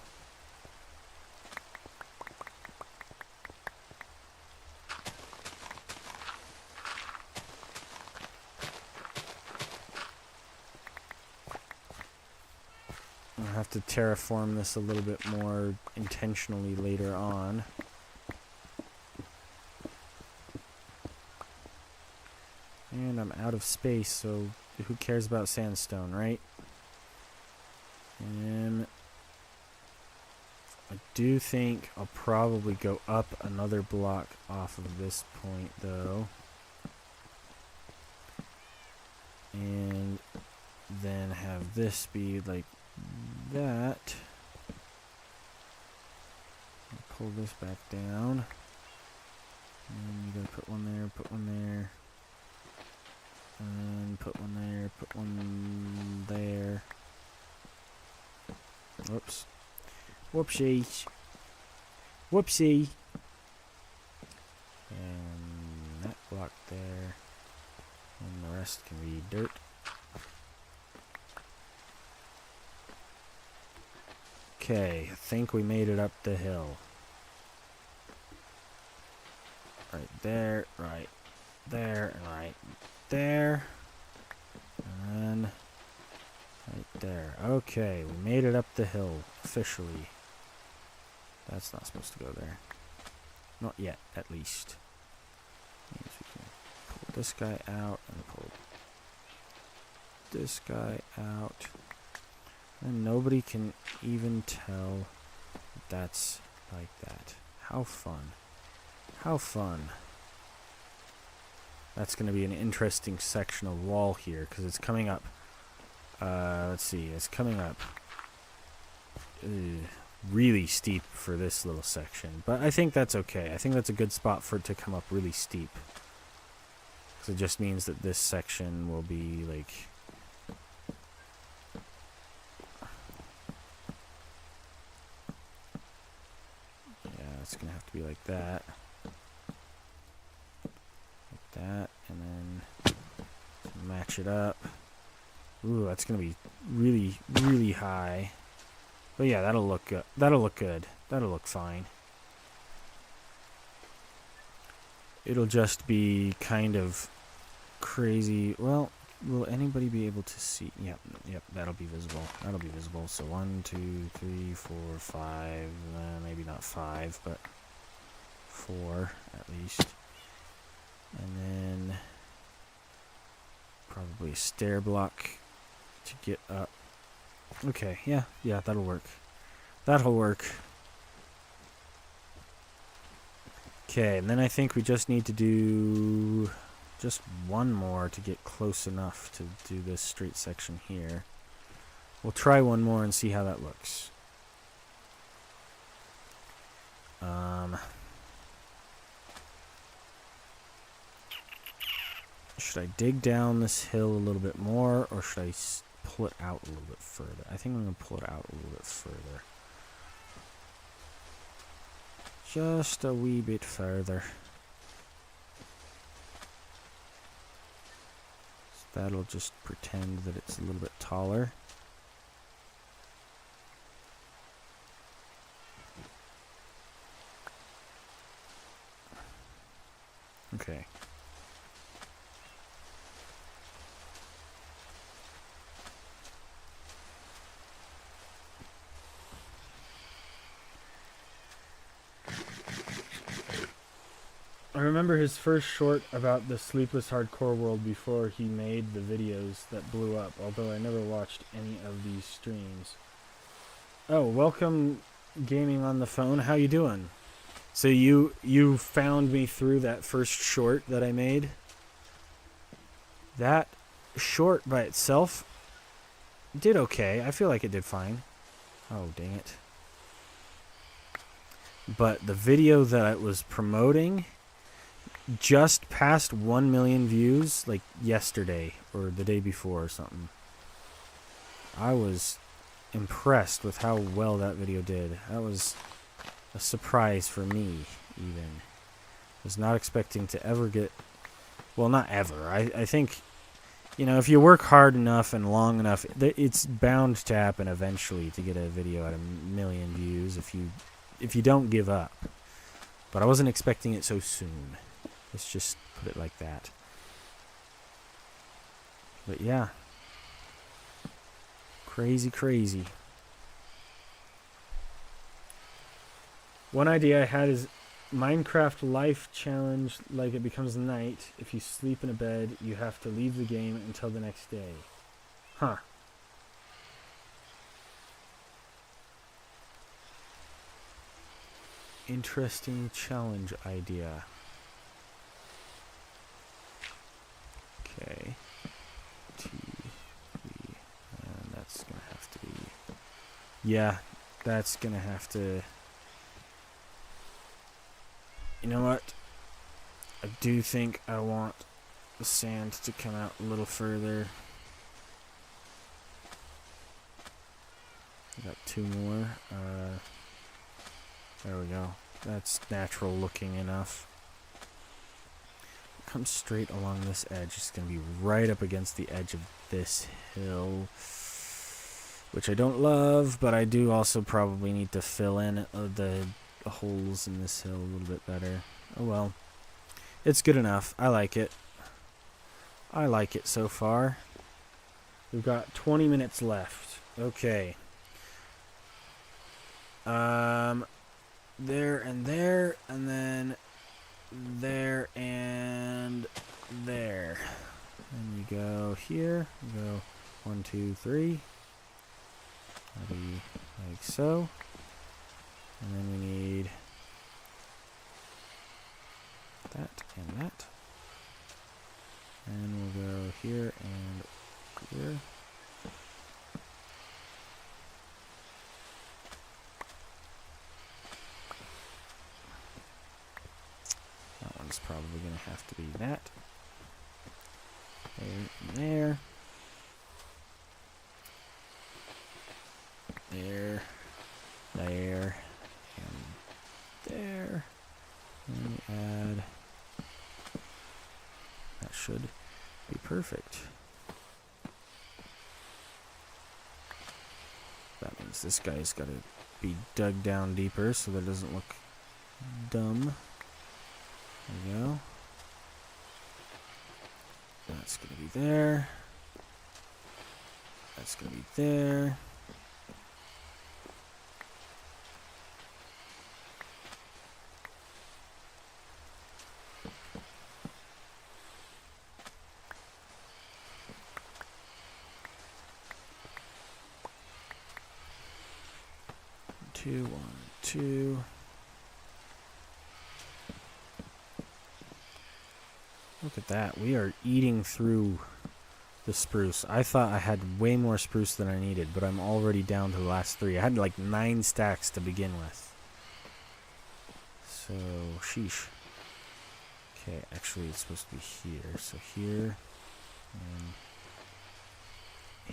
I'll have to terraform this a little bit more intentionally later on. And I'm out of space, so who cares about sandstone, right? And I do think I'll probably go up another block off of this point, though. And then have this be like that. Pull this back down. And you gotta put one there, put one there. And put one there, put one there. Whoops. Whoopsie. Whoopsie. And that block there. And the rest can be dirt. Okay, I think we made it up the hill. Right there, right there, and right there. And right there. Okay, we made it up the hill, officially. That's not supposed to go there. Not yet, at least. Means we can pull this guy out and pull this guy out. And nobody can even tell that's like that. How fun. How fun. That's going to be an interesting section of wall here, because it's coming up. Let's see, it's coming up really steep for this little section. But I think that's okay. I think that's a good spot for it to come up really steep. Because it just means that this section will be like... It's gonna have to be like that. Like that, and then match it up. Ooh, that's gonna be really, really high. But yeah, that'll look good. That'll look good. That'll look fine. It'll just be kind of crazy. Well, will anybody be able to see? Yep, that'll be visible. That'll be visible. So 1, 2, 3, 4, 5, maybe not 5, but 4 at least. And then probably a stair block to get up. Okay, yeah, that'll work. That'll work. Okay, and then I think we just need to do just one more to get close enough to do this straight section here. We'll try one more and see how that looks. Should I dig down this hill a little bit more, or should I pull it out a little bit further? I think I'm going to pull it out a little bit further. Just a wee bit further. So that'll just pretend that it's a little bit taller. Okay. I remember his first short about the Sleepless hardcore world before he made the videos that blew up, although I never watched any of these streams. Oh, welcome Gaming on the Phone. How you doing? So you found me through that first short that I made? That short by itself did okay. I feel like it did fine. Oh, dang it. But the video that I was promoting just passed 1 million views like yesterday or the day before or something. I was impressed with how well that video did. That was a surprise for me, even. Was not expecting to ever get... Well, not ever. I think, you know, if you work hard enough and long enough, it's bound to happen eventually to get a video at 1 million views if you don't give up. But I wasn't expecting it so soon. Let's just put it like that. But yeah. Crazy. One idea I had is Minecraft life challenge, like it becomes night. If you sleep in a bed, you have to leave the game until the next day. Huh. Interesting challenge idea. Okay. And that's gonna have to be... Yeah, that's gonna have to... You know what? I do think I want the sand to come out a little further. Got 2 more. There we go. That's natural looking enough. Come straight along this edge. It's going to be right up against the edge of this hill, which I don't love, but I do also probably need to fill in the holes in this hill a little bit better. Oh well. It's good enough. I like it. I like it so far. We've got 20 minutes left. Okay. There and there, and then there and there. And you go here. You go 1, 2, 3. Maybe like so. And then we need that and that. And we'll go here and here. That one's probably going to have to be that. There and there. There. There. And there. And we add. That should be perfect. That means this guy's got to be dug down deeper so that it doesn't look dumb. There we go. That's going to be there. That's going to be there. Two, 1, 2. Look at that. We are eating through the spruce. I thought I had way more spruce than I needed, but I'm already down to the last 3. I had like 9 stacks to begin with. So, sheesh. Okay, actually it's supposed to be here. So here, and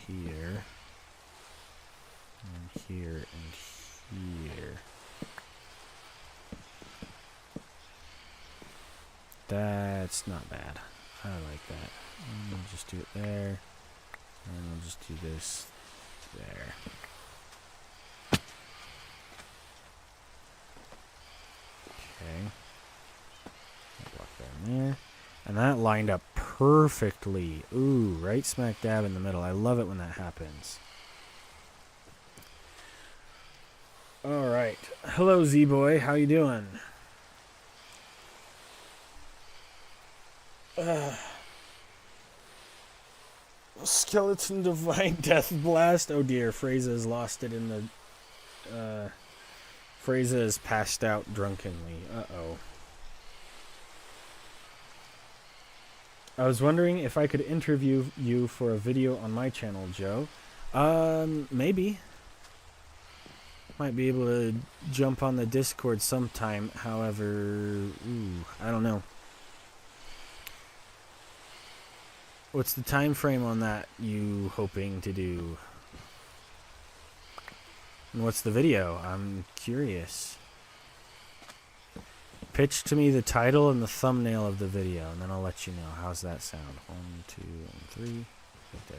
here, and here, and here. That's not bad. I like that. And we'll just do it there. And we'll just do this there. Okay. Block that in there. And that lined up perfectly. Ooh, right smack dab in the middle. I love it when that happens. Alright. Hello, Z-Boy. How you doing? Skeleton Divine Death Blast. Oh dear, Freza has lost it in the... Freza is passed out drunkenly. Uh-oh. I was wondering if I could interview you for a video on my channel, Joe. Maybe. Might be able to jump on the Discord sometime. However, I don't know. What's the time frame on that you hoping to do? And what's the video? I'm curious. Pitch to me the title and the thumbnail of the video, and then I'll let you know. How's that sound? 1, 2, and 3. Right there.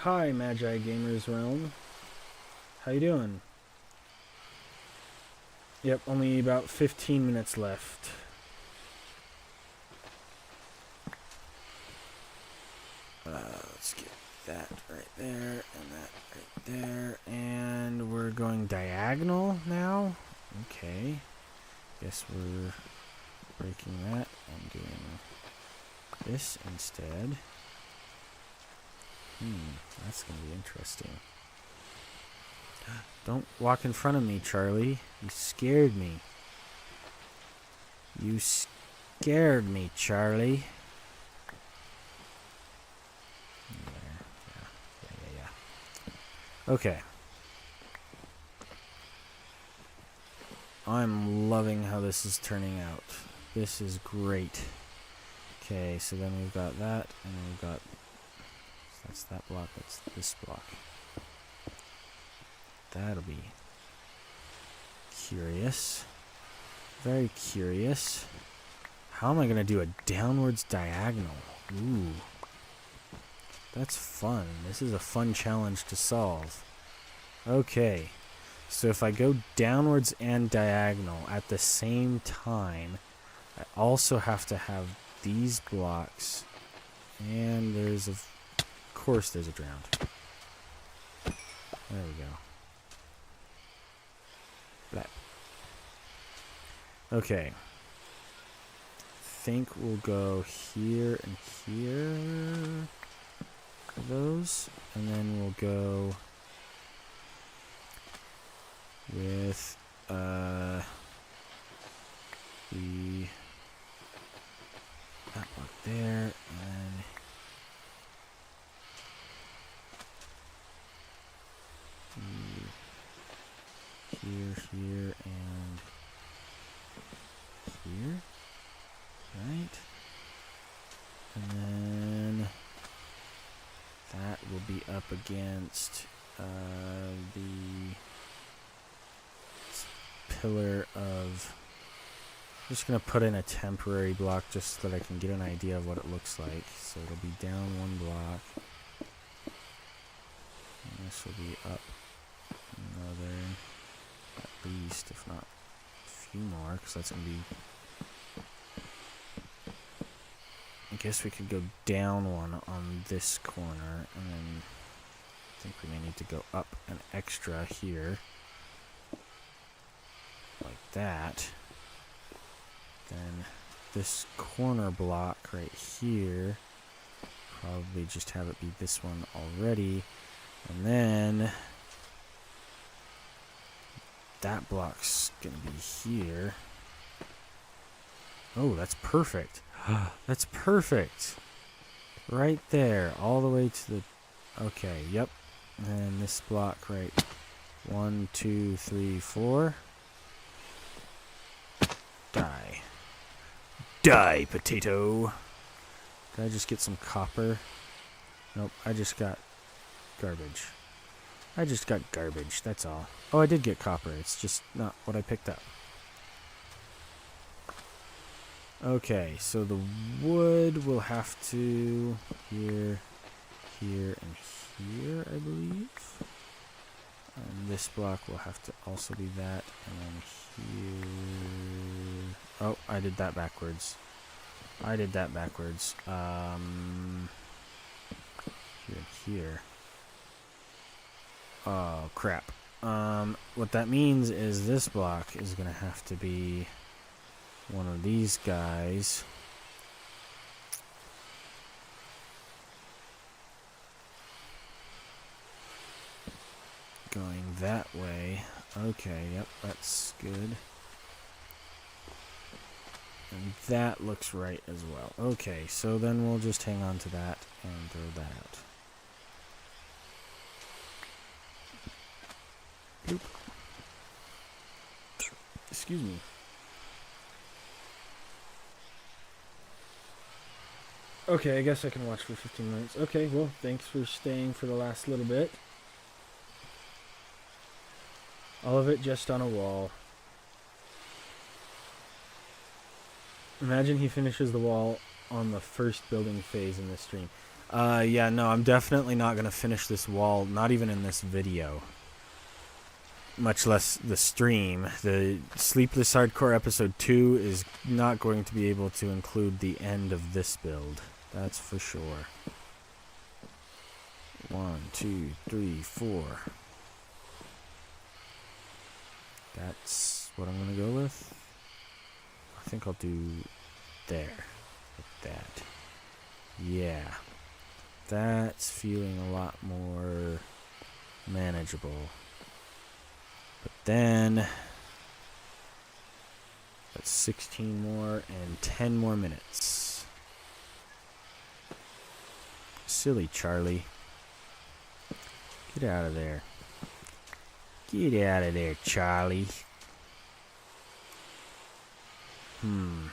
Hi, Magi Gamers Realm. How you doing? Yep, only about 15 minutes left. Let's get that right there, and that right there, and we're going diagonal now. Okay, guess we're breaking that and doing this instead. That's going to be interesting. Don't walk in front of me, Charlie. You scared me. You scared me, Charlie. Yeah. Okay. I'm loving how this is turning out. This is great. Okay, so then we've got that, and we've got... That's that block, that's this block. That'll be curious. Very curious. How am I going to do a downwards diagonal? Ooh. That's fun. This is a fun challenge to solve. Okay. So if I go downwards and diagonal at the same time, I also have to have these blocks. And there's a... Of course there's a drowned. There we go. That. Okay. Think we'll go here and here for those, and then we'll go with the that block there, and here, and here, right? And then that will be up against the pillar of Just going to put in a temporary block just so that I can get an idea of what it looks like. So it'll be down one block. And this will be up another, at least, if not a few more, because that's going to be... I guess we could go down one on this corner, and then I think we may need to go up an extra here. Like that. Then this corner block right here, probably just have it be this one already. And then that block's gonna be here. Oh, that's perfect. That's perfect. Right there, all the way to the... Okay, yep. And this block right... 1, 2, 3, 4. Die. Die, potato. Did I just get some copper? Nope, I just got garbage. I just got garbage, that's all. Oh, I did get copper. It's just not what I picked up. Okay, so the wood will have to... Here, here, and here, I believe. And this block will have to also be that. And then here... Oh, I did that backwards. I did that backwards. Here and here. Oh, crap. What that means is this block is going to have to be one of these guys. Going that way. Okay, yep, that's good. And that looks right as well. Okay, so then we'll just hang on to that and throw that out. Bloop. Excuse me. Okay, I guess I can watch for 15 minutes. Okay, well, thanks for staying for the last little bit. All of it just on a wall. Imagine he finishes the wall on the first building phase in this stream. Yeah, no, I'm definitely not going to finish this wall, not even in this video. Much less the stream. The Sleepless Hardcore Episode 2 is not going to be able to include the end of this build. That's for sure. 1, 2, 3, 4. That's what I'm going to go with. I think I'll do there. Like that. Yeah. That's feeling a lot more manageable. But then that's 16 more and 10 more minutes. Silly Charlie. Get out of there. Get out of there, Charlie. You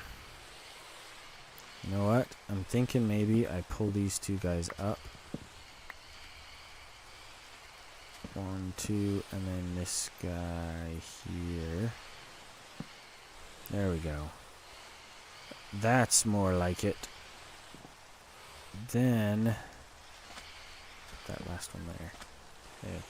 know what? I'm thinking maybe I pull these two guys up. 1, 2, and then this guy here. There we go. That's more like it. Then put that last one there. Okay.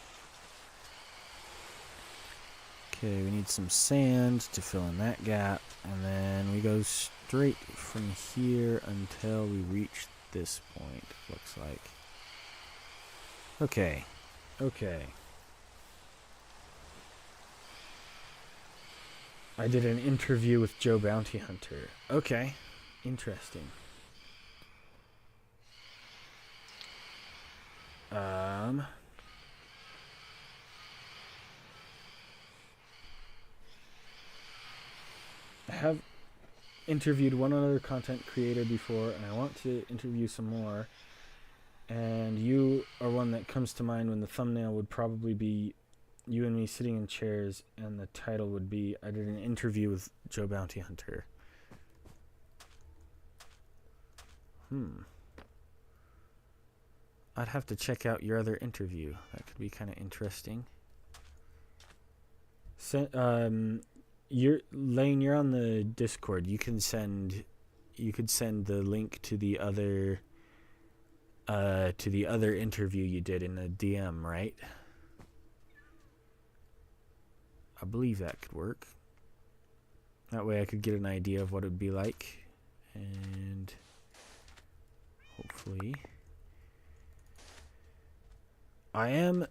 Okay, we need some sand to fill in that gap, and then we go straight from here until we reach this point, looks like. Okay. Okay. I did an interview with Joe Bounty Hunter. Okay. Interesting. I have interviewed one other content creator before, and I want to interview some more. And you are one that comes to mind when the thumbnail would probably be you and me sitting in chairs, and the title would be, I did an interview with Joe Bounty Hunter. I'd have to check out your other interview. That could be kind of interesting. You're on the Discord. You could send the link to the other interview you did in a DM, right? I believe that could work. That way I could get an idea of what it would be like, and hopefully I am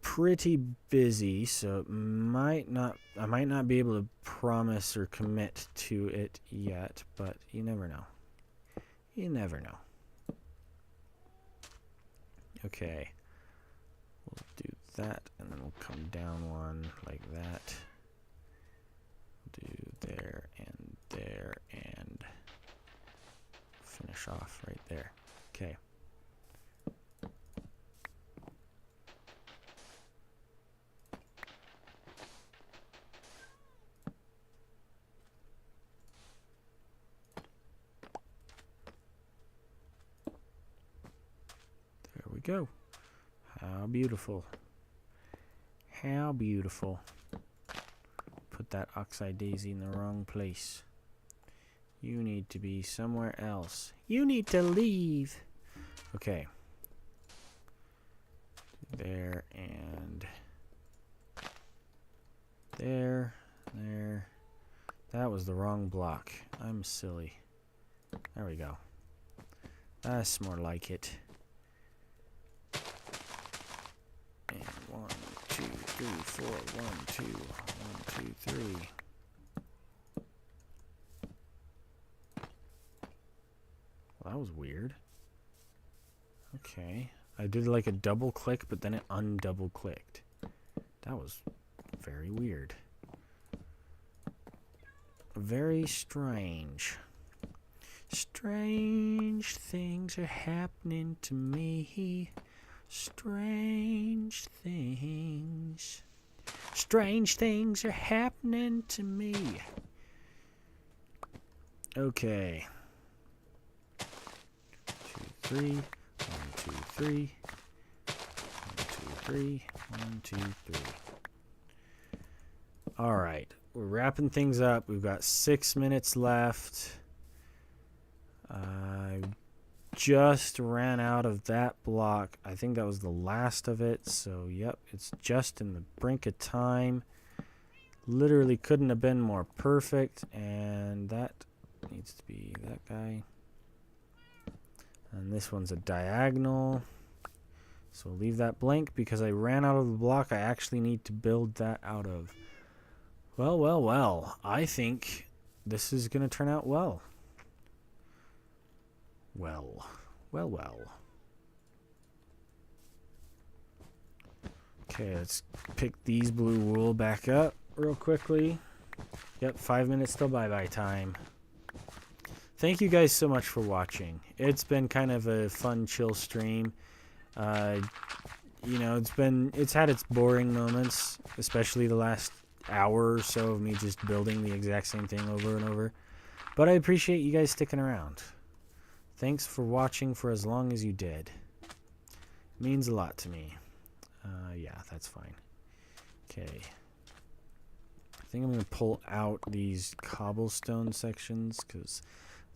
pretty busy, so I might not be able to promise or commit to it yet, but you never know. You never know. Okay. We'll do that, and then we'll come down one like that. Do there, and finish off right there. Okay. There we go. How beautiful. How beautiful. Put that oxide daisy in the wrong place. You need to be somewhere else. You need to leave. Okay. There and there. That was the wrong block. I'm silly. There we go. That's more like it. And 1, 2, 3, 4. 1, 2, 1, 2, 3. Well, that was weird. Okay. I did like a double click, but then it undouble clicked. That was very weird. Very strange. Strange things are happening to me. Strange things. Strange things are happening to me. Okay. 2, 3. 1, 2, 3. 1, 2, 3. 1, 2, 3. All right. We're wrapping things up. We've got 6 minutes left. I just ran out of that block. I think that was the last of it. So, yep, it's just in the brink of time. Literally couldn't have been more perfect. And that needs to be that guy. And this one's a diagonal. So we'll leave that blank because I ran out of the block I actually need to build that out of. Well. I think this is going to turn out well. Well. Okay, let's pick these blue wool back up real quickly. Yep, 5 minutes till bye-bye time. Thank you guys so much for watching. It's been kind of a fun, chill stream. You know, it's had its boring moments, especially the last hour or so of me just building the exact same thing over and over. But I appreciate you guys sticking around. Thanks for watching for as long as you did. It means a lot to me. Yeah, that's fine. Okay. I think I'm going to pull out these cobblestone sections because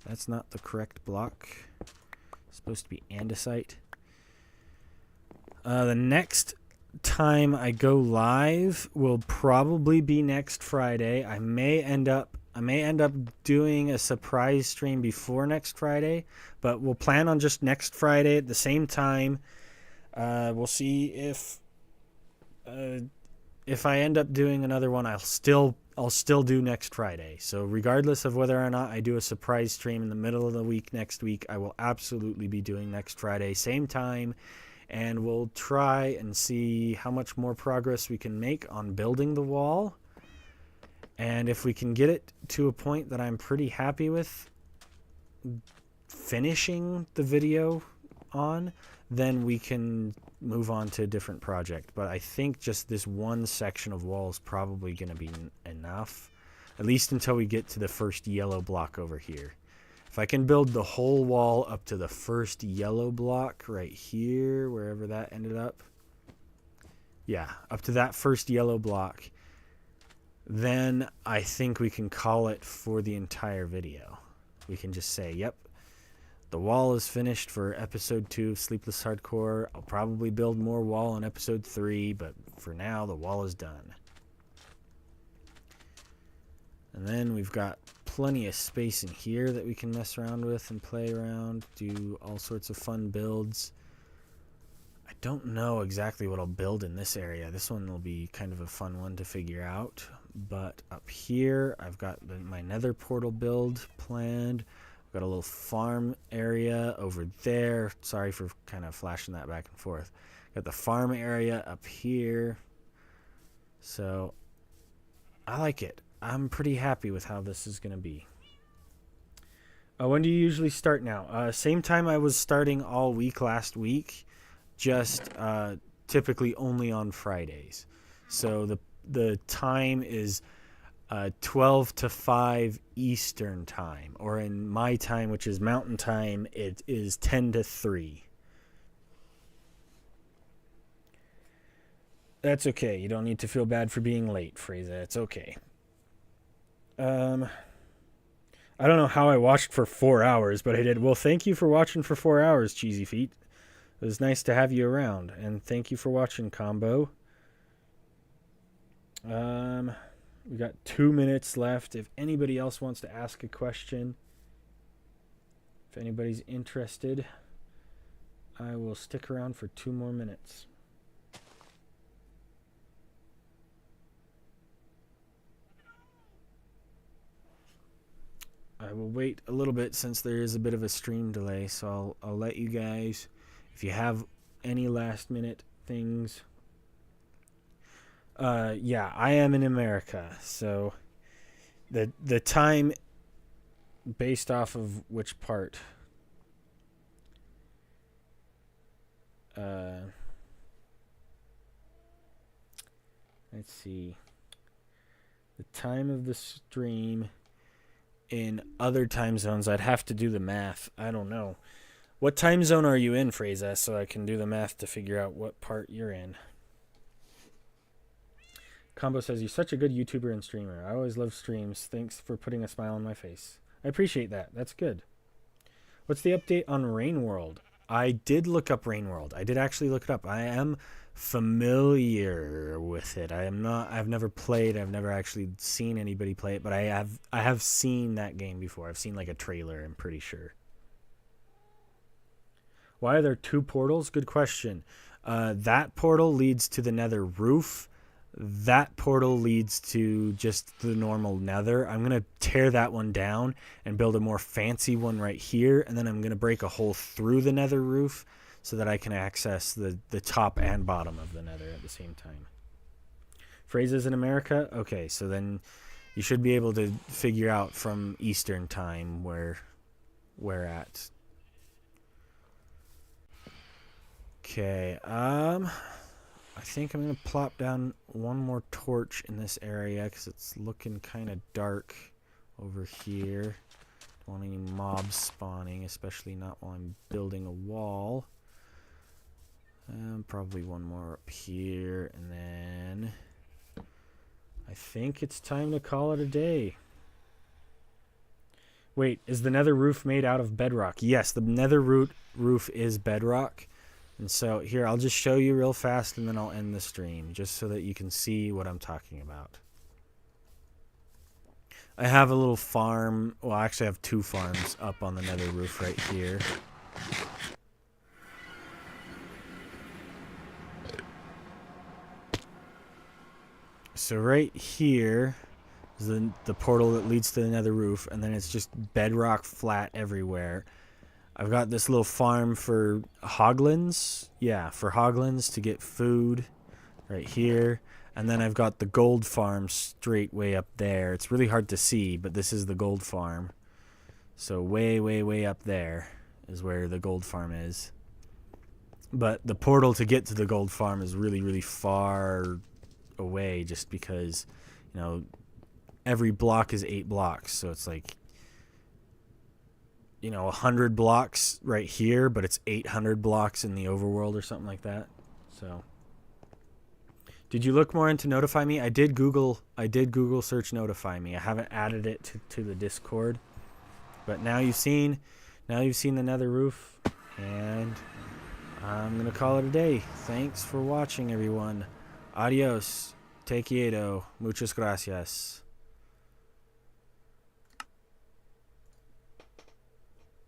that's not the correct block. It's supposed to be andesite. The next time I go live will probably be next Friday. I may end up doing a surprise stream before next Friday, but we'll plan on just next Friday at the same time. We'll see if I end up doing another one. I'll still do next Friday. So regardless of whether or not I do a surprise stream in the middle of the week next week, I will absolutely be doing next Friday, same time. And we'll try and see how much more progress we can make on building the wall. And if we can get it to a point that I'm pretty happy with finishing the video on, then we can move on to a different project. But I think just this one section of wall is probably going to be enough, at least until we get to the first yellow block over here. If I can build the whole wall up to the first yellow block right here, wherever that ended up. Yeah, up to that first yellow block. then I think we can call it for the entire video. We can just say, yep, the wall is finished for episode 2 of Sleepless Hardcore. I'll probably build more wall in episode 3, but for now, the wall is done. And then we've got plenty of space in here that we can mess around with and play around, do all sorts of fun builds. I don't know exactly what I'll build in this area. This one will be kind of a fun one to figure out. But up here, I've got my nether portal build planned. I've got a little farm area over there. Sorry for kind of flashing that back and forth. Got the farm area up here. So I like it. I'm pretty happy with how this is going to be. When do you usually start now? Same time I was starting all week last week, just typically only on Fridays. So the time is 12 to 5 Eastern time, or in my time, which is Mountain Time, it is 10 to 3. That's okay. You don't need to feel bad for being late, Fraser. It's okay. I don't know how I watched for 4 hours, but I did. Well, thank you for watching for 4 hours, Cheesy Feet. It was nice to have you around, and thank you for watching, Combo. We got 2 minutes left. If anybody else wants to ask a question, if anybody's interested, I will stick around for 2 more minutes. I will wait a little bit since there is a bit of a stream delay, so I'll let you guys, if you have any last minute things. Yeah, I am in America, so the time based off of which part. Let's see. The time of the stream in other time zones, I'd have to do the math. I don't know. What time zone are you in, Fraser, so I can do the math to figure out what part you're in? Combo says, you're such a good YouTuber and streamer. I always love streams. Thanks for putting a smile on my face. I appreciate that. That's good. What's the update on Rain World? I did look up Rain World. I did actually look it up. I am familiar with it. I've never played. I've never actually seen anybody play it, but I have seen that game before. I've seen like a trailer, I'm pretty sure. Why are there 2 portals? Good question. That portal leads to the nether roof. That portal leads to just the normal nether. I'm going to tear that one down and build a more fancy one right here. And then I'm going to break a hole through the nether roof so that I can access the top and bottom of the nether at the same time. Phrases in America? Okay, so then you should be able to figure out from Eastern time where we're at. Okay, I think I'm going to plop down one more torch in this area because it's looking kind of dark over here. Don't want any mobs spawning, especially not while I'm building a wall. Probably one more up here, and then I think it's time to call it a day. Wait, is the nether roof made out of bedrock? Yes, the nether roof is bedrock. And so here, I'll just show you real fast and then I'll end the stream just so that you can see what I'm talking about. I have a little farm. Well, I actually have 2 farms up on the nether roof right here. So right here is the portal that leads to the nether roof, and then it's just bedrock flat everywhere. I've got this little farm for hoglins. Yeah, for hoglins to get food right here. And then I've got the gold farm straight way up there. It's really hard to see, but this is the gold farm. So way, way, way up there is where the gold farm is. But the portal to get to the gold farm is really, really far away just because, you know, every block is 8 blocks. So it's like, you know, 100 blocks right here, but it's 800 blocks in the overworld or something like that. So Did you look more into Notify Me? I did Google search Notify Me. I haven't added it to the Discord. But now you've seen the nether roof, and I'm going to call it a day. Thanks for watching, everyone. Adios. Te quiero. Muchas gracias.